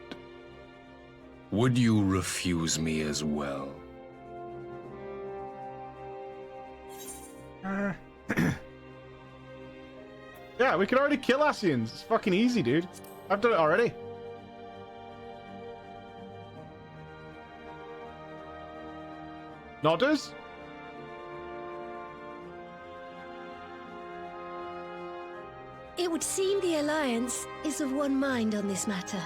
would you refuse me as well? Yeah, we can already kill Ascians. It's fucking easy, dude. I've done it already. Nodders? It would seem the Alliance is of one mind on this matter.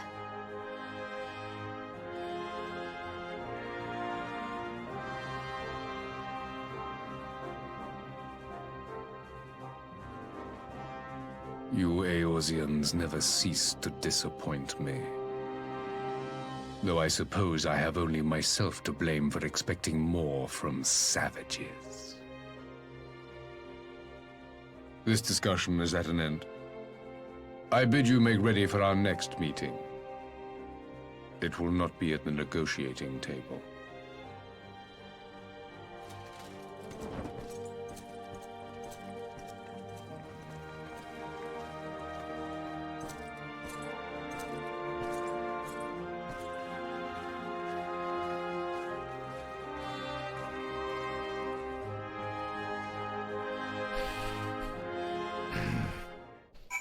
You Eorzeans never cease to disappoint me. Though I suppose I have only myself to blame for expecting more from savages. This discussion is at an end. I bid you make ready for our next meeting. It will not be at the negotiating table.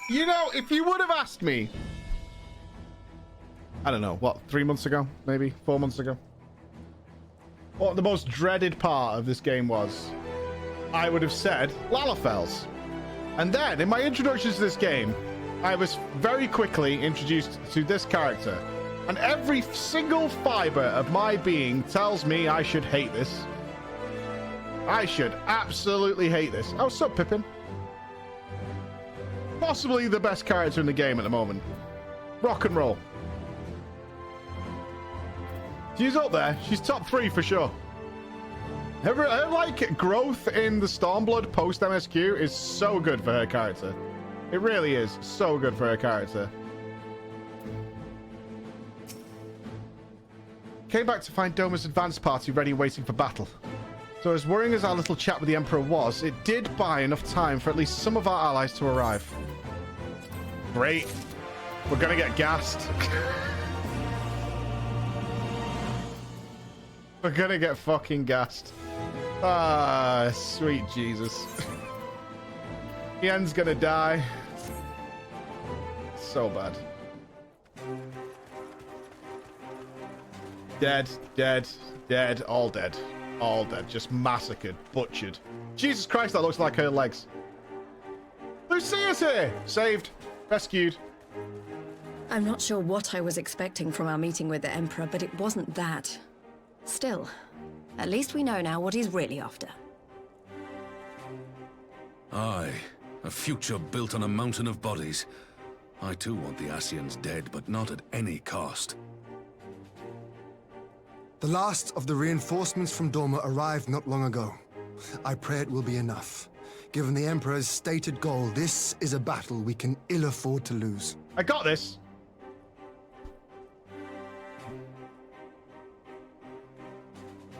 You know, if you would have asked me, I don't know, what, 3 months ago? Maybe 4 months ago? What the most dreaded part of this game was, I would have said Lalafels. And then, in my introduction to this game, I was very quickly introduced to this character. And every single fiber of my being tells me I should hate this. I should absolutely hate this. Oh, what's up, Pippin? Possibly the best character in the game at the moment. Rock and roll. She's up there. She's top 3 for sure. Her like growth in the Stormblood post MSQ is so good for her character. It really is so good for her character. Came back to find Doma's advance party ready waiting for battle. So as worrying as our little chat with the Emperor was, it did buy enough time for at least some of our allies to arrive. Great. We're gonna get gassed. We're gonna get fucking gassed. Ah, sweet Jesus. Ian's gonna die. So bad. Dead, dead, dead, all dead. All dead. Just massacred, butchered. Jesus Christ, that looks like her legs. Lucia's here! Saved. Rescued. I'm not sure what I was expecting from our meeting with the Emperor, but it wasn't that. Still, at least we know now what he's really after. Aye, a future built on a mountain of bodies. I too want the Ascians dead, but not at any cost. The last of the reinforcements from Dorma arrived not long ago. I pray it will be enough. Given the Emperor's stated goal, this is a battle we can ill afford to lose. I got this.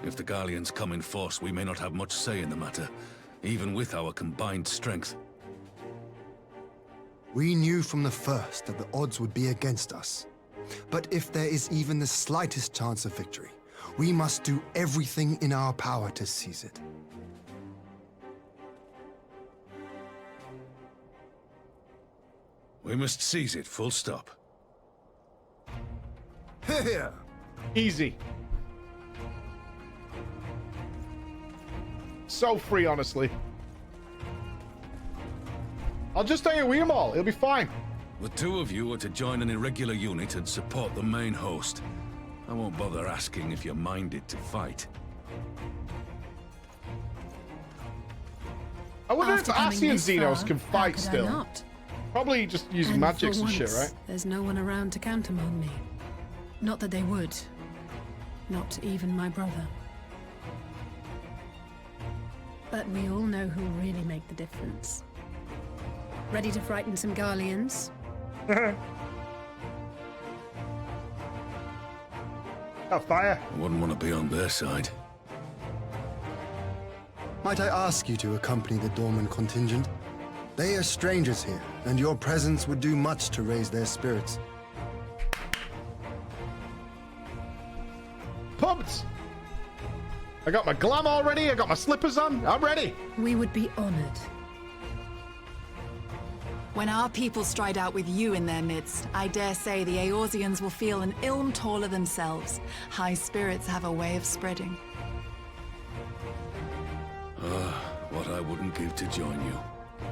If the Garleans come in force, we may not have much say in the matter, even with our combined strength. We knew from the first that the odds would be against us. But if there is even the slightest chance of victory, we must do everything in our power to seize it. We must seize it, full stop. Here! Easy. So free, honestly. I'll just stay with them all. It'll be fine. The two of you are to join an irregular unit and support the main host. I won't bother asking if you're minded to fight. I wonder After if coming Ascian this Xenos far, can how fight could I still. not? Probably just use And magics for and shit, once, right? There's no one around to countermand me. Not that they would. Not even my brother. But we all know who really make the difference. Ready to frighten some Garleans? Got fire. I wouldn't want to be on their side. Might I ask you to accompany the Dorman contingent? They are strangers here, and your presence would do much to raise their spirits. Pumped! I got my glam already, I got my slippers on, I'm ready! We would be honored. When our people stride out with you in their midst, I dare say the Eorzeans will feel an ilm taller themselves. High spirits have a way of spreading. What I wouldn't give to join you.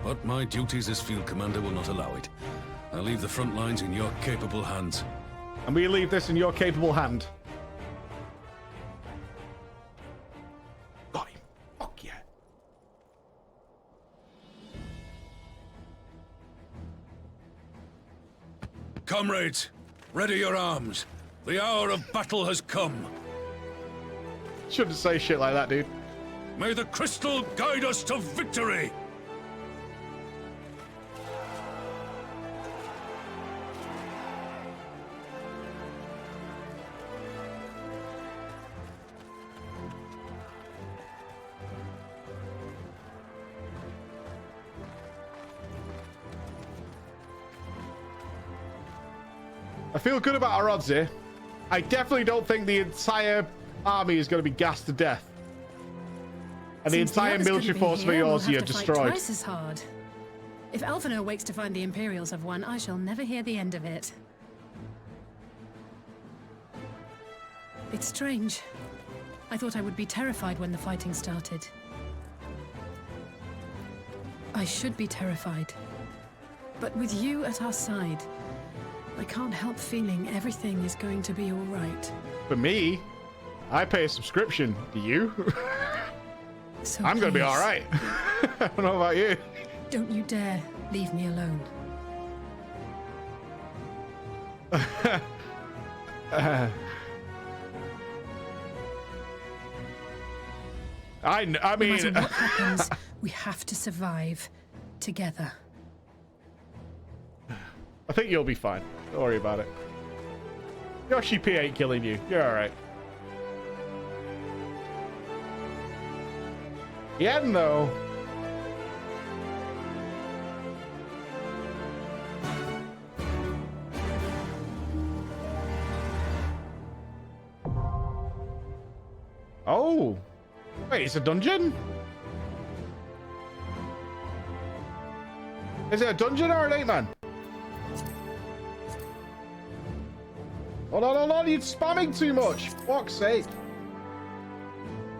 But my duties as field commander will not allow it. I'll leave the front lines in your capable hands. And we leave this in your capable hand. Got him. Fuck yeah. Comrades, ready your arms. The hour of battle has come. Shouldn't say shit like that, dude. May the crystal guide us to victory! I feel good about our odds here. I definitely don't think the entire army is going to be gassed to death. And the entire military force of Eorzea destroyed. Twice as hard. If Alphinaud wakes to find the Imperials have won, I shall never hear the end of it. It's strange. I thought I would be terrified when the fighting started. I should be terrified. But with you at our side, I can't help feeling everything is going to be all right. For me, I pay a subscription. Do you? So I'm going to be please, all right. I don't know about you. Don't you dare leave me alone. I mean, no matter what happens, we have to survive together. I think you'll be fine. Don't worry about it. Yoshi P ain't killing you. You're all right. Yen, though. Oh. Wait, it's a dungeon? Is it a dungeon or an 8-man? Hold on, you're spamming too much. Fuck's sake.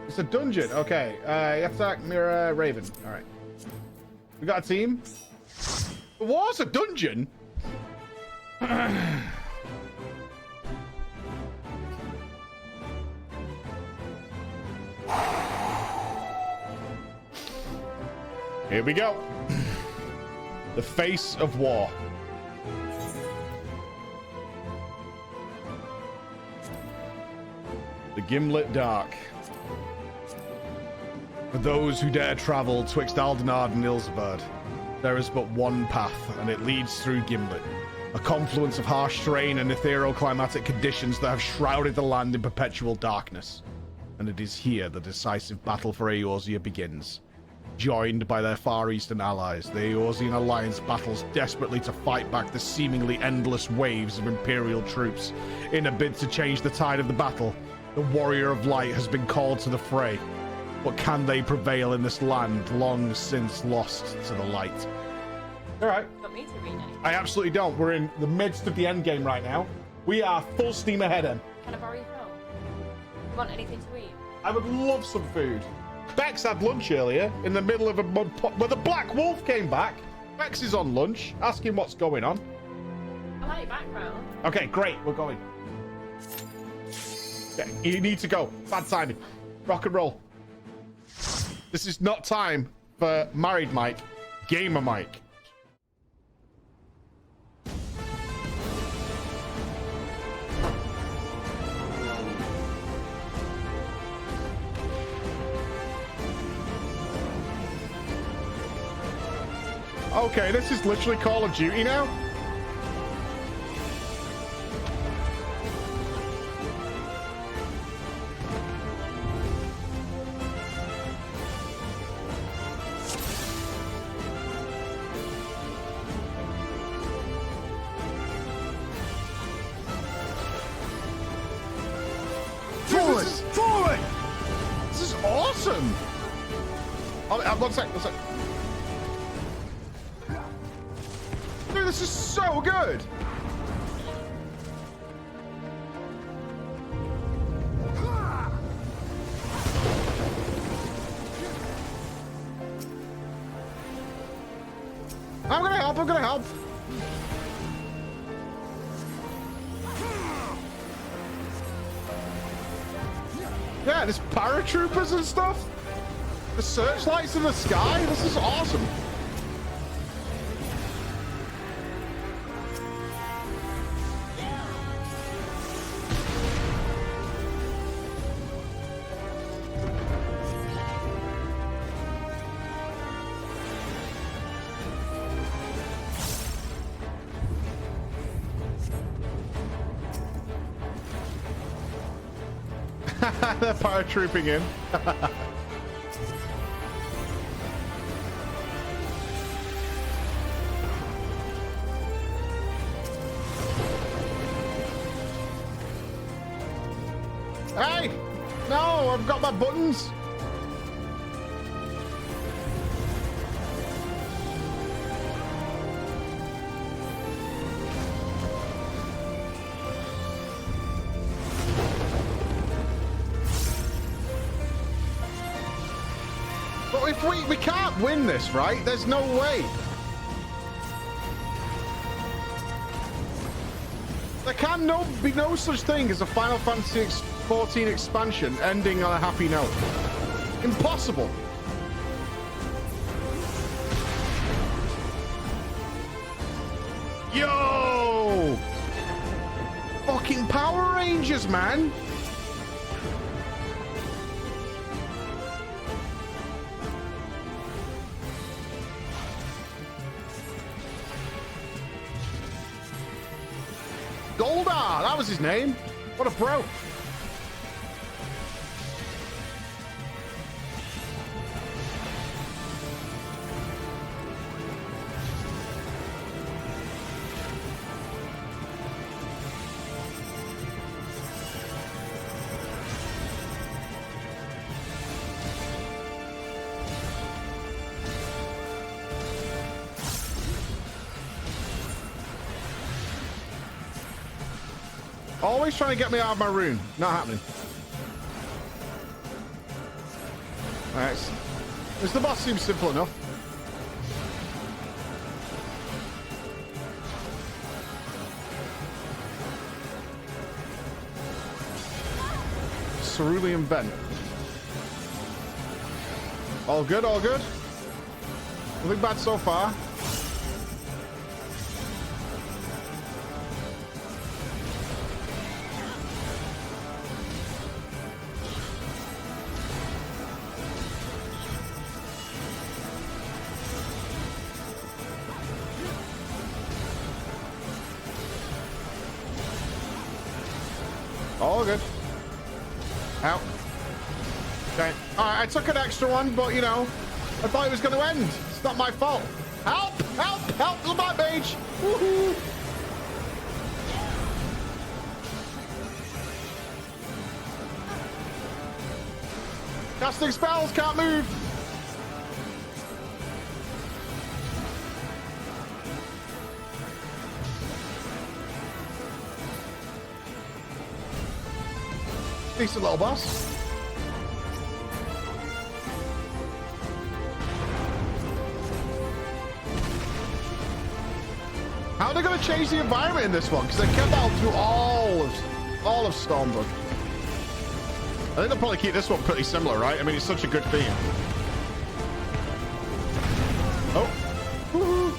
It's a dungeon. Okay, you have to attack Mirror Raven. All right. We got a team. It was a dungeon? Here we go. The face of war. The Gimlet Dark. For those who dare travel twixt Aldenard and Ilsebard, there is but one path, and it leads through Gimlet. A confluence of harsh terrain and ethereal climatic conditions that have shrouded the land in perpetual darkness. And it is here the decisive battle for Eorzea begins. Joined by their Far Eastern allies, the Eorzean Alliance battles desperately to fight back the seemingly endless waves of Imperial troops. In a bid to change the tide of the battle, the Warrior of Light has been called to the fray. But can they prevail in this land long since lost to the light? All right. You want me to read anything? I absolutely don't. We're in the midst of the end game right now. We are full steam ahead, Em. Can I borrow your phone? You want anything to eat? I would love some food. Bex had lunch earlier in the middle of a mud pot where the Black Wolf came back. Bex is on lunch, asking what's going on. I like your background. Okay, great. We're going. Yeah, you need to go. Bad timing. Rock and roll. This is not time for married Mike. Gamer Mike. Okay, this is literally Call of Duty now. Forward! Forward! This is awesome! One sec. Dude, this is so good! I'm gonna help. Yeah, there's paratroopers and stuff. The searchlights in the sky. This is awesome. They're paratrooping in. Hey! No, I've got my buttons. But if we can't win this, right? There's no way. There can be no such thing as a Final Fantasy XIV expansion ending on a happy note. Impossible. Yo! Fucking Power Rangers, man! Goldar! That was his name! What a bro! Always trying to get me out of my rune. Not happening. Alright. The boss seems simple enough. Cerulean Vent. All good, all good. Nothing bad so far. All good. Out. Okay. Alright, I took an extra one, but you know, I thought it was going to end. It's not my fault. Help! Help! Help! The Bat Mage! Woohoo! Casting spells, can't move! Decent little boss. How are they going to change the environment in this one? Because they kept that through all of Stormblood. I think they'll probably keep this one pretty similar, right? I mean, it's such a good theme. Oh. Woo-hoo.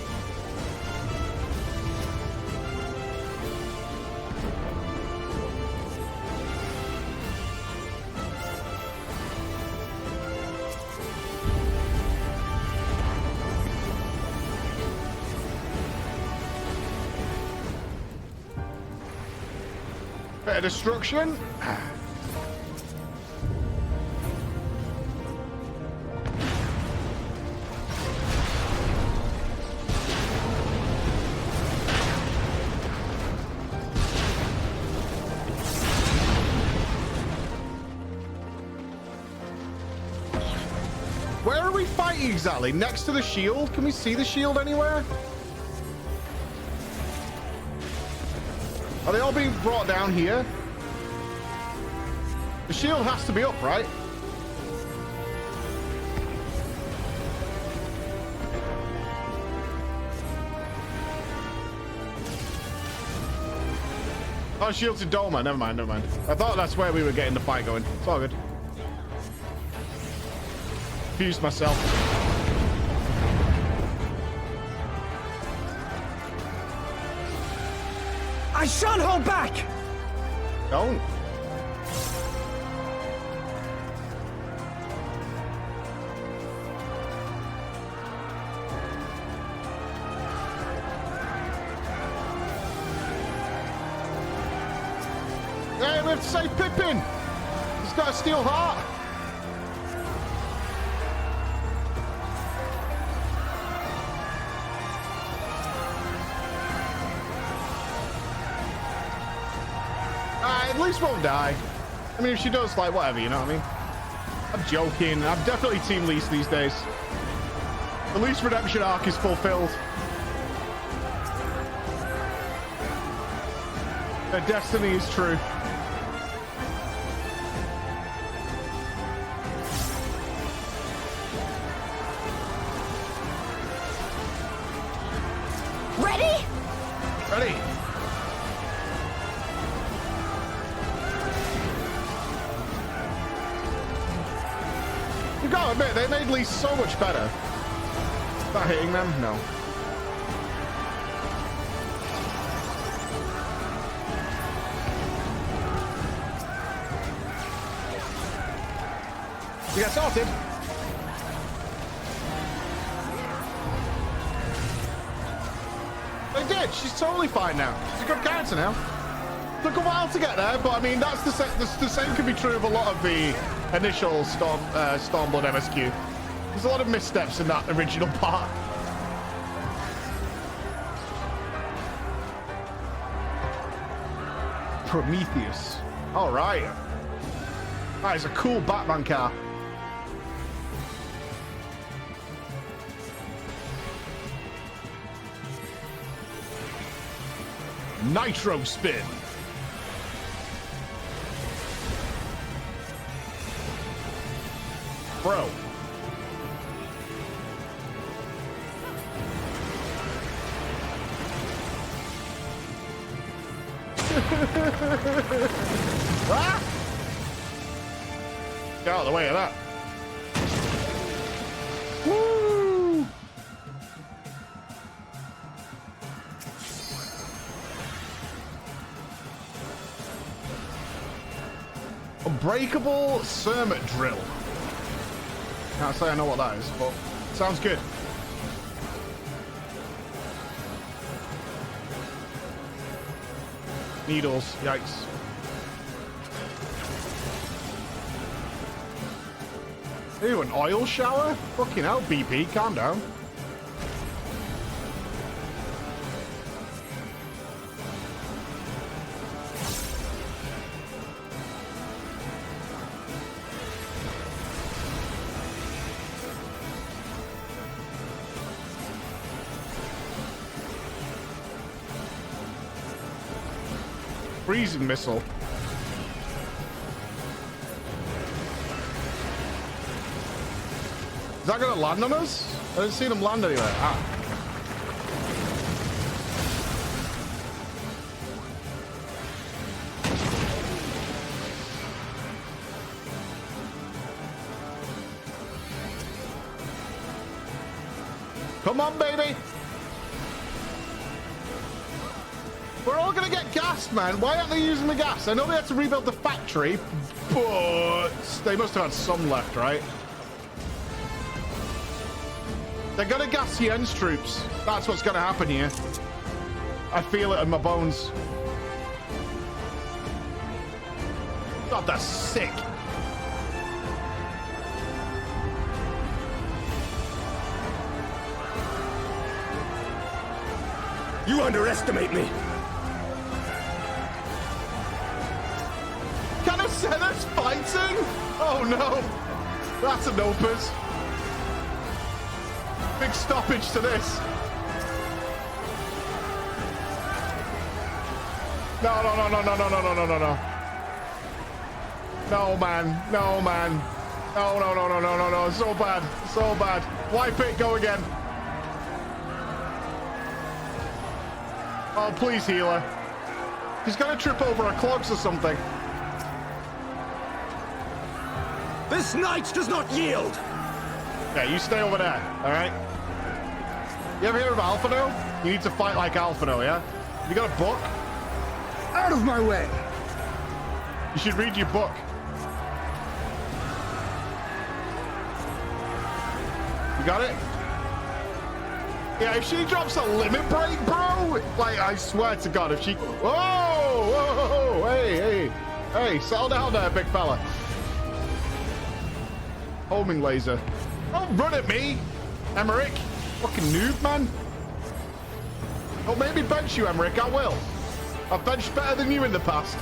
Bit of destruction. Where are we fighting exactly? Next to the shield? Can we see the shield anywhere? Are they all being brought down here? The shield has to be up, right? Oh, shield's in Doma. Never mind, never mind. I thought that's where we were getting the fight going. It's all good. Confused myself. I shan't hold back! Don't. Hey, we have to save Pippin! He's got a steel heart! At least won't die. I mean, if she does, like, whatever, you know what I mean? I'm joking. I'm definitely Team Least these days. The Least redemption arc is fulfilled. Their destiny is true. Ready? Ready. You gotta admit, they made Lee so much better. Not hitting them? No. You got sorted. They did. She's totally fine now. She's a good character now. Took a while to get there, but I mean, that's the same can be true of a lot of the initial Stormblood MSQ. There's a lot of missteps in that original part. Prometheus. All right. That is a cool Batman car. Nitro spin. Bro. Ah! Get out of the way of that. Woo! Unbreakable Sermon Drill. Can't say I know what that is, but sounds good. Needles, yikes. Ew, an oil shower? Fucking hell, BP, calm down. Freezing missile. Is that gonna land on us? I didn't see them land anywhere. Ah. Come on, baby. We're all gonna get gassed, man. Why aren't they using the gas? I know they had to rebuild the factory, but they must have had some left, right? They're gonna gas Yen's troops. That's what's gonna happen here. I feel it in my bones. God, that's sick. You underestimate me. Senna's fighting? Oh no. That's an opus. Big stoppage to this. No, no, no, no, no, no, no, no, no, no, no. No, man. No, man. No, no, no, no, no, no, no. So bad. So bad. Wipe it. Go again. Oh, please, healer. He's gonna trip over our clogs or something. This knight does not yield. Yeah, you stay over there, all right? You ever hear of Alphino? You need to fight like Alphino, yeah? You got a book? Out of my way. You should read your book. You got it? Yeah, if she drops a limit break, bro, like, I swear to God, if she... Whoa! Whoa! Hey, hey. Hey, settle down there, big fella. Homing laser. Don't run at me, Emmerich. Fucking noob, man. Oh, maybe bench you, Emmerich. I will. I've benched better than you in the past.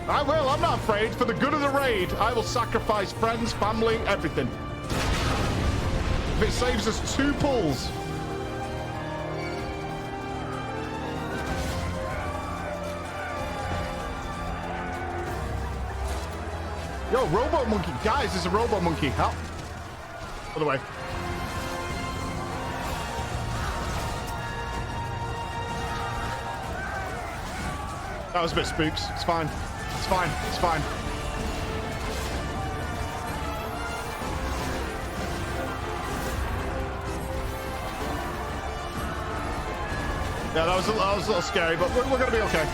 I will. I'm not afraid. For the good of the raid, I will sacrifice friends, family, everything. If it saves us 2 pulls. Yo, Robo Monkey. Guys, there's a Robo Monkey. Help. Other way. That was a bit spooks. It's fine. It's fine. It's fine. Yeah, that was a little scary, but we're going to be okay.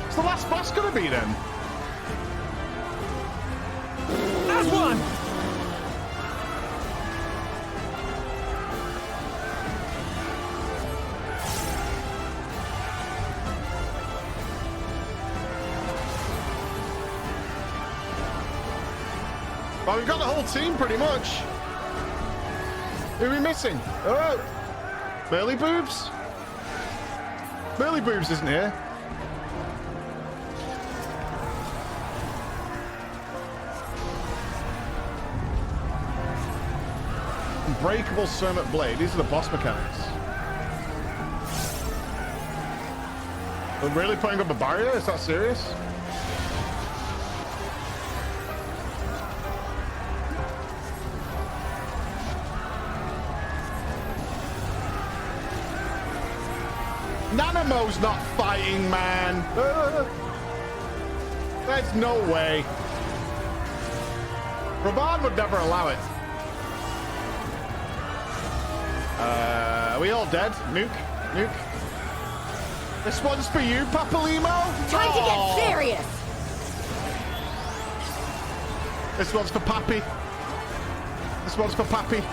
What's the last boss going to be then? As one! Well, we've got the whole team pretty much. Who are we missing? Oh, Burly Boobs? Burly Boobs isn't here. Unbreakable Cermet Blade. These are the boss mechanics. We're really putting up a barrier? Is that serious? Nanamo's not fighting, man. There's no way. Raban would never allow it. Are we all dead? Nuke? Nuke? This one's for you, Papalimo? Time to get serious! This one's for Pappy. This one's for Pappy.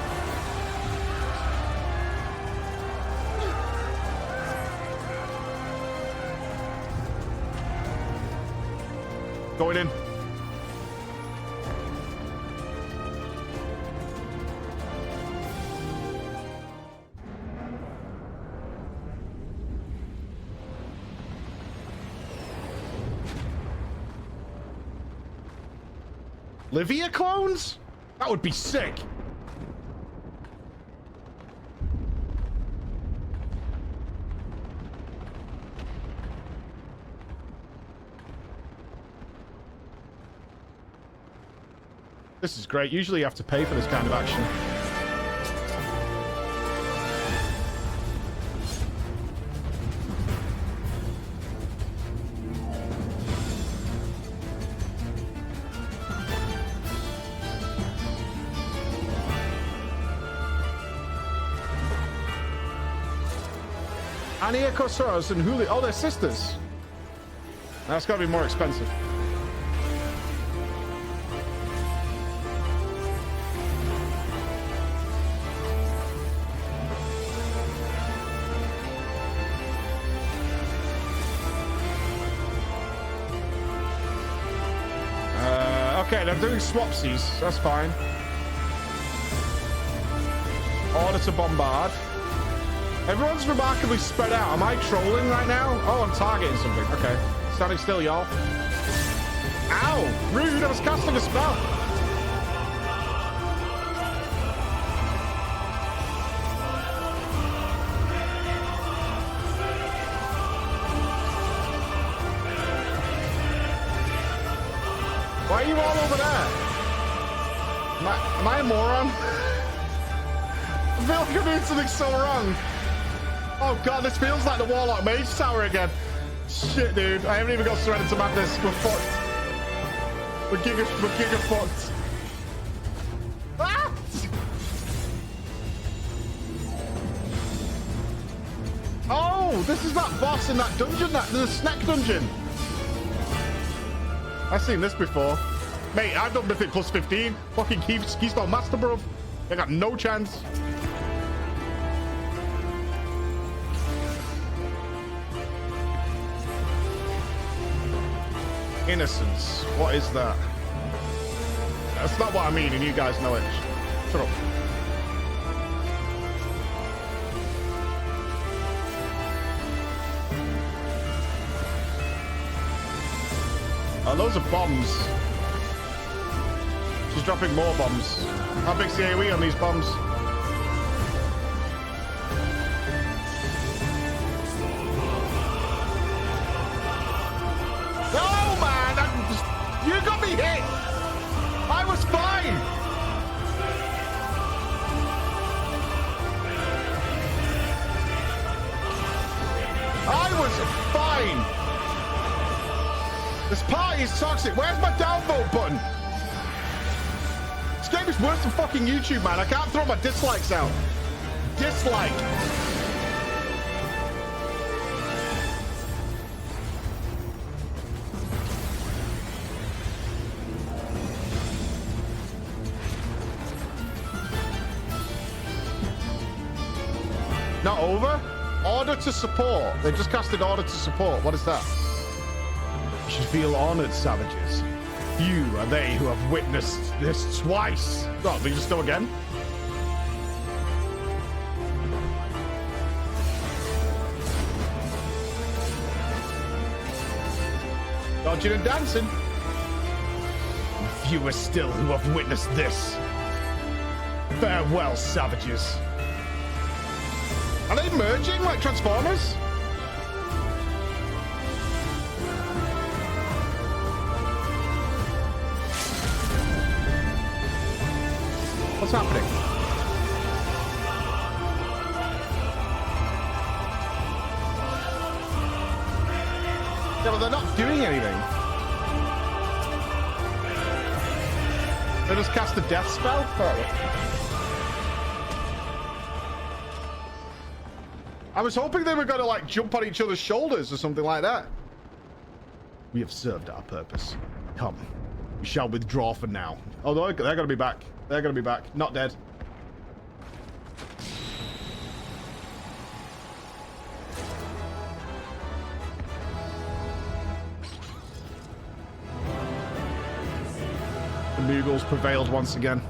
Going in. Livia clones? That would be sick. This is great. Usually you have to pay for this kind of action. Ania Kosoros and Huli. Oh, they're sisters. That's got to be more expensive. Okay, they're doing swapsies. That's fine. Order to bombard. Everyone's remarkably spread out. Am I trolling right now? Oh, I'm targeting something. Okay. Standing still, y'all. Ow! Rude, I was casting a spell. Why are you all over there? Am I a moron? I feel like I'm doing something so wrong. Oh god, this feels like the Warlock Mage Tower again. Shit, dude. I haven't even got surrendered to madness. We're fucked. We're giga fucked. Ah! Oh, this is that boss in that dungeon, the snack dungeon. I've seen this before. Mate, I've done Mythic plus 15. Fucking Keystone Master, bro. I got no chance. Innocence. What is that? That's not what I mean, and you guys know it. Shut up. Oh, those are bombs. She's dropping more bombs. How big's the AoE on these bombs? No, man! You got me hit! I was fine! I was fine! This party is toxic. Where's my downvote button? This game is worse than fucking YouTube, man. I can't throw my dislikes out. Dislike. Not over? Order to support. They just casted order to support. What is that? You should feel honored, savages. Few are they who have witnessed this twice. Oh, they just go again? Dodging and dancing. Fewer still who have witnessed this. Farewell, savages. Are they merging like Transformers? What's happening? Yeah, but they're not doing anything. They just cast a death spell? I was hoping they were going to, like, jump on each other's shoulders or something like that. We have served our purpose. Come. We shall withdraw for now. Oh, they're going to be back. They're going to be back. Not dead. The Mughals prevailed once again.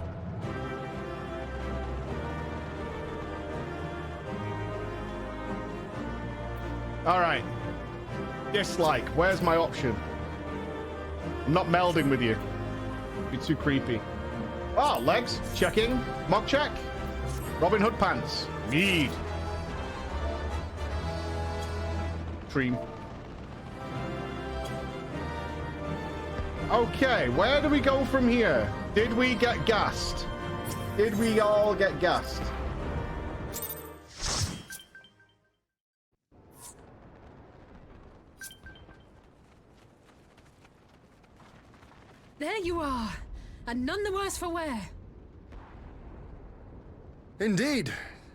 All right. Dislike. Where's my option? I'm not melding with you. It'd be too creepy. Oh, legs. Checking. Mock check. Robin Hood pants. Mead. Dream. Okay, where do we go from here? Did we get gassed? Did we all get gassed? There you are, and none the worse for wear. Indeed.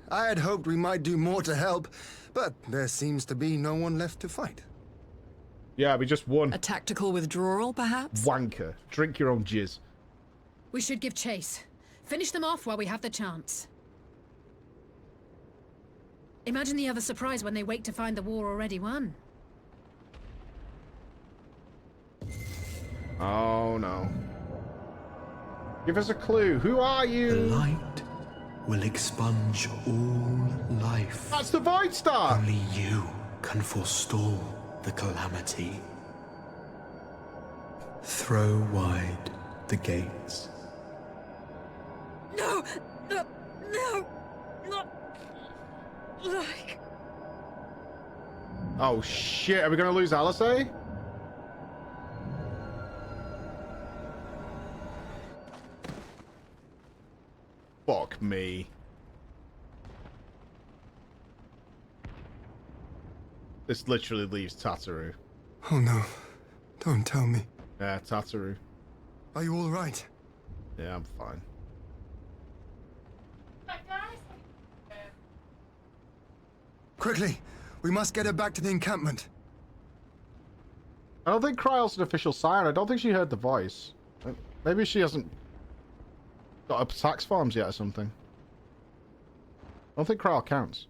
I had hoped we might do more to help, but there seems to be no one left to fight. Yeah, we just won. A tactical withdrawal, perhaps? Wanker. Drink your own jizz. We should give chase. Finish them off while we have the chance. Imagine the other surprise when they wake to find the war already won. Oh, no. Give us a clue. Who are you? The light will expunge all life. That's the Void Star! Only you can forestall the calamity. Throw wide the gates. No! No! No! Not like... Oh, shit. Are we going to lose Alice? Fuck me. This literally leaves Tataru. Oh no. Don't tell me. Yeah, Tataru. Are you all right? Yeah, I'm fine. Quickly! We must get her back to the encampment. I don't think Kryle's an official siren. I don't think she heard the voice. Maybe she hasn't got up tax forms yet or something. I don't think Kryle counts.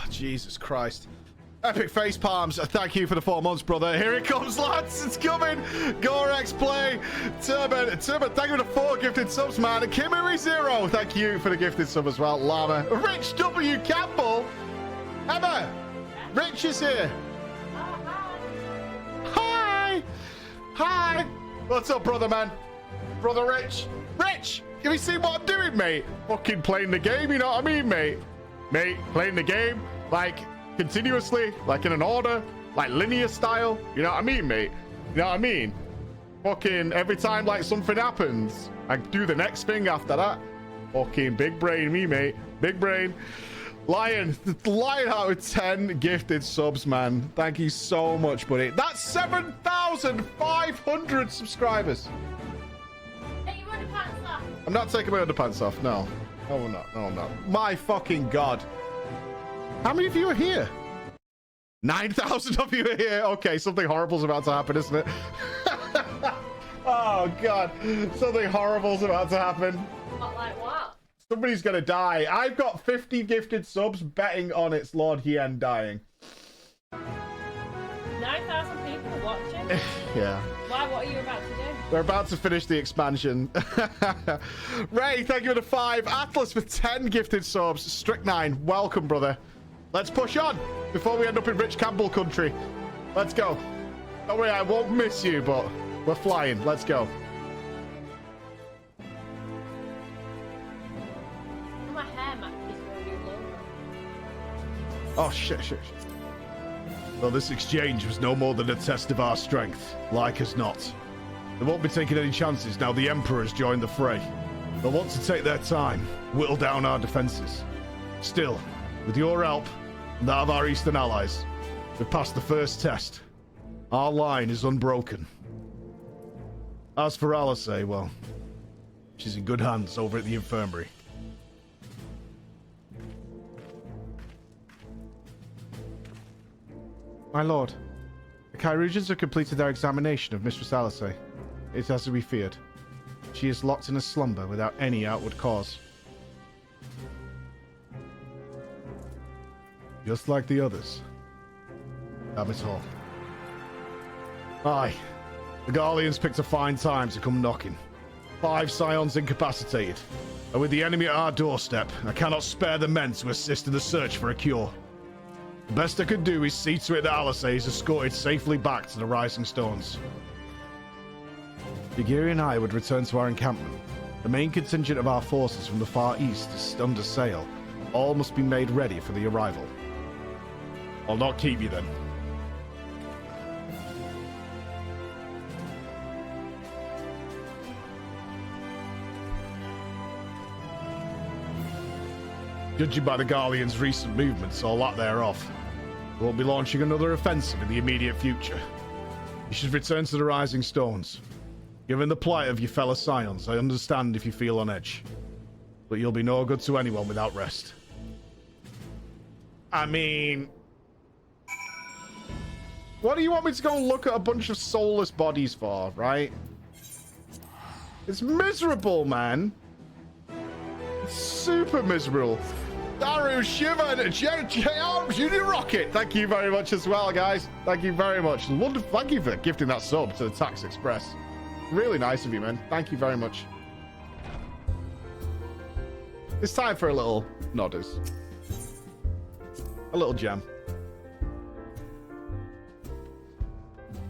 Jesus Christ. Epic face palms. Thank you for the 4 months, brother. Here it comes, lads. It's coming. Gorex play. Turban, thank you for the 4 gifted subs, man. Kimuri Zero, thank you for the gifted sub as well. Llama. Rich W. Campbell. Emma. Rich is here. Hi. Hi. What's up, brother, man? Brother Rich. Rich, have you seen what I'm doing, mate? Fucking playing the game, you know what I mean, mate? Mate, playing the game, like, continuously, like in an order, like linear style. You know what I mean, mate? You know what I mean? Fucking every time, like, something happens, I do the next thing after that. Fucking big brain me, mate. Big brain. Lionheart with 10 gifted subs, man. Thank you so much, buddy. That's 7,500 subscribers. Take your underpants off. I'm not taking my underpants off, no. No, I'm not. No, I'm not. My fucking God. How many of you are here? 9,000 of you are here. Okay, something horrible's about to happen, isn't it? Oh, God. Something horrible's about to happen. Not like what? Somebody's gonna die. I've got 50 gifted subs betting on it's Lord Hien dying. 9,000 people watching? Yeah. Why? What are you about to do? We're about to finish the expansion. Ray, thank you for the 5. Atlas for 10 gifted subs. Strychnine, welcome, brother. Let's push on before we end up in Rich Campbell country. Let's go. Don't worry, I won't miss you, but We're flying. Let's go. My hair matches your new logo. Oh, shit. Well, this exchange was no more than a test of our strength. Like as not. They won't be taking any chances now the Emperor's joined the fray. They'll want to take their time, whittle down our defenses. Still, with your help and that of our Eastern allies, we've passed the first test. Our line is unbroken. As for Alice, well, she's in good hands over at the infirmary. My lord, the Kyrugians have completed their examination of Mistress Alice. It's as we feared. She is locked in a slumber without any outward cause. Just like the others. Damn it all. Aye. The Garleans picked a fine time to come knocking. 5 scions incapacitated. And with the enemy at our doorstep, I cannot spare the men to assist in the search for a cure. The best I could do is see to it that Alice is escorted safely back to the Rising Stones. Yagiri and I would return to our encampment. The main contingent of our forces from the far east is under sail. All must be made ready for the arrival. I'll not keep you then. Judging by the Garleans' recent movements, or lack thereof, we won't be launching another offensive in the immediate future. You should return to the Rising Stones. Given the plight of your fellow scions, I understand if you feel on edge. But you'll be no good to anyone without rest. I mean... what do you want me to go and look at a bunch of soulless bodies for, right? It's miserable, man. It's super miserable. Daru, Shiva, and Judy Rocket. Thank you very much as well, guys. Thank you very much. Wonderful. Thank you for gifting that sub to the Tax Express. Really nice of you, man. Thank you very much. It's time for a little nodders. A little gem.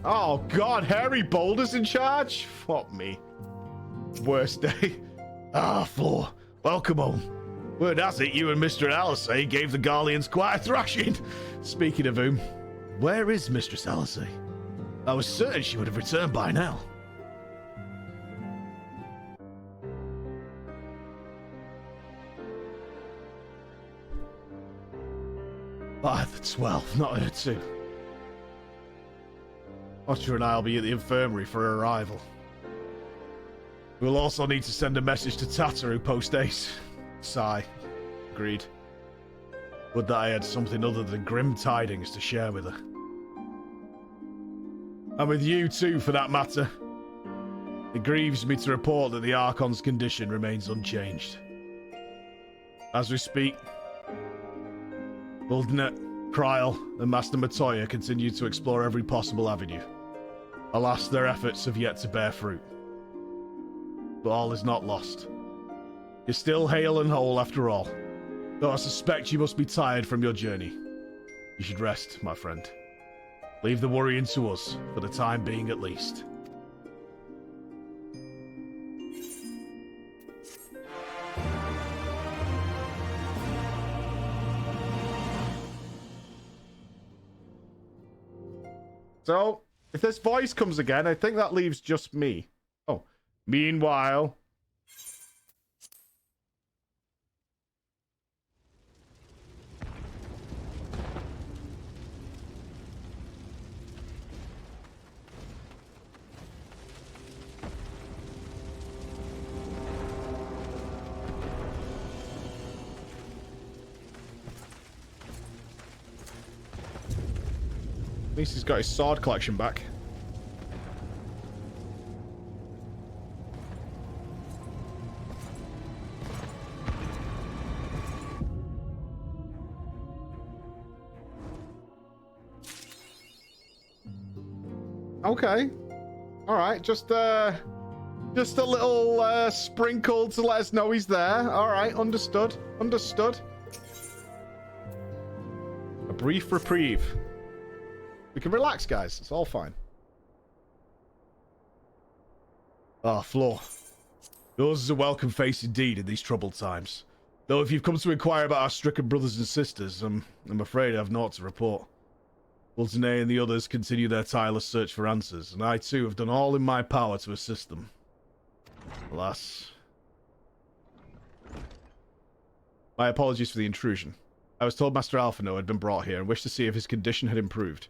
Oh, God. Harry Boulder's in charge? Fuck me. Worst day. Ah, Floor. Welcome home. Word has it, you and Mr. Alice gave the Garleans quite a thrashing. Speaking of whom, where is Mistress Alice? I was certain she would have returned by now. By the 12, not her too. Otter and I will be at the infirmary for her arrival. We'll also need to send a message to Tataru post-haste. Sigh. Agreed. Would that I had something other than grim tidings to share with her. And with you too, for that matter. It grieves me to report that the Archon's condition remains unchanged. As we speak, Uldnet, Kryl, and Master Matoya continue to explore every possible avenue. Alas, their efforts have yet to bear fruit. But all is not lost. You're still hale and whole after all, though I suspect you must be tired from your journey. You should rest, my friend. Leave the worrying to us, for the time being at least. So, if this voice comes again, I think that leaves just me. Oh, meanwhile... At least he's got his sword collection back. Okay. Alright, just a little sprinkle to let us know he's there. Alright, understood. Understood. A brief reprieve. We can relax, guys. It's all fine. Ah, Floor. Yours is a welcome face indeed in these troubled times. Though if you've come to inquire about our stricken brothers and sisters, I'm afraid I've naught to report. Ultone and the others continue their tireless search for answers, and I too have done all in my power to assist them. Alas. My apologies for the intrusion. I was told Master Alphino had been brought here and wished to see if his condition had improved.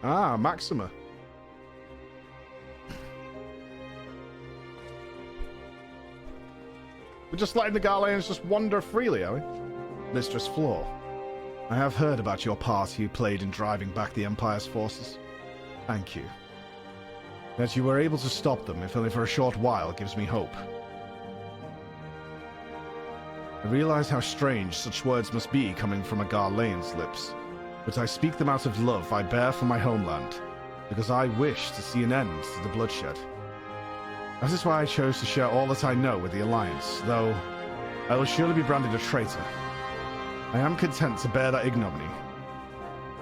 Ah, Maxima. We're just letting the Garleans just wander freely, are we? Mistress Floor, I have heard about your part you played in driving back the Empire's forces. Thank you. That you were able to stop them, if only for a short while, gives me hope. I realize how strange such words must be coming from a Garlean's lips, but I speak them out of love I bear for my homeland, because I wish to see an end to the bloodshed. That is why I chose to share all that I know with the Alliance, though I will surely be branded a traitor. I am content to bear that ignominy.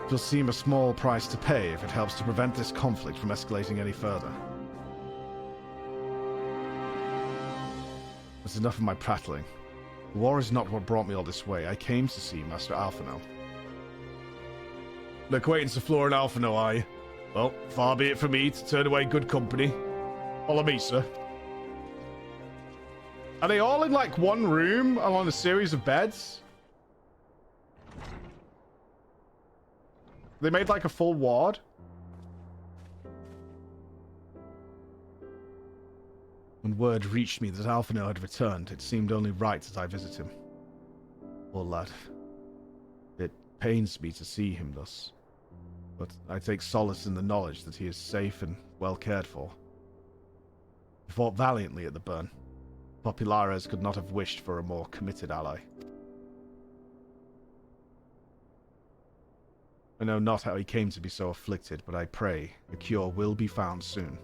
It will seem a small price to pay if it helps to prevent this conflict from escalating any further. That's enough of my prattling. War is not what brought me all this way. I came to see Master Alphino. The acquaintance of Floor and Alphino, are you? Well, far be it from me to turn away good company. Follow me, sir. Are they all in, like, one room along a series of beds? They made, like, a full ward? When word reached me that Alphino had returned, it seemed only right that I visit him. Poor lad. It pains me to see him thus, but I take solace in the knowledge that he is safe and well cared for. He fought valiantly at the burn. Populares could not have wished for a more committed ally. I know not how he came to be so afflicted, but I pray a cure will be found soon.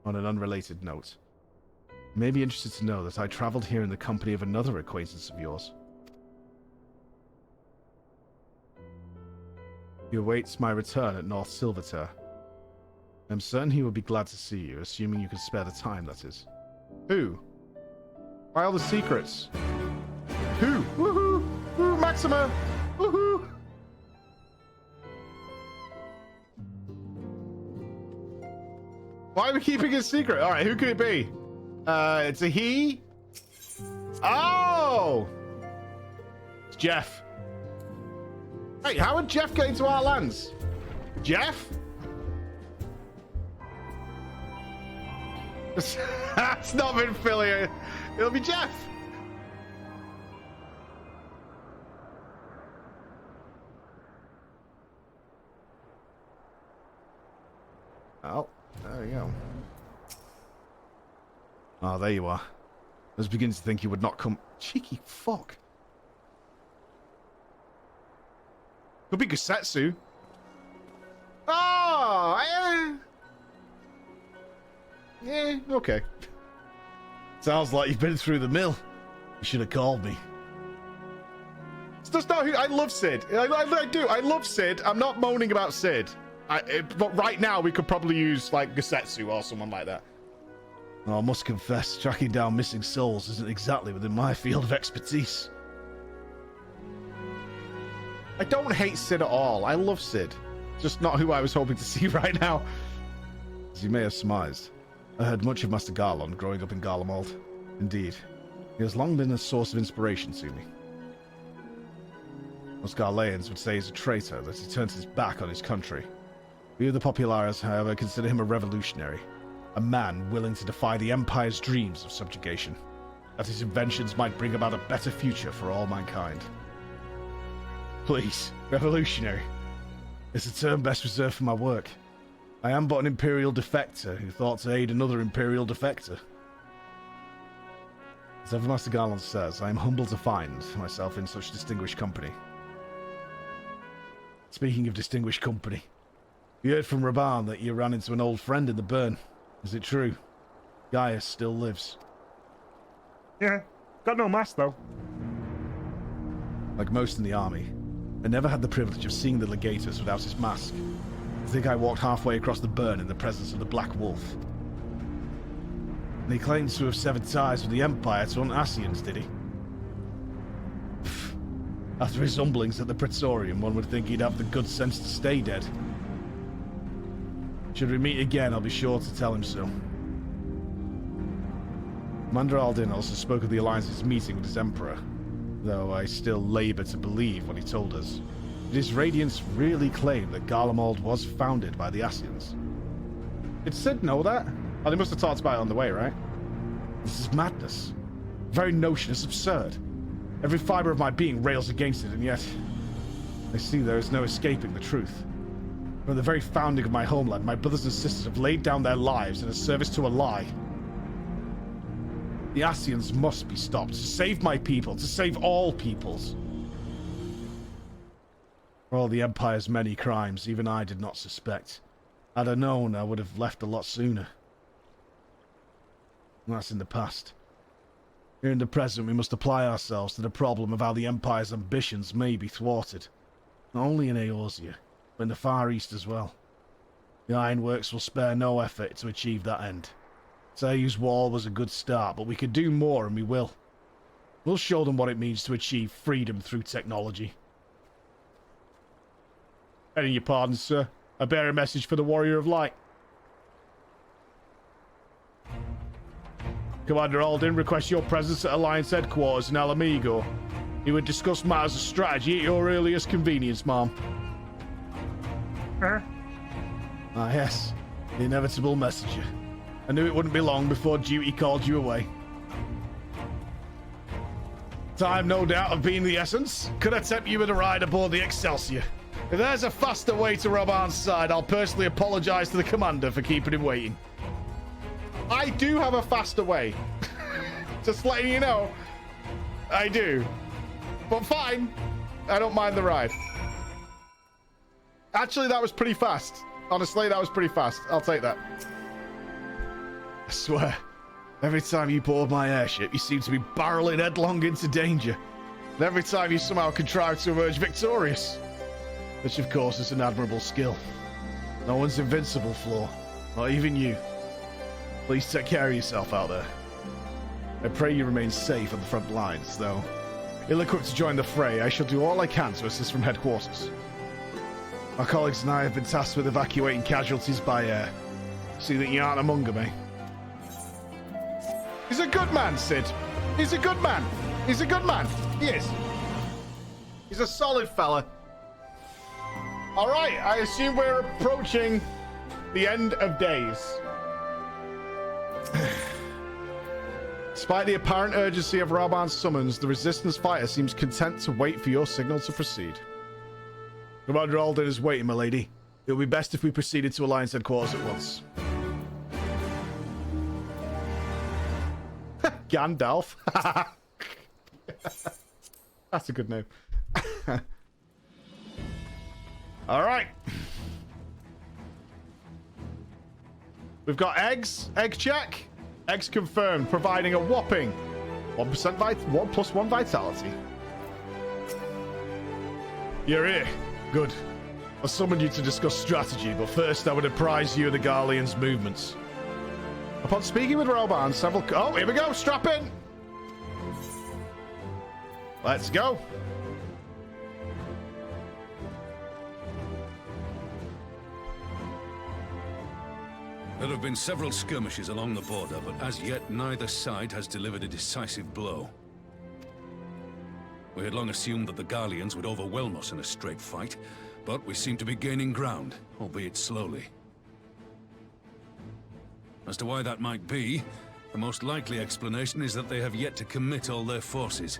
On an unrelated note, you may be interested to know that I traveled here in the company of another acquaintance of yours. He awaits my return at North Silverter. I'm certain he will be glad to see you, assuming you can spare the time, that is. Who? Why all the secrets? Who? Woohoo! Woo, Maxima! Woohoo! Why are we keeping it secret? Alright, who could it be? It's a he? Oh! It's Jeff. Hey, how would Jeff get into our lands? Jeff? That's not been Philly. It'll be Jeff. Oh, there you go. Oh, there you are. I was beginning to think you would not come. Cheeky fuck. Could be Gusetsu. Oh, yeah, okay. Sounds like you've been through the mill. You should have called me. That's not who. I love Sid. I do. I love Sid. I'm not moaning about Sid. But right now, we could probably use, like, Gusetsu or someone like that. Oh, I must confess, tracking down missing souls isn't exactly within my field of expertise. I don't hate Sid at all. I love Sid. Just not who I was hoping to see right now. As you may have surmised, I heard much of Master Garlon growing up in Garlemald. Indeed, he has long been a source of inspiration to me. Most Garleans would say he's a traitor, that he turns his back on his country. We of the Populares, however, consider him a revolutionary, a man willing to defy the Empire's dreams of subjugation, that his inventions might bring about a better future for all mankind. Please, revolutionary. It's a term best reserved for my work. I am but an Imperial defector who thought to aid another Imperial defector. As Evermaster Garland says, I am humbled to find myself in such distinguished company. Speaking of distinguished company, we heard from Raban that you ran into an old friend in the burn. Is it true? Gaius still lives. Yeah, got no mask though. Like most in the army, I never had the privilege of seeing the legatus without his mask. I think I walked halfway across the burn in the presence of the Black Wolf. And he claims to have severed ties with the Empire to hunt Asians, did he? After his humblings at the Praetorium, one would think he'd have the good sense to stay dead. Should we meet again, I'll be sure to tell him so. Commander Aldin also spoke of the Alliance's meeting with his Emperor, though I still labour to believe what he told us. Did his Radiance really claim that Garlemald was founded by the Asians? Did Sid know that? Oh, they must have talked about it on the way, right? This is madness. The very notion is absurd. Every fibre of my being rails against it, and yet I see there is no escaping the truth. From the very founding of my homeland, my brothers and sisters have laid down their lives in a service to a lie. The Asians must be stopped, to save my people, to save all peoples. For all the Empire's many crimes, even I did not suspect. Had I known, I would have left a lot sooner. And that's in the past. Here in the present, we must apply ourselves to the problem of how the Empire's ambitions may be thwarted. Not only in Eorzea, but in the Far East as well. The Ironworks will spare no effort to achieve that end. Sayu's wall was a good start, but we could do more, and we will. We'll show them what it means to achieve freedom through technology. Begging your pardon, sir. I bear a message for the Warrior of Light. Commander Aldin requests your presence at Alliance headquarters in Alamigo. He would discuss matters of strategy at your earliest convenience, ma'am. Huh? Ah, yes. The inevitable messenger. I knew it wouldn't be long before duty called you away. Time, no doubt, of being the essence. Could I tempt you with a ride aboard the Excelsior? If there's a faster way to Roban's side, I'll personally apologize to the commander for keeping him waiting. I do have a faster way. Just letting you know. I do. But fine. I don't mind the ride. Actually, that was pretty fast. Honestly, that was pretty fast. I'll take that. I swear, every time you board my airship, you seem to be barreling headlong into danger. And every time you somehow contrive to emerge victorious. Which, of course, is an admirable skill. No one's invincible, Floor. Not even you. Please take care of yourself out there. I pray you remain safe on the front lines, though. Ill-equipped to join the fray, I shall do all I can to assist from headquarters. My colleagues and I have been tasked with evacuating casualties by air. See that you aren't among them, eh? He's a good man, Sid. He's a good man. He's a good man. He is. He's a solid fella. All right, I assume we're approaching the end of days. Despite the apparent urgency of Raban's summons, the Resistance fighter seems content to wait for your signal to proceed. Commander Aldin is waiting, my lady. It would be best if we proceeded to Alliance headquarters at once. Gandalf. That's a good name. All right. We've got eggs. Egg check. Eggs confirmed, providing a whopping 1+1 vitality. You're here. Good. I summoned you to discuss strategy, but first I would apprise you of the Garlean's movements. Upon speaking with Roban, several... Oh, here we go. Strap in. Let's go. There have been several skirmishes along the border, but as yet neither side has delivered a decisive blow. We had long assumed that the Garleans would overwhelm us in a straight fight, but we seem to be gaining ground, albeit slowly. As to why that might be, the most likely explanation is that they have yet to commit all their forces.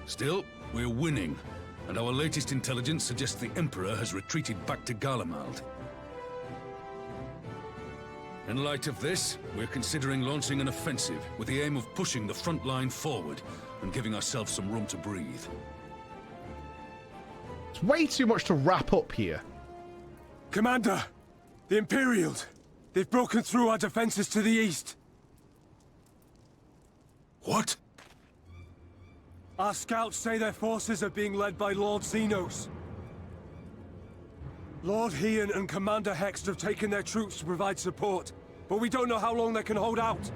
Still, we're winning, and our latest intelligence suggests the Emperor has retreated back to Garlemald. In light of this, we're considering launching an offensive with the aim of pushing the front line forward and giving ourselves some room to breathe. It's way too much to wrap up here. Commander, the Imperials, they've broken through our defenses to the east. What? Our scouts say their forces are being led by Lord Xenos. Lord Heian and Commander Hext have taken their troops to provide support, but we don't know how long they can hold out.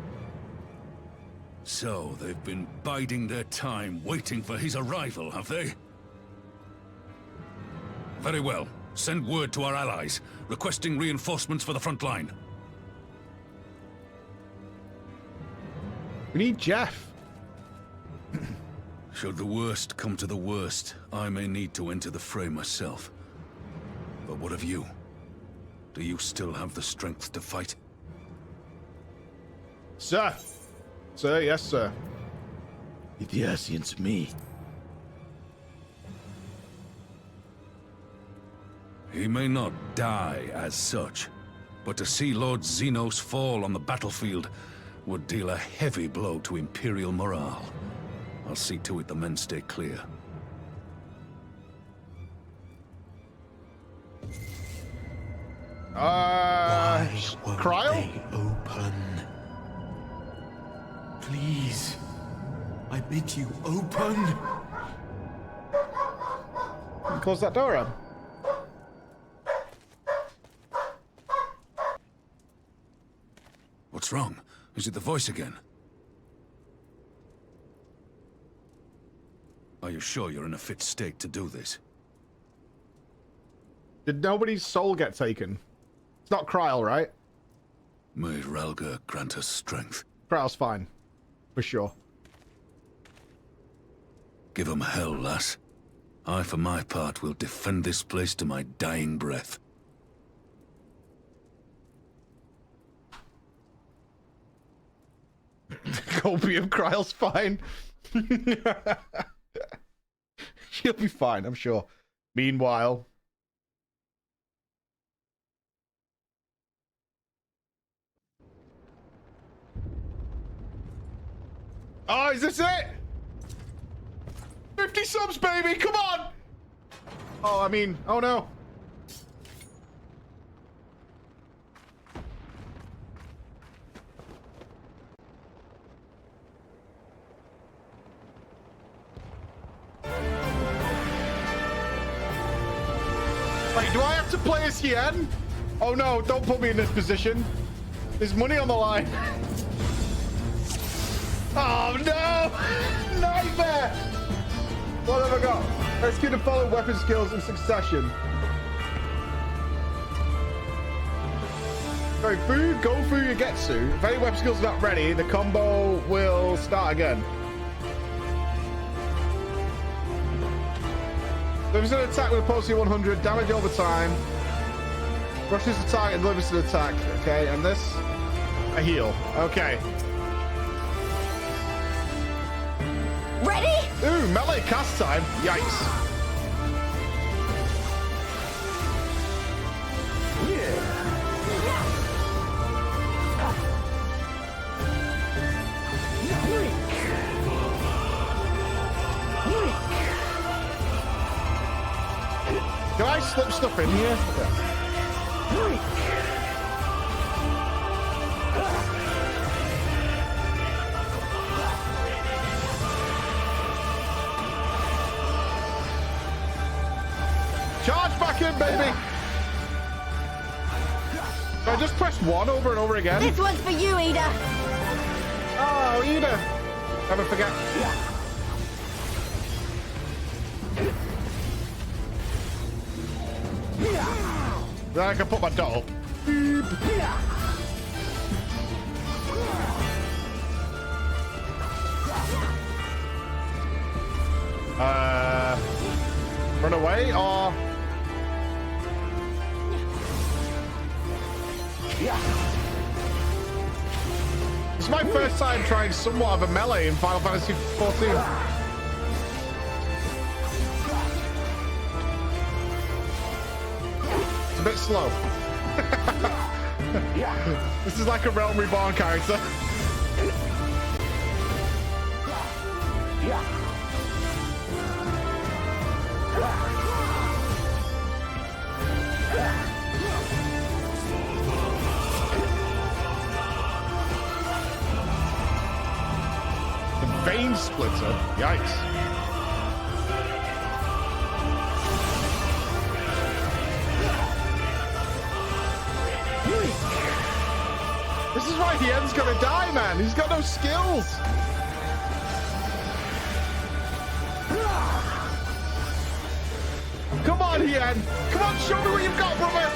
So, they've been biding their time, waiting for his arrival, have they? Very well. Send word to our allies, requesting reinforcements for the front line. We need Jeff. Should the worst come to the worst, I may need to enter the fray myself. But what of you? Do you still have the strength to fight? Sir. Sir, yes, sir. Leave the Ascians to me. He may not die as such, but to see Lord Xenos fall on the battlefield would deal a heavy blow to Imperial morale. I'll see to it the men stay clear. Cryo? They open. Please, I bid you open. Close that door up. What's wrong? Is it the voice again? Are you sure you're in a fit state to do this? Did nobody's soul get taken? It's not Kryl, right? May Ralga grant us strength. Kryl's fine. For sure. Give him hell, lass. I, for my part, will defend this place to my dying breath. Copium Kryl's fine. She'll be fine, I'm sure. Meanwhile... Oh, is this it? 50 subs, baby! Come on! Oh, I mean, oh no. Wait, do I have to play as Hien? Oh no, don't put me in this position. There's money on the line. Oh no! Nightmare! What have I got? Execute the following weapon skills in succession. Sorry, food, go through your Getsu. If any weapon skills are not ready, the combo will start again. Delivers an attack with a potency 100, damage over time. Rushes the target and delivers an attack. Okay, and this, a heal. Okay. Ready? Ooh, melee cast time. Yikes. Can I slip stuff in here? Yeah. Charge back in, baby! So I just press 1 over and over again? This one's for you, Ida! Oh, Ida! Never forget. Then I can put my dot up. Run away or... It's my first time trying somewhat of a melee in Final Fantasy XIV. It's a bit slow. This is like a Realm Reborn character. Vein splitter. Yikes. This is why Hien's gonna die, man. He's got no skills. Come on, Hien. Come on, show me what you've got, brother.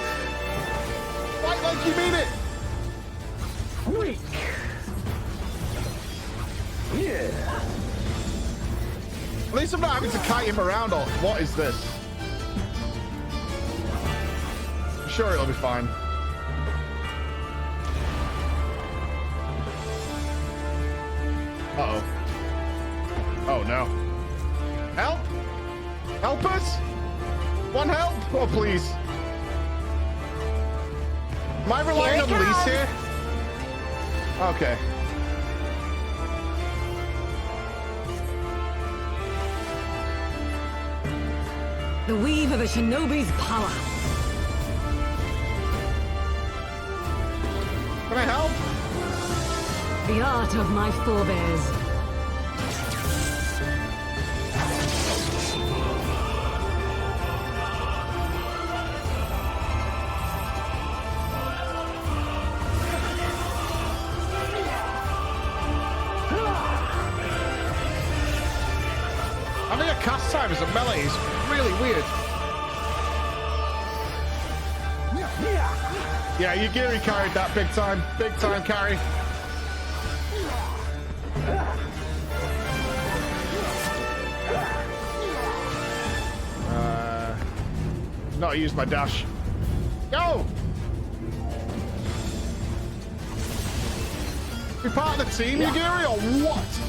Fight like you mean it. Weak. Yeah. At least I'm not having to kite him around. Or what is this? I'm sure it'll be fine. Uh-oh. Oh, no. Help! Help us! One help! Oh, please. Am I relying on Lise here? Okay. The weave of a shinobi's power. Can I help? The art of my forebears. Having a cast time as a melee is really weird. Yeah, Yugiri carried that big time carry. Not use my dash. Go! You part of the team, Yugiri, or what?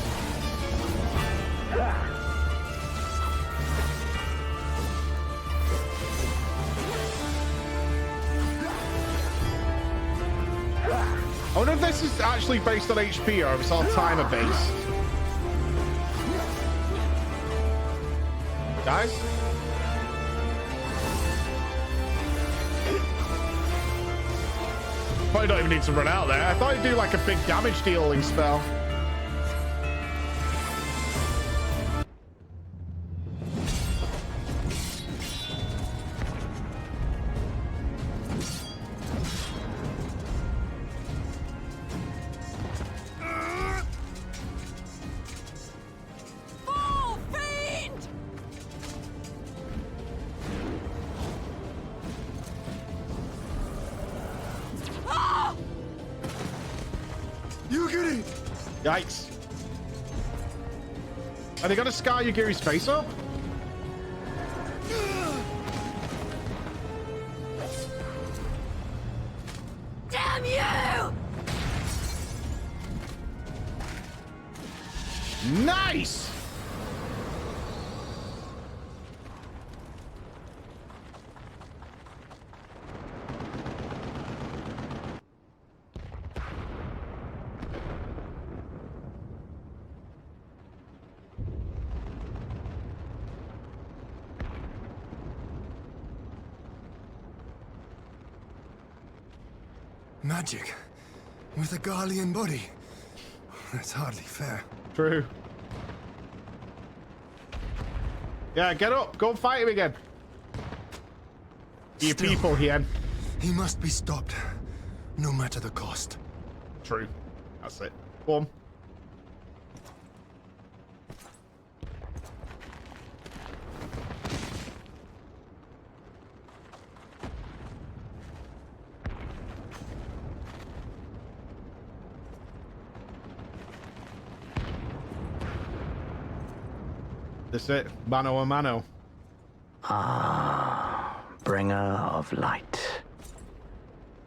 I wonder if this is actually based on HP or if it's all timer based. Guys? Probably don't even need to run out there. I thought he'd do like a big damage dealing spell. Yikes. Are they gonna scar Yugiri's face up? Damn you! Nice! Magic with a Garlean body. That's hardly fair. True. Yeah, get up. Go and fight him again. You people, Hien. He must be stopped, no matter the cost. True. That's it. Boom. That's it. Mano a mano. Ah, bringer of light.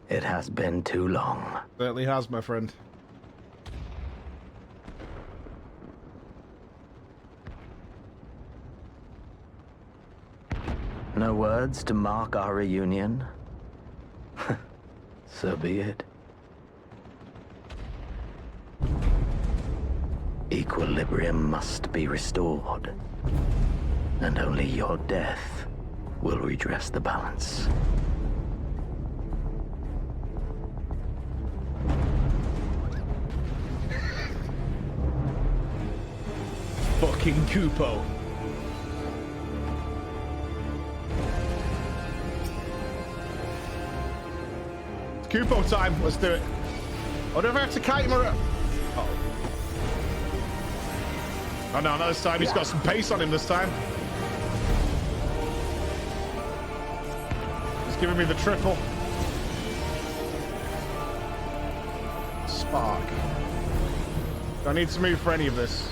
It has been too long. Certainly has, my friend. No words to mark our reunion? So be it. Equilibrium must be restored, and only your death will redress the balance. Fucking Kupo. It's Kupo time. Let's do it. Or do I have to kite him around? Oh. Oh no, not this time. He's got some pace on him this time. He's giving me the triple. Spark. Do I need to move for any of this?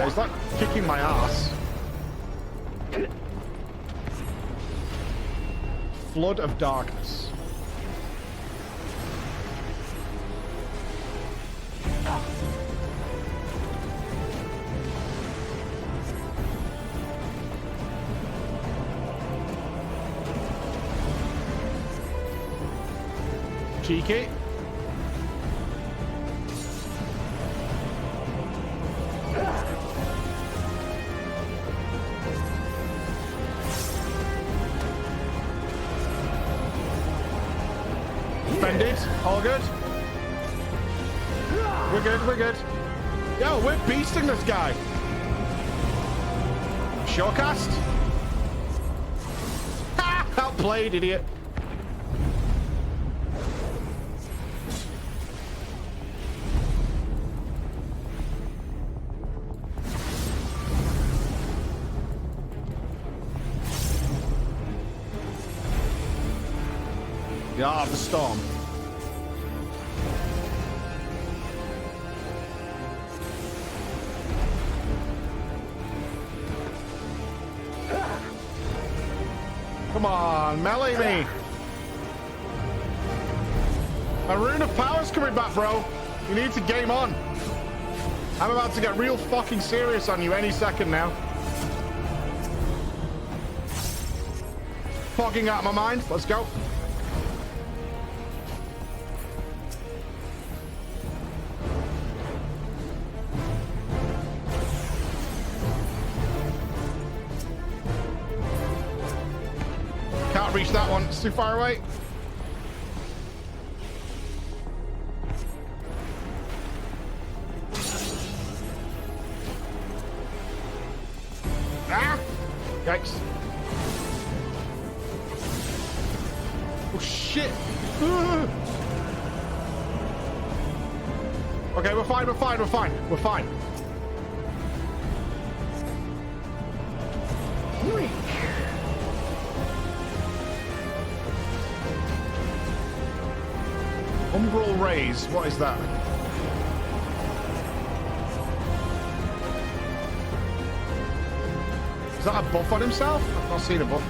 He's like kicking my ass. Flood of darkness. Cheeky. Defended. All good. We're good, we're good. Yo, we're beasting this guy. Showcast. Ha! Outplayed, idiot. The Art of the Storm. Come on, melee me. My Rune of Power's coming back, bro. You need to game on. I'm about to get real fucking serious on you any second now. Fogging out my mind. Let's go. Can't reach that one. It's too far away. Ah! Yikes. Oh, shit. Okay, we're fine, we're fine, we're fine. We're fine. Umbral Raise, what is that? Is that a buff on himself? I've not seen a buff.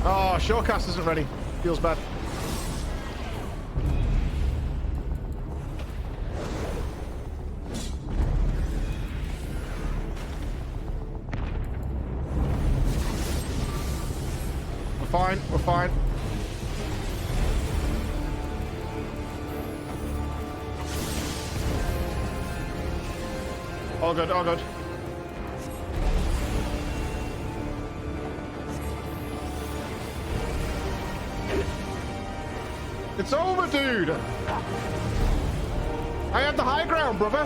Oh, Showcast isn't ready. Feels bad. We're fine, we're fine. All good, all good. It's over, dude! I had the high ground, brother!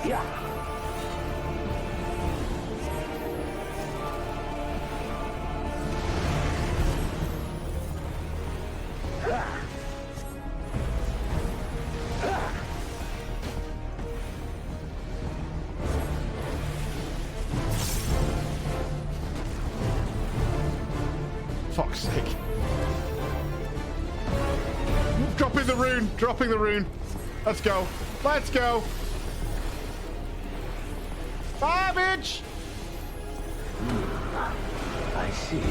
Fuck's sake. Dropping the rune, dropping the rune. Let's go. Let's go. Bye, bitch. I see.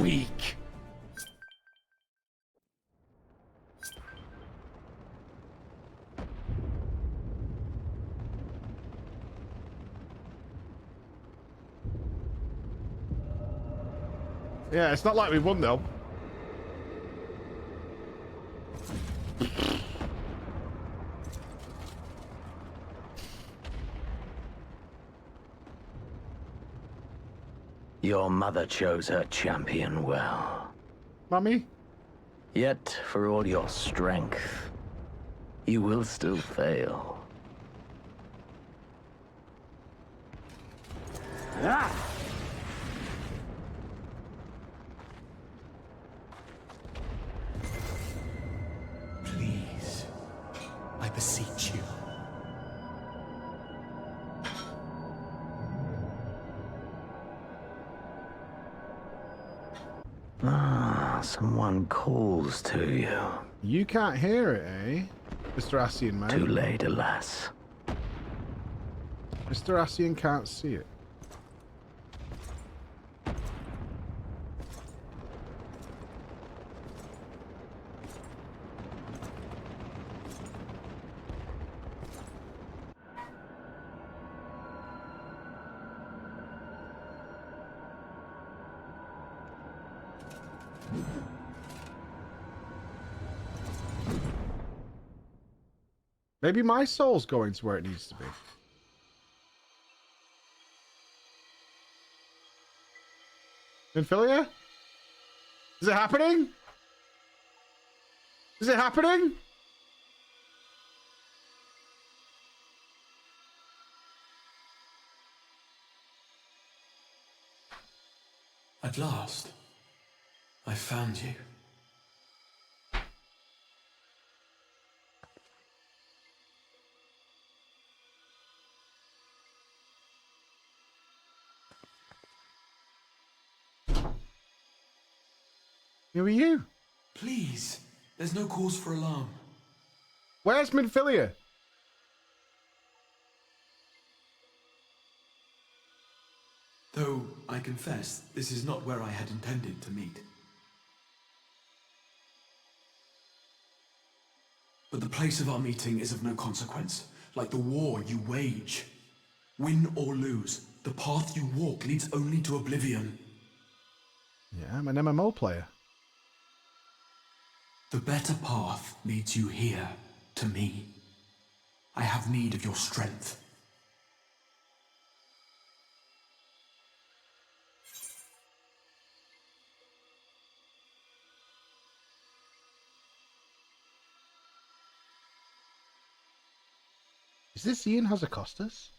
Weak. Yeah, it's not like we won though. Your mother chose her champion well. Mummy? Yet, for all your strength, you will still fail. Please, I beseech you. Ah, someone calls to you. You can't hear it, eh? Mr. Asian, man. Too late, alas. Mr. Asian can't see it. Maybe my soul's going to where it needs to be. Infilia? Is it happening? Is it happening? At last, I found you. Who are you? Please, there's no cause for alarm. Where's Minfilia? Though, I confess, this is not where I had intended to meet. But the place of our meeting is of no consequence, like the war you wage. Win or lose, the path you walk leads only to oblivion. Yeah, I'm an MMO player. The better path leads you here, to me. I have need of your strength. Is this Ian Hazakostas?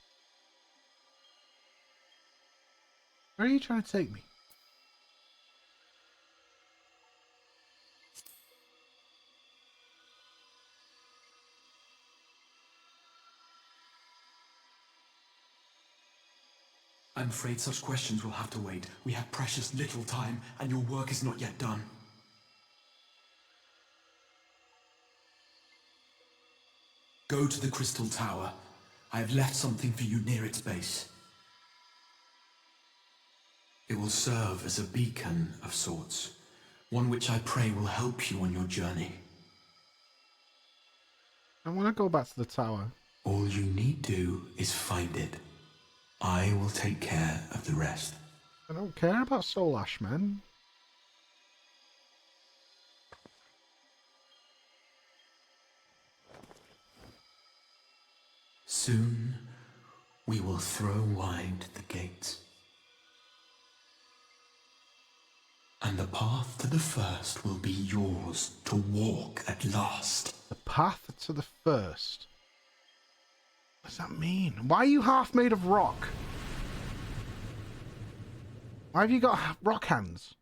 Where are you trying to take me? I'm afraid such questions will have to wait. We have precious little time, and your work is not yet done. Go to the Crystal Tower. I have left something for you near its base. It will serve as a beacon of sorts, one which I pray will help you on your journey. I want to go back to the tower. All you need do is find it. I will take care of the rest. I don't care about Soul Ash, man. Soon, we will throw wide the gates. And the path to the first will be yours to walk at last. The path to the first? What does that mean? Why are you half made of rock? Why have you got rock hands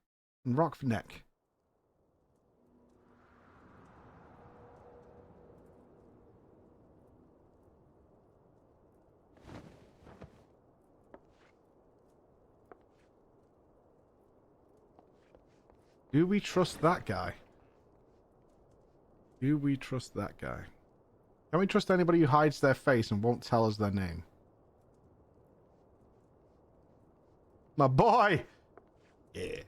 and rock neck? Do we trust that guy? Do we trust that guy? Can we trust anybody who hides their face and won't tell us their name? My boy! Yeah.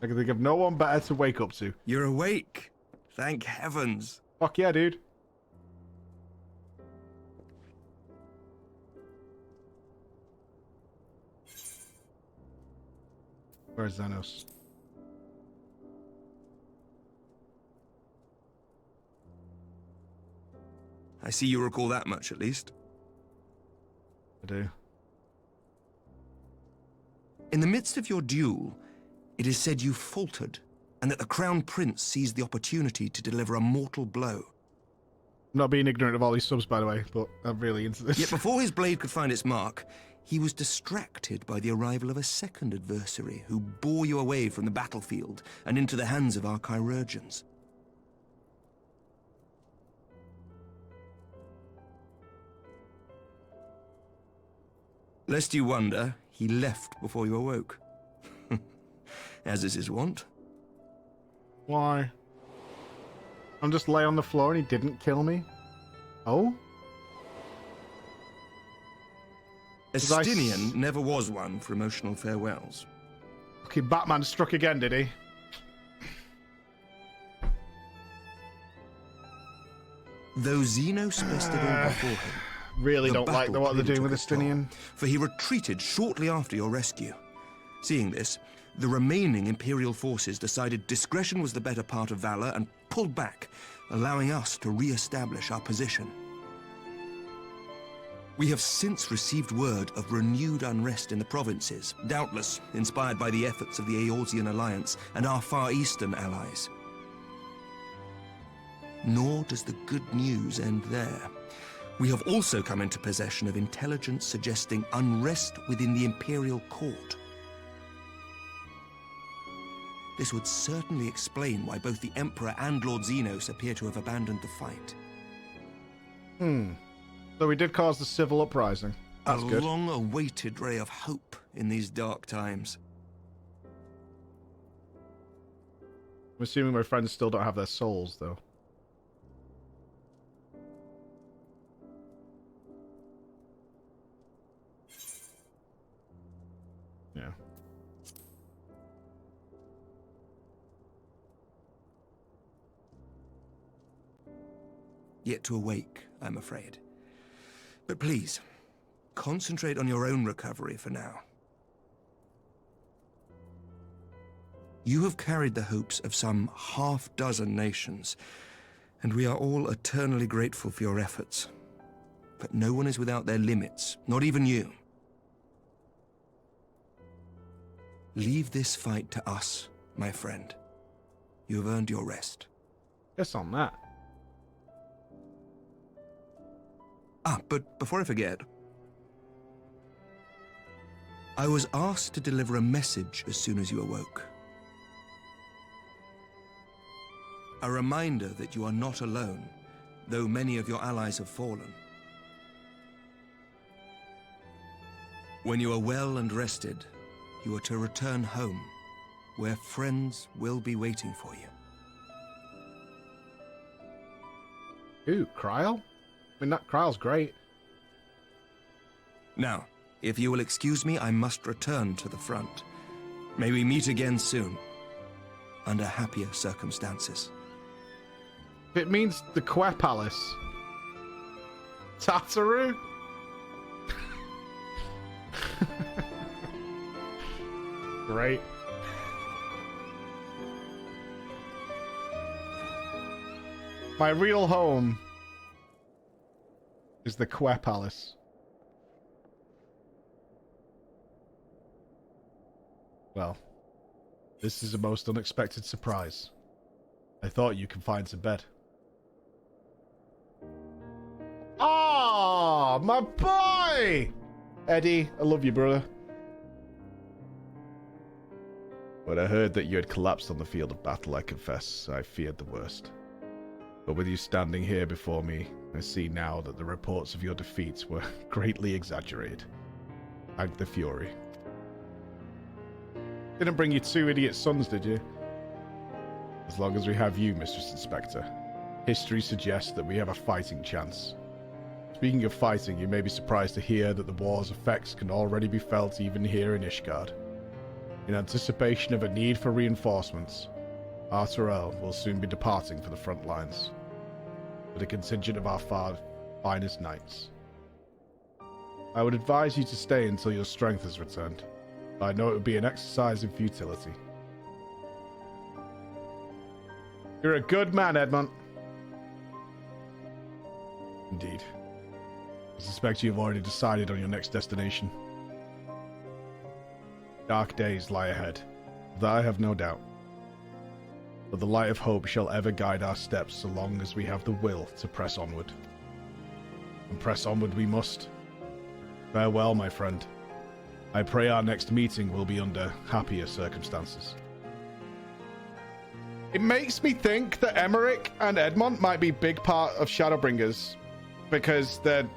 I can think of no one better to wake up to. You're awake. Thank heavens. Fuck yeah, dude. Where's Xenos? I see you recall that much, at least. I do. In the midst of your duel, it is said you faltered, and that the Crown Prince seized the opportunity to deliver a mortal blow. I'm not being ignorant of all these subs, by the way, but I'm really into this. Yet before his blade could find its mark, he was distracted by the arrival of a second adversary who bore you away from the battlefield and into the hands of our chirurgeons. Lest you wonder, he left before you awoke. As is his wont. Why? I'm just lay on the floor and he didn't kill me? Oh? Estinian never was one for emotional farewells. Okay, Batman struck again, did he? Though Xenos bested all before him, really don't like battle what they're clearly doing with took its toll, Estinian. for he retreated shortly after your rescue. Seeing this, the remaining Imperial forces decided discretion was the better part of valor and pulled back, allowing us to re-establish our position. We have since received word of renewed unrest in the provinces, doubtless inspired by the efforts of the Eorzean Alliance and our Far Eastern allies. Nor does the good news end there. We have also come into possession of intelligence suggesting unrest within the Imperial Court. This would certainly explain why both the Emperor and Lord Xenos appear to have abandoned the fight. So we did cause the civil uprising. That's a good. long-awaited ray of hope in these dark times. I'm assuming my friends still don't have their souls, though. Yeah. Yet to awake, I'm afraid. But please, concentrate on your own recovery for now. You have carried the hopes of some half-dozen nations, and we are all eternally grateful for your efforts. But no one is without their limits, not even you. Leave this fight to us, my friend. You have earned your rest. Guess on that. But before I forget, I was asked to deliver a message as soon as you awoke. A reminder that you are not alone, though many of your allies have fallen. When you are well and rested, you are to return home, where friends will be waiting for you. Ooh, Kryl? I mean, that Kryl's great. Now, if you will excuse me, I must return to the front. May we meet again soon, under happier circumstances. It means the Quer Palace. Tataru? Great. My real home is the Quer Palace. Well, this is a most unexpected surprise. I thought you confined to bed. Ah, my boy! Eddie, I love you, brother. When I heard that you had collapsed on the field of battle, I confess, I feared the worst. But with you standing here before me, I see now that the reports of your defeats were greatly exaggerated. Thank the Fury. Didn't bring you two idiot sons, did you? As long as we have you, Mistress Inspector, history suggests that we have a fighting chance. Speaking of fighting, you may be surprised to hear that the war's effects can already be felt even here in Ishgard. In anticipation of a need for reinforcements, Arturel will soon be departing for the front lines, with a contingent of our finest knights. I would advise you to stay until your strength has returned, but I know it would be an exercise in futility. You're a good man, Edmund. Indeed. suspect you have already decided on your next destination. Dark days lie ahead, that I have no doubt. But the light of hope shall ever guide our steps so long as we have the will to press onward. And press onward we must. Farewell, my friend. I pray our next meeting will be under happier circumstances. It makes me think that Emmerich and Edmond might be a big part of Shadowbringers, because they're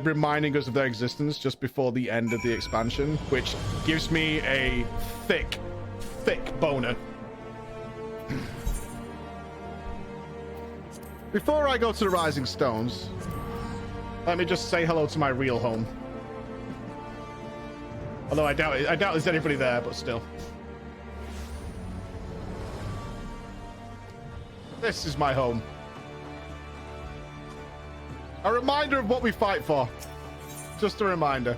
reminding us of their existence just before the end of the expansion, which gives me a thick boner. Before I go to the Rising Stones, let me just say hello to my real home. Although I doubt there's anybody there, but still. This is my home. A reminder of what we fight for. Just a reminder.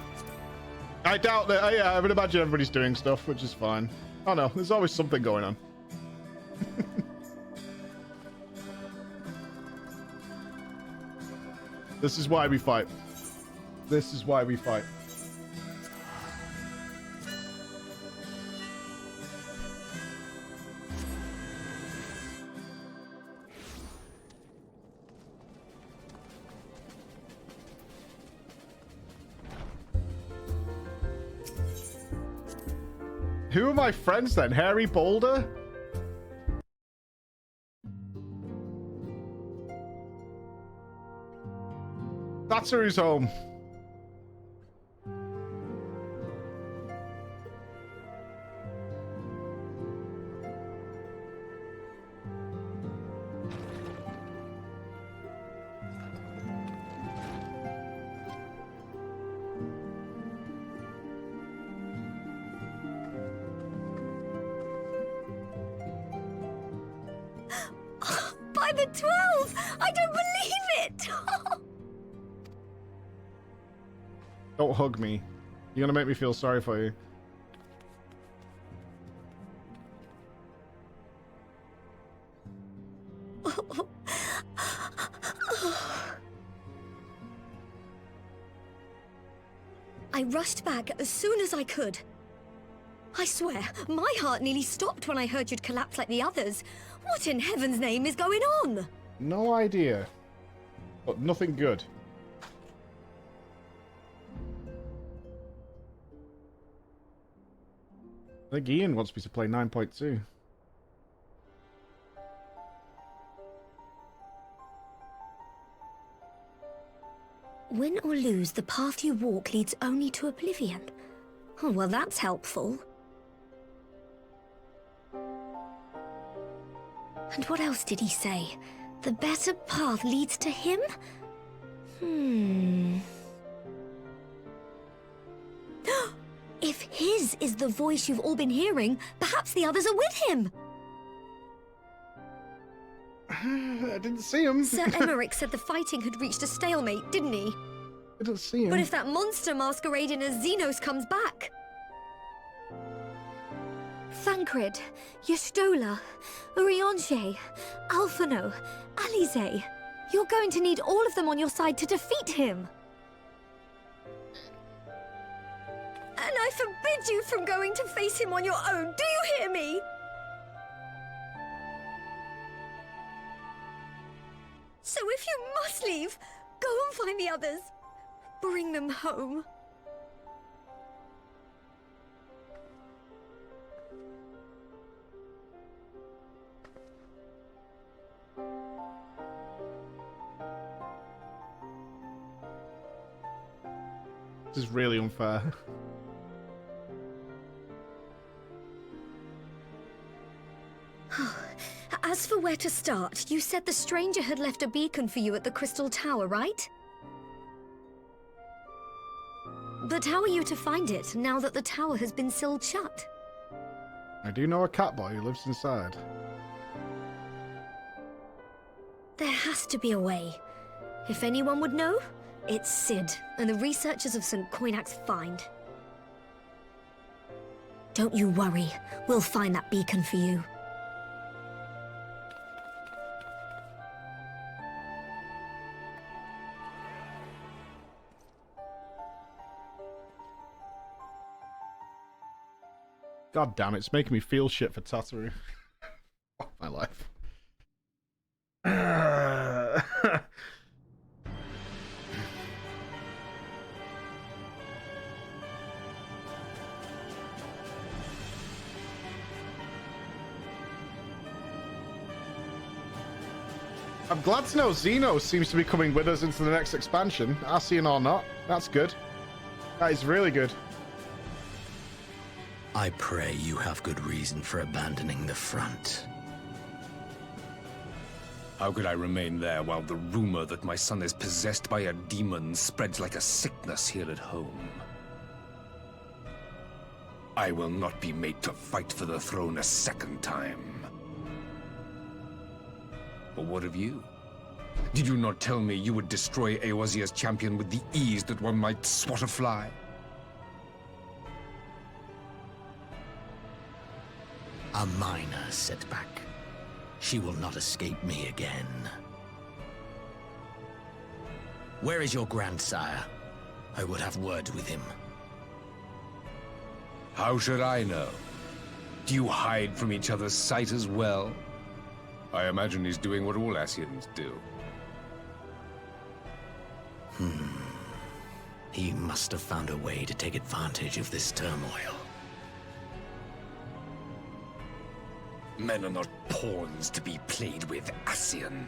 I doubt that. Yeah, I would imagine everybody's doing stuff, which is fine. Oh no, there's always something going on. This is why we fight. This is why we fight. Who are my friends then? Harry Boulder? Saturu's home. By the 12! I don't believe it! Don't hug me. You're gonna make me feel sorry for you. I rushed back as soon as I could. I swear, my heart nearly stopped when I heard you'd collapse like the others. What in heaven's name is going on? No idea. But nothing good. I think Ian wants me to play 9.2. Win or lose, the path you walk leads only to oblivion. Oh, well, that's helpful. And what else did he say? The better path leads to him? If his is the voice you've all been hearing, perhaps the others are with him. I didn't see him. Sir Emmerich said the fighting had reached a stalemate, didn't he? I didn't see him. But if that monster masquerading as Xenos comes back... Thancred, Yestola, Urianger, Alphino, Alize. You're going to need all of them on your side to defeat him. And I forbid you from going to face him on your own. Do you hear me? So if you must leave, go and find the others. Bring them home. This is really unfair. As for where to start, you said the stranger had left a beacon for you at the Crystal Tower, right? But how are you to find it, now that the tower has been sealed shut? I do know a cat boy who lives inside. There has to be a way. If anyone would know, it's Sid and the researchers of St. Coinac's Find. Don't you worry, we'll find that beacon for you. God damn it, it's making me feel shit for Tataru. Fuck my life. I'm glad to know Xeno seems to be coming with us into the next expansion. Ascian or not. That's good. That is really good. I pray you have good reason for abandoning the front. How could I remain there while the rumor that my son is possessed by a demon spreads like a sickness here at home? I will not be made to fight for the throne a second time. But what of you? Did you not tell me you would destroy Eorzea's champion with the ease that one might swat a fly? A minor setback. She will not escape me again. Where is your grandsire? I would have words with him. How should I know? Do you hide from each other's sight as well? I imagine he's doing what all Ascians do. He must have found a way to take advantage of this turmoil. Men are not pawns to be played with, Ascian.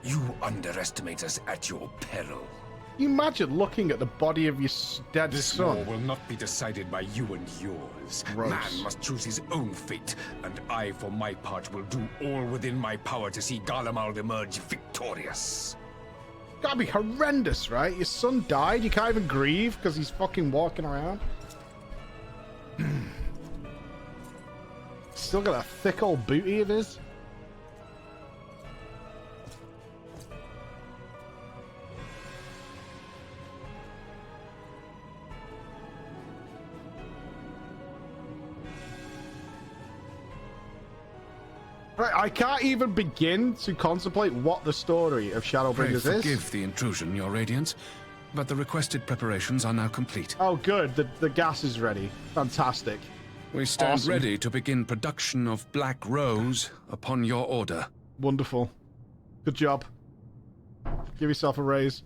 You underestimate us at your peril. Can you imagine looking at the body of your dead This son? war will not be decided by you and yours. Gross. Man must choose his own fate, and I, for my part, will do all within my power to see Garlemald emerge victorious. Gotta be horrendous, right? Your son died, you can't even grieve because he's fucking walking around. Still got a thick old booty of his. Right, I can't even begin to contemplate what the story of Shadowbringers is. Forgive the intrusion, Your Radiance, but the requested preparations are now complete. Oh, good. The gas is ready. Fantastic. We stand Awesome. ready to begin production of Black Rose upon your order. Wonderful. Good job. Give yourself a raise.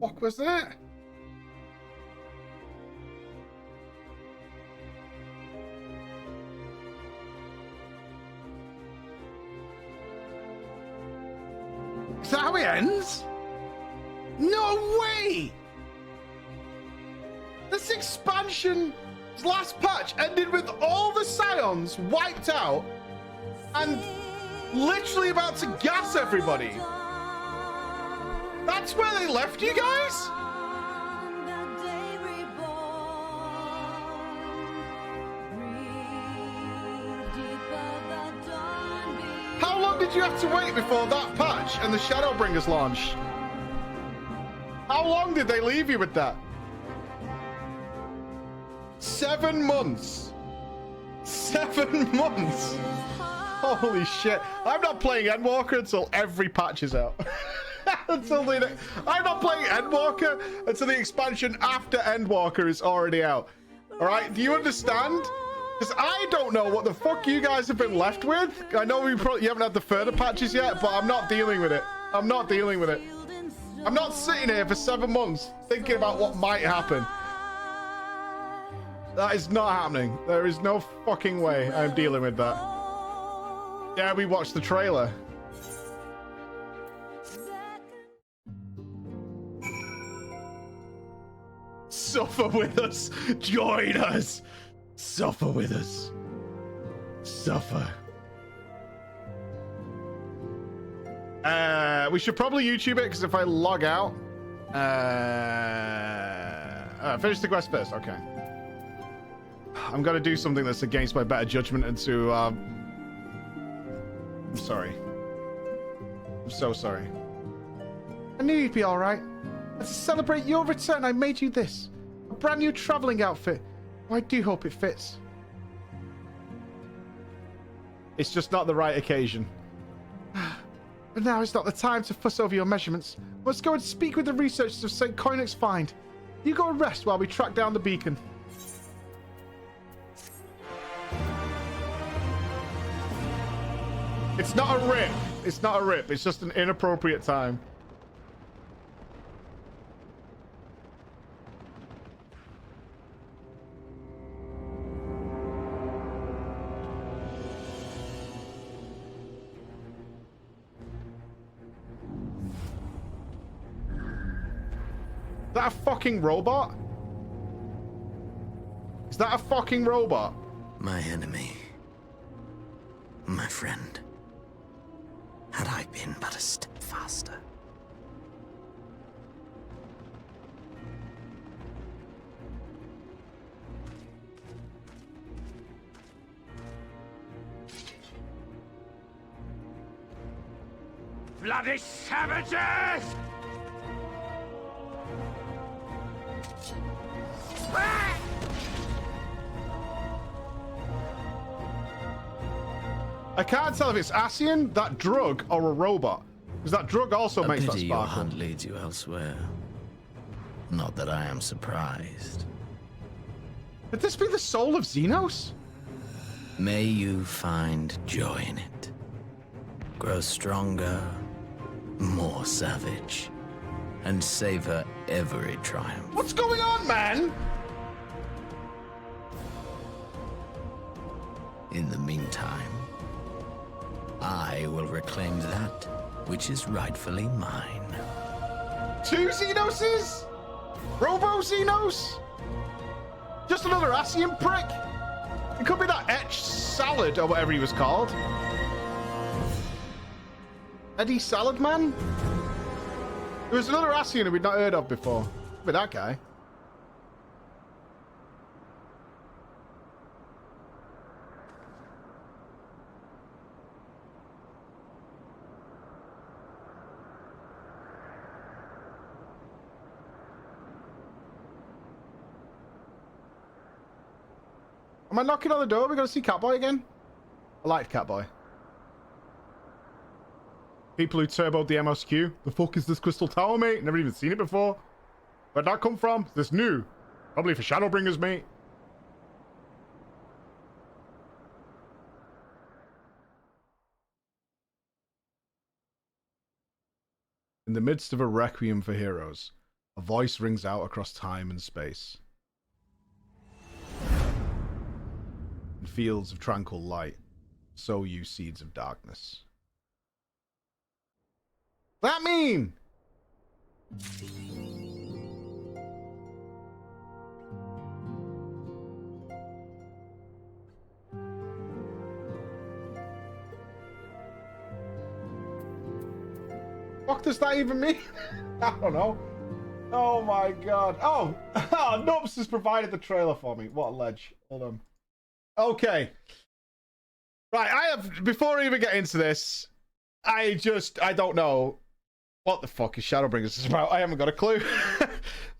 What was that? Is that how it ends? No way! This expansion's last patch ended with all the Scions wiped out and literally about to gas everybody. That's where they left you guys? How long did you have to wait before that patch and the Shadowbringers launch? How long did they leave you with that? 7 months. 7 months. Holy shit. I'm not playing Endwalker until every patch is out. I'm not playing Endwalker until the expansion after Endwalker is already out. All right, do you understand? Because I don't know what the fuck you guys have been left with. I know you haven't had the further patches yet, but I'm not dealing with it. I'm not dealing with it. I'm not sitting here for 7 months thinking about what might happen. That is not happening. There is no fucking way I'm dealing with that. Yeah, we watched the trailer. Suffer with us. Join us. Suffer with us. Suffer. We should probably YouTube it, because if I log out... finish the quest first. Okay. I'm gonna do something that's against my better judgment and to, I'm sorry. I'm so sorry. I knew you'd be alright. And to celebrate your return, I made you this. A brand new traveling outfit. I do hope it fits. It's just not the right occasion. But now is not the time to fuss over your measurements. Let's go and speak with the researchers of St. Koinek's find. You go and rest while we track down the beacon. It's not a rip. It's not a rip. It's just an inappropriate time. Is that a fucking robot? Is that a fucking robot? My enemy. My friend. Had I been but a step faster. Bloody savages! I can't tell if it's Ascian, that drug, or a robot. Because that drug also makes that pity your sparkle. hunt leads you elsewhere. Not that I am surprised. Could this be the soul of Xenos? May you find joy in it. Grow stronger, more savage, and savor every triumph. What's going on, man? In the meantime, I will reclaim that which is rightfully mine. 2 Xenoses? Robo Xenos? Just another Ascian prick? It could be that Etch Salad or whatever he was called. Eddie Salad Man? There was another Ascian we'd not heard of before. Could be that guy. Am I knocking on the door? We're going to see Catboy again? I liked Catboy. People who turboed the MSQ. The fuck is this Crystal Tower, mate? Never even seen it before. Where'd that come from? This new. Probably for Shadowbringers, mate. In the midst of a requiem for heroes, a voice rings out across time and space. In fields of tranquil light, sow you seeds of darkness. That mean? What does that even mean? I don't know. Oh my god. Oh, Nups has provided the trailer for me. What a ledge. Hold on. Okay. Right, before I even get into this, I don't know what the fuck is Shadowbringers is about. I haven't got a clue.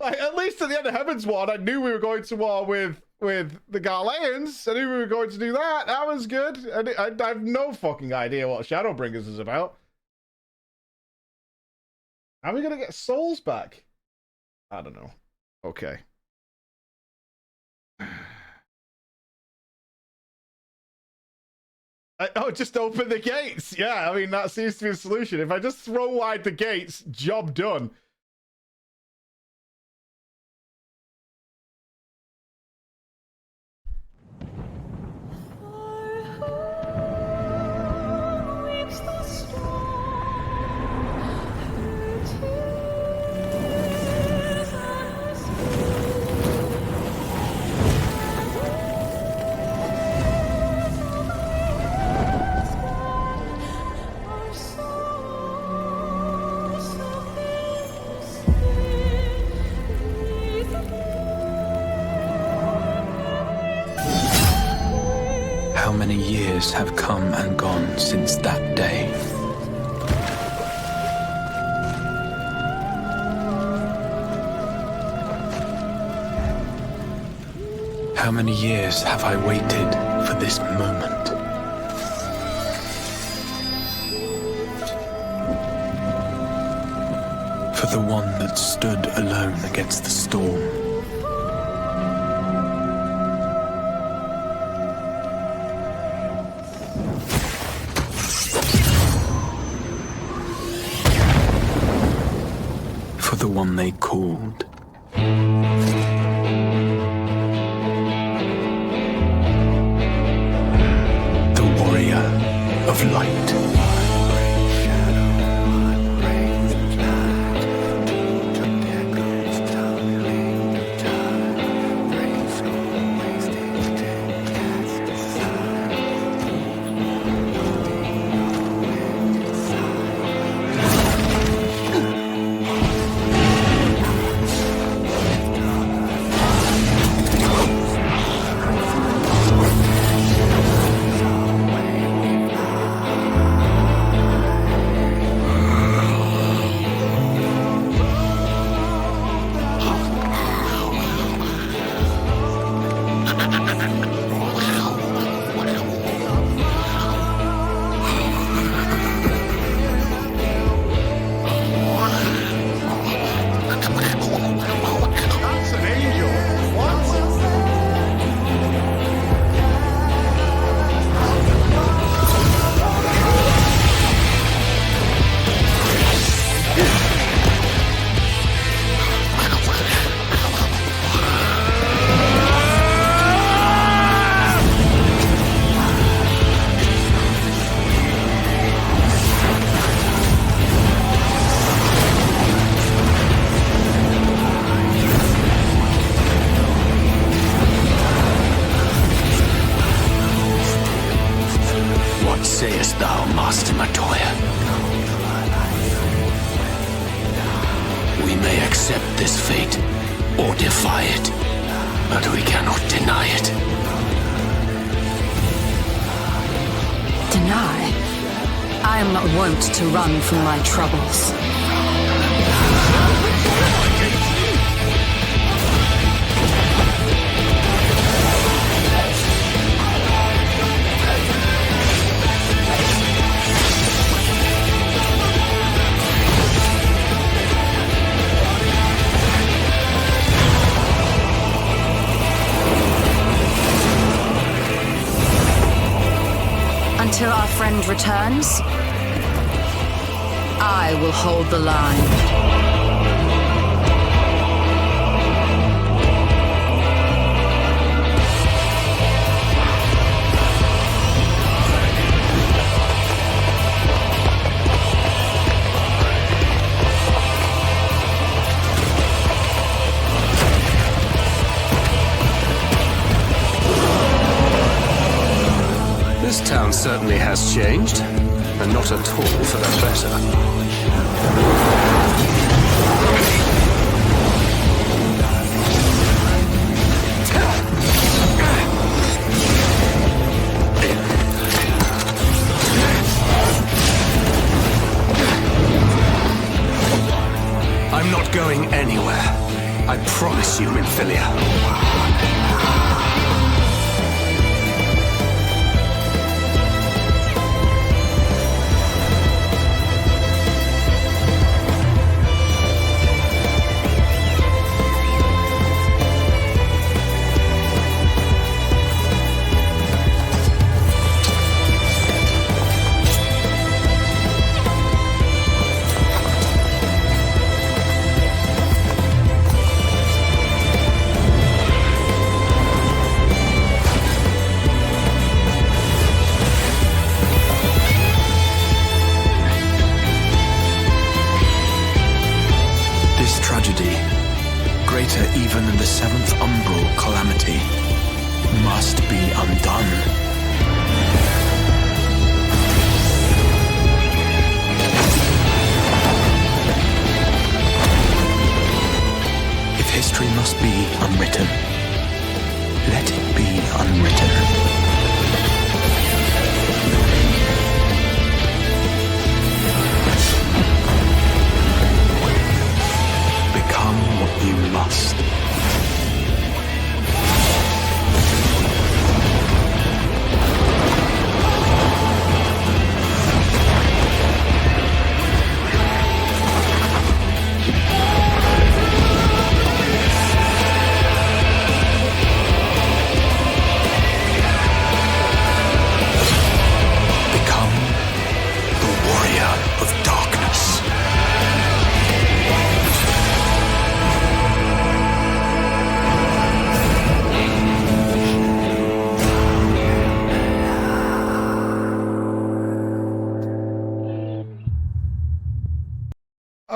Like, at least at the end of Heaven's Ward, I knew we were going to war with the Garleans. I knew we were going to do that. That was good. I have no fucking idea what Shadowbringers is about. How are we going to get souls back? I don't know. Okay. Just open the gates. Yeah, I mean, that seems to be a solution. If I just throw wide the gates, job done. many years have come and gone since that day. How many years have I waited for this moment? For the one that stood alone against the storm. For the one they called. The warrior of light. Sayest thou, Master Matoya? We may accept this fate, or defy it, but we cannot deny it. Deny? I am not wont to run from my troubles. Until our friend returns, I will hold the line. This town certainly has changed, and not at all for the better. I'm not going anywhere. I promise you, Minfilia. Greater even than the seventh umbral calamity, must be undone. If history must be unwritten, let it be unwritten.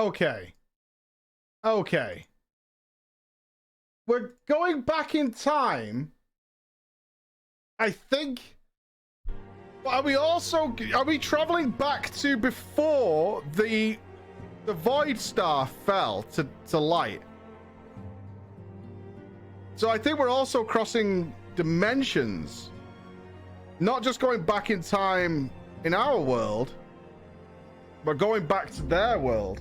Okay. Okay. We're going back in time. I think. Are we traveling back to before the Void Star fell to light? So I think we're also crossing dimensions. Not just going back in time in our world, but going back to their world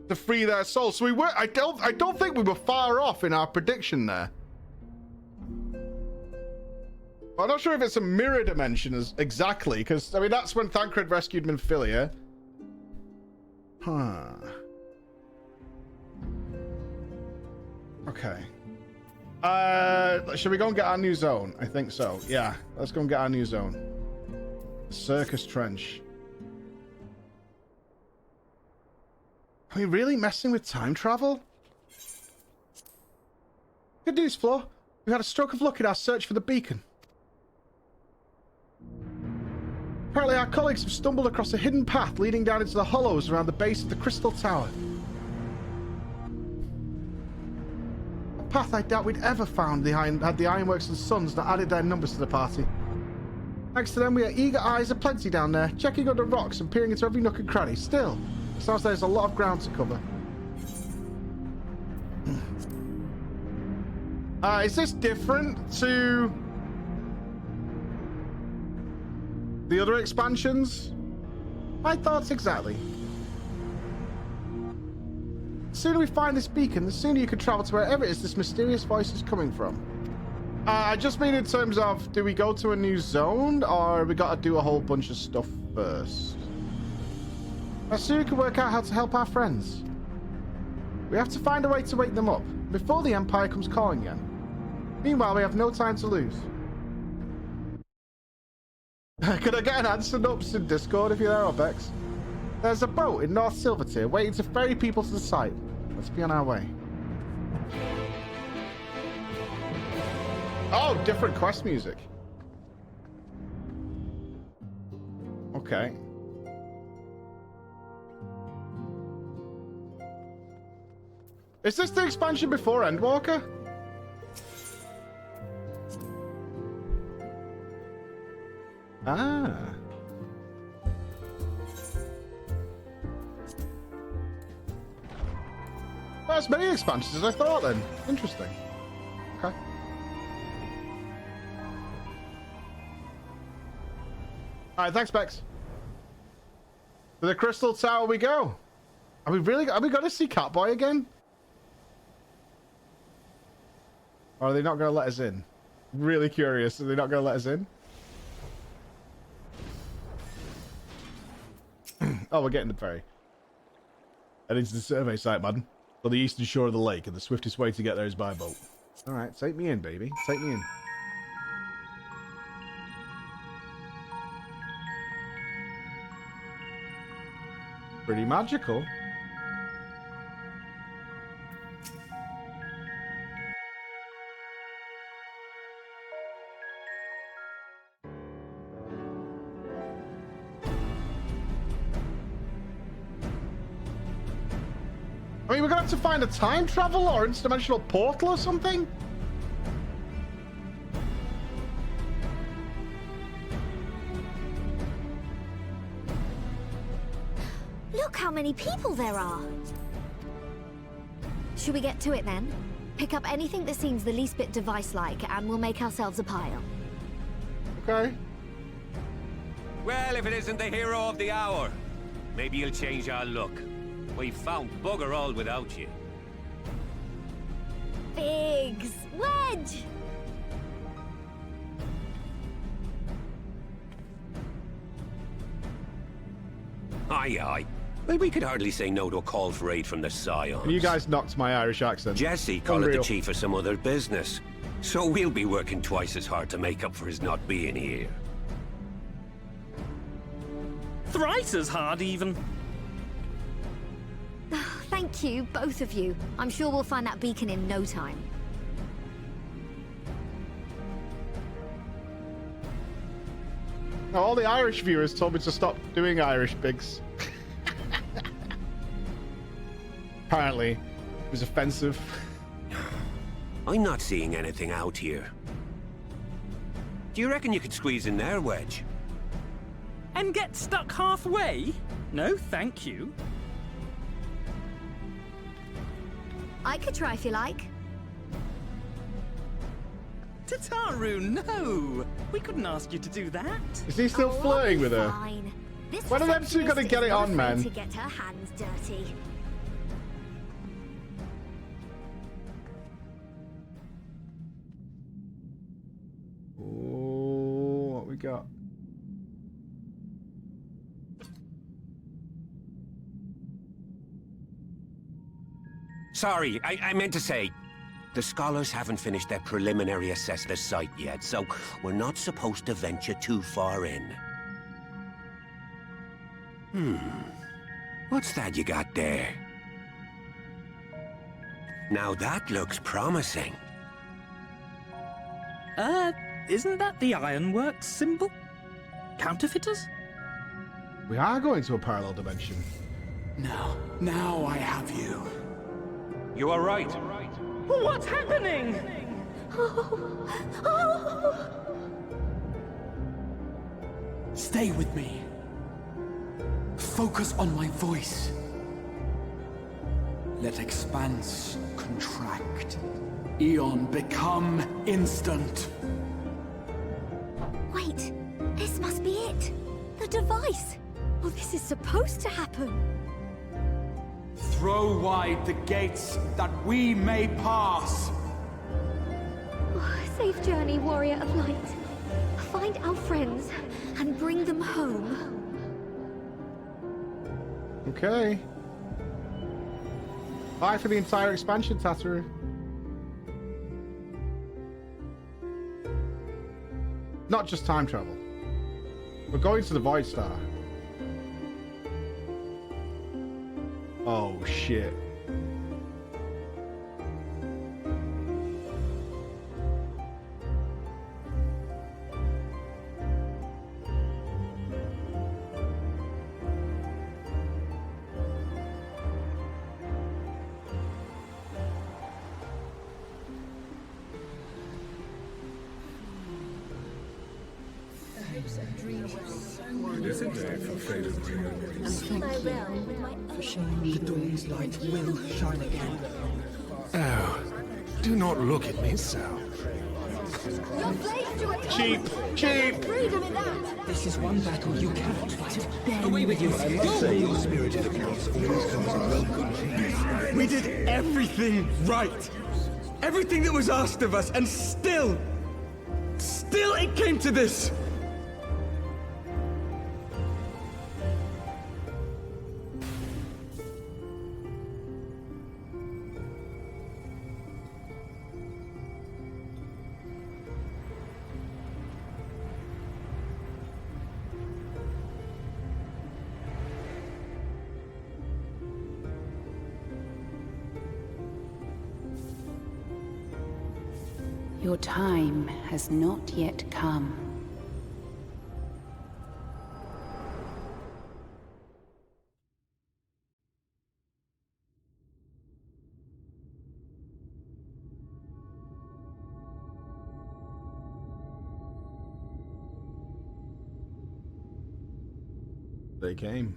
to free their souls. So we were I don't think we were far off in our prediction there. I'm not sure if it's a mirror dimension exactly, because I mean that's when Thancred rescued Minfilia. Huh. Okay. Should we go and get our new zone? I think so. Yeah, let's go and get our new zone. Circus Trench. Are we really messing with time travel? Good news, Flo. We've had a stroke of luck in our search for the beacon. Apparently our colleagues have stumbled across a hidden path leading down into the hollows around the base of the Crystal Tower. A path I doubt we'd ever found had the Ironworks and Sons not added their numbers to the party. Thanks to them, we are eager eyes aplenty down there, checking under rocks and peering into every nook and cranny. Still, it sounds like there's a lot of ground to cover. Is this different to the other expansions? My thoughts exactly. The sooner we find this beacon, the sooner you can travel to wherever it is this mysterious voice is coming from. I just mean in terms of, do we go to a new zone, or we got to do a whole bunch of stuff first? As soon as we can work out how to help our friends. We have to find a way to wake them up, before the Empire comes calling again. Meanwhile, we have no time to lose. Could I get an answer notes in Discord if you're there, Obex? There's a boat in North Silvertier waiting to ferry people to the site. Let's be on our way. Oh, different quest music. Okay. Is this the expansion before Endwalker? Ah. Well, as many expansions as I thought then. Interesting. Okay. Alright, thanks, Bex. To the Crystal Tower we go. Are we going to see Catboy again? Or are they not going to let us in? Really curious. Are they not going to let us in? Oh, we're getting the ferry. Heading to the survey site, madam. On the eastern shore of the lake, and the swiftest way to get there is by boat. Alright, take me in, baby. Take me in. Pretty magical. I mean, we're gonna have to find a time travel or interdimensional portal or something? Look how many people there are! Should we get to it then? Pick up anything that seems the least bit device-like, and we'll make ourselves a pile. Okay. Well, if it isn't the hero of the hour, maybe you'll change our look. We've found bugger all without you. Biggs! Wedge! Aye, aye. Well, we could hardly say no to a call for aid from the Scions. You guys knocked my Irish accent. Jesse called it the chief of some other business. So we'll be working twice as hard to make up for his not being here. Thrice as hard, even. Thank you, both of you. I'm sure we'll find that beacon in no time. All the Irish viewers told me to stop doing Irish Biggs. Apparently, it was offensive. I'm not seeing anything out here. Do you reckon you could squeeze in there, Wedge? And get stuck halfway? No, thank you. I could try if you like. Tataru, no! We couldn't ask you to do that. Is he still flirting with her? Fine. This When are them two gonna receptionist get is it not on, afraid man? to get her hands dirty. Oh, what we got? Sorry, I meant to say, the scholars haven't finished their preliminary assessment of the site yet, so we're not supposed to venture too far in. What's that you got there? Now that looks promising. Isn't that the Ironworks symbol? Counterfeiters? We are going to a parallel dimension. Now I have you. You are right. What's happening? Stay with me. Focus on my voice. Let expanse contract. Eon become instant. Wait, this must be it. The device. Oh, this is supposed to happen. Throw wide the gates that we may pass. Oh, safe journey, warrior of light. Find our friends and bring them home. Okay. Bye for the entire expansion, Tataru. Not just time travel. We're going to the Void Star. Oh, shit. The dawn's light will shine again. Oh, do not look at me so. Cheap! Cheap! This is one battle you cannot fight. Away with you! I must say, your spirited approach always comes in welcome handy. We did everything right. Everything that was asked of us, and still it came to this. Your time has not yet come. They came.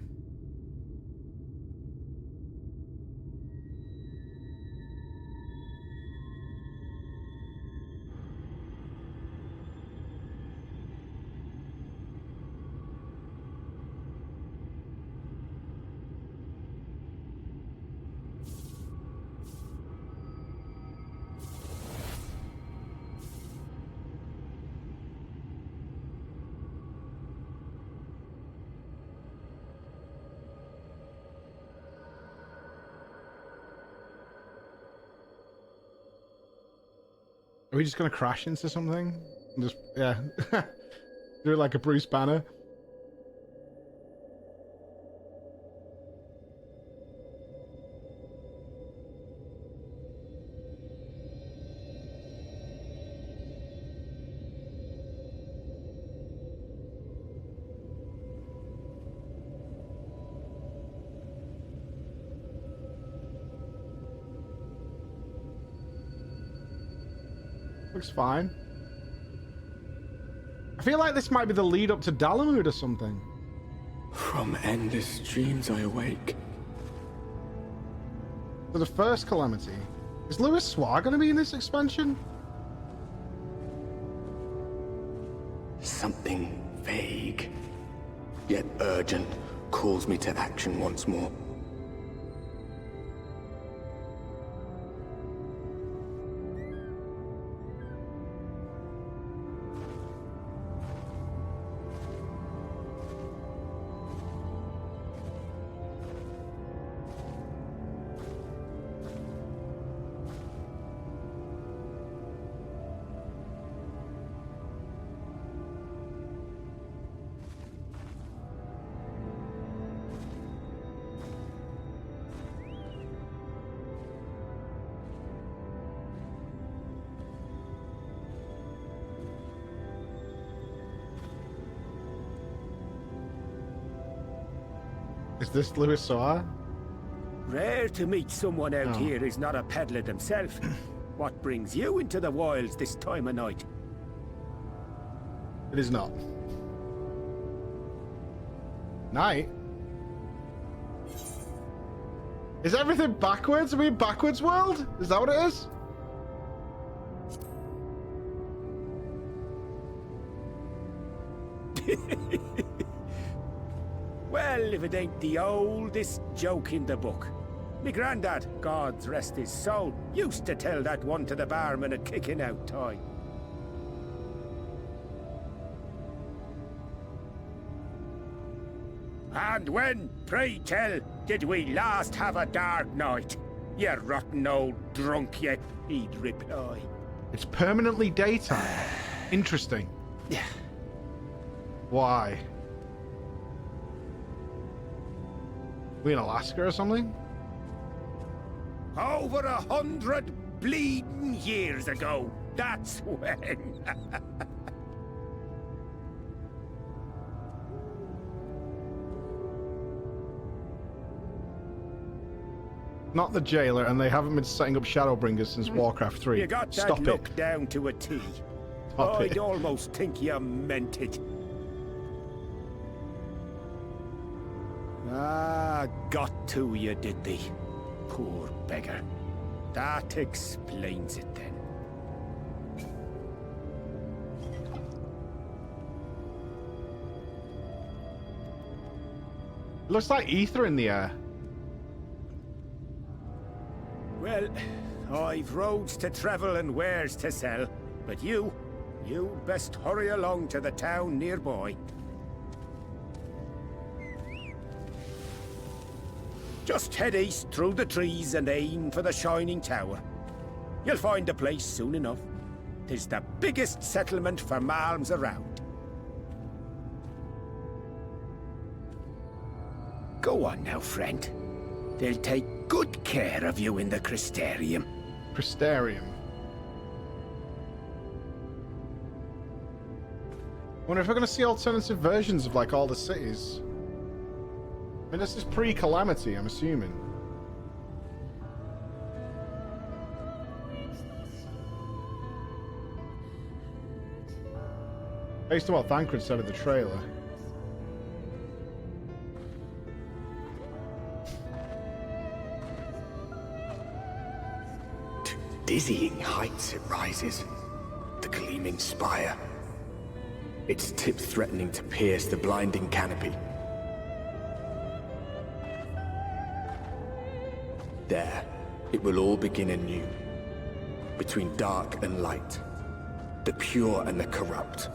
Are we just gonna crash into something? And just, yeah. Do it like a Bruce Banner. Looks fine. I feel like this might be the lead up to Dalamud or something. From endless dreams I awake. For the first calamity. Is Louis Soir going to be in this expansion? Something vague, yet urgent, calls me to action once more. Is this Louis Soir? Rare to meet someone out here who's not a peddler themselves. What brings you into the wilds this time of night? It is not. Night? Is everything backwards? Are we in backwards world? Is that what it is? Well, if it ain't the oldest joke in the book. Me granddad, God's rest his soul, used to tell that one to the barman at kicking out time. And when, pray tell, did we last have a dark night? You rotten old drunk, you, he'd reply. It's permanently daytime. Interesting. Yeah. Why? We in Alaska or something? Over 100 bleeding years ago, that's when. Not the jailer, and they haven't been setting up Shadowbringers since Warcraft 3. You got that Stop look it. down to a T. Stop I'd it. almost think you meant it. Ah, got to you, did they? Poor beggar. That explains it then. Looks like ether in the air. Well, I've roads to travel and wares to sell, but you best hurry along to the town nearby. Just head east through the trees and aim for the Shining Tower. You'll find the place soon enough. 'Tis the biggest settlement for malms around. Go on now, friend. They'll take good care of you in the Crystarium. Crystarium. Wonder if we're gonna see alternative versions of like all the cities. I mean, this is pre-calamity, I'm assuming. Based on what Thancred said in the trailer. To dizzying heights it rises. The gleaming spire. Its tip threatening to pierce the blinding canopy. There, it will all begin anew. Between dark and light. The pure and the corrupt.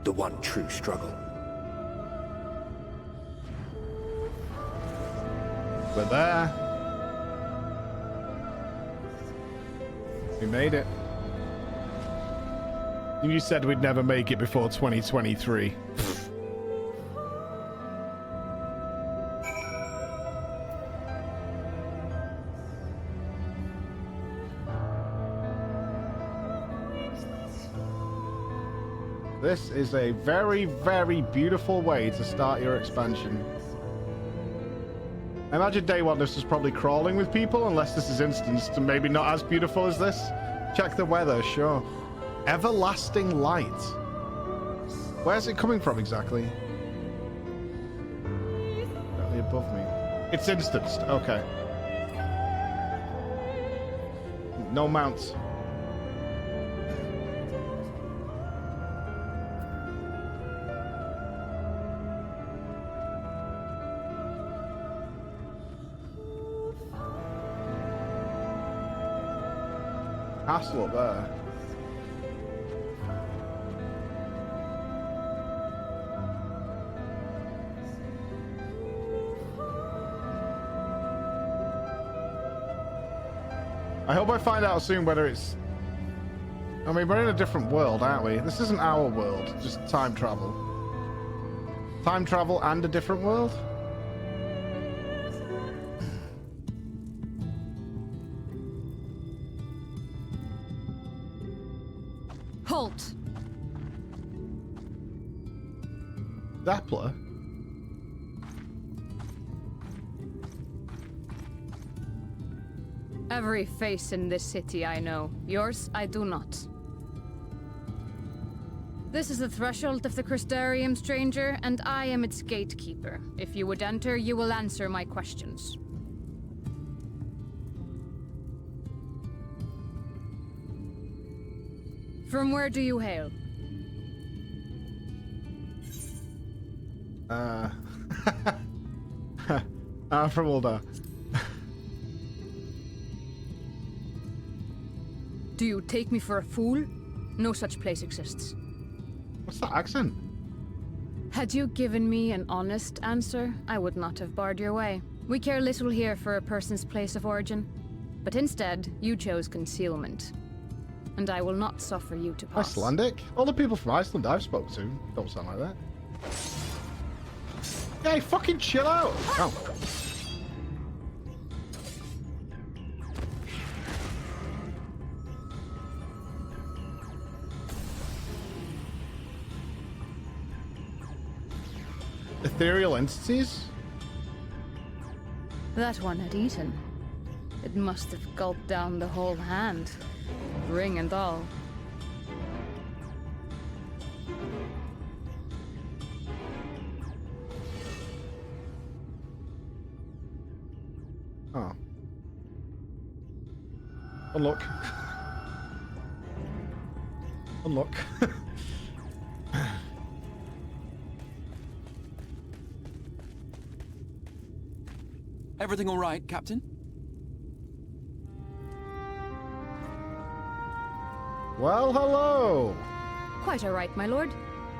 The one true struggle. We're there. We made it. You said we'd never make it before 2023. This is a very, very beautiful way to start your expansion. I imagine day one this is probably crawling with people, unless this is instanced and maybe not as beautiful as this. Check the weather, sure. Everlasting light. Where's it coming from exactly? Directly above me. It's instanced. Okay. No mounts. Castle up there. I hope I find out soon whether it's... I mean, we're in a different world, aren't we? This isn't our world, just time travel. Time travel and a different world? Halt! Dappler? Every face in this city I know. Yours, I do not. This is the threshold of the Crystarium, stranger, and I am its gatekeeper. If you would enter, you will answer my questions. From where do you hail? From Ulda. Do you take me for a fool? No such place exists. What's that accent? Had you given me an honest answer, I would not have barred your way. We care little here for a person's place of origin. But instead, you chose concealment. And I will not suffer you to pass. Icelandic? All the people from Iceland I've spoke to don't sound like that. Hey, fucking chill out! Oh. Ethereal entities? That one had eaten. It must have gulped down the whole hand. Ring and all. Oh. Unlock. Unlock. Everything all right, Captain? Well, hello. Quite all right, my lord.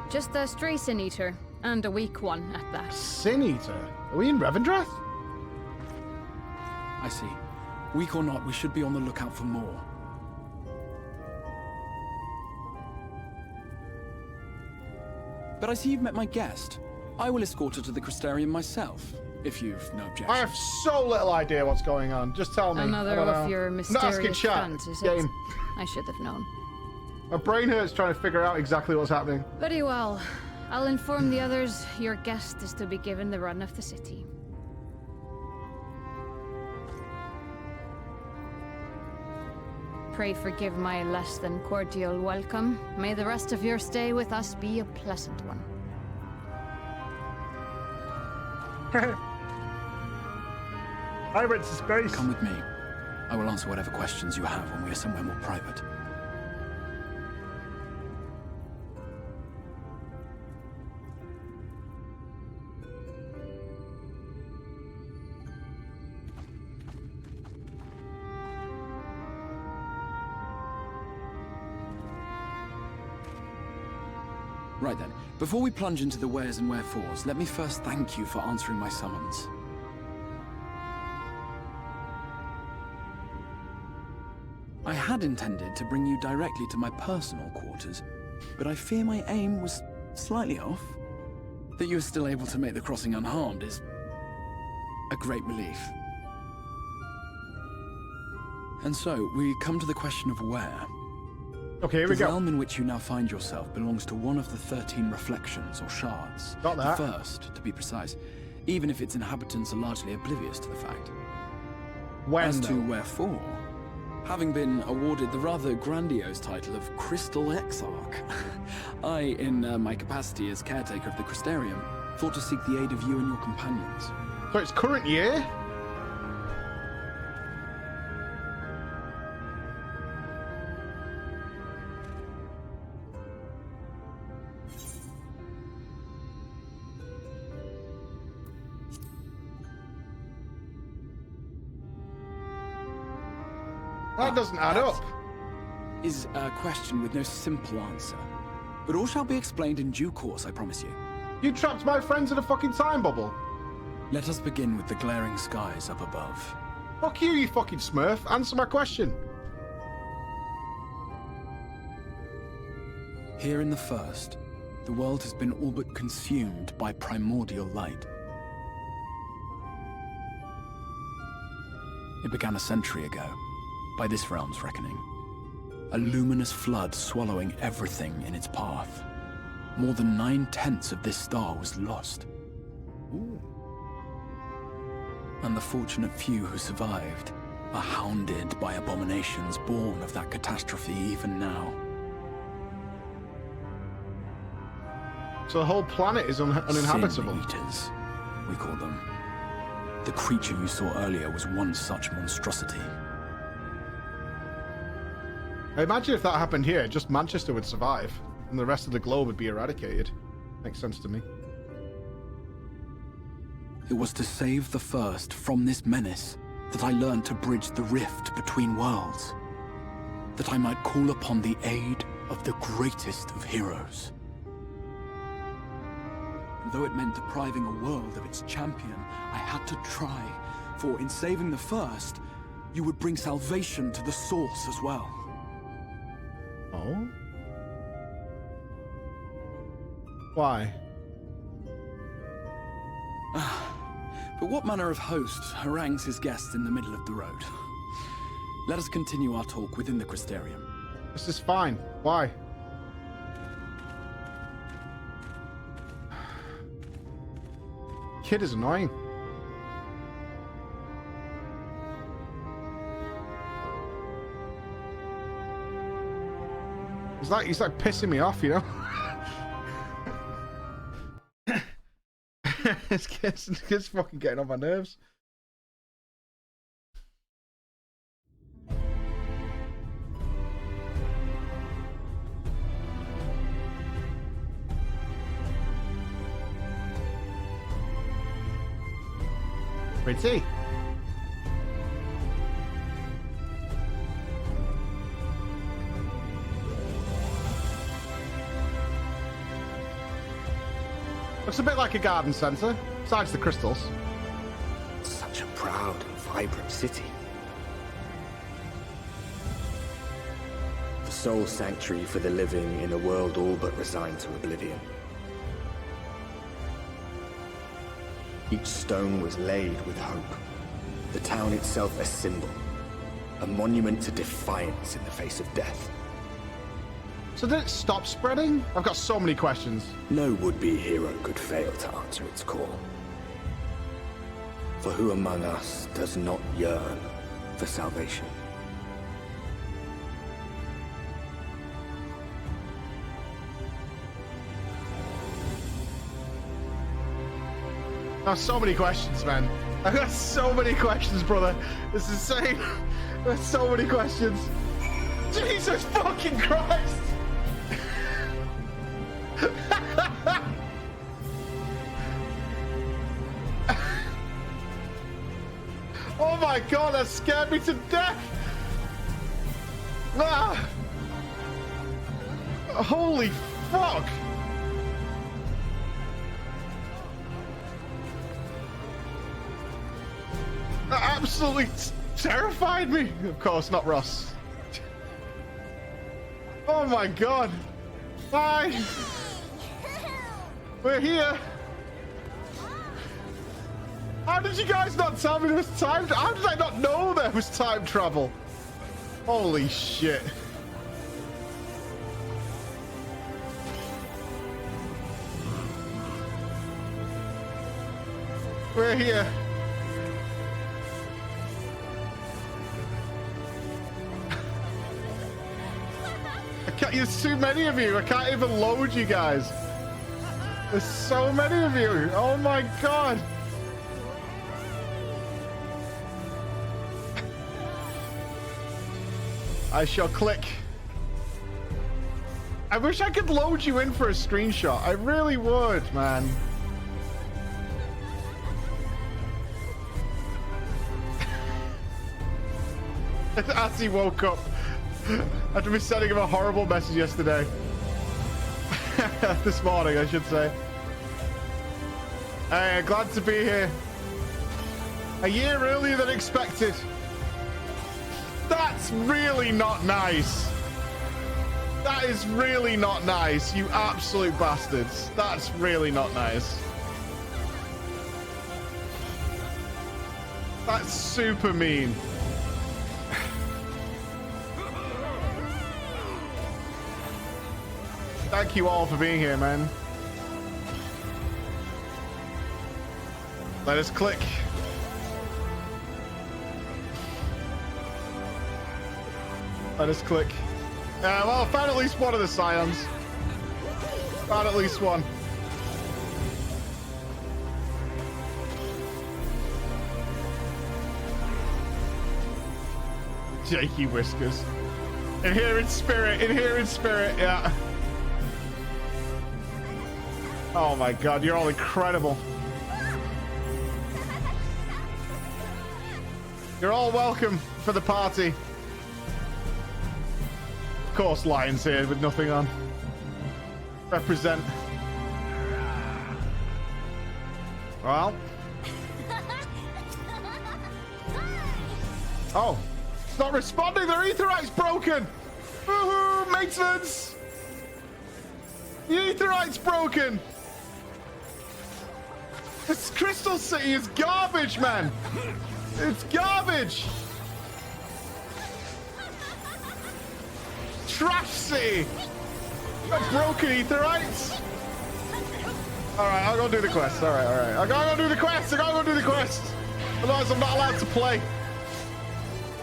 Just a stray sin eater, and a weak one at that. Sin eater? Are we in Revendreth? I see. Weak or not, we should be on the lookout for more. But I see you've met my guest. I will escort her to the Crystarium myself, if you've no objection. I have so little idea what's going on. Just tell me. Another of your mysterious plans, is it? Game. I should have known. My brain hurts trying to figure out exactly what's happening. Very well. I'll inform the others your guest is to be given the run of the city. Pray forgive my less than cordial welcome. May the rest of your stay with us be a pleasant one. I went to space. Come with me. I will answer whatever questions you have when we are somewhere more private. Right then, before we plunge into the wheres and wherefores, let me first thank you for answering my summons. I had intended to bring you directly to my personal quarters, but I fear my aim was slightly off. That you are still able to make the crossing unharmed is a great relief. And so, we come to the question of where. Okay, here we go. The realm in which you now find yourself belongs to one of the 13 reflections, or shards. Got that. The first, to be precise, even if its inhabitants are largely oblivious to the fact. When, As to though? wherefore, Having been awarded the rather grandiose title of Crystal Exarch, I, in my capacity as caretaker of the Crystarium, thought to seek the aid of you and your companions. So it's current year? That doesn't add up. Is a question with no simple answer. But all shall be explained in due course, I promise you. You trapped my friends in a fucking time bubble. Let us begin with the glaring skies up above. Fuck you, you fucking smurf. Answer my question. Here in the First, the world has been all but consumed by primordial light. It began a century ago, by this realm's reckoning. A luminous flood swallowing everything in its path. More than 9/10 of this star was lost. Ooh. And the fortunate few who survived are hounded by abominations born of that catastrophe even now. So the whole planet is uninhabitable. Sin eaters, we call them. The creature you saw earlier was one such monstrosity. I imagine if that happened here, just Manchester would survive, and the rest of the globe would be eradicated. Makes sense to me. It was to save the First from this menace that I learned to bridge the rift between worlds. That I might call upon the aid of the greatest of heroes. And though it meant depriving a world of its champion, I had to try, for in saving the First, you would bring salvation to the Source as well. Oh? Why? But what manner of host harangues his guests in the middle of the road? Let us continue our talk within the Crystarium. This is fine. Why? Kid is annoying. He's like pissing me off, you know? This kid's fucking getting on my nerves. Pretty. Looks a bit like a garden centre, besides the crystals. Such a proud and vibrant city. The sole sanctuary for the living in a world all but resigned to oblivion. Each stone was laid with hope. The town itself a symbol, a monument to defiance in the face of death. So did it stop spreading? I've got so many questions. No would-be hero could fail to answer its call. For who among us does not yearn for salvation? I have so many questions, man. I've got so many questions, brother. This is insane. There's so many questions. Jesus fucking Christ! Oh my god, that scared me to death! Ah! Holy fuck! That absolutely terrified me! Of course, not Ross. Oh my god! Hi! We're here! How did you guys not tell me there was time? How did I not know there was time travel? Holy shit. We're here. There's too many of you. I can't even load you guys. There's so many of you. Oh my god. I shall click. I wish I could load you in for a screenshot. I really would, man. As he woke up after me sending him a horrible message yesterday. This morning, I should say. Hey, glad to be here. A year earlier than expected. That's really not nice. That is really not nice, you absolute bastards. That's really not nice. That's super mean. Thank you all for being here, man. Let us click. Let us click. Well, I found at least one of the scions. Found at least one. Jakey whiskers. In here in spirit, yeah. Oh my god, you're all incredible. You're all welcome for the party. Of course, Lion's here with nothing on. Represent. Well. Oh, it's not responding. Their Aetherite's broken. Woohoo, maintenance. The Aetherite's broken. This Crystal City is garbage, man. It's garbage. Trash City. Got broken Aetherites. All right, I'll go do the quest. All right. I gotta go do the quest. Otherwise, I'm not allowed to play.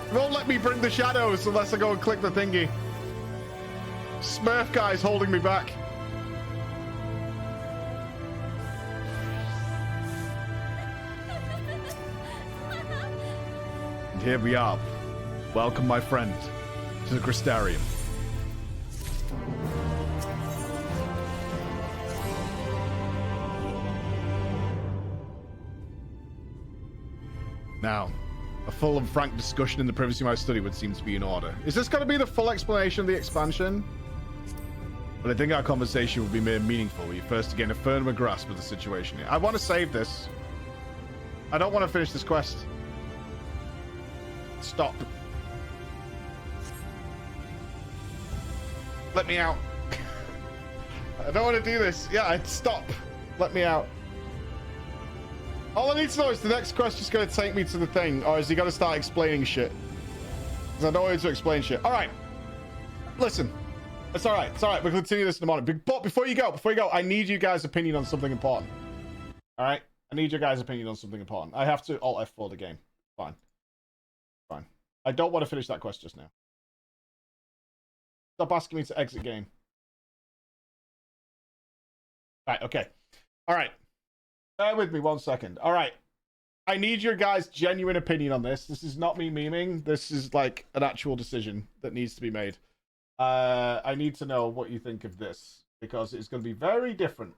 It won't let me bring the shadows unless I go and click the thingy. Smurf guy's holding me back. And here we are. Welcome, my friend, to the Crystarium. Now, a full and frank discussion in the privacy of my study would seem to be in order. Is this going to be the full explanation of the expansion? But I think our conversation will be made meaningful. We first to gain a firmer grasp of the situation here. I want to save this. I don't want to finish this quest. Stop. Let me out. I don't want to do this. Yeah, stop. Let me out. All I need to know is the next quest is going to take me to the thing, or is he going to start explaining shit? Because I don't want him to explain shit. All right. Listen. It's all right. It's all right. We'll continue this in the morning. But before you go, I need you guys' opinion on something important. All right? I need your guys' opinion on something important. I have to Alt F4 the game. Fine. I don't want to finish that quest just now. Stop asking me to exit game. Right, okay. All right. Bear with me 1 second. All right. I need your guys' genuine opinion on this. This is not me memeing. This is like an actual decision that needs to be made. I need to know what you think of this, because it's going to be very different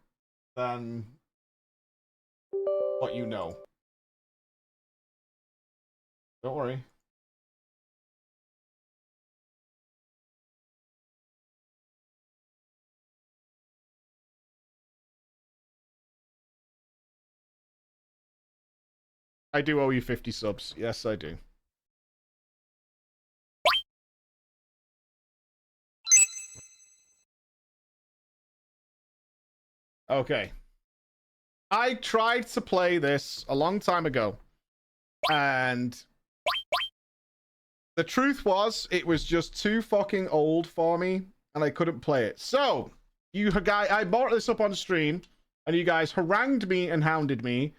than what you know. Don't worry. I do owe you 50 subs. Yes, I do. Okay. I tried to play this a long time ago, and the truth was it was just too fucking old for me, and I couldn't play it. So, I brought this up on stream, and you guys harangued me and hounded me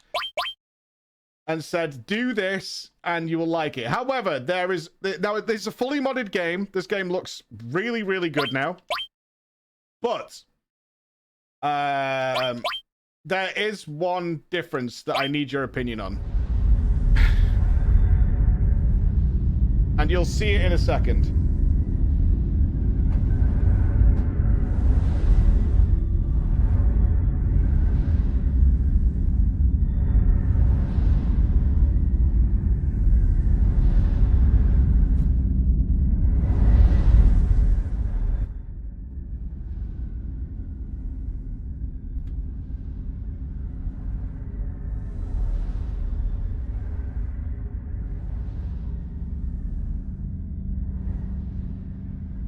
and said, do this and you will like it. However, there's a fully modded game. This game looks really, really good now. But there is one difference that I need your opinion on. And you'll see it in a second.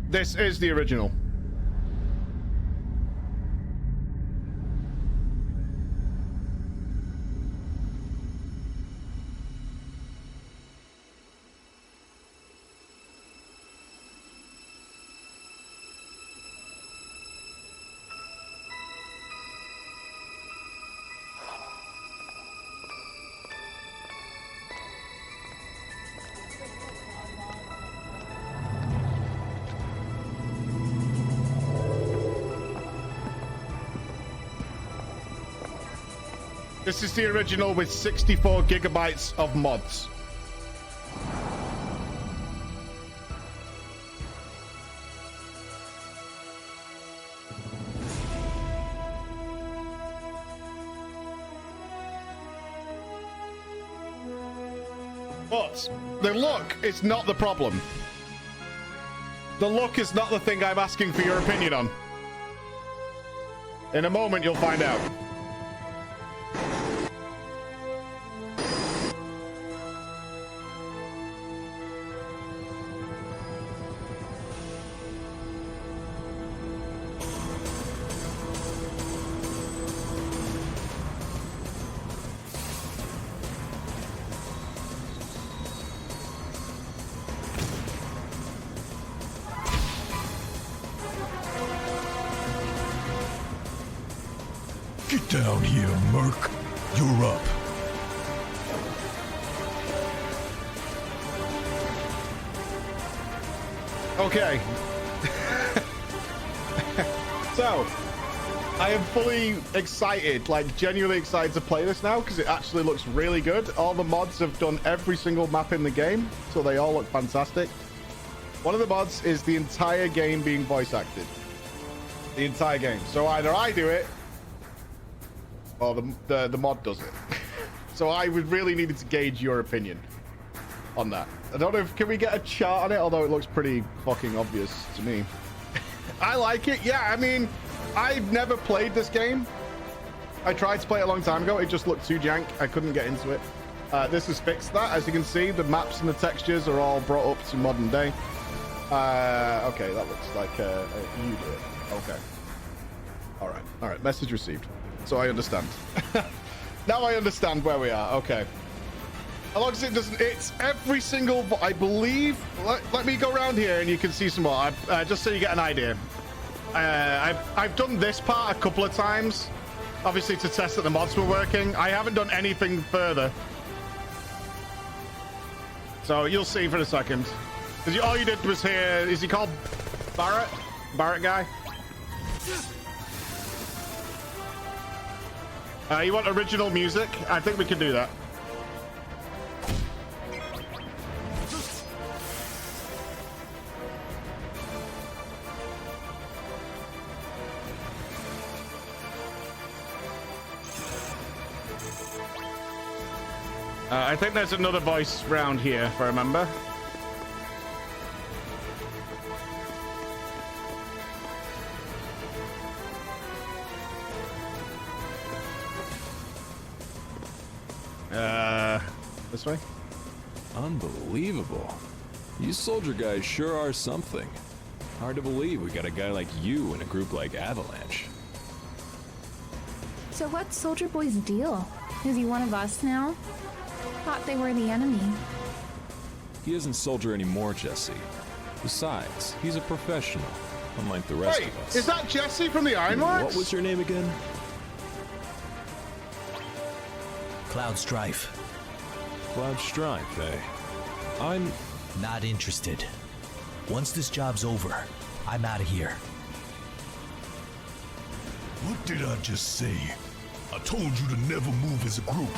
This is the original. This is the original with 64 gigabytes of mods. But the look is not the problem. The look is not the thing I'm asking for your opinion on. In a moment, you'll find out. Get down here, Merc. You're up. Okay. So, I am fully excited, like genuinely excited to play this now because it actually looks really good. All the mods have done every single map in the game, so they all look fantastic. One of the mods is the entire game being voice acted. The entire game. So either I do it, or the mod does it. So I would really needed to gauge your opinion on that. I don't know if, can we get a chart on it? Although it looks pretty fucking obvious to me. I like it. Yeah, I mean, I've never played this game. I tried to play it a long time ago. It just looked too jank. I couldn't get into it. This has fixed that. As you can see, the maps and the textures are all brought up to modern day. Okay, that looks like you do it. Okay. All right. Message received. So I understand. Now I understand where we are. Okay. As long as it doesn't, it's every single, I believe. Let me go around here and you can see some more. Just so you get an idea. I've done this part a couple of times, obviously to test that the mods were working. I haven't done anything further. So you'll see for a second. Because all you did was hear, is he called Barrett? Barrett guy? You want original music? I think we can do that. I think there's another voice round here, if I remember. This way? Unbelievable. You soldier guys sure are something. Hard to believe we got a guy like you in a group like Avalanche. So what's Soldier Boy's deal? Is he one of us now? Thought they were the enemy. He isn't soldier anymore, Jesse. Besides, he's a professional, unlike the rest of us. Is that Jesse from the Ironworks? What was your name again? Cloud Strife. Cloud Strife, eh? I'm not interested. Once this job's over, I'm out of here. What did I just say? I told you to never move as a group.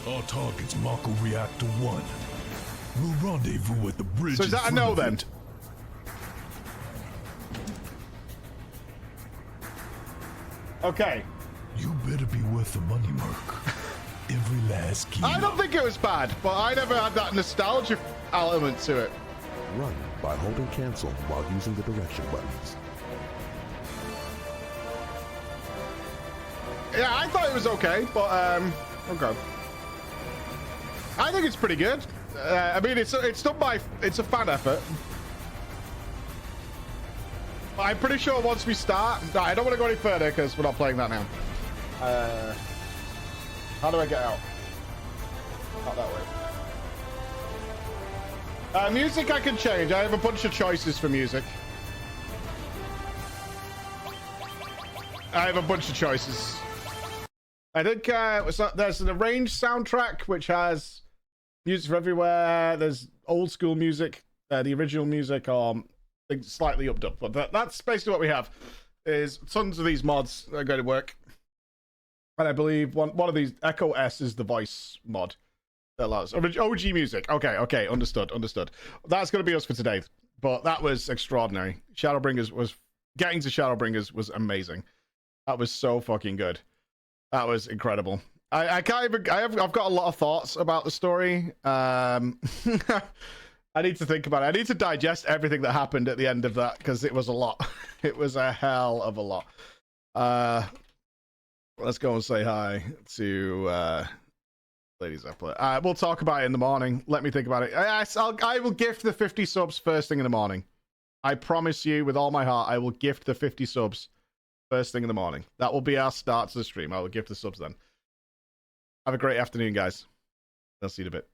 Our target's Mako Reactor 1. We'll rendezvous at the bridge. So is that a no then? Okay. You better be worth the money, Merc. Every last key. I don't think it was bad, but I never had that nostalgia element to it. Run by holding cancel while using the direction buttons. Yeah, I thought it was okay, but okay. I think it's pretty good. I mean, it's done by, it's a fan effort. I'm pretty sure once we start, I don't want to go any further because we're not playing that now. How do I get out? Not that way. Music I can change. I have a bunch of choices for music. I have a bunch of choices. I think there's an arranged soundtrack which has music for everywhere. There's old school music, the original music, slightly upped up. But that's basically what we have. Is tons of these mods that are going to work. And I believe one of these, Echo S, is the voice mod that allows OG music. Okay, understood. That's going to be us for today. But that was extraordinary. Shadowbringers was getting to Shadowbringers was amazing. That was so fucking good. That was incredible. I can't even. I've got a lot of thoughts about the story. I need to think about it. I need to digest everything that happened at the end of that because it was a lot. It was a hell of a lot. Let's go and say hi to Ladies Epler. We'll talk about it in the morning. Let me think about it. I will gift the 50 subs first thing in the morning. I promise you with all my heart, I will gift the 50 subs first thing in the morning. That will be our start to the stream. I will gift the subs then. Have a great afternoon, guys. I'll see you in a bit.